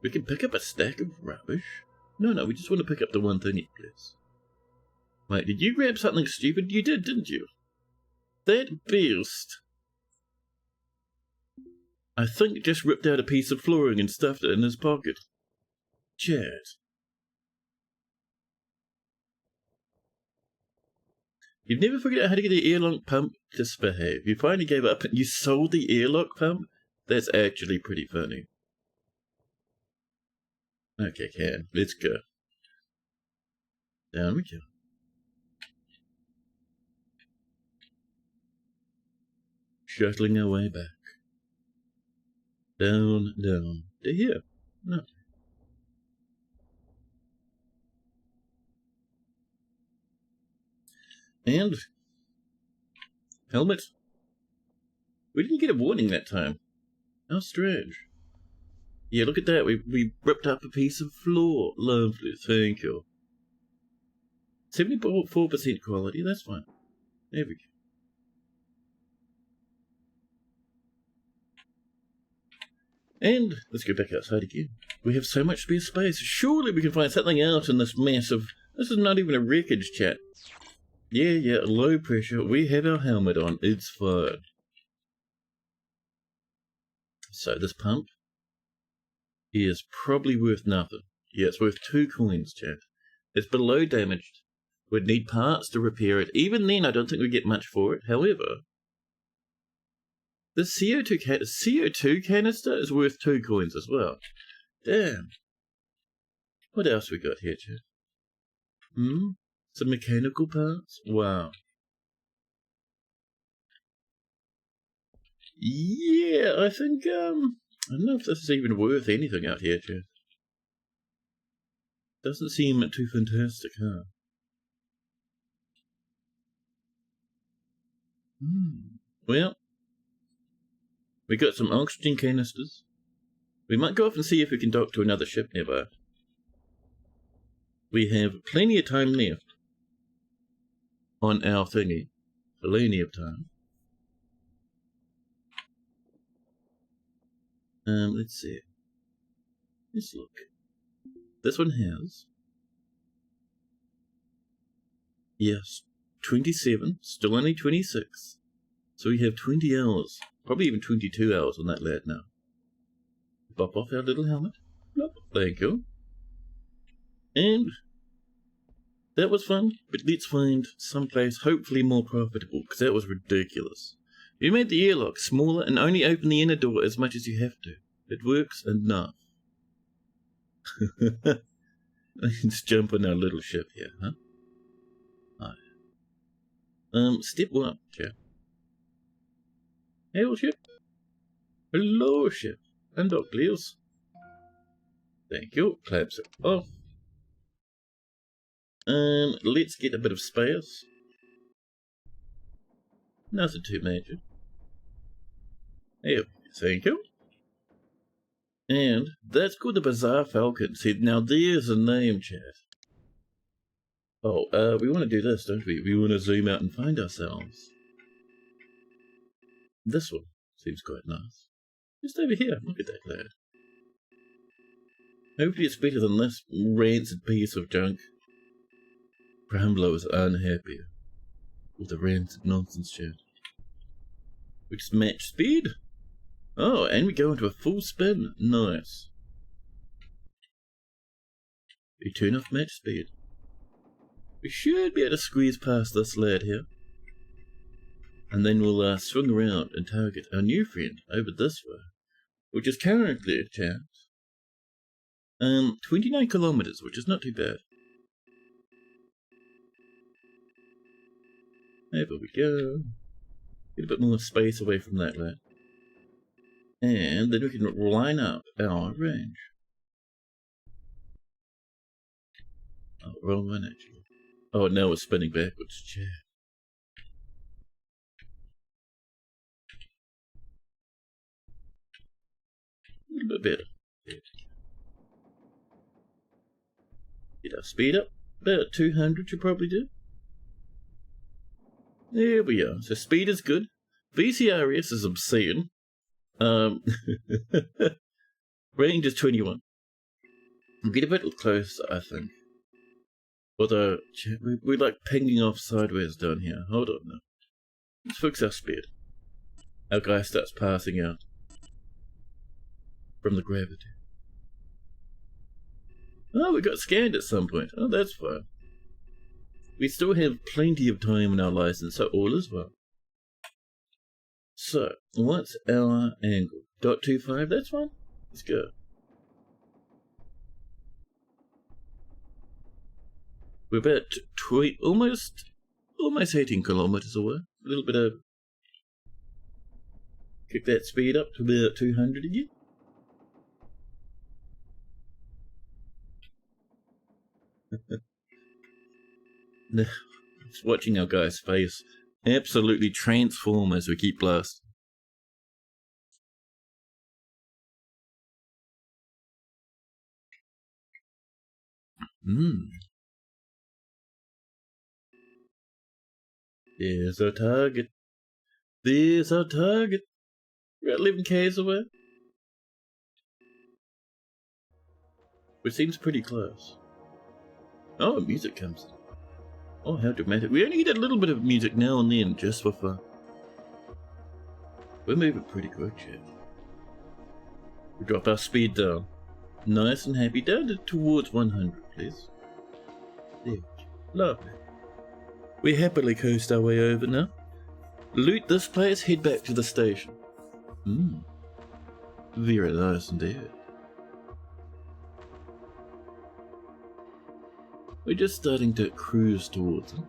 we can pick up a stack of rubbish. No, we just want to pick up the one thing, please. Wait, did you grab something stupid? You did, didn't you? That beast, I think, just ripped out a piece of flooring and stuffed it in his pocket. Chat. You've never figured out how to get the airlock pump to behave. You finally gave up and you sold the airlock pump? That's actually pretty funny. Okay, Can, let's go. Down we go. Shuttling our way back. Down, down, to here. No. And helmet. We didn't get a warning that time. How strange. Yeah, look at that. We ripped up a piece of floor. Lovely, thank you. 74% quality, that's fine. There we go. And let's go back outside again. We have so much spare space. Surely we can find something else in this mess of... This is not even a wreckage, chat. Yeah, low pressure. We have our helmet on. It's fine. So this pump is probably worth nothing. Yeah, it's worth 2 coins, chat. It's below damaged. We'd need parts to repair it. Even then, I don't think we get much for it. However, the CO2 canister is worth 2 coins as well. Damn. What else we got here, chat? Some mechanical parts? Wow. Yeah, I think, I don't know if this is even worth anything out here, chat. Doesn't seem too fantastic, huh? Well, we got some oxygen canisters. We might go off and see if we can dock to another ship nearby. We have plenty of time left on our thingy. Plenty of time. Let's see. Let's look. This one has... Yes, 27. Still only 26. So we have 20 hours. Probably even 22 hours on that lad now. Pop off our little helmet. Plop. Thank you. And that was fun, but let's find someplace hopefully more profitable, because that was ridiculous. You made the airlock smaller and only open the inner door as much as you have to. It works enough. Let's jump on our little ship here, huh? Hi. Step 1, yeah. Hail, ship. Hello, ship. Undock, please. Thank you. Clamps it off. Let's get a bit of space. Nothing too major. Here, thank you. And that's called the Bizarre Falcon. See, now there's a name, chat. Oh, we want to do this, don't we? We want to zoom out and find ourselves. This one seems quite nice. Just over here, look at that lad. Hopefully it's better than this rancid piece of junk. Crumbler is unhappy with the rancid nonsense chat. We just match speed. Oh, and we go into a full spin. Nice. We turn off match speed. We should be able to squeeze past this lad here. And then we'll swing around and target our new friend over this way. Which is currently, chat, 29 kilometers, which is not too bad. There we go. Get a bit more space away from that lad. And then we can line up our range. Oh, wrong one actually. Oh, now we're spinning backwards. Chat. A little bit better. Get our speed up. About 200 should probably do. There we are. So speed is good. VCRS is obscene. Range is 21. We'll get a bit closer, I think. Although, we like pinging off sideways down here. Hold on now. Let's fix our speed. Our guy starts passing out from the gravity. Oh, we got scanned at some point. Oh, that's fine. We still have plenty of time in our license, so all is well. So, what's our angle? 0.25, that's fine. Let's go. We're about almost 18 kilometers away. A little bit over. Kick that speed up to about 200 again. Just watching our guy's face absolutely transform as we keep blasting. There's our target. There's our target. We're at 11 k's away. Which seems pretty close. Oh, music comes in. Oh, how dramatic. We only get a little bit of music now and then, just for fun. We're moving pretty good, chat. We drop our speed down. Nice and happy. Down to towards 100, please. There. Lovely. We happily coast our way over now. Loot this place, head back to the station. Very nice indeed. We're just starting to cruise towards them.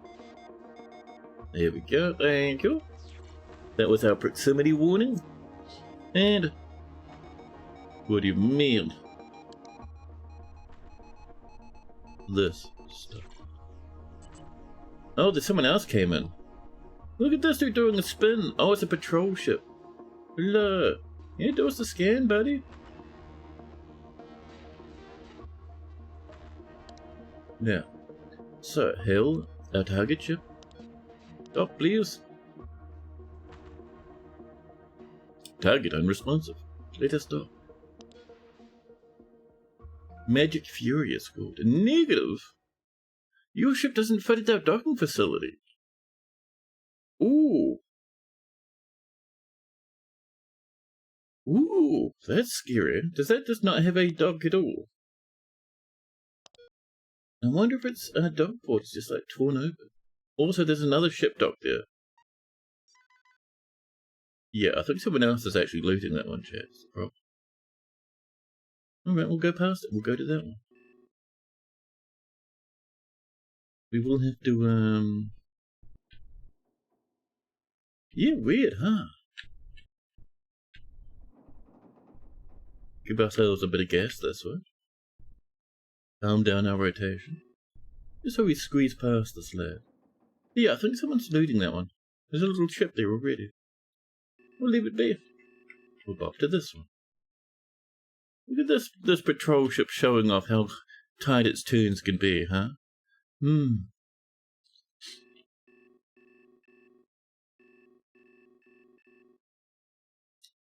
There we go, thank you. That was our proximity warning. And what do you mean? This stuff. Oh, there's someone else came in. Look at this, they're doing a spin. Oh, it's a patrol ship. Hello. Yeah, do us the scan, buddy. Yeah. So, hail our target ship. Dock, please. Target unresponsive. Let us dock. Magic Fury is called. Negative. Your ship doesn't fit at our docking facility. Ooh. Ooh, that's scary. Does that just not have a dock at all? I wonder if it's a dock port. It's just like torn open. Also, there's another ship dock there. Yeah, I think someone else is actually looting that one, chat. That's the problem. Alright, we'll go past it. We'll go to that one. We will have to, yeah, weird, huh? Give ourselves a bit of gas this way. Calm down our rotation. Just so we squeeze past this lab. Yeah, I think someone's looting that one. There's a little chip there already. We'll leave it be. We'll go up to this one. Look at this patrol ship showing off how tight its turns can be, huh?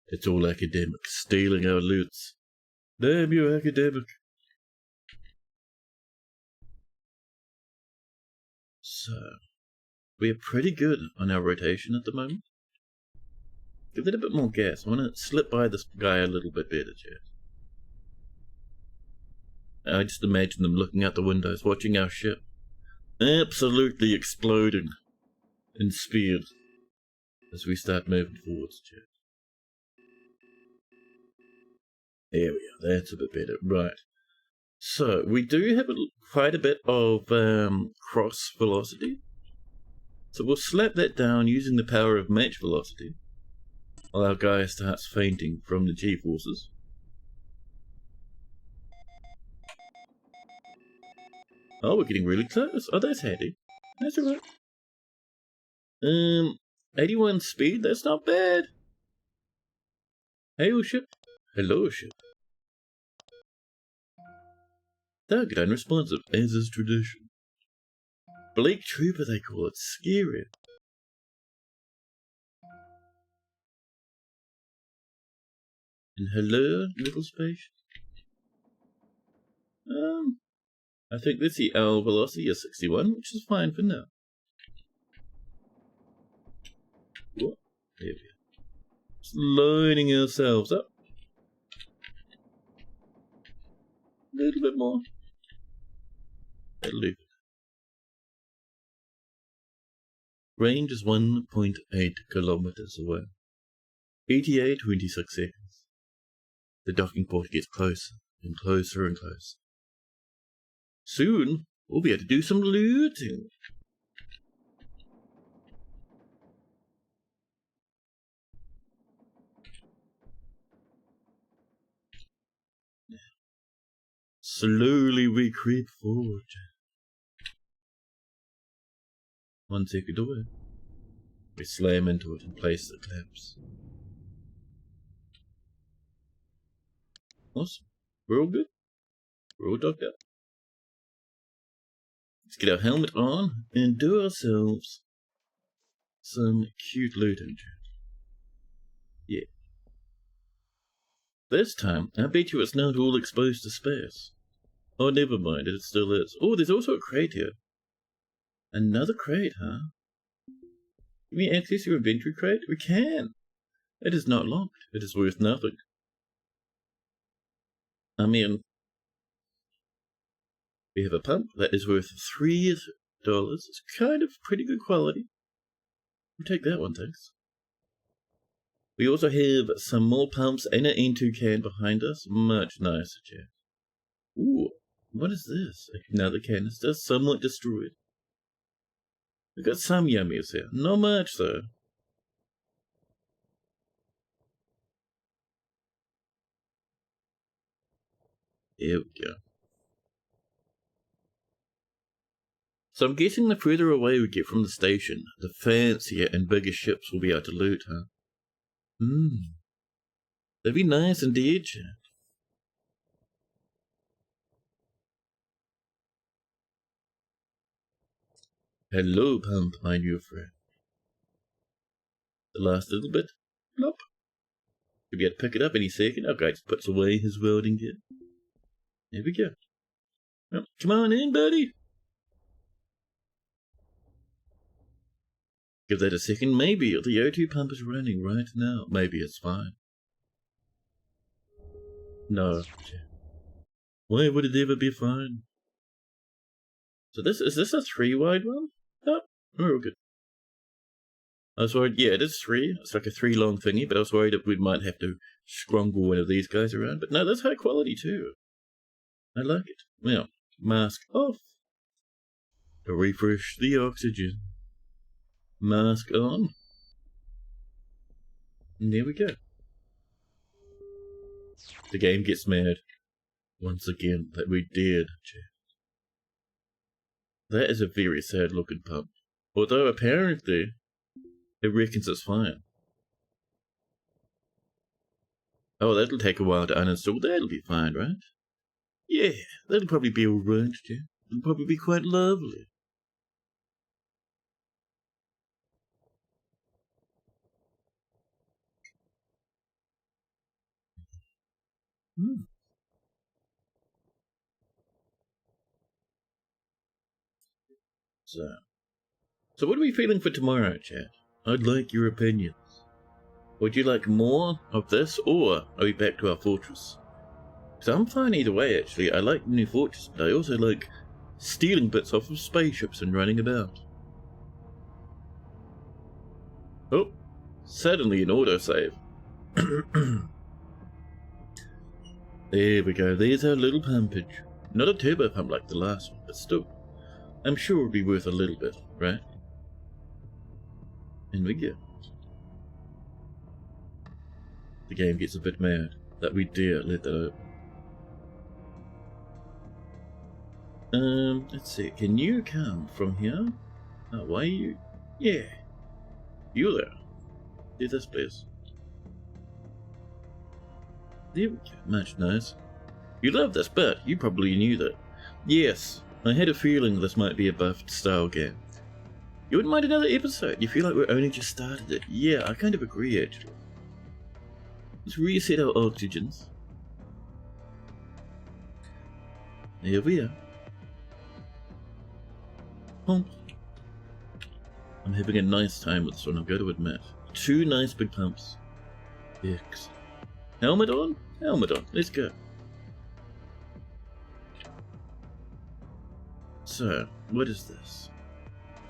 It's all academic, stealing our loots. Damn you, academic. So, we're pretty good on our rotation at the moment. Give it a bit more gas. I want to slip by this guy a little bit better, Chad. I just imagine them looking out the windows, watching our ship absolutely exploding in speed as we start moving forwards, Chad. There we are. That's a bit better. Right. So, we do have quite a bit of cross velocity. So we'll slap that down using the power of match velocity while our guy starts fainting from the G-forces. Oh, we're getting really close. Oh, that's handy. That's alright. 81 speed, that's not bad. Hail ship. Hello ship. Target unresponsive, as is tradition. Bleak Trooper they call it, scary. And hello, little space. I think let's see, our velocity is 61, which is fine for now. What? There we go. Just lining ourselves up. A little bit more. That'll do. Range is 1.8 kilometers away. ETA 26 seconds. The docking port gets closer and closer and closer. Soon, we'll be able to do some looting. Slowly we creep forward. 1 second away. We slam into it and place the clamps. Awesome. We're all good. We're all docked up. Let's get our helmet on and do ourselves some cute looting. Yeah. This time, I bet you it's not all exposed to space. Oh, never mind, it still is. Oh, there's also a crate here. Another crate, huh? Can we access your inventory crate? We can! It is not locked. It is worth nothing. I mean, we have a pump that is worth $3. It's kind of pretty good quality. We'll take that one, thanks. We also have some more pumps and an N2 can behind us. Much nicer, Jack. Ooh, what is this? Another canister, somewhat destroyed. We got some yummies here. Not much, though. Here we go. So I'm guessing the further away we get from the station, the fancier and bigger ships will be able to loot, huh? That'd be nice indeed, Jack. Hello, pump, my new friend. The last little bit. Plop. You'll be able to pick it up any second. Our guy just puts away his welding gear. There we go. Well, come on in, buddy. Give that a second. Maybe the O2 pump is running right now. Maybe it's fine. No. Why would it ever be fine? So is this a 3-wide one? Oh, we're all good. I was worried, yeah, it is 3. It's like a 3-long thingy, but I was worried that we might have to scrungle one of these guys around. But no, that's high quality too. I like it. Well, mask off. To refresh the oxygen. Mask on. And there we go. The game gets mad. Once again, that we dared, chat. That is a very sad looking pump. Although apparently, it reckons it's fine. Oh, that'll take a while to uninstall. That'll be fine, right? Yeah, that'll probably be alright, chat. It'll probably be quite lovely. So what are we feeling for tomorrow, chat? I'd like your opinions. Would you like more of this, or are we back to our fortress? Because I'm fine either way, actually. I like the new fortress, but I also like stealing bits off of spaceships and running about. Oh, suddenly an autosave. There we go, there's our little pumpage. Not a turbo pump like the last one, but still. I'm sure it'll be worth a little bit, right? In we go. The game gets a bit mad that we dare let that open. Let's see, can you come from here? Oh, why are you? Yeah. You there. Do this, please. There we go, much nice. You love this, but you probably knew that. Yes, I had a feeling this might be a buffed style game. You wouldn't mind another episode? You feel like we're only just started it? Yeah, I kind of agree, actually. Let's reset our oxygens. There we are. Oh. I'm having a nice time with this one, I've got to admit. 2 nice big pumps. Excellent. Helmet on? Helmet on. Let's go. So, what is this?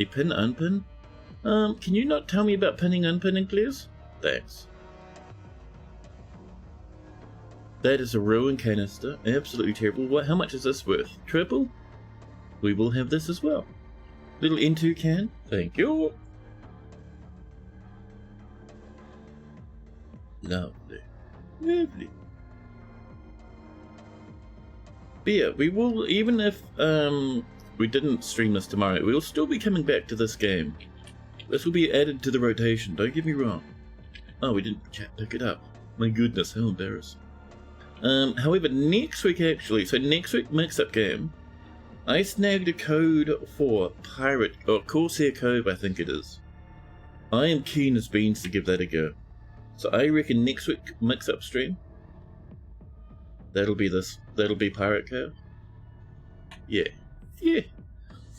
A pin unpin? Can you not tell me about pinning unpinning, please? Thanks. That is a ruin canister. Absolutely terrible. How much is this worth? Triple? We will have this as well. Little N2 can. Thank you. Lovely. Lovely. But yeah, we will, even if we didn't stream this tomorrow, we will still be coming back to this game. This will be added to the rotation, don't get me wrong. Oh, we didn't pick it up. My goodness, how embarrassing. However, next week actually, so next week mix-up game, I snagged a code for Pirate, or Corsair Cove I think it is. I am keen as beans to give that a go. So I reckon next week mix-up stream, that'll be Pirate Cove. Yeah. Yeah.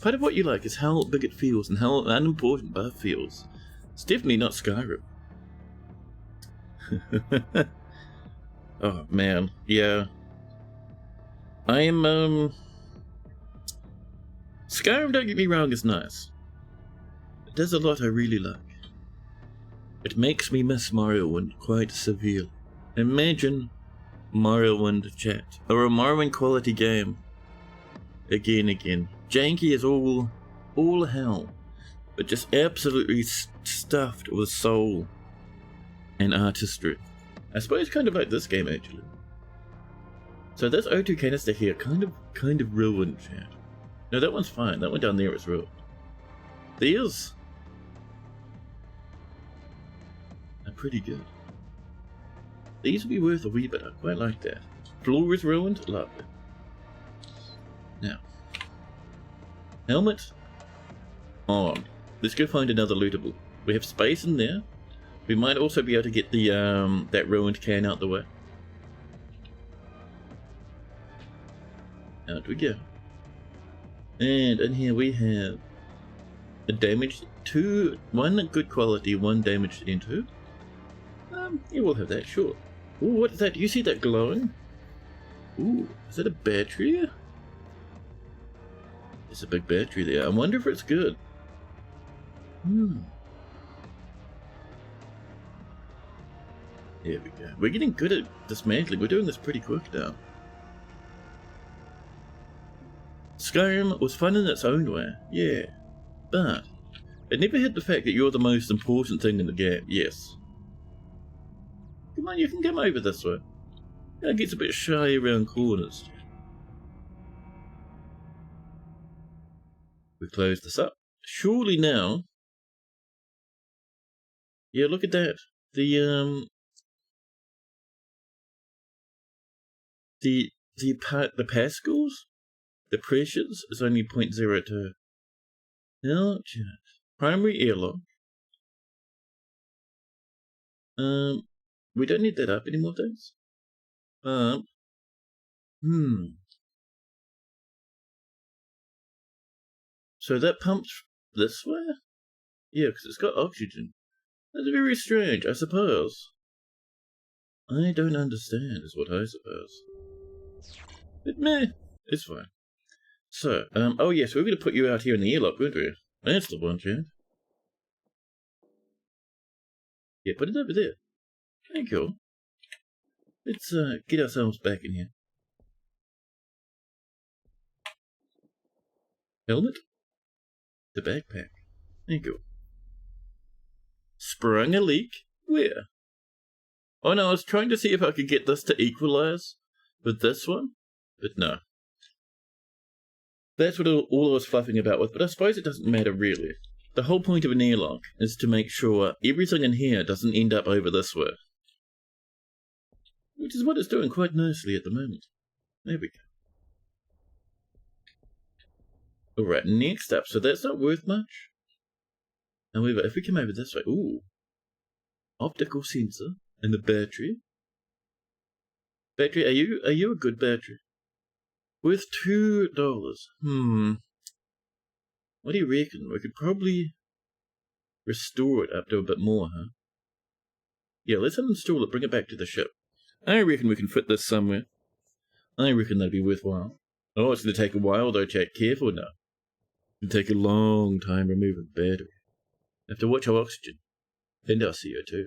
Part of what you like is how big it feels and how unimportant buff feels. It's definitely not Skyrim. Oh man, yeah. Skyrim, don't get me wrong, is nice. It does a lot I really like. It makes me miss Morrowind quite severely. Imagine Morrowind, chat, or a Morrowind quality game. Again. Janky is all hell, but just absolutely stuffed with soul and artistry. I suppose kind of like this game actually. So this O2 canister here kind of ruined, chat. No, that one's fine. That one down there is ruined. These are pretty good. These will be worth a wee bit. I quite like that. Floor is ruined. Lovely. Now, helmet on. Let's go find another lootable. We have space in there. We might also be able to get the that ruined can out the way. Out we go. And in here we have a damaged one good quality, one damaged into. Yeah, we'll have that, sure. Ooh, what is that? Do you see that glowing? Ooh, is that a battery? There's a big battery there. I wonder if it's good. There we go. We're getting good at dismantling. We're doing this pretty quick now. Skyrim was fun in its own way, yeah. But it never had the fact that you're the most important thing in the game. Yes. Come on, you can come over this way. It gets a bit shy around corners. We close this up. Surely now... Yeah, look at that. The pascals? The pressures is only 0.02. Now, primary airlock. We don't need that up anymore, thanks. So that pumps this way? Yeah, because it's got oxygen. That's very strange, I suppose. I don't understand, is what I suppose. But meh, it's fine. So, oh yes, we're going to put you out here in the airlock, weren't we? That's the one, Chad. Yeah, put it over there. Thank you. Let's, get ourselves back in here. Helmet? The backpack. Thank you. Sprung a leak? Where? Oh no, I was trying to see if I could get this to equalize with this one, but no. That's what all I was fluffing about with, but I suppose it doesn't matter really. The whole point of an airlock is to make sure everything in here doesn't end up over this way. Which is what it's doing quite nicely at the moment. There we go. Alright, next up, so that's not worth much. However, if we come over this way, ooh. Optical sensor and the battery. Battery, are you a good battery? Worth $2. What do you reckon? We could probably restore it up to a bit more, huh? Yeah, let's uninstall it, bring it back to the ship. I reckon we can fit this somewhere. I reckon that'd be worthwhile. Oh, it's going to take a while though, Jack. Careful now. It'll take a long time removing the battery. Have to watch our oxygen. And our CO2.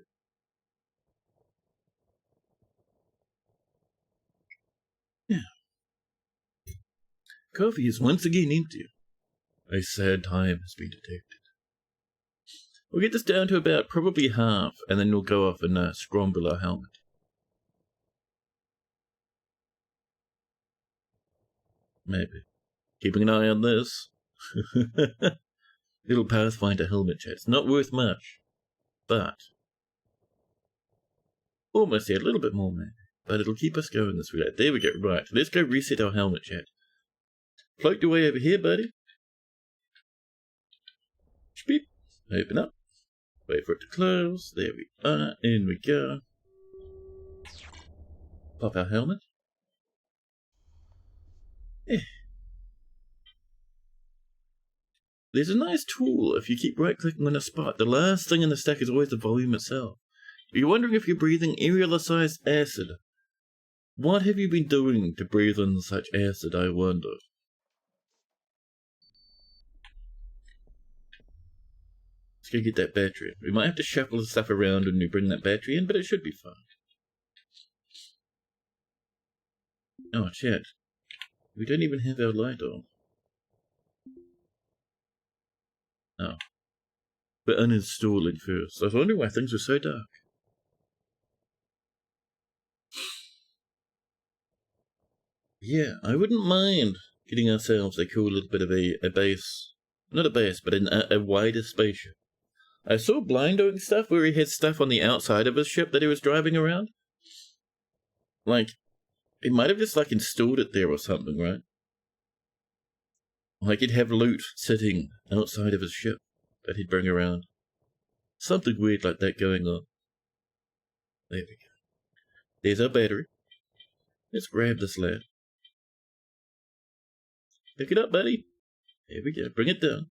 Yeah. Coffee is once again empty. A sad time has been detected. We'll get this down to about probably half, and then we'll go off and scramble our helmet. Maybe. Keeping an eye on this. Little Pathfinder helmet chat. It's not worth much. But almost there, a little bit more maybe. But it'll keep us going this way. There we go. Right. Let's go reset our helmet chat. Float your way over here, buddy. Beep. Open up. Wait for it to close. There we are. In we go. Pop our helmet. Yeah. There's a nice tool if you keep right-clicking on a spot. The last thing in the stack is always the volume itself. If you're wondering if you're breathing aerosolized acid, what have you been doing to breathe in such acid, I wonder? Let's go get that battery. We might have to shuffle the stuff around when we bring that battery in, but it should be fine. Oh, chat. We don't even have our light on. Oh. We're uninstalling first. I was wondering why things were so dark. Yeah, I wouldn't mind getting ourselves a cool little bit of a base. Not a base, but a wider spaceship. I saw Blind doing stuff where he had stuff on the outside of his ship that he was driving around. Like, he might have just, like, installed it there or something, right? Like, he'd have loot sitting outside of his ship that he'd bring around. Something weird like that going on. There we go. There's our battery. Let's grab this lad. Pick it up, buddy. There we go. Bring it down.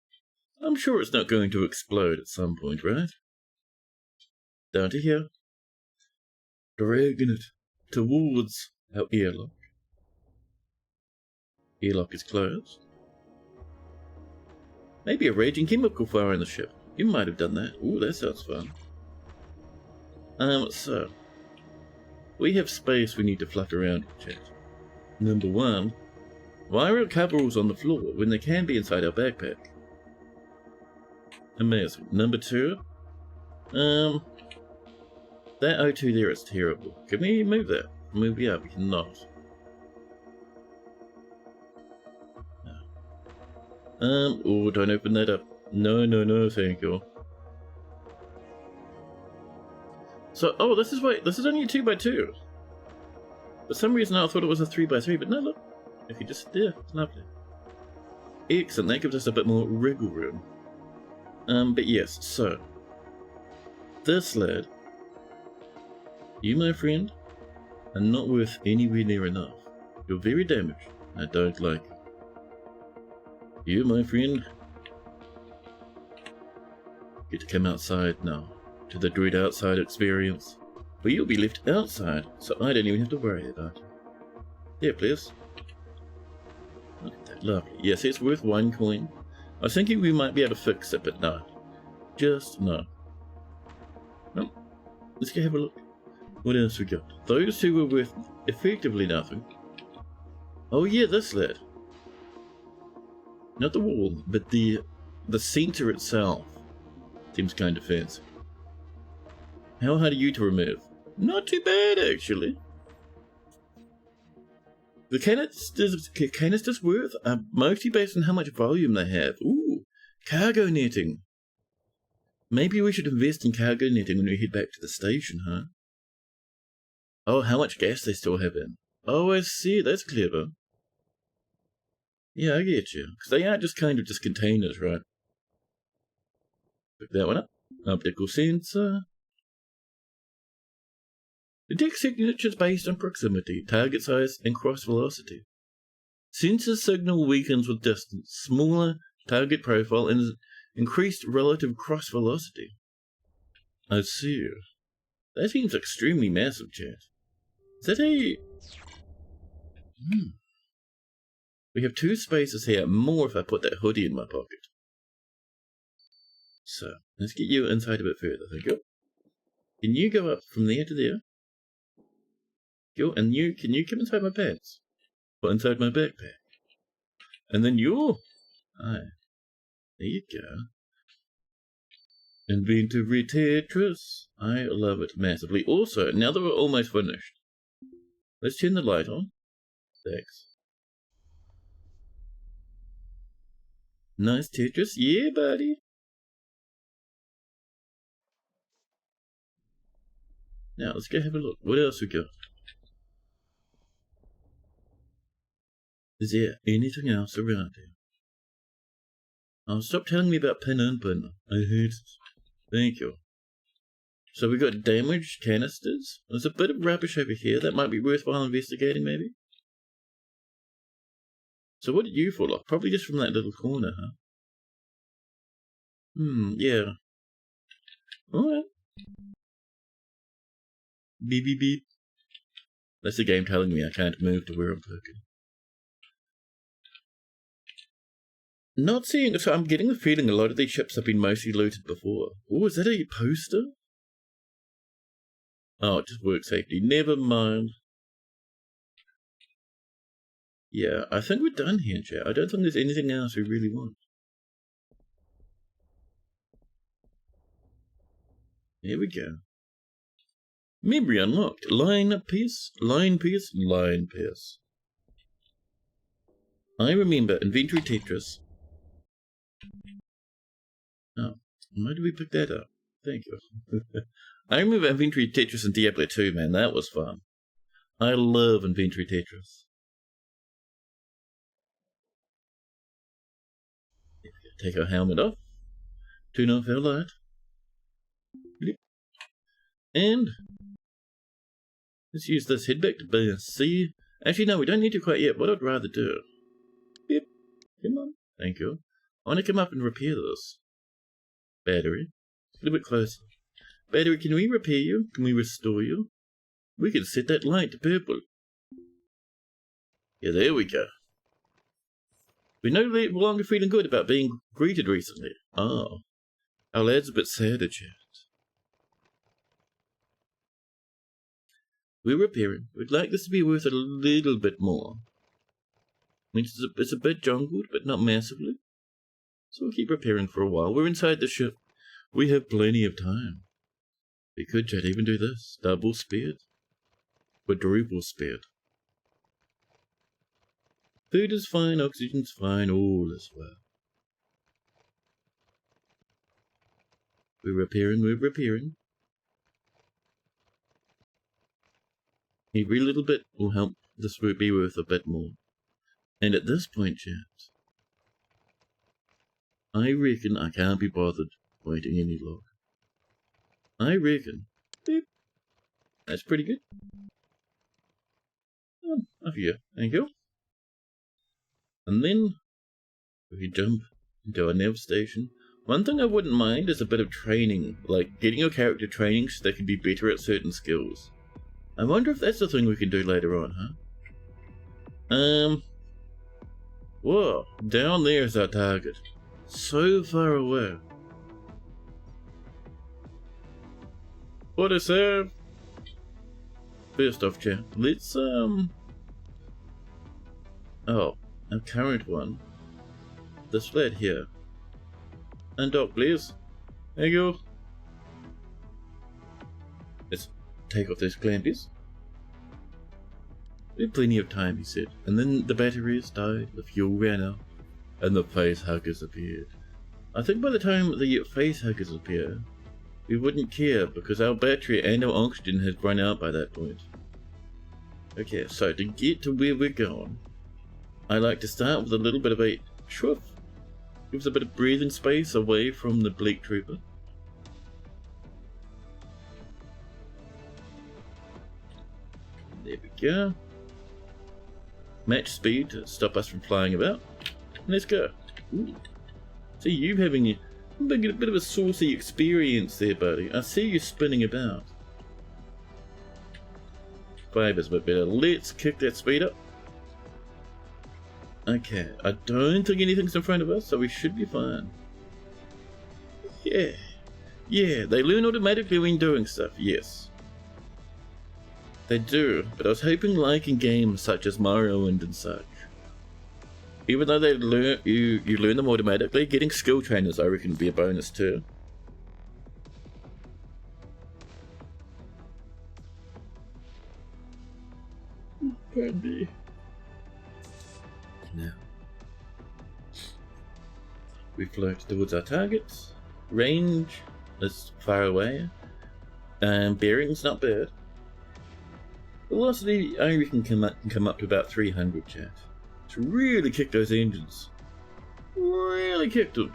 I'm sure it's not going to explode at some point, right? Down to here. Dragging it towards our airlock. Airlock is closed. Maybe a raging chemical fire in the ship. You might have done that. Ooh, that sounds fun. So. We have space we need to fluff around in, chat. Number one. Why are coveralls on the floor when they can be inside our backpack? Amazing. Number two. That O2 there is terrible. Can we move that? Maybe yeah, we cannot. No. Oh, don't open that up. No, no, no, thank you. So, oh, this is only a 2x2. For some reason I thought it was a 3x3, but no, look. If you just sit there, it's lovely. Excellent, that gives us a bit more wriggle room. But yes, so. This lad, you, my friend, are not worth anywhere near enough. You're very damaged. I don't like you. You, my friend, get to come outside now, to the dread outside experience. But you'll be left outside, so I don't even have to worry about you. There, please. Look at that, lovely. Yes, it's worth 1 coin. I was thinking we might be able to fix it, but no. Just no. Well, let's go have a look. What else we got? Those two were worth effectively nothing. Oh yeah, this lad. Not the wall, but the center itself. Seems kind of fancy. How hard are you to remove? Not too bad, actually. The canisters worth are mostly based on how much volume they have. Ooh, cargo netting. Maybe we should invest in cargo netting when we head back to the station, huh? Oh, how much gas they still have in. Oh, I see. That's clever. Yeah, I get you. Because they aren't just kind of just containers, right? Pick that one up. Optical sensor. Detect signatures based on proximity, target size, and cross velocity. Sensor signal weakens with distance, smaller target profile, and increased relative cross velocity. I see. That seems extremely massive, chat. Is that a... We have 2 spaces here, more if I put that hoodie in my pocket. So, let's get you inside a bit further, thank you. Can you go up from there to there? And you, can you come inside my pants? Or inside my backpack? And then you... Aye. There you go. Inventory Tetris. I love it massively. Also, now that we're almost finished, let's turn the light on. Thanks. Nice Tetris. Yeah, buddy. Now, let's go have a look. What else we got? Is there anything else around here? Oh, stop telling me about pen and pin. I hate it. Thank you. So we got damaged canisters. There's a bit of rubbish over here that might be worthwhile investigating, maybe. So what did you fall off? Probably just from that little corner, huh? Yeah. Alright. Beep beep beep. That's the game telling me I can't move to where I'm clicking. Not seeing, so I'm getting the feeling a lot of these ships have been mostly looted before. Oh, is that a poster? Oh, it just work safety. Never mind. Yeah, I think we're done here, chat. I don't think there's anything else we really want. Here we go. Memory unlocked. Line piece, line piece, line piece. I remember Inventory Tetris. Oh, why did we pick that up? Thank you. I remember Inventory Tetris in Diablo 2, man. That was fun. I love Inventory Tetris. Take our helmet off. Turn off our light. And let's use this head back to C. Actually, no, we don't need to quite yet. What I'd rather do. Yep. Come on. Thank you. I want to come up and repair this. Battery. A little bit closer. Battery, can we repair you? Can we restore you? We can set that light to purple. Yeah, there we go. We're no longer feeling good about being greeted recently. Oh. Our lad's a bit sad at chat. We're repairing. We'd like this to be worth a little bit more. I mean, it's a bit jungled, but not massively. So we'll keep repairing for a while. We're inside the ship. We have plenty of time. We could, chat, even do this. Double speed. quadruple speed. Food is fine, oxygen's fine, all is well. We're repairing. Every little bit will help this will be worth a bit more. And at this point, chaps, I reckon I can't be bothered waiting any longer. I reckon. Beep. That's pretty good. Off you go. Thank you. And then we jump into our nav station. One thing I wouldn't mind is a bit of training, like getting your character training so they can be better at certain skills. I wonder if that's the thing we can do later on, huh? Whoa, down there's our target. So far away. What is that? First off, chat, let's, oh, our current one. This flat here. Undock, please. There you go. Let's take off those clampies. We have plenty of time, he said. And then the batteries died, the fuel ran out, and the face huggers appeared. I think by the time the face huggers appear, we wouldn't care because our battery and our oxygen had run out by that point. Okay, so to get to where we're going, I like to start with a little bit of a shoof. Gives a bit of breathing space away from the bleak trooper. There we go. Match speed to stop us from flying about. Let's go. Ooh. See you having a bit of a saucy experience there, buddy. I see you spinning about. 5 is a bit better. Let's kick that speed up. Okay, I don't think anything's in front of us, so we should be fine. Yeah, they learn automatically when doing stuff, yes. They do, but I was hoping like in games such as Mario and such. Even though they learn, you learn them automatically, getting skill trainers I reckon would be a bonus too. Pardon me. Now, we float towards our targets. Range is far away. Bearing's not bad. Velocity, I reckon, can come up to about 300, chat. Let's really kick those engines. Really kick them.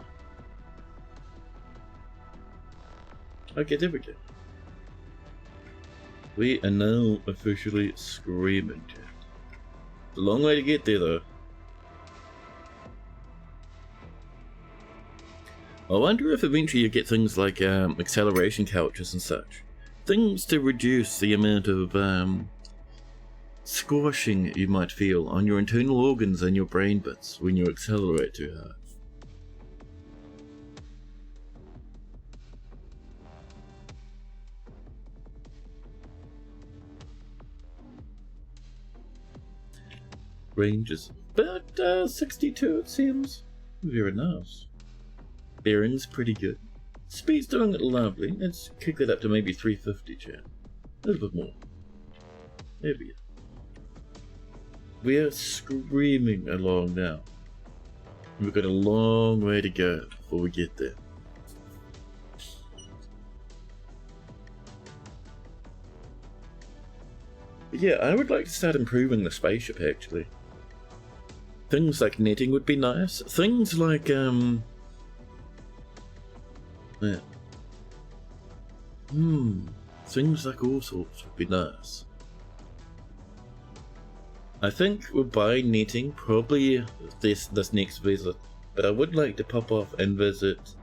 Okay, there we go. We are now officially screaming, chat. It's a long way to get there, though. I wonder if eventually you get things like acceleration couches and such. Things to reduce the amount of squashing you might feel on your internal organs and your brain bits when you accelerate too hard. Range is about 62 it seems. Very nice. Bearing's pretty good. Speed's doing it lovely. Let's kick that up to maybe 350, chat. A little bit more. There we go. We are screaming along now. We've got a long way to go before we get there. But yeah, I would like to start improving the spaceship actually. Things like netting would be nice. Things like yeah. Things like all sorts would be nice. I think we'll buy netting probably this next visit, but I would like to pop off and visit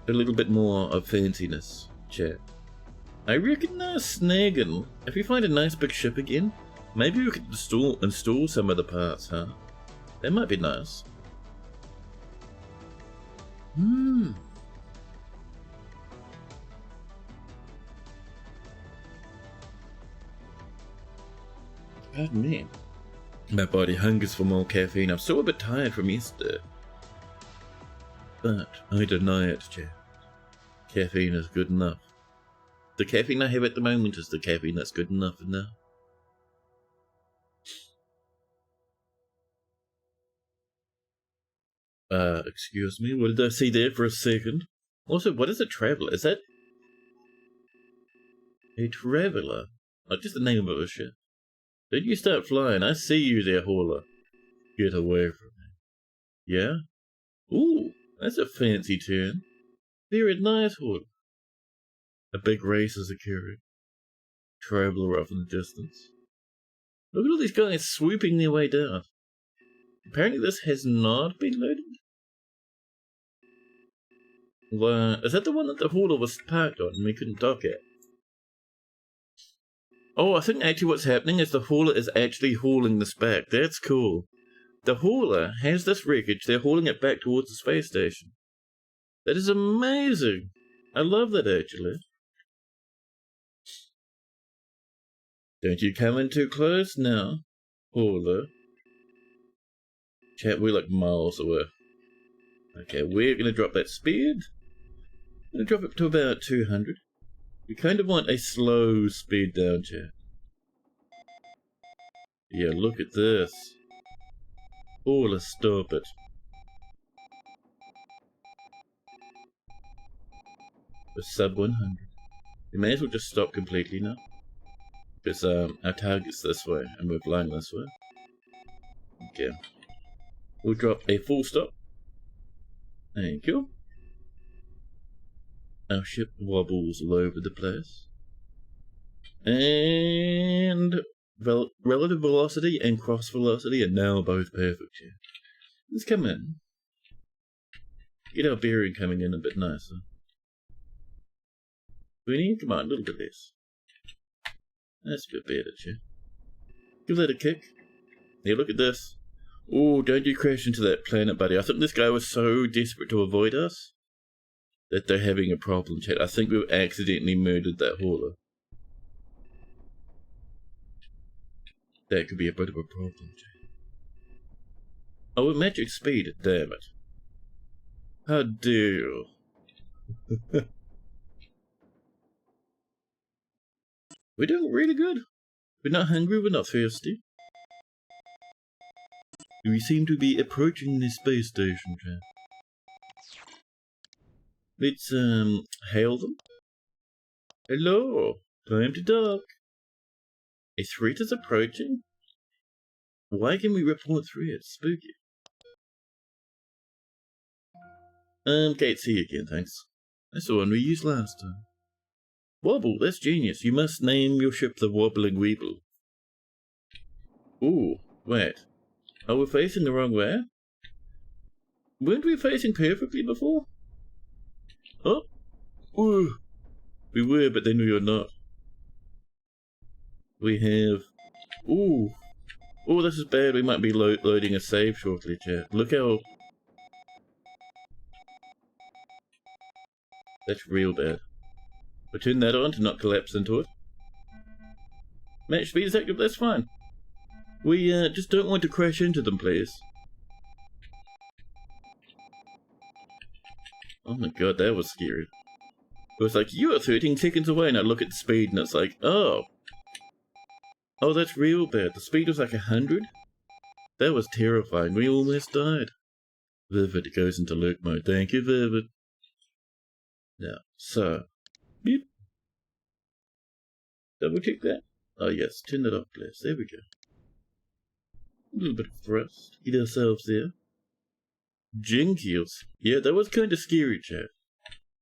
a little bit more of fanciness, chat. I reckon snagging, if we find a nice big ship again, maybe we could install some of the parts, huh? That might be nice. Pardon me. My body hungers for more caffeine. I'm still a bit tired from yesterday. But I deny it, chat. Caffeine is good enough. The caffeine I have at the moment is the caffeine that's good enough for now. Excuse me, what did I see there for a second? Also, what is a traveler? Is that a traveler? Not just the name of a ship. Don't you start flying, I see you there, hauler. Get away from me. Yeah? Ooh, that's a fancy turn. Very nice, hauler. A big race is occurring. Traveler off in the distance. Look at all these guys swooping their way down. Apparently this has not been loaded. Is that the one that the hauler was parked on and we couldn't dock at? Oh, I think actually what's happening is the hauler is actually hauling this back. That's cool. The hauler has this wreckage, they're hauling it back towards the space station. That is amazing. I love that actually. Don't you come in too close now, hauler. Chat, we're like miles away. Okay, we're going to drop that speed. I'm going to drop it to about 200. We kind of want a slow speed down, chat. Yeah, look at this. Hauler, stop it. We're sub 100. We may as well just stop completely now. Because our target's this way, and we're flying this way. Okay. We'll drop a full stop. Thank you. Our ship wobbles all over the place. And relative velocity and cross velocity are now both perfect here. Let's come in. Get our bearing coming in a bit nicer. We need, come on, a little bit less. That's a bit better, chat. Give that a kick. Here, look at this. Oh, don't you crash into that planet, buddy. I think this guy was so desperate to avoid us that they're having a problem, chat. I think we've accidentally murdered that hauler. That could be a bit of a problem, chat. Oh, at magic speed, damn it. How dare you? We're doing really good. We're not hungry, we're not thirsty. We seem to be approaching the space station, chat. Let's, hail them. Hello, time to dock. A threat is approaching? Why can we report threats? Spooky. Gate C again, thanks. That's the one we used last time. Wobble, that's genius. You must name your ship the Wobbling Weeble. Ooh, wait. Are we facing the wrong way? Weren't we facing perfectly before? Oh, ooh. We were, but then we were not. We have... Ooh. Oh, this is bad. We might be loading a save shortly, chat. Look how... That's real bad. We'll turn that on to not collapse into it. Match speed is active, that's fine. We just don't want to crash into them, please. Oh my god, that was scary. It was like, you are 13 seconds away, and I look at the speed and it's like, oh. Oh, that's real bad. The speed was like 100? That was terrifying. We almost died. Vivid goes into lurk mode. Thank you, Vivid. Now, so. Beep. Double check that. Oh yes, turn that off, please. There we go. A little bit of thrust. Get ourselves there. Jinkies. Yeah, that was kind of scary, chat.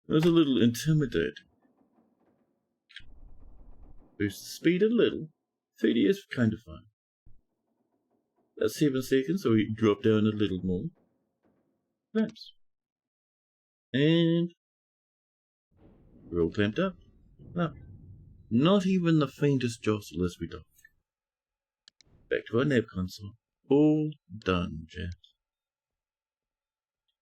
That was a little intimidating. Boost the speed a little. 30 is kind of fine. That's 7 seconds, so we drop down a little more. Nice. And we're all clamped up. No. Not even the faintest jostle as we dock. Back to our nav console. All done, chat.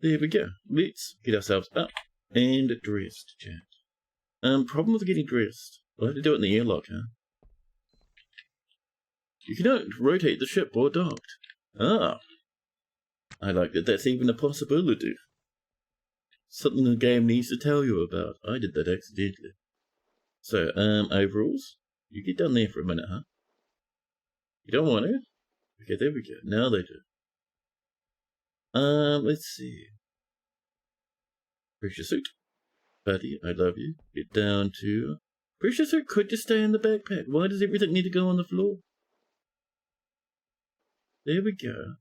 There we go. Let's get ourselves up and dressed, chat. Problem with getting dressed. We'll have to do it in the airlock, huh? You cannot rotate the ship or docked. Ah. I like that that's even a possibility. Something the game needs to tell you about. I did that accidentally. So, overalls. You get down there for a minute, huh? You don't want to? Okay, there we go. Now they do. Let's see. Pressure suit. Buddy, I love you. Get down to... Pressure suit could just stay in the backpack. Why does everything need to go on the floor? There we go.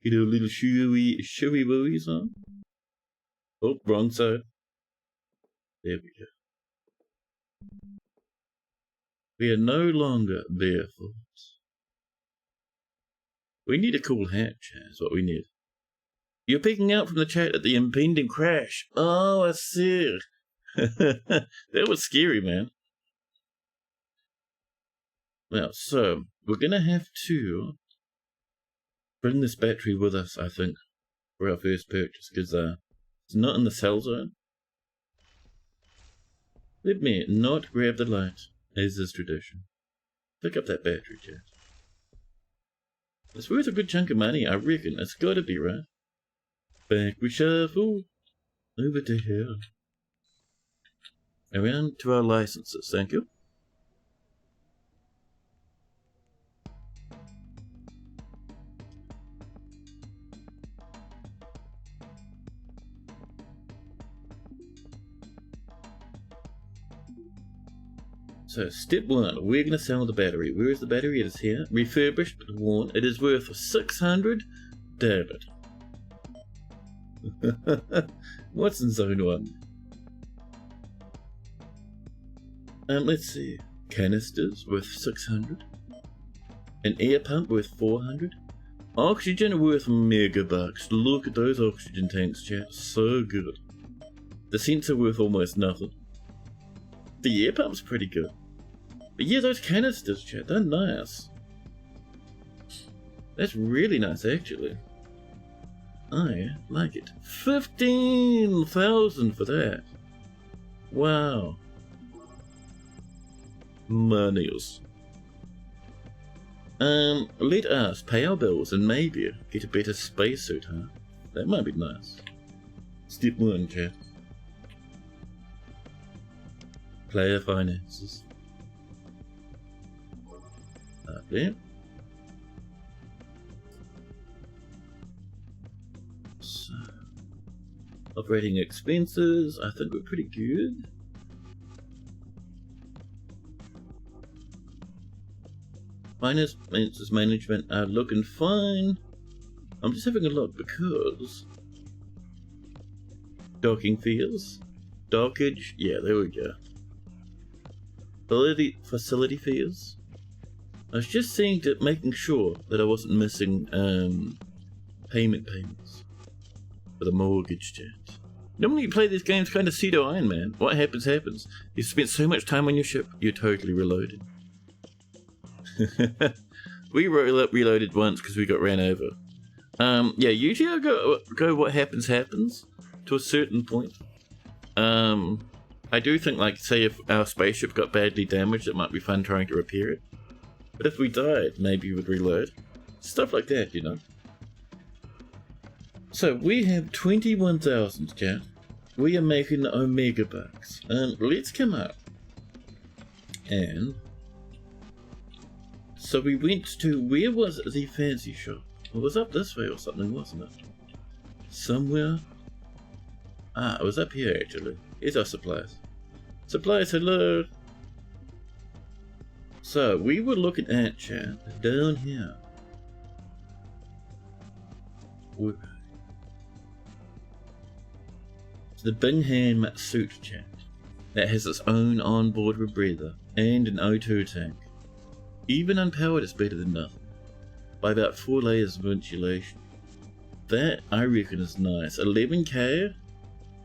Get a little shoey woeies on. Oh, wrong side. There we go. We are no longer barefoot. We need a cool hat, chat, is what we need. You're picking out from the chat at the impending crash. Oh, I see. That was scary, man. Well, so, we're gonna have to bring this battery with us, I think, for our first purchase, because it's not in the cell zone. Let me not grab the light, as is tradition. Pick up that battery, chat. It's worth a good chunk of money, I reckon. It's gotta be, right? Back we shuffle. Over to here. Around to our licenses, thank you. So, step 1, we're going to sell the battery. Where is the battery? It is here. Refurbished, but worn. It is worth 600. Damn it. What's in zone 1? Let's see. Canisters worth 600. An air pump worth 400. Oxygen worth megabucks. Look at those oxygen tanks, chat. So good. The sensor worth almost nothing. The air pump's pretty good. But yeah, those canisters, chat, they're nice. That's really nice, actually. I like it. 15,000 for that. Wow. Monies. Let us pay our bills and maybe get a better spacesuit, huh? That might be nice. Step 1, chat. Player finances. Up there. So, operating expenses, I think we're pretty good. Finances management are looking fine. I'm just having a look because docking fees, dockage, yeah, there we go. Facility fees. I was just seeing to making sure that I wasn't missing payments for the mortgage chat. Normally you play these games kind of pseudo Iron Man. What happens happens. You spent so much time on your ship, you're totally reloaded. We reloaded once because we got ran over. Yeah, usually I go what happens to a certain point. I do think, like, say if our spaceship got badly damaged, it might be fun trying to repair it. But if we died, maybe we'd reload. Stuff like that, you know. So, we have 21,000, chat. We are making Omega bucks. Let's come up. And... so we went to... where was the fancy shop? It was up this way or something, wasn't it? Somewhere... ah, it was up here, actually. Here's our supplies. Supplies, hello! So, we were looking at, chat, down here. It's the Bingham suit, chat. That has its own onboard rebreather and an O2 tank. Even unpowered, it's better than nothing. By about 4 layers of insulation. That, I reckon, is nice. 11k?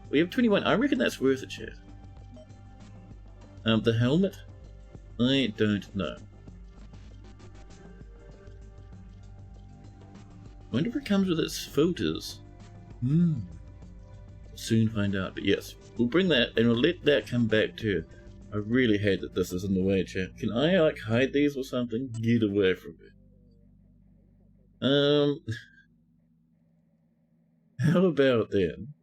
We have 21. I reckon that's worth it, chat. The helmet? I don't know. Wonder if it comes with its filters. We'll soon find out. But yes, we'll bring that and we'll let that come back too. I really hate that this is in the way, chat. Can I, like, hide these or something? Get away from me. How about then?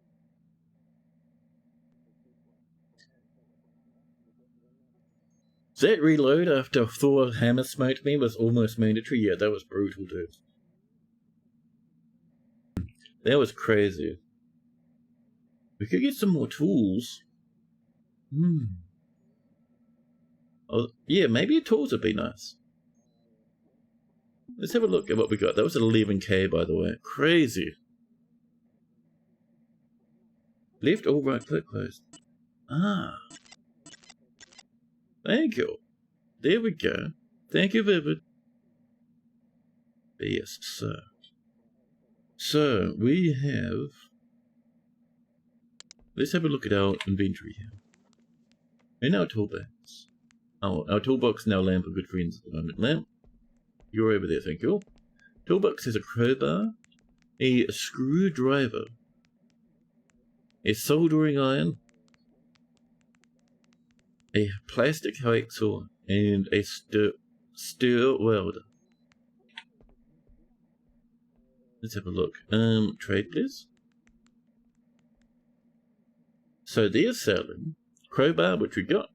That reload after Thor hammer smoked me was almost mandatory. Yeah, that was brutal, dude. That was crazy. We could get some more tools. Oh, yeah, maybe tools would be nice. Let's have a look at what we got. That was 11k, by the way. Crazy. Left or right click closed. Ah. Thank you. There we go. Thank you, Vivid. Yes, sir. So, we have... Let's have a look at our inventory here. And our toolbox. Oh, our toolbox and our lamp are good friends at the moment. Lamp, you're over there, thank you. Toolbox has a crowbar, a screwdriver, a soldering iron, a plastic hacksaw, and a stir welder. Let's have a look. Trade please. So they're selling crowbar, which we got,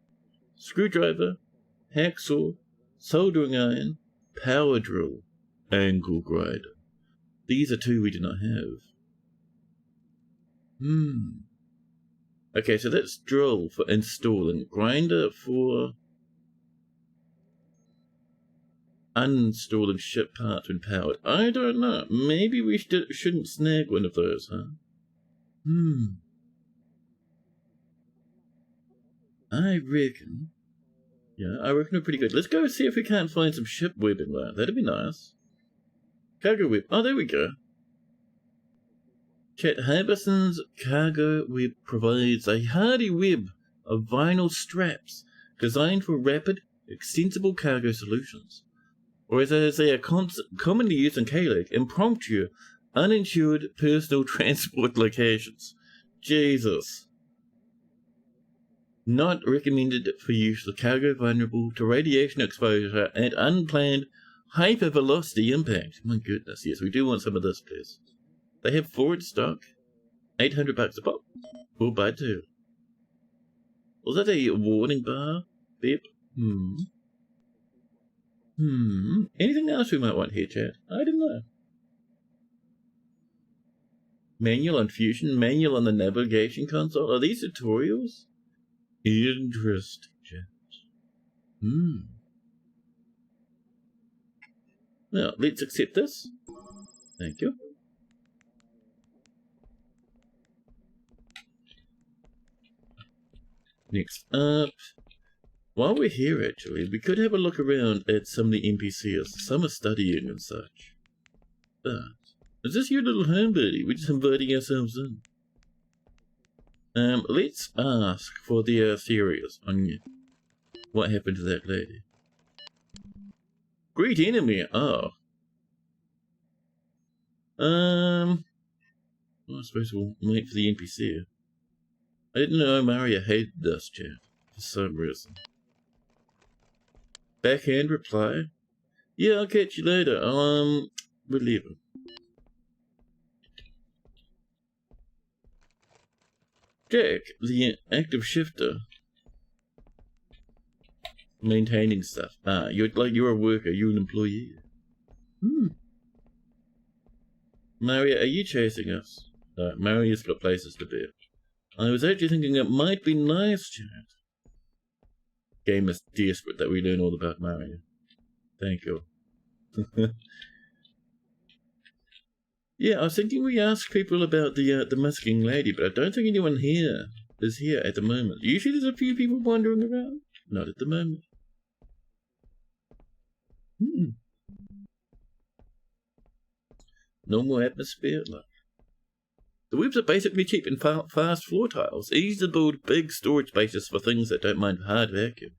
screwdriver, hacksaw, soldering iron, power drill, angle grinder. These are two we do not have. Okay, so that's drill for installing, grinder for uninstalling ship parts when powered. I don't know. Maybe we shouldn't snag one of those, huh? I reckon. Yeah, I reckon we're pretty good. Let's go see if we can't find some ship webbing there. That'd be nice. Cargo web. Oh, there we go. Chet Harbison's cargo web provides a hardy web of vinyl straps designed for rapid, extensible cargo solutions. Or as they are commonly used in K-Lake, impromptu, uninsured personal transport locations. Jesus. Not recommended for use with cargo vulnerable to radiation exposure and unplanned hypervelocity impact. My goodness, yes, we do want some of this, please. They have forward stock, $800 a pop. We'll buy two. Was that a warning bar? Beep. Anything else we might want here, chat? I don't know. Manual on Fusion, manual on the navigation console. Are these tutorials? Interesting, chat. Well, let's accept this. Thank you. Next up, while we're here actually, we could have a look around at some of the NPCs. Some are studying and such. But, is this your little home, buddy? We're just inviting ourselves in. Let's ask for their theories on what happened to that lady. Great enemy, oh. I suppose we'll wait for the NPC. I didn't know Maria hated us, chat, for some reason. Backhand reply. Yeah, I'll catch you later. We're leaving. Jack, the active shifter. Maintaining stuff. Ah, you're a worker, you're an employee. Maria, are you chasing us? No, Maria's got places to be. I was actually thinking it might be nice, chat. Game is desperate that we learn all about Maria. Thank you. Yeah, I was thinking we ask people about the masking lady, but I don't think anyone here is here at the moment. Usually there's a few people wandering around. Not at the moment. Normal atmosphere, like. The webs are basically cheap and fast floor tiles. Easy to build big storage spaces for things that don't mind hard vacuum.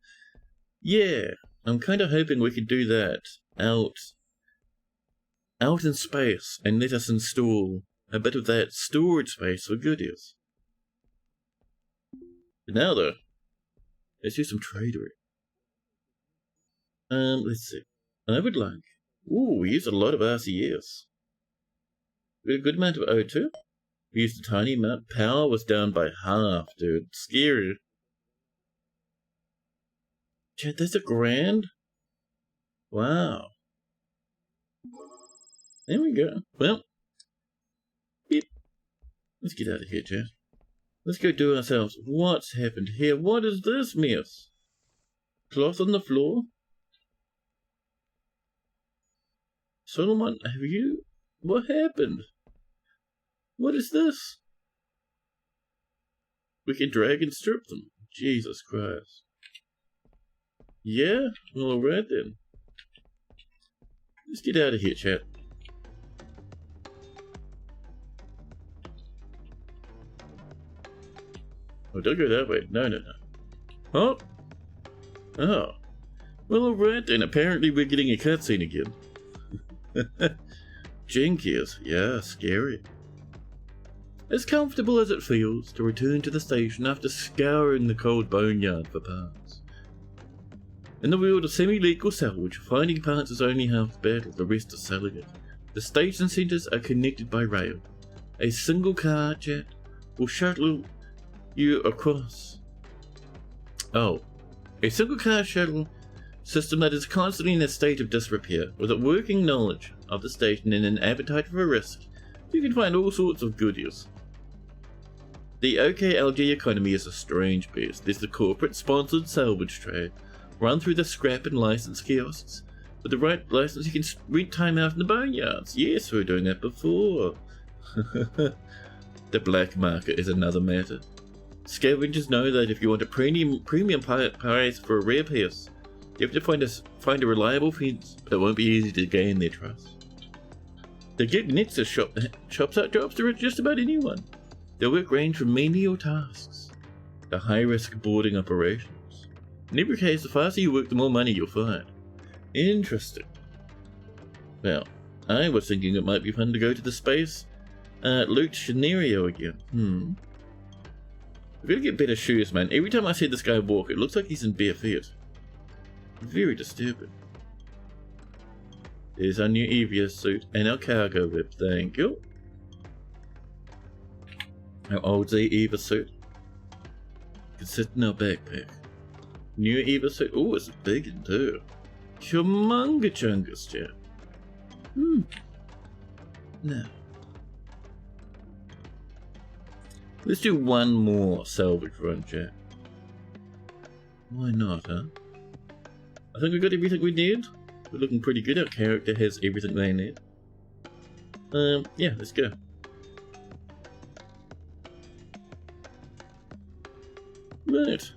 Yeah, I'm kind of hoping we could do that out in space and let us install a bit of that storage space for goodies. But now though, let's do some tradery. Let's see. I would like... Ooh, we used a lot of RCS. We had a good amount of O2. We used a tiny amount. Power was down by half, dude. Scary. Chat, that's $1,000? Wow. There we go. Well, beep. Let's get out of here, chat. Let's go do ourselves. What's happened here? What is this mess? Cloth on the floor? Solomon, have you... What happened? What is this? We can drag and strip them. Jesus Christ. Yeah? Well, alright then. Let's get out of here, chat. Oh, don't go that way. No. Oh! Oh. Well, alright then. Apparently we're getting a cutscene again. Jinkies. Yeah, scary. As comfortable as it feels to return to the station after scouring the cold boneyard for parts. In the world of semi-legal salvage, finding parts is only half the battle, the rest is selling it. The station centres are connected by rail. A single car, chat, will shuttle you across. Oh. A single car shuttle system that is constantly in a state of disrepair. With a working knowledge of the station and an appetite for risk, you can find all sorts of goodies. The OKLG economy is a strange beast. There's the corporate-sponsored salvage trade, run through the scrap and license kiosks. With the right license, you can read time out in the boneyards. Yes, we were doing that before. The black market is another matter. Scavengers know that if you want a premium price for a rare piece, you have to find a reliable fence, but it won't be easy to gain their trust. The gig Nexus chops out jobs to just about anyone. Their work range from menial tasks to high-risk boarding operations. In every case, the faster you work, the more money you'll find. Interesting. Well, I was thinking it might be fun to go to the space loot scenario again. I've got to get better shoes, man. Every time I see this guy walk, it looks like he's in bare feet. Very disturbing. There's our new Evia suit and our cargo whip. Thank you. Our old Z Eva suit. Can sit in our backpack. New Eva suit. Oh, it's a big one too. Humunga chungus, chat. No. Let's do one more salvage run, chat. Why not, huh? I think we got everything we need. We're looking pretty good. Our character has everything they need. Yeah, let's go. Right.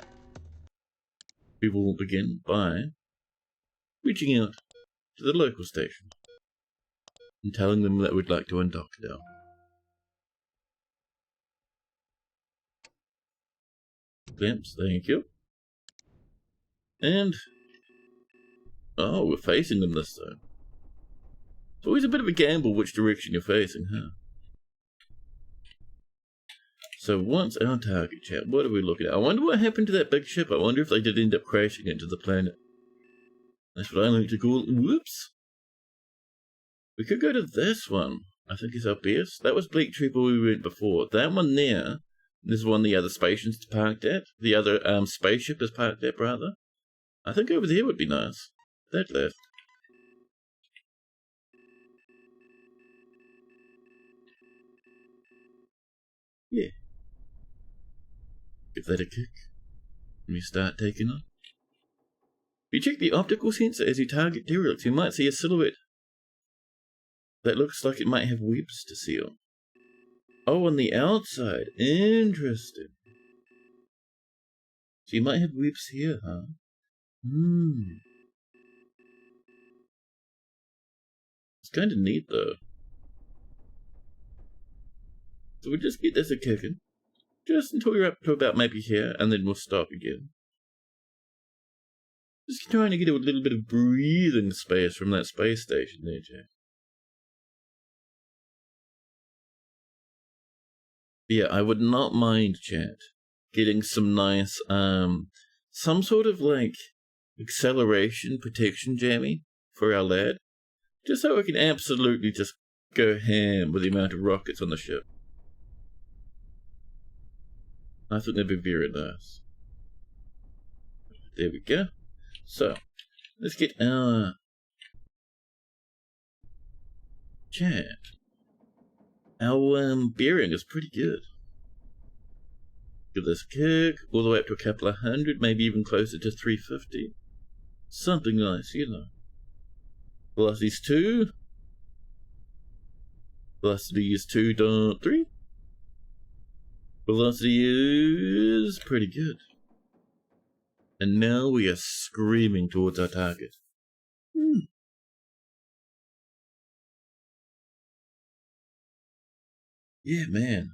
We will begin by reaching out to the local station and telling them that we'd like to undock now. Glimpse, thank you. And oh, we're facing them this time. It's always a bit of a gamble which direction you're facing, huh? So once our target, chat, what are we looking at? I wonder what happened to that big ship. I wonder if they did end up crashing into the planet. That's what I like to call, whoops. We could go to this one, I think is our best. That was Bleak Tree where we went before. That one there, this is one the other station's parked at. The other spaceship is parked at, rather. I think over there would be nice. That left. Yeah. Give that a kick. When you start taking on. If you check the optical sensor as you target derelicts, you might see a silhouette that looks like it might have webs to seal. Oh, on the outside. Interesting. So you might have webs here, huh? It's kind of neat, though. So we'll just get this a kicking. Just until we're up to about maybe here, and then we'll stop again. Just trying to get a little bit of breathing space from that space station there, Jack. Yeah, I would not mind, chat, getting some nice, some sort of, like, acceleration protection jammy for our lad. Just so we can absolutely just go ham with the amount of rockets on the ship. I think that'd be very nice. There we go. So, let's get our chat. Our bearing is pretty good. Give this a kick, all the way up to a couple of hundred, maybe even closer to 350. Something nice, you know. Velocity's 2. Velocity is 2.3. Velocity is pretty good. And now we are screaming towards our target. Yeah, man.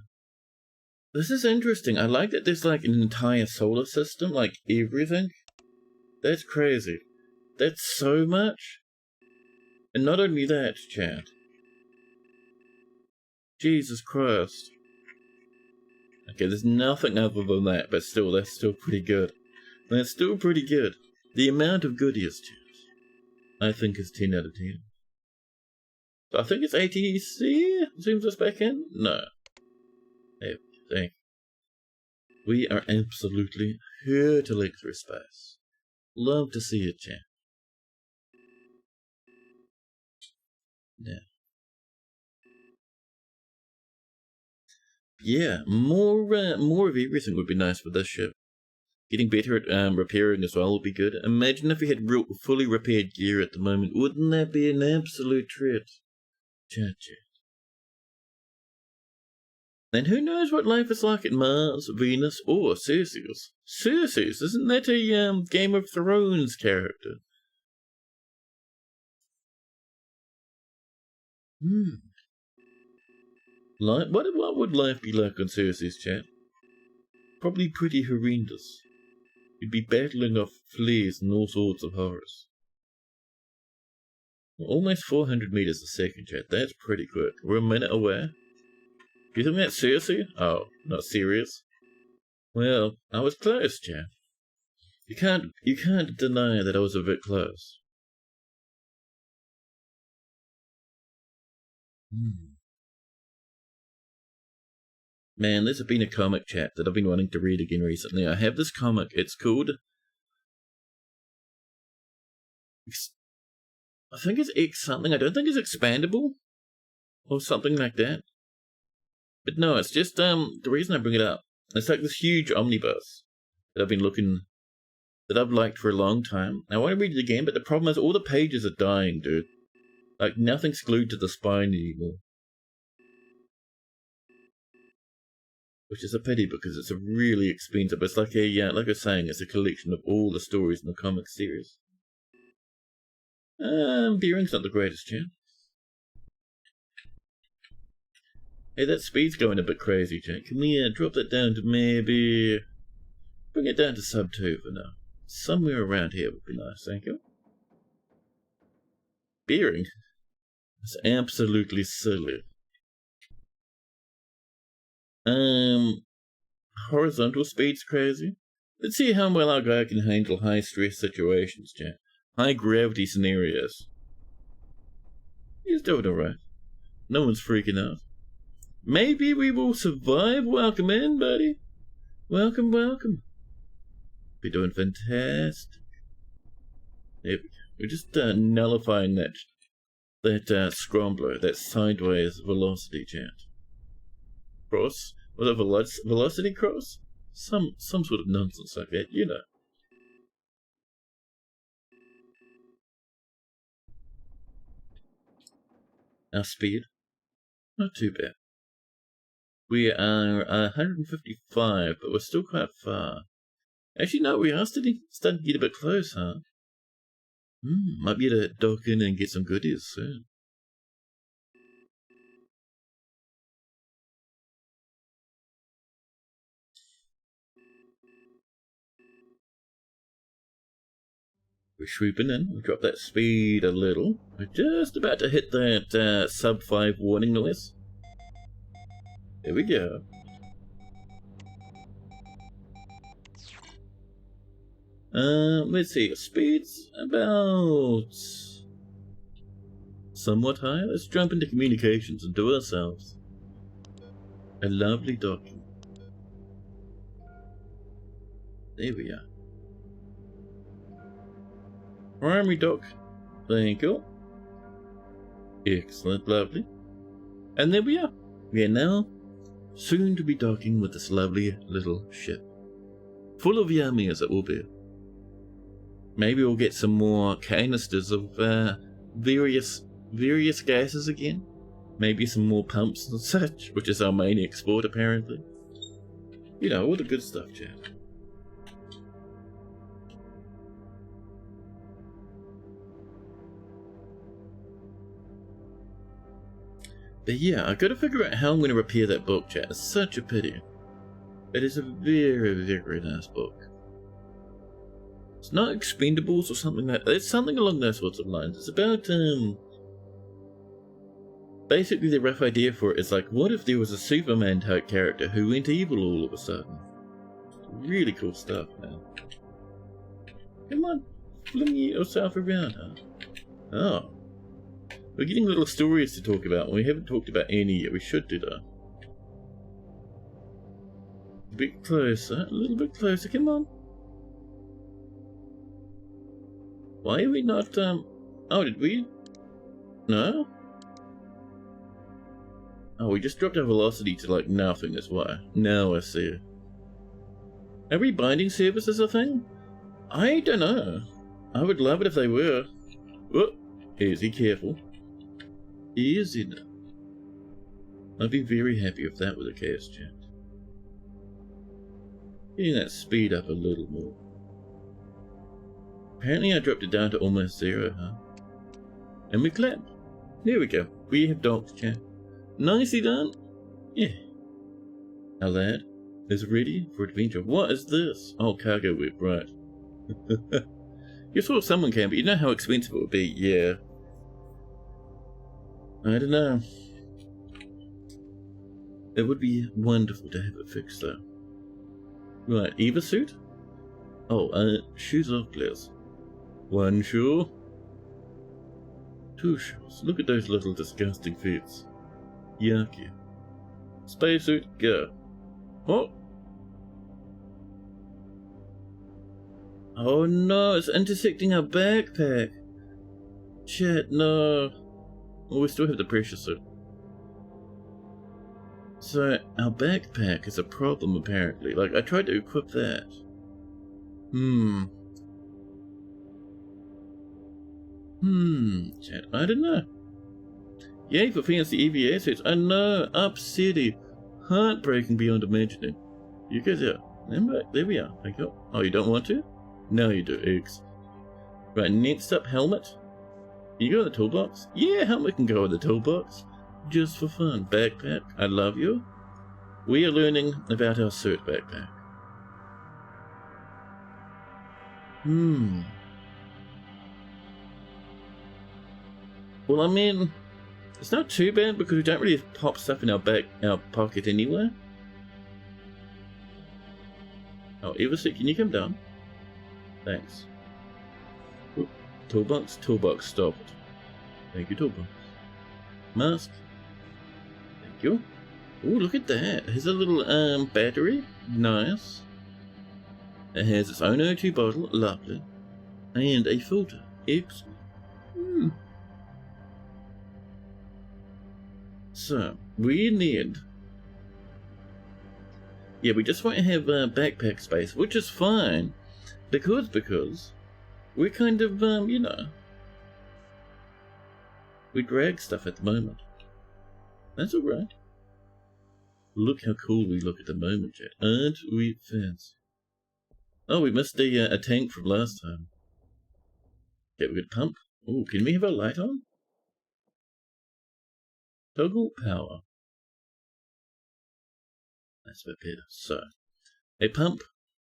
This is interesting. I like that there's like an entire solar system, like everything. That's crazy. That's so much. And not only that, chat. Jesus Christ. Okay, there's nothing other than that, but still, that's still pretty good. That's still pretty good. The amount of goodies, chat, I think is 10 out of 10. So I think it's ATC zooms us back in? No. Hey, thank you. We are absolutely hurtling through space. Love to see it, chat. Yeah, more of everything would be nice for this ship. Getting better at repairing as well would be good. Imagine if we had fully repaired gear at the moment. Wouldn't that be an absolute treat? Chat. And who knows what life is like at Mars, Venus, or Ceres? Ceres, isn't that a Game of Thrones character? What would life be like on Ceres, chat? Probably pretty horrendous. You'd be battling off flares and all sorts of horrors. Almost 400 meters a second, chat. That's pretty quick. We're a minute away. Do you think that's Ceres? Oh, not serious. Well, I was close, chat. You can't deny that I was a bit close. Man, there's been a comic, chat, that I've been wanting to read again recently. I have this comic. It's called... I think it's X something. I don't think it's Expandable. Or something like that. But no, it's just, the reason I bring it up, it's like this huge omnibus that I've liked for a long time. I want to read it again, but the problem is all the pages are dying, dude. Like, nothing's glued to the spine anymore. Which is a pity because it's a really expensive, it's like like I was saying, it's a collection of all the stories in the comic series. Bearing's not the greatest, chat. Hey, that speed's going a bit crazy, chat. Can we drop that down to maybe... Bring it down to sub 2 for now. Somewhere around here would be nice, thank you. Bearing? It's absolutely silly. Horizontal speed's crazy. Let's see how well our guy can handle high stress situations, chat. High gravity scenarios. He's doing alright. No one's freaking out. Maybe we will survive. Welcome in, buddy. Welcome, welcome. Be doing fantastic. There we go. We're just nullifying that scrambler, that sideways velocity, chat. Cross? Was it velocity cross? Some sort of nonsense like that, you know. Our speed? Not too bad. We are 155, but we're still quite far. Actually, no, we are starting to get a bit close, huh? Might be able to dock in and get some goodies soon. We're swooping in. We drop that speed a little. We're just about to hit that sub 5 warning noise. There we go. Let's see. Speed's about somewhat high. Let's jump into communications and do ourselves a lovely docking. There we are. Primary dock. Thank you. Excellent, lovely. And there we are. We are now soon to be docking with this lovely little ship. Full of yummies it will be. Maybe we'll get some more canisters of various gases again. Maybe some more pumps and such, which is our main export apparently. You know, all the good stuff, chat. But yeah, I gotta figure out how I'm gonna repair that book, chat. It's such a pity. It is a very, very nice book. It's not Expendables or something like that. It's something along those sorts of lines. It's about, basically the rough idea for it is like, what if there was a Superman type character who went evil all of a sudden? Really cool stuff, man. Come on, fling yourself around, huh? Oh. We're getting little stories to talk about, and we haven't talked about any yet. We should do that. A bit closer, a little bit closer, come on. Why are we not, oh, did we? No? Oh, we just dropped our velocity to, like, nothing, that's why. Now I see it. Are rebinding services a thing? I don't know. I would love it if they were. Whoop, easy, careful. Easy now. I'd be very happy if that were the case, chat. Getting that speed up a little more. Apparently I dropped it down to almost 0, huh? And we clapped. There we go. We have docked, chat. Nicely done. Yeah. Our lad is ready for adventure. What is this? Oh, cargo whip, right. You thought someone can, but you know how expensive it would be. Yeah. I don't know. It would be wonderful to have it fixed, though. Right, Eva suit? Oh, shoes off, please. One shoe. Two shoes. Look at those little disgusting feet. Yucky. Spacesuit, go. Oh! Oh no, it's intersecting our backpack. Shit, no. Well, we still have the pressure suit. So, our backpack is a problem apparently. Like, I tried to equip that. Chat, I don't know. Yay for fancy EVA suits. I know, upsetting. Heartbreaking beyond imagining. You guys are. There we are. Thank you. Oh, you don't want to? No, you do. Eggs. Right, next up, helmet. Can you go in the toolbox? Yeah, helmet can go in the toolbox. Just for fun. Backpack. I love you. We are learning about our suit backpack. Well, I mean, it's not too bad because we don't really pop stuff in our pocket anyway. Oh, Everset, can you come down? Thanks. Oop. Toolbox, stop it. Thank you, toolbox. Mask. Thank you. Oh, look at that. Here's a little battery. Nice. It has its own O2 bottle. Lovely. And a filter. Excellent. So, we need... Yeah, we just won't have backpack space, which is fine. Because we're kind of, you know... We drag stuff at the moment. That's alright. Look how cool we look at the moment, Jet. Aren't we fancy? Oh, we missed a tank from last time. Okay, we could pump. Oh, can we have our light on? Toggle power. That's a bit better. So, a pump.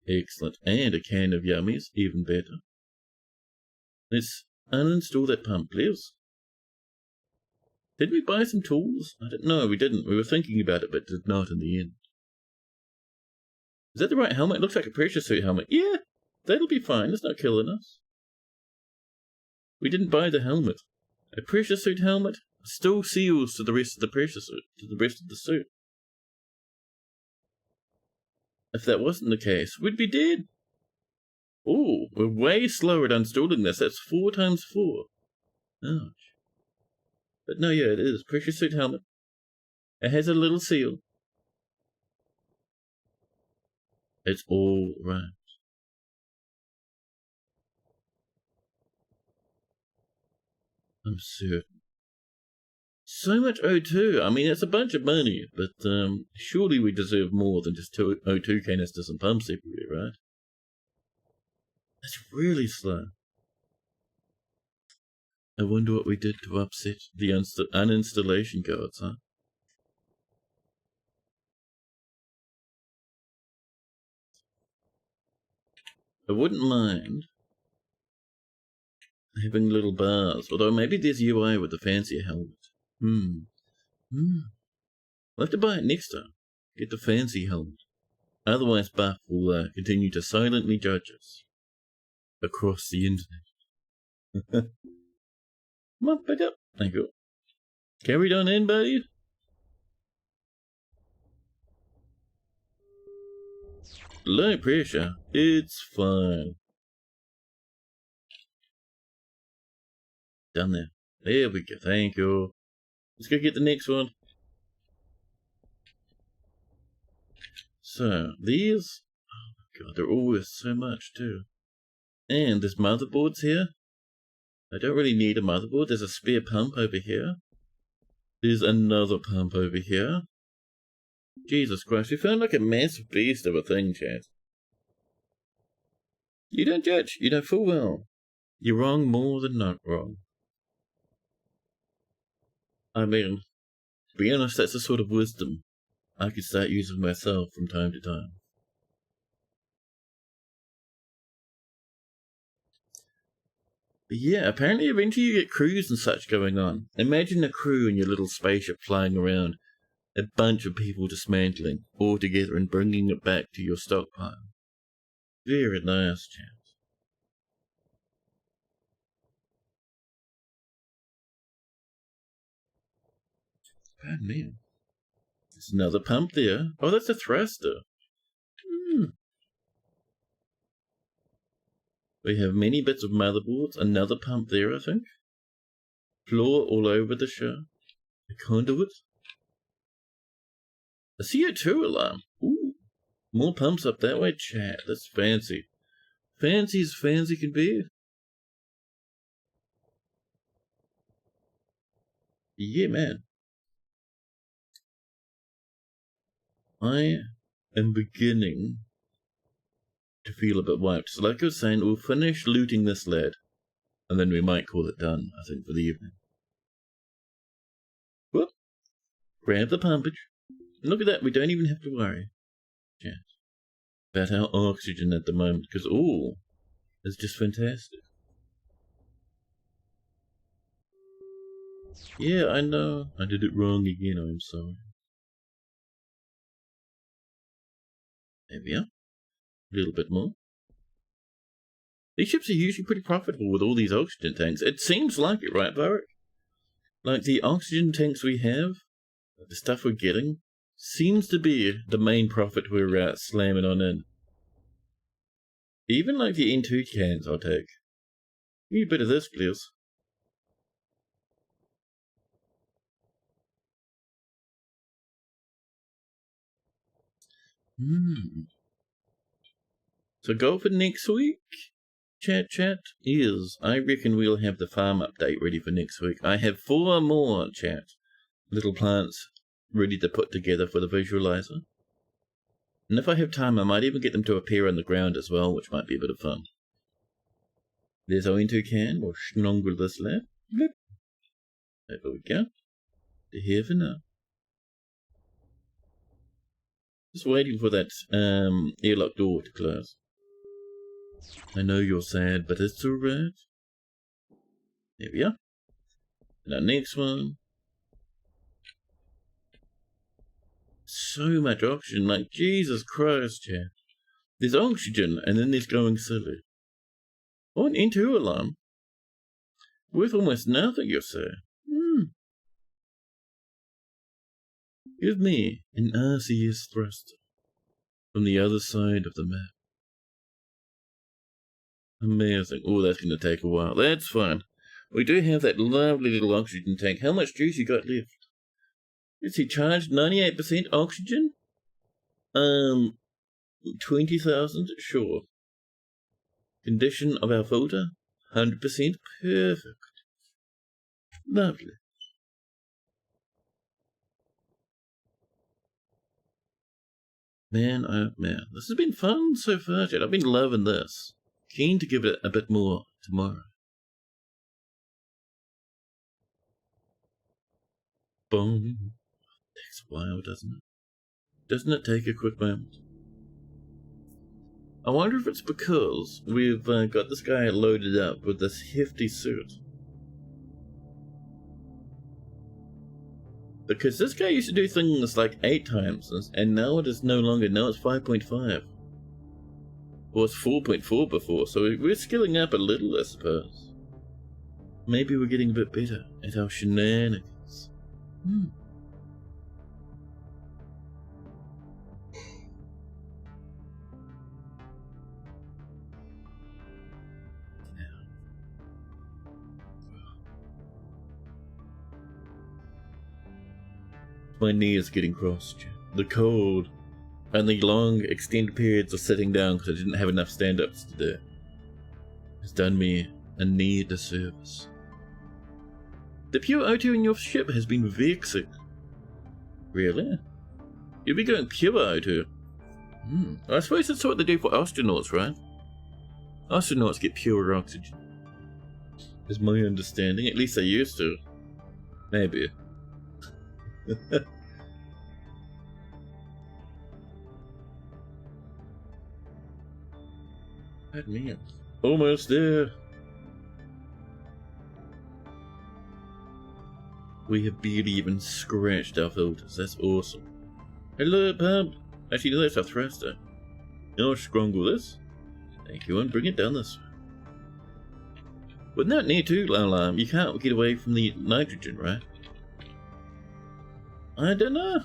Excellent. And a can of yummies. Even better. Let's uninstall that pump, please. Did we buy some tools? I don't know, we didn't. We were thinking about it, but did not in the end. Is that the right helmet? It looks like a pressure suit helmet. Yeah, that'll be fine. It's not killing us. We didn't buy the helmet. A pressure suit helmet still seals to the rest of the pressure suit, to the rest of the suit. If that wasn't the case, we'd be dead. Oh, we're way slower at uninstalling this. That's 4 times 4. Ouch. But no, yeah, it is. Pressure suit helmet. It has a little seal. It's all right. I'm certain. So much O2. I mean, it's a bunch of money, but surely we deserve more than just 2 O2 canisters and pumps everywhere, right? That's really slow. I wonder what we did to upset the uninstallation gods, huh? I wouldn't mind having little bars, although maybe there's UI with the fancier helmet. We'll have to buy it next time. Get the fancy helmet. Otherwise, Buff will continue to silently judge us across the internet. Come on, pick up. Thank you. Carried on in, buddy. Low pressure. It's fine. Done there. There we go. Thank you. Let's go get the next one. So, these... Oh my god, they're all worth so much, too. And there's motherboards here. I don't really need a motherboard. There's a spare pump over here. There's another pump over here. Jesus Christ, we found like a massive beast of a thing, chat. You don't judge. You know full well. You're wrong more than not wrong. I mean, to be honest, that's the sort of wisdom I could start using myself from time to time. But yeah, apparently eventually you get crews and such going on. Imagine a crew in your little spaceship flying around, a bunch of people dismantling all together and bringing it back to your stockpile. Very nice, chaps. Pardon me. There's another pump there. Oh, that's a thruster. We have many bits of motherboards. Another pump there, I think. Floor all over the show. A conduit. A CO2 alarm. Ooh. More pumps up that way, chat. That's fancy. Fancy as fancy can be. Yeah, man. I am beginning to feel a bit wiped. So like I was saying, we'll finish looting this lead. And then we might call it done, I think, for the evening. Whoop. Grab the pumpage. And look at that, we don't even have to worry. Chat. About our oxygen at the moment, because all is just fantastic. Yeah, I know. I did it wrong again, I'm sorry. There we are. A little bit more. These ships are usually pretty profitable with all these oxygen tanks. It seems like it, right, Varric? Like, the oxygen tanks we have, the stuff we're getting, seems to be the main profit we're slamming on in. Even like the N2 cans I'll take. Give me a bit of this, please. So goal for next week, chat, is I reckon we'll have the farm update ready for next week. I have 4 more, chat, little plants ready to put together for the visualizer. And if I have time, I might even get them to appear on the ground as well, which might be a bit of fun. There's our N2 can. We'll schnongle this lab. Blip. There we go. They're here for now. Just waiting for that airlock door to close. I know you're sad, but it's alright. There we are. And our next one. So much oxygen, like Jesus Christ, chat. There's oxygen, and then there's going silly. Oh, an N2 alarm. Worth almost nothing, you say. Give me an RCS thruster from the other side of the map. Amazing. Oh, that's going to take a while. That's fine. We do have that lovely little oxygen tank. How much juice you got left? Let's see, charged 98% oxygen? 20,000? Sure. Condition of our filter? 100%? Perfect. Lovely. Man, oh man. This has been fun so far, Chad. I've been loving this. Keen to give it a bit more tomorrow. Boom. Takes a while, doesn't it? Doesn't it take a quick moment? I wonder if it's because we've got this guy loaded up with this hefty suit. Because this guy used to do things like 8 times, and now it is no longer. Now it's 5.5. Or it's 4.4 before, so we're skilling up a little, I suppose. Maybe we're getting a bit better at our shenanigans. My knee is getting crossed. The cold and the long extended periods of sitting down because I didn't have enough stand-ups to do has done me a knee disservice. The pure O2 in your ship has been vexing. Really? You'll be going pure O2? I suppose that's what they do for astronauts, right? Astronauts get pure oxygen. Is my understanding. At least they used to. Maybe. That man. Almost there. We have barely even scratched our filters. That's awesome. Hello, pump. Actually, no, that's our thruster. I'll scrungle this. Thank you, and bring it down this way. With that near to alarm, you can't get away from the nitrogen, right? I don't know.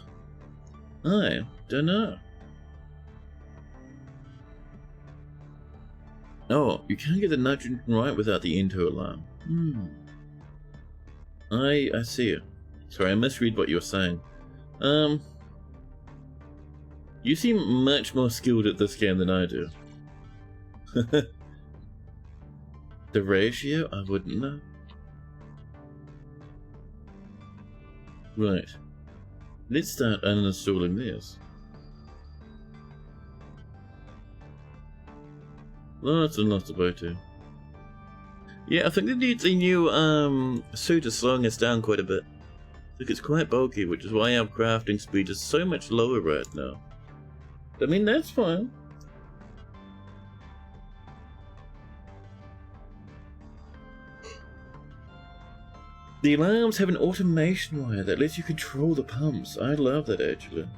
Oh, you can't get the nitrogen right without the Ento alarm. I see it. Sorry, I misread what you were saying. You seem much more skilled at this game than I do. The ratio? I wouldn't know. Right. Let's start uninstalling this. Lots and lots of O2. Yeah, I think it needs a new suit to slowing us down quite a bit. I think it's quite bulky, which is why our crafting speed is so much lower right now. I mean, that's fine. The alarms have an automation wire that lets you control the pumps. I love that, actually.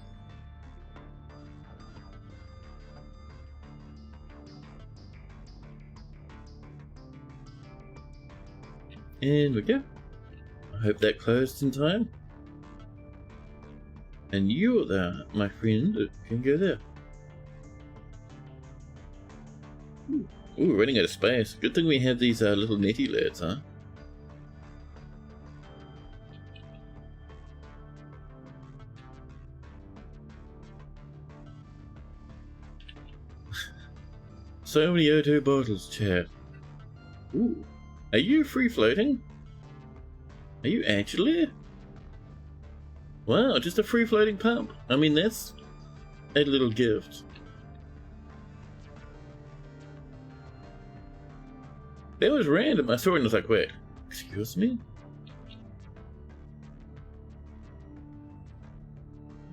And we go. I hope that closed in time. And you there, my friend, can go there. Ooh, we're running out of space. Good thing we have these little netty lads, huh? So many O2 bottles, chat. Ooh. Are you free floating? Are you actually? Wow, just a free floating pump. I mean, that's a little gift. That was random. I saw it and was like, wait, excuse me?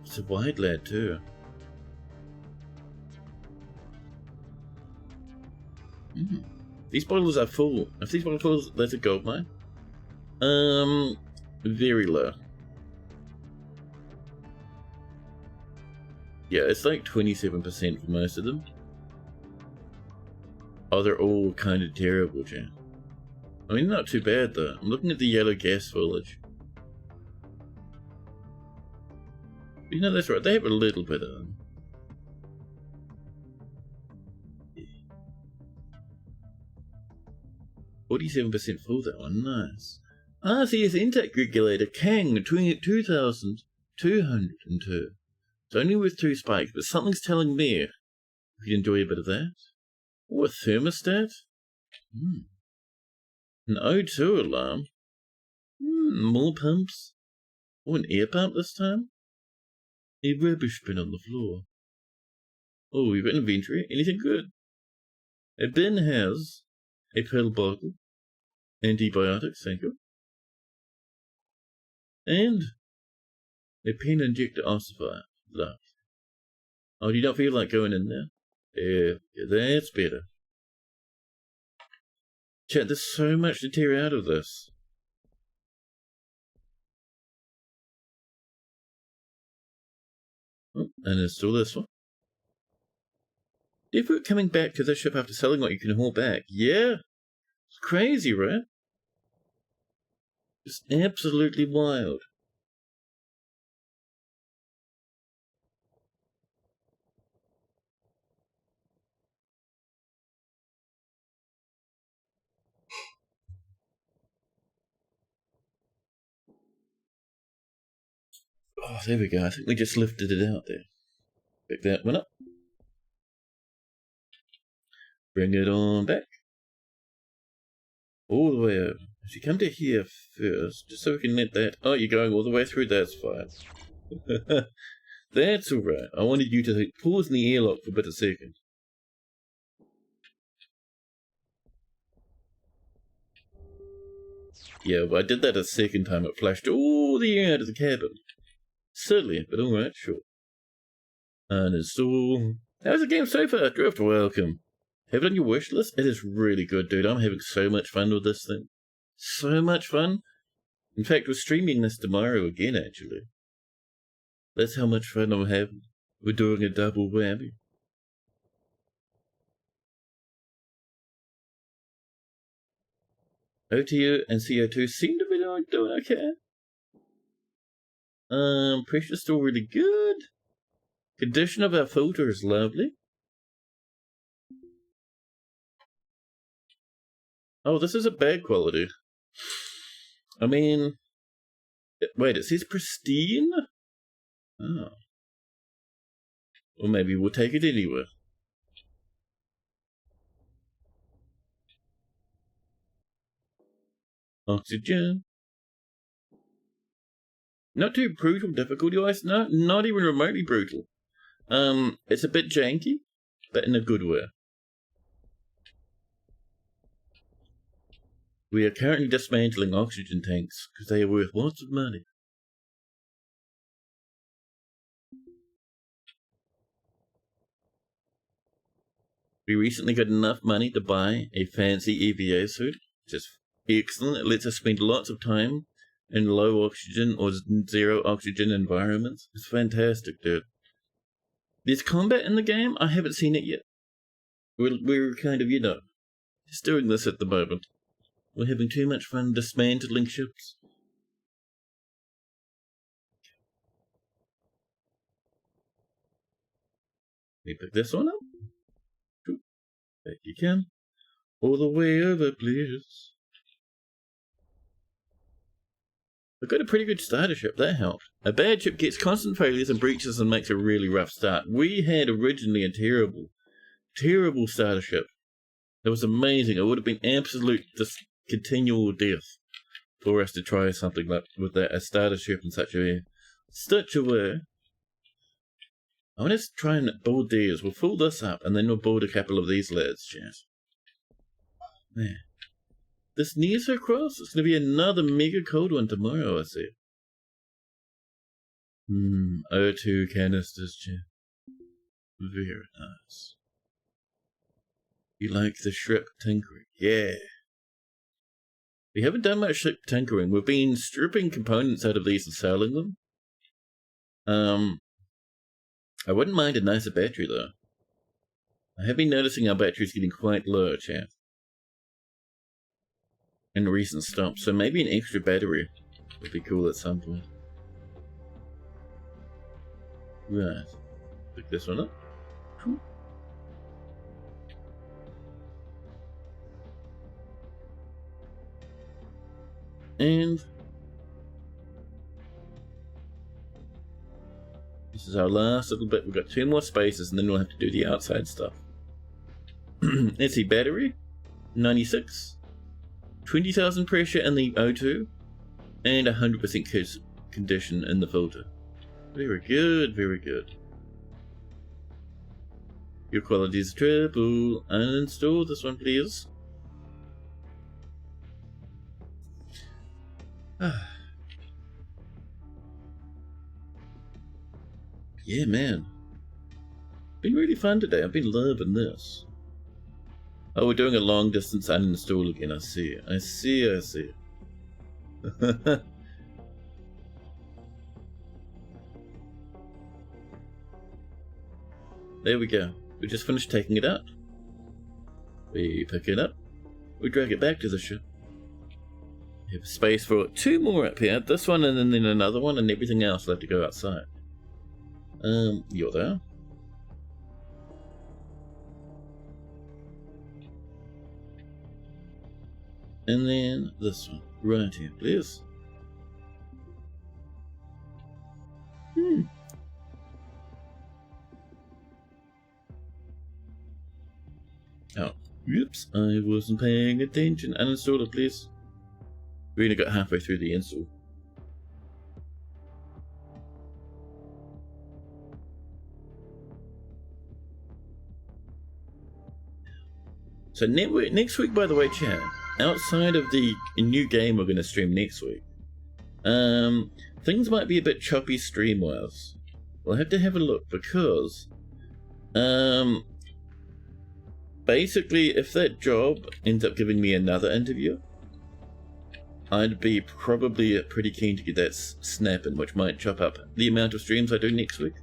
It's a wide lad too. These bottles are full. If these bottles are full, that's a gold mine. Very low. Yeah, it's like 27% for most of them. Oh, they're all kind of terrible, Jan. I mean, not too bad though. I'm looking at the yellow gas foliage. You know, that's right, they have a little bit of them. 47% full, that one. Nice. RCS intake regulator, Kang, 2202. It's only with 2 spikes, but something's telling me we could enjoy a bit of that. Oh, a thermostat? An O2 alarm? More pumps? Oh, an air pump this time? A rubbish bin on the floor. Oh, we've got an inventory. Anything good? A bin has a pill bottle, antibiotics, thank you, and a pen injector ossifier. Love. Oh, do you not feel like going in there? Yeah, that's better. Chat, there's so much to tear out of this. Oh, and there's still this one. If coming back to this ship after selling what you can haul back. Yeah. It's crazy, right? It's absolutely wild. Oh, there we go. I think we just lifted it out there. Pick that one up. Bring it on back. All the way over. If you come to here first, just so we can let that... Oh, you're going all the way through? That's fine. That's alright. I wanted you to pause in the airlock for but a second. Yeah, but I did that a second time. It flashed all the air out of the cabin. Silly, but alright, sure. Uninstall. How's the game so far? Drift, welcome. Have it on your wish list? It is really good, dude. I'm having so much fun with this thing. So much fun. In fact, we're streaming this tomorrow again, actually. That's how much fun I'm having. We're doing a double whammy. OTO and CO2 seem to be doing okay. Pressure's still really good. Condition of our filter is lovely. Oh, this is a bad quality. I mean... Wait, it says pristine? Oh. Or maybe we'll take it anyway. Oxygen. Not too brutal difficulty-wise, no, not even remotely brutal. It's a bit janky, but in a good way. We are currently dismantling oxygen tanks, because they are worth lots of money. We recently got enough money to buy a fancy EVA suit, which is excellent. It lets us spend lots of time in low oxygen or zero oxygen environments. It's fantastic, dude. There's combat in the game. I haven't seen it yet. We're kind of, just doing this at the moment. We're having too much fun dismantling ships. Let me pick this one up. Back you can. All the way over, please. I've got a pretty good starter ship, that helped. A bad ship gets constant failures and breaches and makes a really rough start. We had originally a terrible starter ship. It was amazing. It would have been absolute continual death for us to try something like with a starter ship in such a way. I want to try and build these. We'll fill this up and then we'll build a couple of these lads, chat. Man. This Neo Cross is going to be another mega cold one tomorrow, I see. O2 canisters, chat. Very nice. You like the ship tinkering? Yeah. We haven't done much ship tinkering. We've been stripping components out of these and selling them. I wouldn't mind a nicer battery, though. I have been noticing our battery's getting quite low, chat. In recent stops, so maybe an extra battery would be cool at some point. Right. Pick this one up. Cool. And this is our last little bit. We've got 2 more spaces and then we'll have to do the outside stuff. Let's see, battery, 96, 20,000 pressure in the O2, and 100% condition in the filter. Very good, very good. Your quality is triple. Uninstall this one, please. Yeah, man. Been really fun today. I've been loving this. Oh, we're doing a long distance uninstall again. I see. I see. I see. There we go. We just finished taking it out. We pick it up. We drag it back to the ship. We have space for 2 more up here. This one and then another one, and everything else will have to go outside. You're there. And then this one, right here, please. Oh, oops, I wasn't paying attention. Uninstall it, please. We only got halfway through the install. So next week, by the way, chat, outside of the new game we're going to stream next week, things might be a bit choppy stream-wise. We'll have to have a look because, basically, if that job ends up giving me another interview, I'd be probably pretty keen to get that snapping, which might chop up the amount of streams I do next week.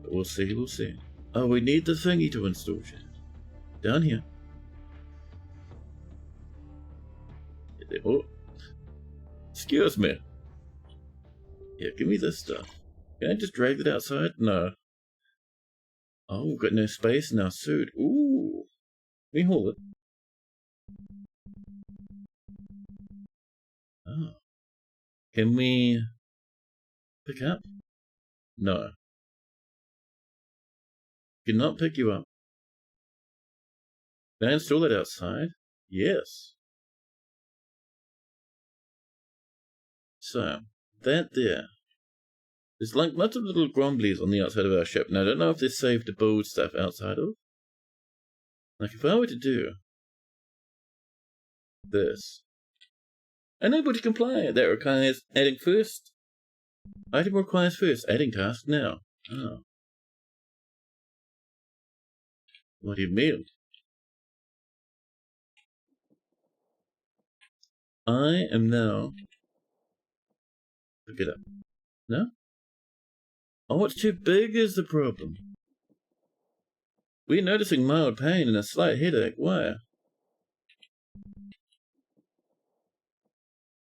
But we'll see, we'll see. Oh, we need the thingy to install, chat. Down here. Oh. Excuse me. Yeah, give me this stuff. Can I just drag it outside? No. Oh, we've got no space in our suit. Ooh. Let me hold it. Oh. Can we pick up? No. Cannot pick you up. Can I install it outside? Yes. So, that there. There's like lots of little grumblies on the outside of our ship. Now, I don't know if they're safe to build stuff outside of. Like, if I were to do this. Unable to comply. That requires adding first. Item requires first. Adding task now. Oh. What do you mean? I am now. Pick it up. No? Oh, it's too big is the problem. We're noticing mild pain and a slight headache. Why?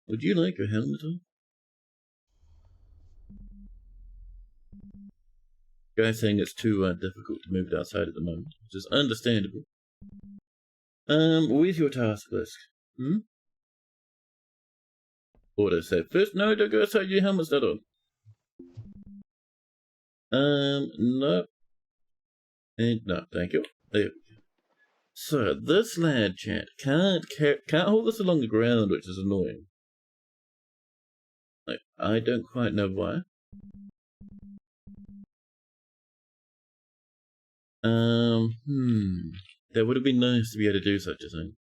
Would you like your helmet on? Guy's saying it's too difficult to move it outside at the moment, which is understandable. Where's your task list? Auto save. First, no, don't go outside, your helmet's not on. No. And no, thank you. There we go. So, this lad, chat, can't hold this along the ground, which is annoying. Like, I don't quite know why. That would have been nice to be able to do such a thing.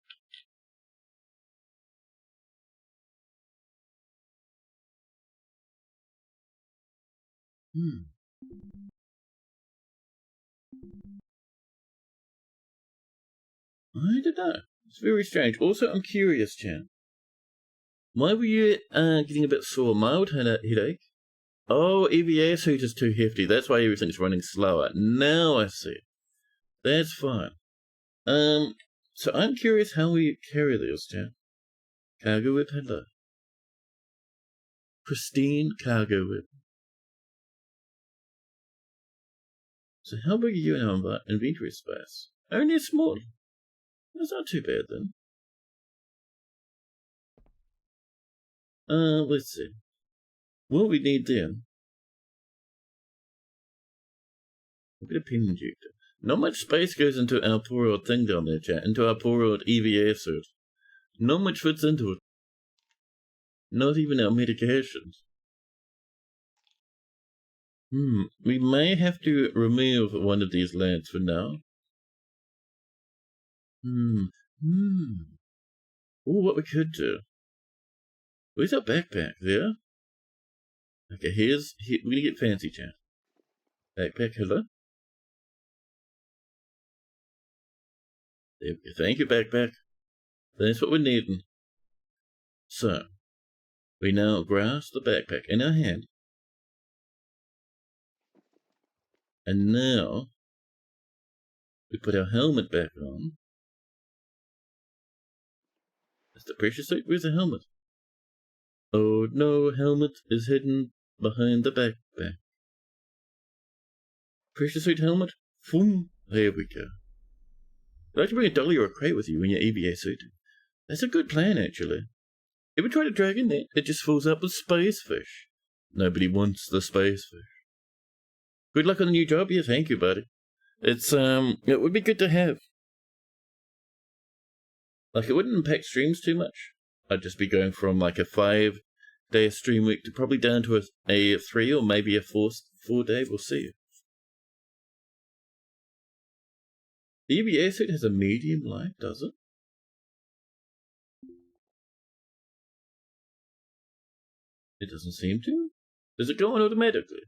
I don't know. It's very strange. Also, I'm curious, Chan. Why were you getting a bit sore? Mild headache? Oh, EVA suit is too hefty. That's why everything's running slower. Now I see. That's fine. So I'm curious how we carry these, Chan. Cargo whip, hello. Pristine cargo whip. So how big are you in our inventory space? Only small. That's not too bad then. Let's see. What we need then. A bit of pin injector. Not much space goes into our poor old thing down there, chat. Into our poor old EVA suit. Not much fits into it. Not even our medications. We may have to remove one of these lads for now. What we could do. Where's our backpack? There? Okay, we're gonna get fancy, chat. Backpack, hello? There we go. Thank you, backpack. That's what we're needing. So, we now grasp the backpack in our hand. And now, we put our helmet back on. That's the pressure suit. Where's the helmet? Oh no, helmet is hidden behind the backpack. Pressure suit helmet? Boom. There we go. I'd like to bring a dolly or a crate with you in your EVA suit. That's a good plan, actually. Ever try to drag in net? It just fills up with space fish. Nobody wants the space fish. Good luck on the new job. Yeah, thank you, buddy. It would be good to have. Like, it wouldn't impact streams too much. I'd just be going from like a 5-day stream week to probably down to a 3 or maybe a 4-day. We'll see. The EVA suit has a medium light, does it? It doesn't seem to. Does it go on automatically?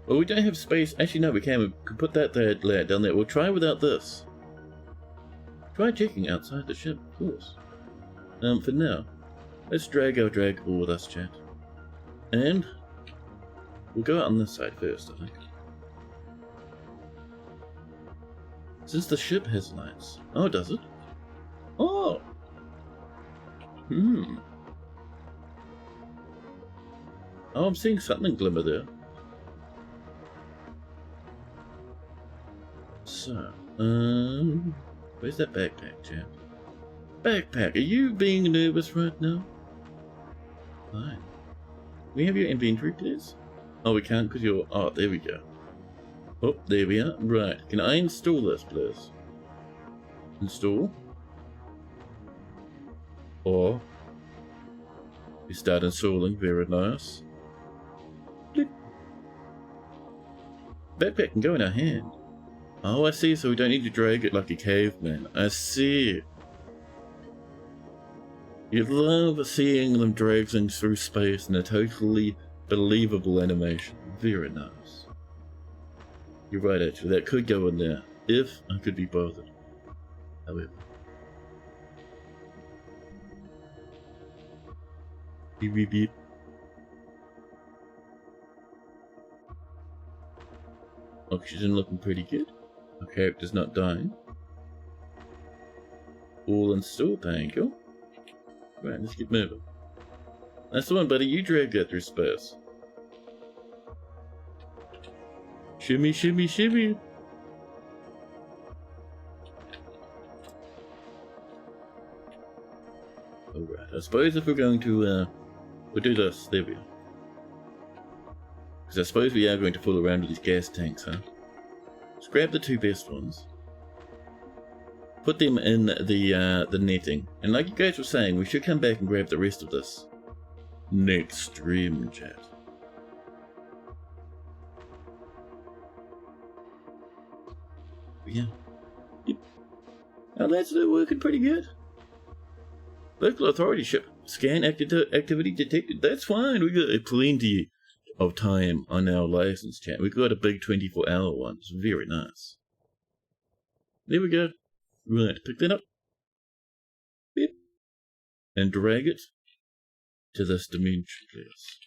Well, we don't have space. Actually, no, we can. We can put that layer down there. We'll try without this. Try checking outside the ship, of course. For now, let's drag our drag all with us, chat. And we'll go out on this side first, I think. Since the ship has lights. Oh, does it? Oh! Oh, I'm seeing something glimmer there. So, where's that backpack, chat? Backpack, are you being nervous right now? Fine. Can we have your inventory, please? Oh, we can't because you're... Oh, there we go. Oh, there we are. Right. Can I install this, please? Install. Or... we start installing. Very nice. Click. Backpack can go in our hand. Oh, I see. So we don't need to drag it like a caveman. I see. You love seeing them drag things through space in a totally believable animation. Very nice. You're right, actually. That could go in there, if I could be bothered. However. Beep, beep, beep. Oxygen looking pretty good. Our character's not dying. All installed, thank you. Right, let's get moving. That's the one, buddy. You dragged that through space. Shimmy, shimmy, shimmy. Alright, I suppose if we're going to, we'll do this. There we are. Because I suppose we are going to fool around with these gas tanks, huh? Let's grab the 2 best ones. Put them in the netting. And like you guys were saying, we should come back and grab the rest of this. Next stream, chat. Yeah. Yep. Now that's working pretty good. Local authority ship. Scan activity detected. That's fine. We got plenty of time on our license, chat. We got a big 24-hour one. It's very nice. There we go. Right, pick that up. Beep. And drag it to this dimension, please.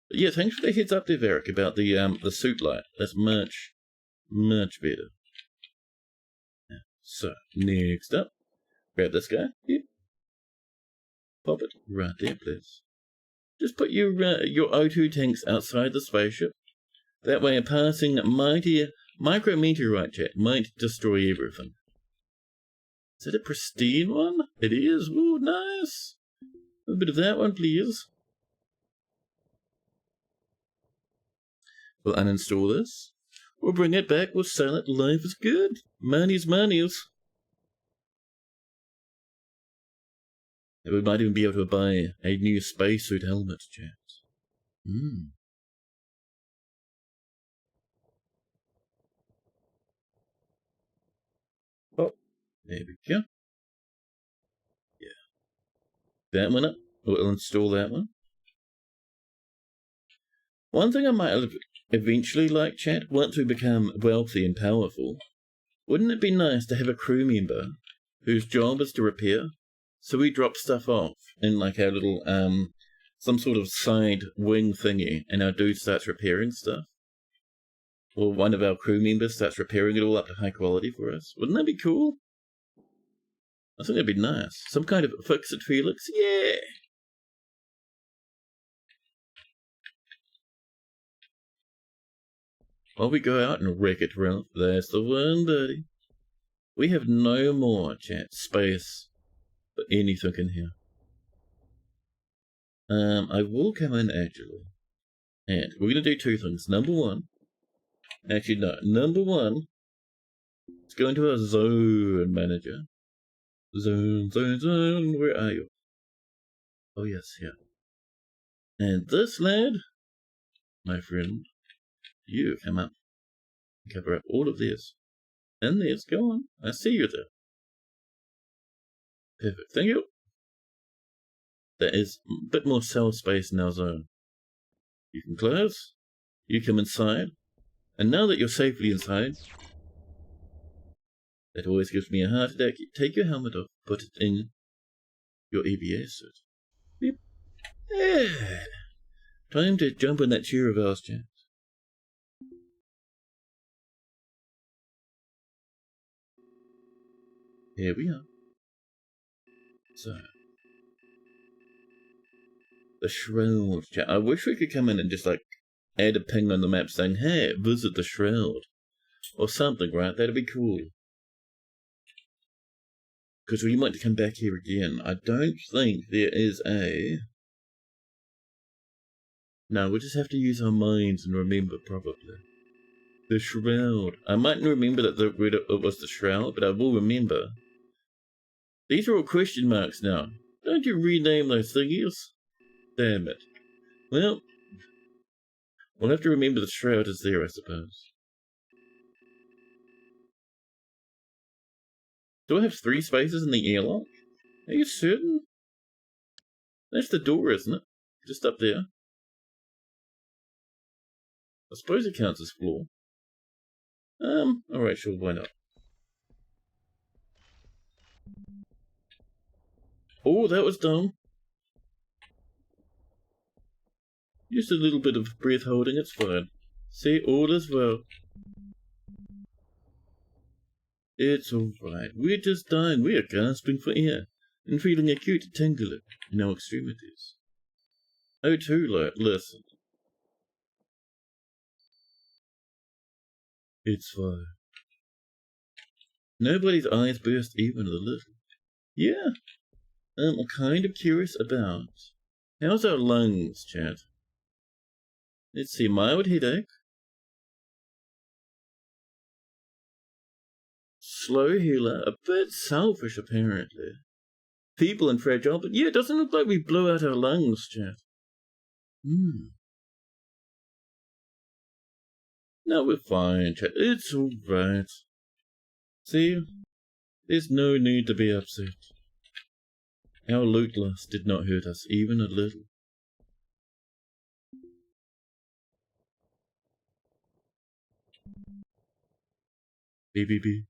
But yeah, thanks for the heads up there, Varric, about the suit light. That's much, much better. Yeah. So, next up, grab this guy. Yep. Pop it right there, please. Just put your O2 tanks outside the spaceship. That way a passing mighty micrometeorite, chat, might destroy everything. Is it a pristine one? It is. Ooh, nice. A bit of that one, please. We'll uninstall this. We'll bring it back. We'll sell it. Life is good. Money's monies. And we might even be able to buy a new spacesuit helmet, chaps. Oh, there we go. Yeah. That one up. We'll install that one. One thing I might eventually like, chat, once we become wealthy and powerful, wouldn't it be nice to have a crew member whose job is to repair? So we drop stuff off in like our little, some sort of side wing thingy, and our dude starts repairing stuff. Or one of our crew members starts repairing it all up to high quality for us. Wouldn't that be cool? I think that'd be nice. Some kind of fix-it Felix. Yeah! While we go out and wreck it, Ralph. That's the one, buddy. We have no more, chat, space for anything in here. I will come in, actually. And we're going to do two things. Number one. Actually, no. Number one. Let's go into our zone manager. Zone. Where are you? Oh, yes, here. And this lad, my friend, you come up and cover up all of this. And this, go on. I see you there. Perfect, thank you. There is a bit more cell space in our zone. You can close. You come inside. And now that you're safely inside, that always gives me a heart attack. Take your helmet off, put it in your EVA suit. Beep. Yeah. Time to jump in that chair of ours, James. Here we are. So, the Shroud, chat. I wish we could come in and just like add a ping on the map saying, hey, visit the Shroud. Or something, right? That'd be cool. Because we might come back here again. I don't think there is a... No, we'll just have to use our minds and remember, probably. The Shroud. I mightn't remember that it was the Shroud, but I will remember. These are all question marks now. Don't you rename those thingies? Damn it. Well, we'll have to remember the Shroud is there, I suppose. Do I have 3 spaces in the airlock? Are you certain? That's the door, isn't it? Just up there. I suppose it counts as floor. Alright, sure, why not? Oh, that was dumb. Just a little bit of breath holding, it's fine. See, all is well. It's alright. We're just dying. We are gasping for air and feeling acute tingling in our extremities. O2, listen. It's fine. Nobody's eyes burst even a little. Yeah. I'm kind of curious about... How's our lungs, chat? Let's see, mild headache. Slow healer, a bit selfish apparently. Feeble and fragile, but yeah, it doesn't look like we blew out our lungs, chat. No, we're fine, chat. It's alright. See, there's no need to be upset. Our loot loss did not hurt us even a little. Beep, beep, beep.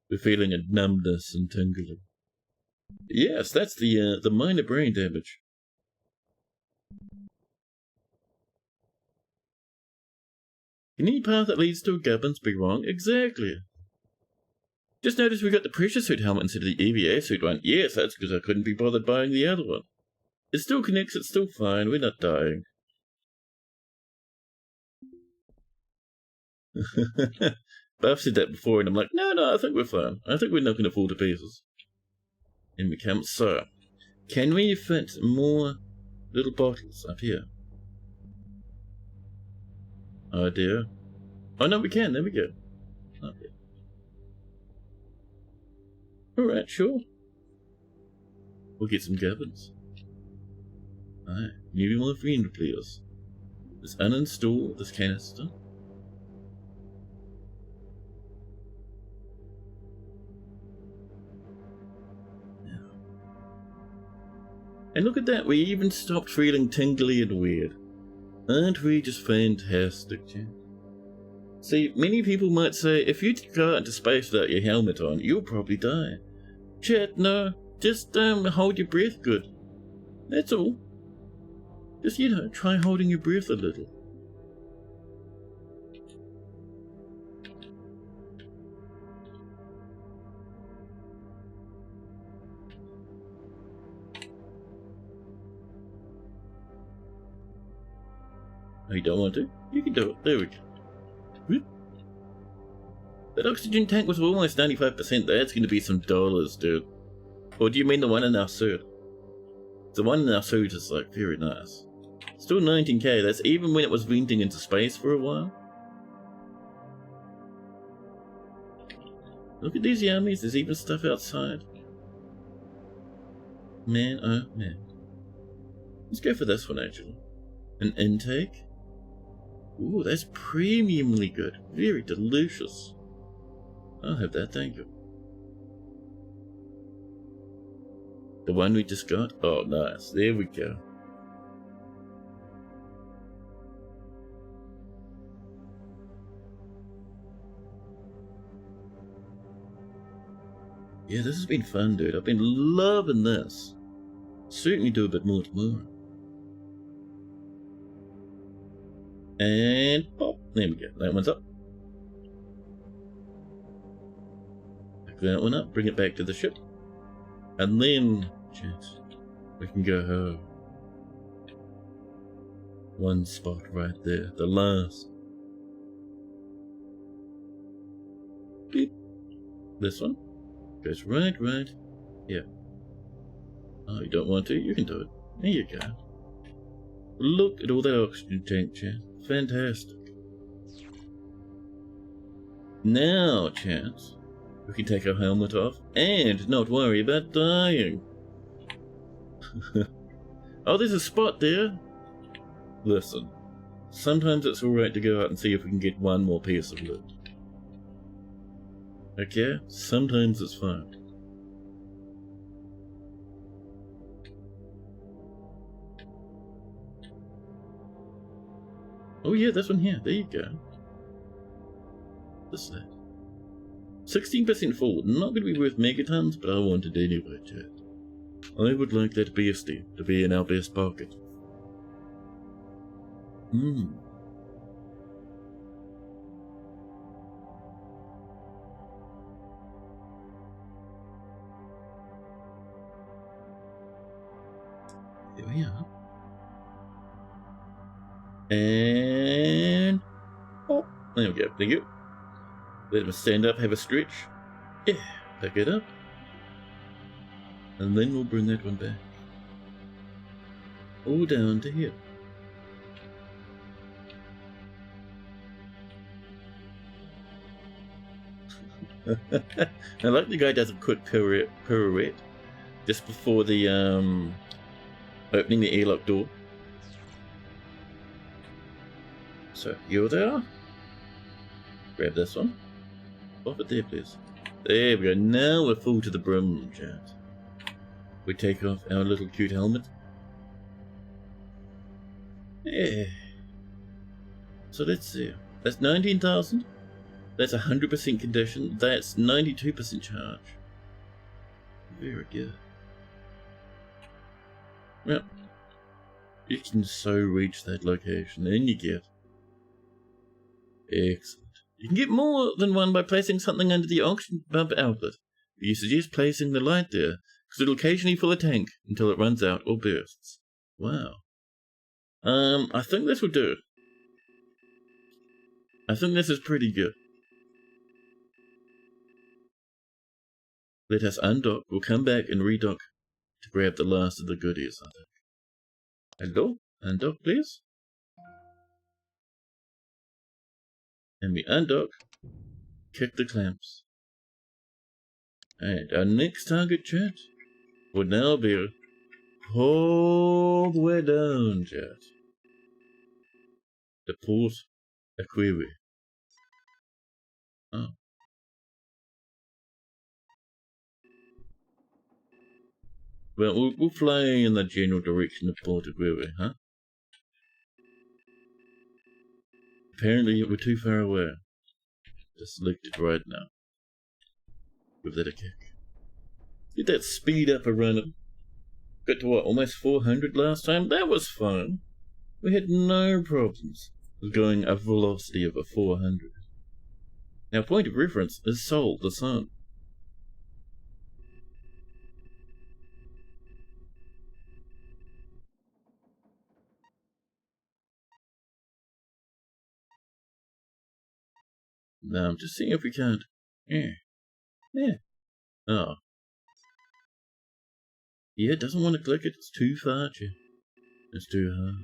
We're feeling a numbness and tingling. Yes, that's the minor brain damage. Can any path that leads to a gubbins be wrong? Exactly. Just noticed we got the pressure suit helmet instead of the EVA suit one. Yes, that's because I couldn't be bothered buying the other one. It still connects, it's still fine, we're not dying. But I've said that before and I'm like, no, I think we're fine. I think we're not going to fall to pieces. And we come. So, can we fit more little bottles up here? Oh dear. Oh no, we can, there we go. Okay. Alright, sure. We'll get some governs. Alright, maybe more friend, please. Let's uninstall this canister. And look at that, we even stopped feeling tingly and weird. Aren't we just fantastic, chat? See, many people might say, if you go out into space without your helmet on, you'll probably die. Chat, no, just hold your breath good. That's all. Just, try holding your breath a little. Oh, you don't want to? You can do it. There we go. Whoop. That oxygen tank was almost 95%. That's going to be some dollars, dude. Or do you mean the one in our suit? The one in our suit is, like, very nice. Still 19k. That's even when it was venting into space for a while. Look at these yummies. There's even stuff outside. Man, oh man. Let's go for this one, actually. An intake. Ooh, that's premiumly good. Very delicious. I'll have that, thank you. The one we just got? Oh, nice. There we go. Yeah, this has been fun, dude. I've been loving this. Certainly do a bit more tomorrow. And pop. There we go. That one's up. Pick that one up. Bring it back to the ship. And then, chat, we can go home. One spot right there. The last. Beep. This one. Goes right. Yeah. Oh, you don't want to? You can do it. There you go. Look at all that oxygen tank, chat. Fantastic. Now, chat, we can take our helmet off and not worry about dying. Oh, there's a spot there. Listen, sometimes it's alright to go out and see if we can get one more piece of loot. Okay? Sometimes it's fine. Oh yeah, this one here. There you go. What's that? 16% full. Not going to be worth megatons, but I want it anyway, chat. I would like that beastie to be in our best pocket. Here we are. And oh, there we go. Thank you. Let him stand up, have a stretch. Yeah, pick it up. And then we'll bring that one back. All down to here. I like the guy does a quick pirouette just before the opening the airlock door. So you're there. Grab this one. Pop it there, please. There we go. Now we're full to the brim, chat. We take off our little cute helmet. Yeah. So let's see. That's 19,000. That's 100% condition. That's 92% charge. Very good. Well, you can so reach that location, and you get. Excellent. You can get more than one by placing something under the oxygen pump outlet. You suggest placing the light there, because it'll occasionally fill a tank until it runs out or bursts. Wow. I think this will do. I think this is pretty good. Let us undock. We'll come back and redock to grab the last of the goodies, I think. Hello? Undock, please. And we undock. Kick the clamps. And our next target, chat, would now be all the way down, chat. The Port Aquaria. Oh. Well, we'll fly in the general direction of Port Aquaria, huh? Apparently we're too far away. Just select it right now. Give that a kick. Get that speed up a running. Got to what, almost 400 last time? That was fun. We had no problems with going a velocity of a 400. Now, point of reference is Sol, the sun. Now, I'm just seeing if we can't. Yeah. Oh. Yeah, it doesn't want to click it. It's too far, Jim. It's too hard.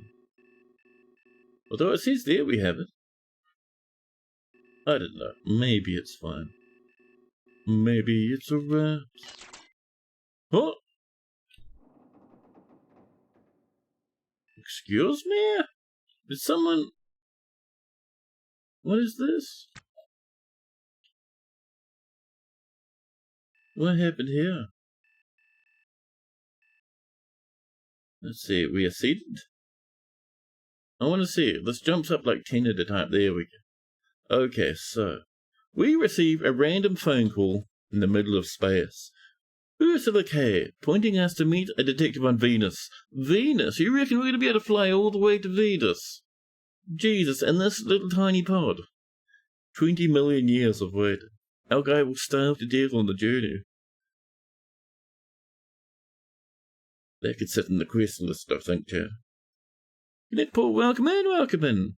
Although it says there we have it. I don't know. Maybe it's fine. Maybe it's a rat. Oh! Excuse me? Did someone... What is this? What happened here? Let's see, we are seated? I want to see it. This jumps up like 10 at a time. There we go. Okay, so we receive a random phone call in the middle of space. Ursula K, pointing us to meet a detective on Venus. Venus? You reckon we're going to be able to fly all the way to Venus? Jesus, and this little tiny pod. 20 million years of waiting. Our guy will starve to death on the journey. That could sit in the question list, I think, Joe. Let Paul, welcome in.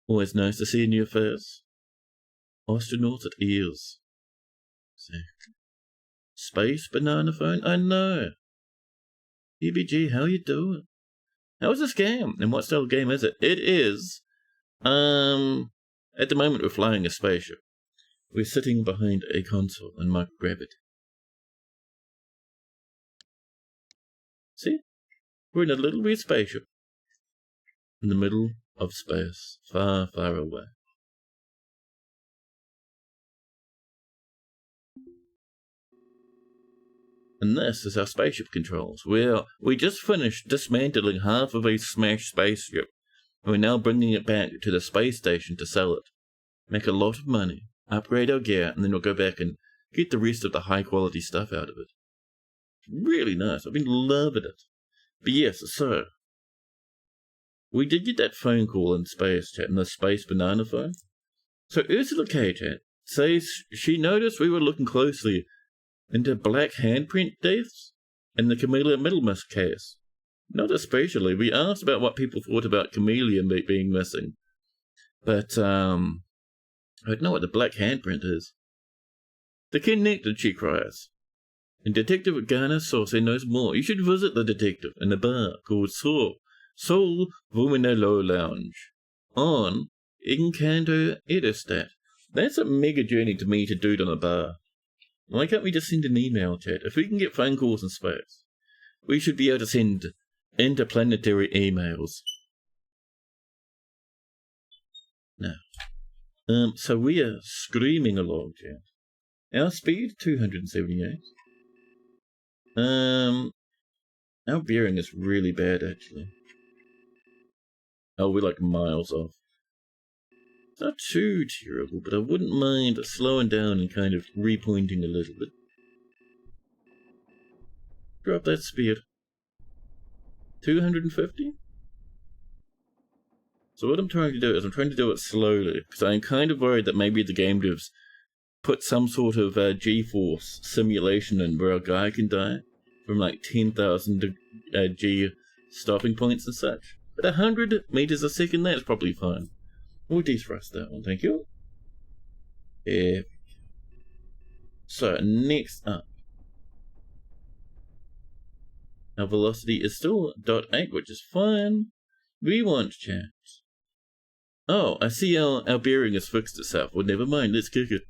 Always nice to see a new face. Ostranauts at ears. Exactly. Space banana phone? I know. EBG, how you doing? How is this game? And what style of game is it? It is, at the moment we're flying a spaceship. We're sitting behind a console in microgravity. See? We're in a little weird spaceship. In the middle of space. Far, far away. And this is our spaceship controls. We just finished dismantling half of a smashed spaceship. And we're now bringing it back to the space station to sell it. Make a lot of money. Upgrade our gear. And then we'll go back and get the rest of the high quality stuff out of it. Really nice. I've been loving it. But yes, so we did get that phone call in space, chat, in the space banana phone. So Ursula K, chat, says she noticed we were looking closely into black handprint deaths in the Camellia Middlemas case. Not especially. We asked about what people thought about Camellia being missing. But, I don't know what the black handprint is. The connected, she cries. And Detective Garner Sauce knows more. You should visit the detective in a bar called Soul Vuminello Lounge on Encanto Edestat. That's a mega journey to meet a dude on a bar. Why can't we just send an email, chat? If we can get phone calls in space, we should be able to send interplanetary emails. Now, so we are screaming along, chat. Our speed, 278. Our bearing is really bad, actually. Oh, we're like miles off. It's not too terrible, but I wouldn't mind slowing down and kind of repointing a little bit. Drop that speed. 250? So what I'm trying to do is I'm trying to do it slowly, because I'm kind of worried that maybe the game devs put some sort of G-force simulation in where a guy can die from like 10,000 G stopping points and such. But 100 meters a second, that's probably fine. We'll dethrust that one, thank you. Epic. So, next up. Our velocity is still .8, which is fine. We want chance. Oh, I see our bearing has fixed itself. Well, never mind, let's kick it.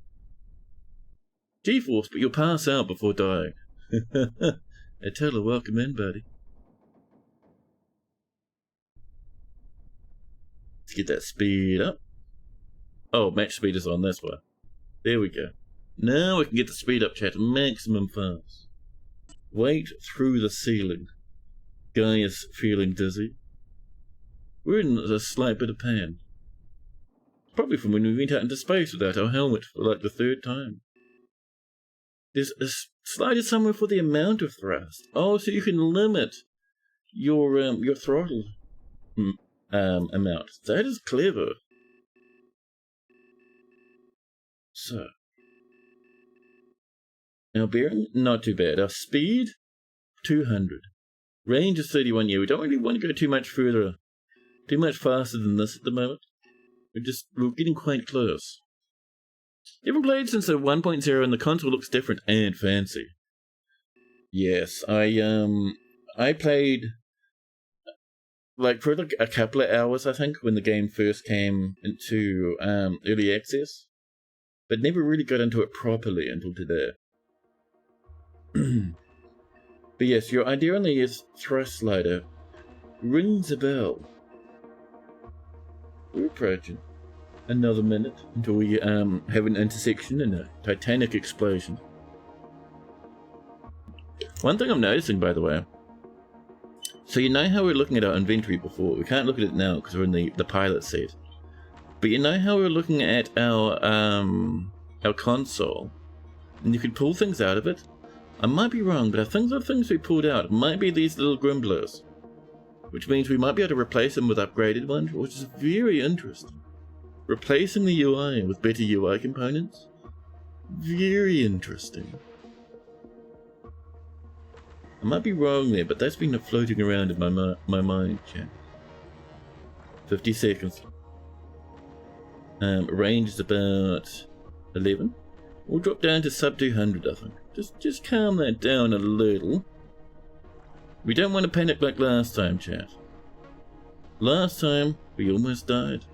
G-force, but you'll pass out before dying. I tell her, welcome in, buddy. Let's get that speed up. Oh, match speed is on this one. There we go. Now we can get the speed up, chat, maximum fast. Wait through the ceiling. Guy is feeling dizzy. We're in a slight bit of pain. Probably from when we went out into space without our helmet for like the 3rd time. There's a slider somewhere for the amount of thrust. Oh, so you can limit your throttle amount. That is clever. So, our bearing, not too bad. Our speed, 200. Range is 31. Yeah, we don't really want to go too much further, too much faster than this at the moment. We're getting quite close. You haven't played since the 1.0 and the console looks different and fancy. Yes, I played like for like a couple of hours, I think, when the game first came into early access, but never really got into it properly until today. But yes, your idea on the thrust slider rings a bell. We're approaching. Another minute until we have an intersection and a titanic explosion. One thing I'm noticing, by the way, so you know how we're looking at our inventory before? We can't look at it now because we're in the pilot seat. But you know how we're looking at our console, and you could pull things out of it? I might be wrong, but I think the things we pulled out might be these little grumblers, which means we might be able to replace them with upgraded ones, which is very interesting. Replacing the UI with better UI components? Very interesting. I might be wrong there, but that's been floating around in my mind, chat. 50 seconds. Range is about 11. We'll drop down to sub 200, I think. Just calm that down a little. We don't want to panic like last time, chat. Last time, we almost died.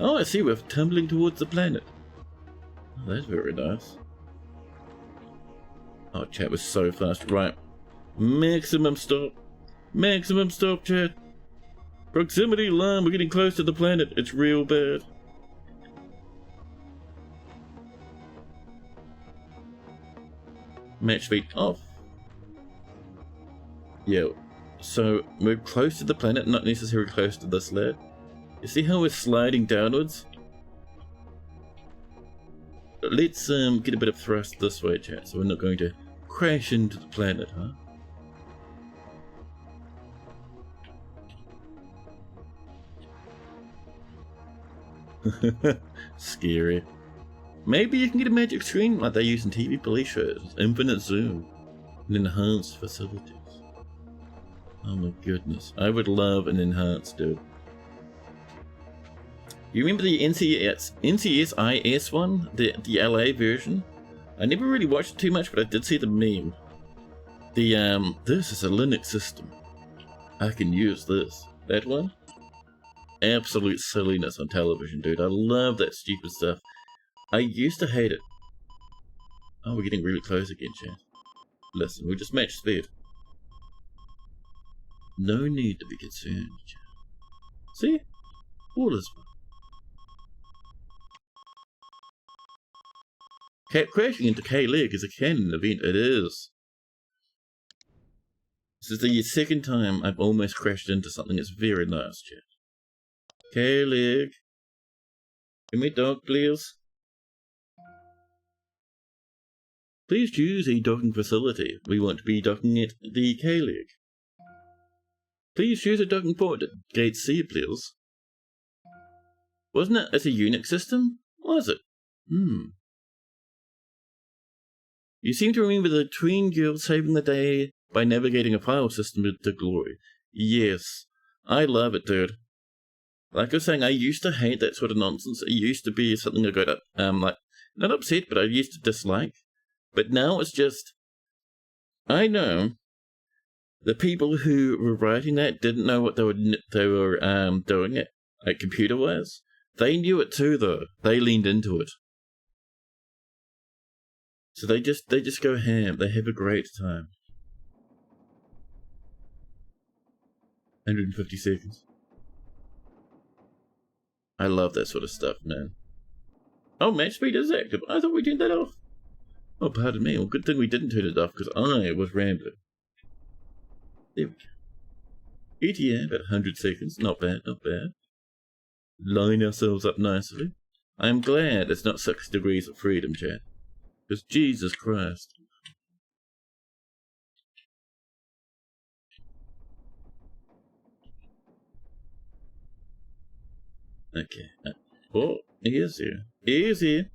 Oh, I see, we're tumbling towards the planet. Oh, that's very nice. Oh, chat was so fast. Right. Maximum stop. Maximum stop, chat. Proximity alarm. We're getting close to the planet. It's real bad. Match speed off. Yeah. So, we're close to the planet, not necessarily close to this lad. You see how we're sliding downwards? Let's get a bit of thrust this way, chat, so we're not going to crash into the planet, huh? Scary. Maybe you can get a magic screen like they use in TV police shows, infinite zoom, and enhanced facilities. Oh my goodness, I would love an enhanced, dude. You remember the NCSIS one? The LA version? I never really watched it too much, but I did see the meme. This is a Linux system. I can use this. That one? Absolute silliness on television, dude. I love that stupid stuff. I used to hate it. Oh, we're getting really close again, chat. Listen, we just matched speed. No need to be concerned, chat. See? All is well. Crashing into K-Leg is a canon event. It is. This is the second time I've almost crashed into something. It's very nice, chat. K-Leg. Give me dog, please. Please choose a docking facility. We want to be docking at the K-Leg. Please choose a docking port at Gate C, please. Wasn't it as a Unix system? Was it? You seem to remember the tween girls saving the day by navigating a file system to glory. Yes. I love it, dude. Like I was saying, I used to hate that sort of nonsense. It used to be something I got, like, not upset, but I used to dislike. But now it's just, I know the people who were writing that didn't know what they were doing it, like computer-wise. They knew it too, though. They leaned into it. So they just go ham. They have a great time. 150 seconds. I love that sort of stuff, man. Oh, match speed is active. I thought we turned that off. Oh, pardon me. Well, good thing we didn't turn it off, because I was rambling. There we go. ETA, about 100 seconds. Not bad, not bad. Line ourselves up nicely. I'm glad it's not 6 degrees of freedom, chat. Because Jesus Christ. Okay. Oh, he is here. He is here.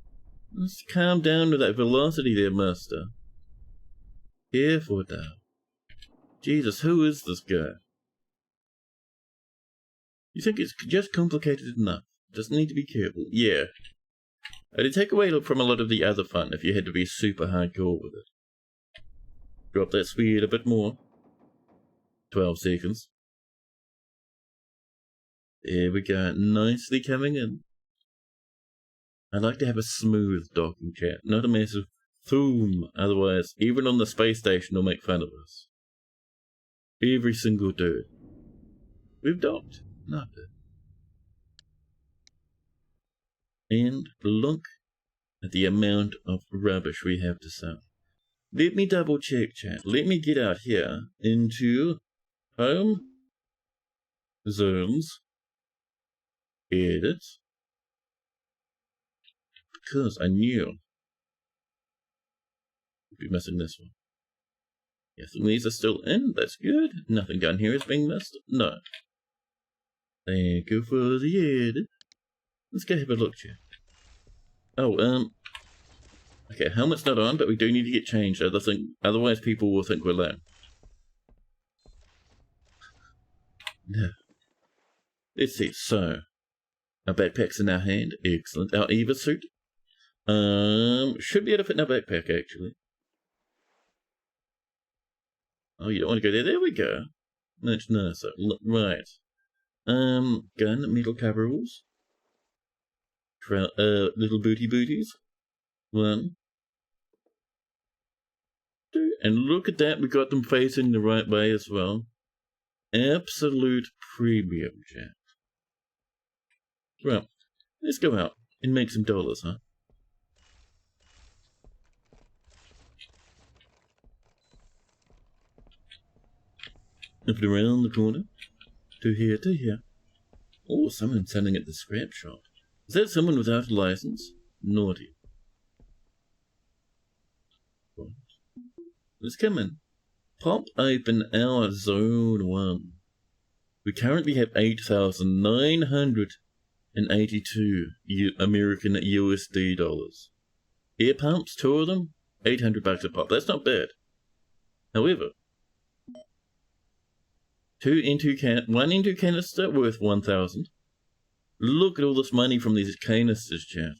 Let's calm down with that velocity there, master. Careful now. Jesus, who is this guy? You think it's just complicated enough? Doesn't need to be careful. Yeah. It'd take away from a lot of the other fun if you had to be super hardcore with it. Drop that speed a bit more. 12 seconds. There we go. Nicely coming in. I like to have a smooth docking, chat, not a massive thoom. Otherwise, even on the space station, they'll make fun of us. Every single dude. We've docked. Not bad. And look at the amount of rubbish we have to sell. Let me double check, chat. Let me get out here into home zones. Edit. Because I knew we'd be missing this one. Yes, and these are still in. That's good. Nothing down here is being missed. No. Thank you for the edit. Let's go have a look, chat. Oh, okay, helmet's not on, but we do need to get changed. Otherwise people will think we're lame. No. Let's see, so. Our backpack's in our hand. Excellent. Our Eva suit. Should be able to fit in our backpack, actually. Oh, you don't want to go there? There we go. Much nicer. Right. Gun, metal coveralls. Little booties. 1, 2, and look at that, we got them facing the right way as well. Absolute premium, chat. Well, let's go out and make some dollars, huh? Up and around the corner. To here, to here. Oh, someone's selling at the scrap shop. Is that someone without a license? Naughty. Let's come in. Pop open our zone 1. We currently have 8,982 American USD dollars. Air pumps, 2 of them, $800 a pop. That's not bad. However, 1 into canister worth 1,000. Look at all this money from these canisters, chat.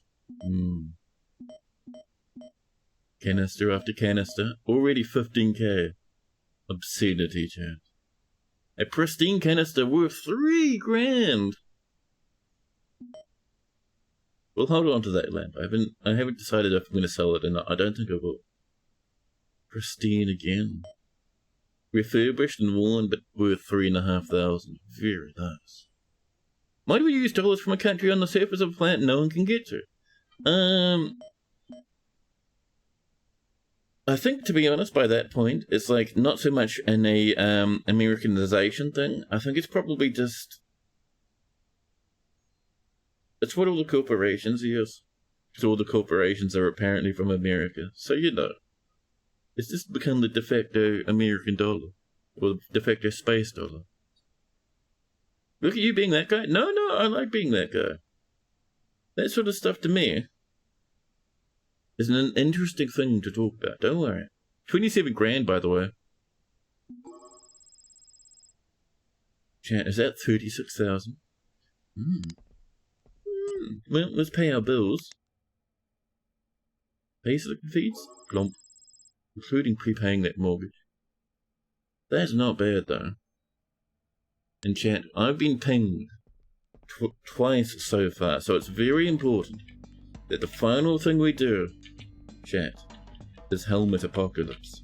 Canister after canister, already 15k. Obscenity, chat. A pristine canister worth 3 grand. We'll hold on to that lamp. I haven't decided if I'm going to sell it or not. I don't think I will. Pristine again. Refurbished and worn, but worth 3,500. Very nice. Why do we use dollars from a country on the surface of a planet no one can get to? I think, to be honest, by that point, it's like not so much an Americanization thing. I think it's probably just... It's what all the corporations use. Because all the corporations are apparently from America. So, you know. It's just become the de facto American dollar. Or the de facto space dollar. Look at you being that guy. No, I like being that guy. That sort of stuff to me is an interesting thing to talk about. Don't worry. 27 grand, by the way. Chat, is that 36,000? Well, let's pay our bills. Basic fees? Glomp. Including prepaying that mortgage. That's not bad, though. And chat, I've been pinged twice so far, so it's very important that the final thing we do, chat, is Helmet Apocalypse.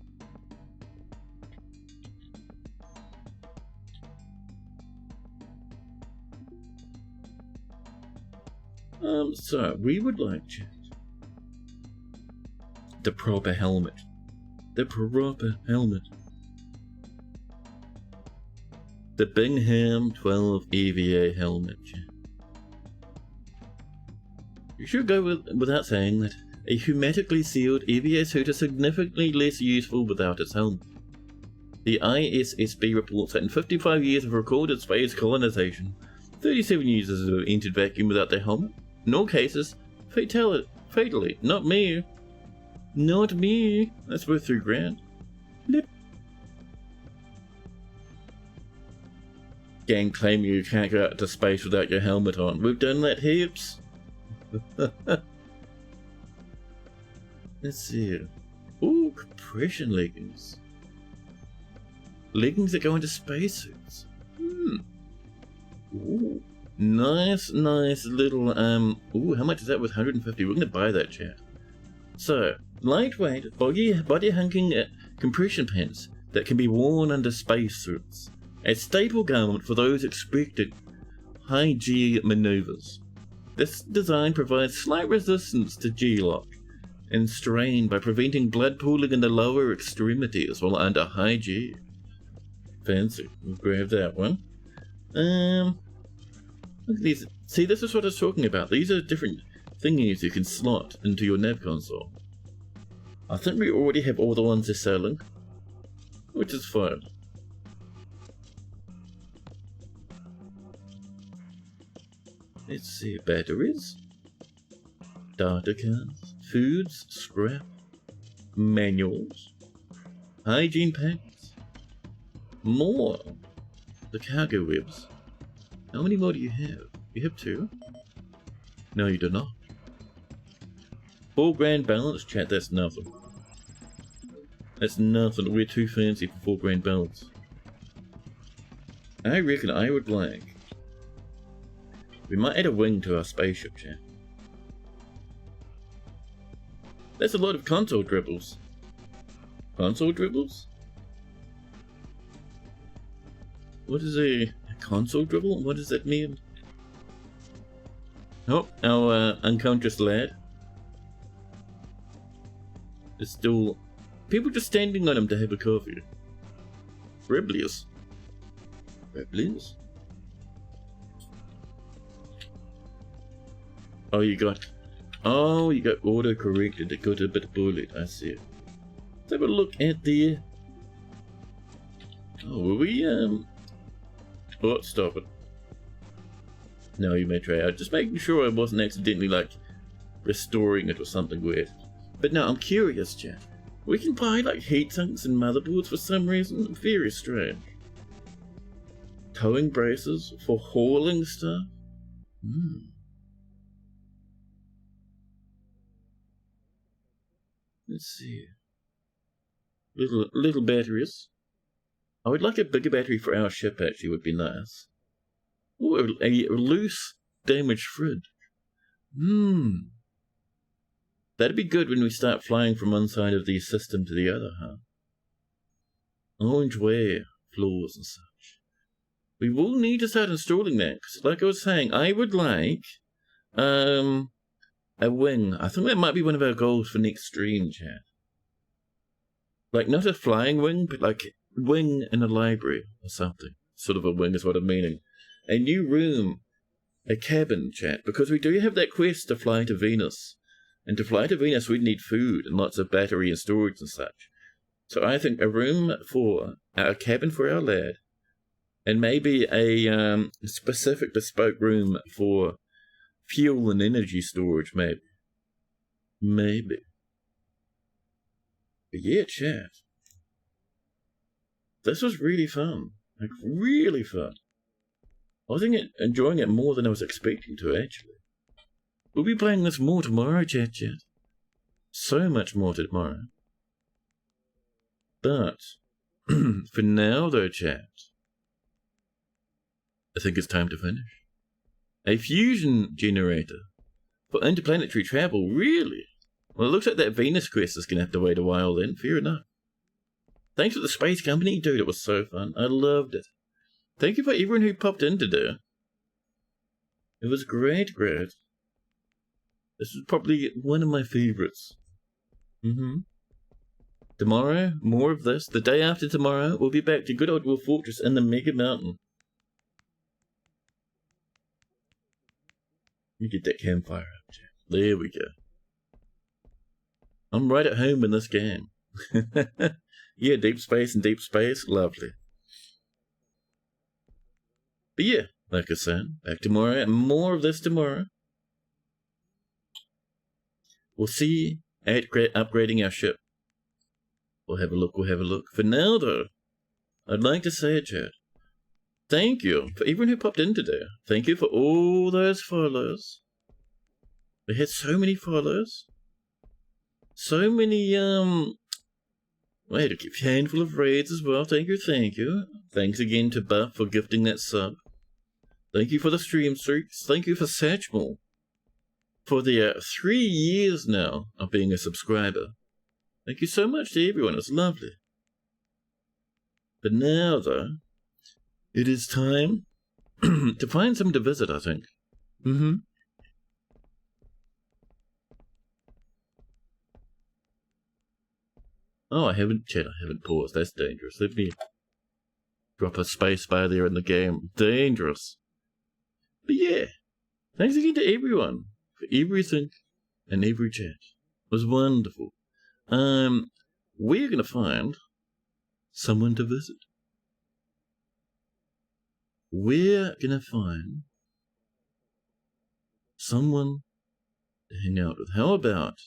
So we would like, chat, the proper helmet. The proper helmet. The Bingham 12 EVA helmet, chat. You should go without saying that a hermetically sealed EVA suit is significantly less useful without its helmet. The ISSB reports that in 55 years of recorded space colonization, 37 users have entered vacuum without their helmet. In all cases, fatally. Not me. Not me. That's worth $3,000. Lip. Gang claim you can't go out to space without your helmet on. We've done that heaps. Let's see. Ooh, compression leggings. Leggings that go into spacesuits. Ooh. Nice little, ooh, how much is that with 150? We're gonna buy that, chat. So, lightweight, body hunking compression pants that can be worn under spacesuits. A staple garment for those expecting high G maneuvers. This design provides slight resistance to G-lock and strain by preventing blood pooling in the lower extremities while under high G. Fancy. We'll grab that one. Look at these. See, this is what I was talking about. These are different thingies you can slot into your nav console. I think we already have all the ones they're selling, which is fine. Let's see, batteries, data cards, foods, scrap, manuals, hygiene packs, more. The cargo webs. How many more do you have? You have 2? No, you do not. $4,000 balance, chat, that's nothing. That's nothing. We're too fancy for $4,000 balance. I reckon I would like... We might add a wing to our spaceship, chat. That's a lot of console dribbles. Console dribbles? What is a console dribble? What does that mean? Oh, our unconscious lad is still... People just standing on him to have a coffee. Rebellious. Rebellious? Oh, you got auto-corrected. It got a bit bullied, I see. Let's have a look at the... Oh, were we, Oh, stop it. No, you may try out. Just making sure I wasn't accidentally, like, restoring it or something weird. But no, I'm curious, chat. We can buy, like, heat sinks and motherboards for some reason. Very strange. Towing braces for hauling stuff? Let's see. Little batteries. I would like a bigger battery for our ship, actually, would be nice. Ooh, a loose, damaged fridge. That'd be good when we start flying from one side of the system to the other, huh? Orange way floors and such. We will need to start installing that, because like I was saying, I would like, a wing. I think that might be one of our goals for next stream, chat. Like, not a flying wing, but like wing in a library or something. Sort of a wing is what I'm meaning. A new room, a cabin, chat, because we do have that quest to fly to Venus. And to fly to Venus, we'd need food and lots of battery and storage and such. So I think a room for a cabin for our lad, and maybe a specific bespoke room for fuel and energy storage, maybe. Maybe. But yeah, chat. This was really fun. Like, really fun. I was enjoying it more than I was expecting to, actually. We'll be playing this more tomorrow, chat. So much more tomorrow. But, for now though, chat, I think it's time to finish. A fusion generator for interplanetary travel, really? Well, it looks like that Venus quest is going to have to wait a while then, fair enough. Thanks for the space company, dude, it was so fun. I loved it. Thank you for everyone who popped in today. It was great. This is probably one of my favorites. Tomorrow, more of this. The day after tomorrow, we'll be back to good old Wolf Fortress in the Mega Mountain. Let me get that campfire up, chat. There we go. I'm right at home in this game. Yeah, deep space, lovely. But yeah, like I said, back tomorrow, and more of this tomorrow. We'll see at upgrading our ship. We'll have a look. For now, though, I'd like to say, chat, thank you for everyone who popped in today. Thank you for all those follows. We had so many follows. So many, we had a handful of raids as well. Thank you. Thanks again to Buff for gifting that sub. Thank you for the stream streaks. Thank you for Satchmal for the 3 years now of being a subscriber. Thank you so much to everyone. It's lovely. But now, though, it is time to find something to visit, I think. Oh, I haven't paused. That's dangerous. Let me drop a space bar there in the game. Dangerous. But yeah, thanks again to everyone for everything and every chat. It was wonderful. We're gonna find someone to visit. We're gonna find someone to hang out with. How about?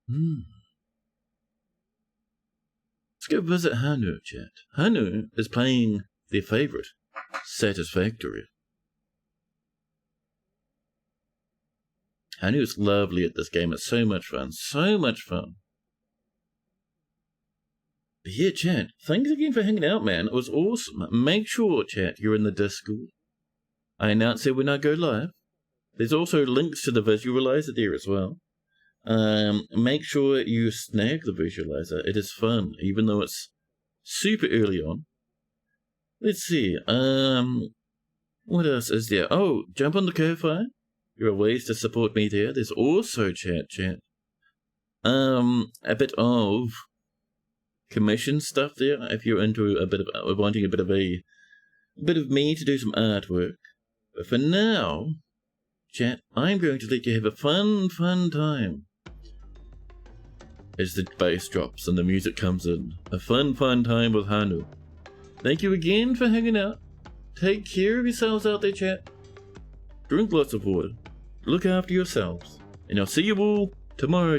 Let's go visit Hanu, chat. Hanu is playing their favorite, Satisfactory. Hanu is lovely at this game. It's so much fun. But yeah, chat, thanks again for hanging out, man. It was awesome. Make sure, chat, you're in the Discord. I announced it when I go live. There's also links to the visualizer there as well. Make sure you snag the visualizer. It is fun, even though it's super early on. Let's see. What else is there? Oh, jump on the Ko-Fi. There are ways to support me there. There's also chat. A bit of commission stuff there. If you're into wanting a bit of me to do some artwork. But for now, chat, I'm going to let you have a fun time. As the bass drops and the music comes in. A fun time with Hanu. Thank you again for hanging out. Take care of yourselves out there, chat. Drink lots of water. Look after yourselves. And I'll see you all tomorrow.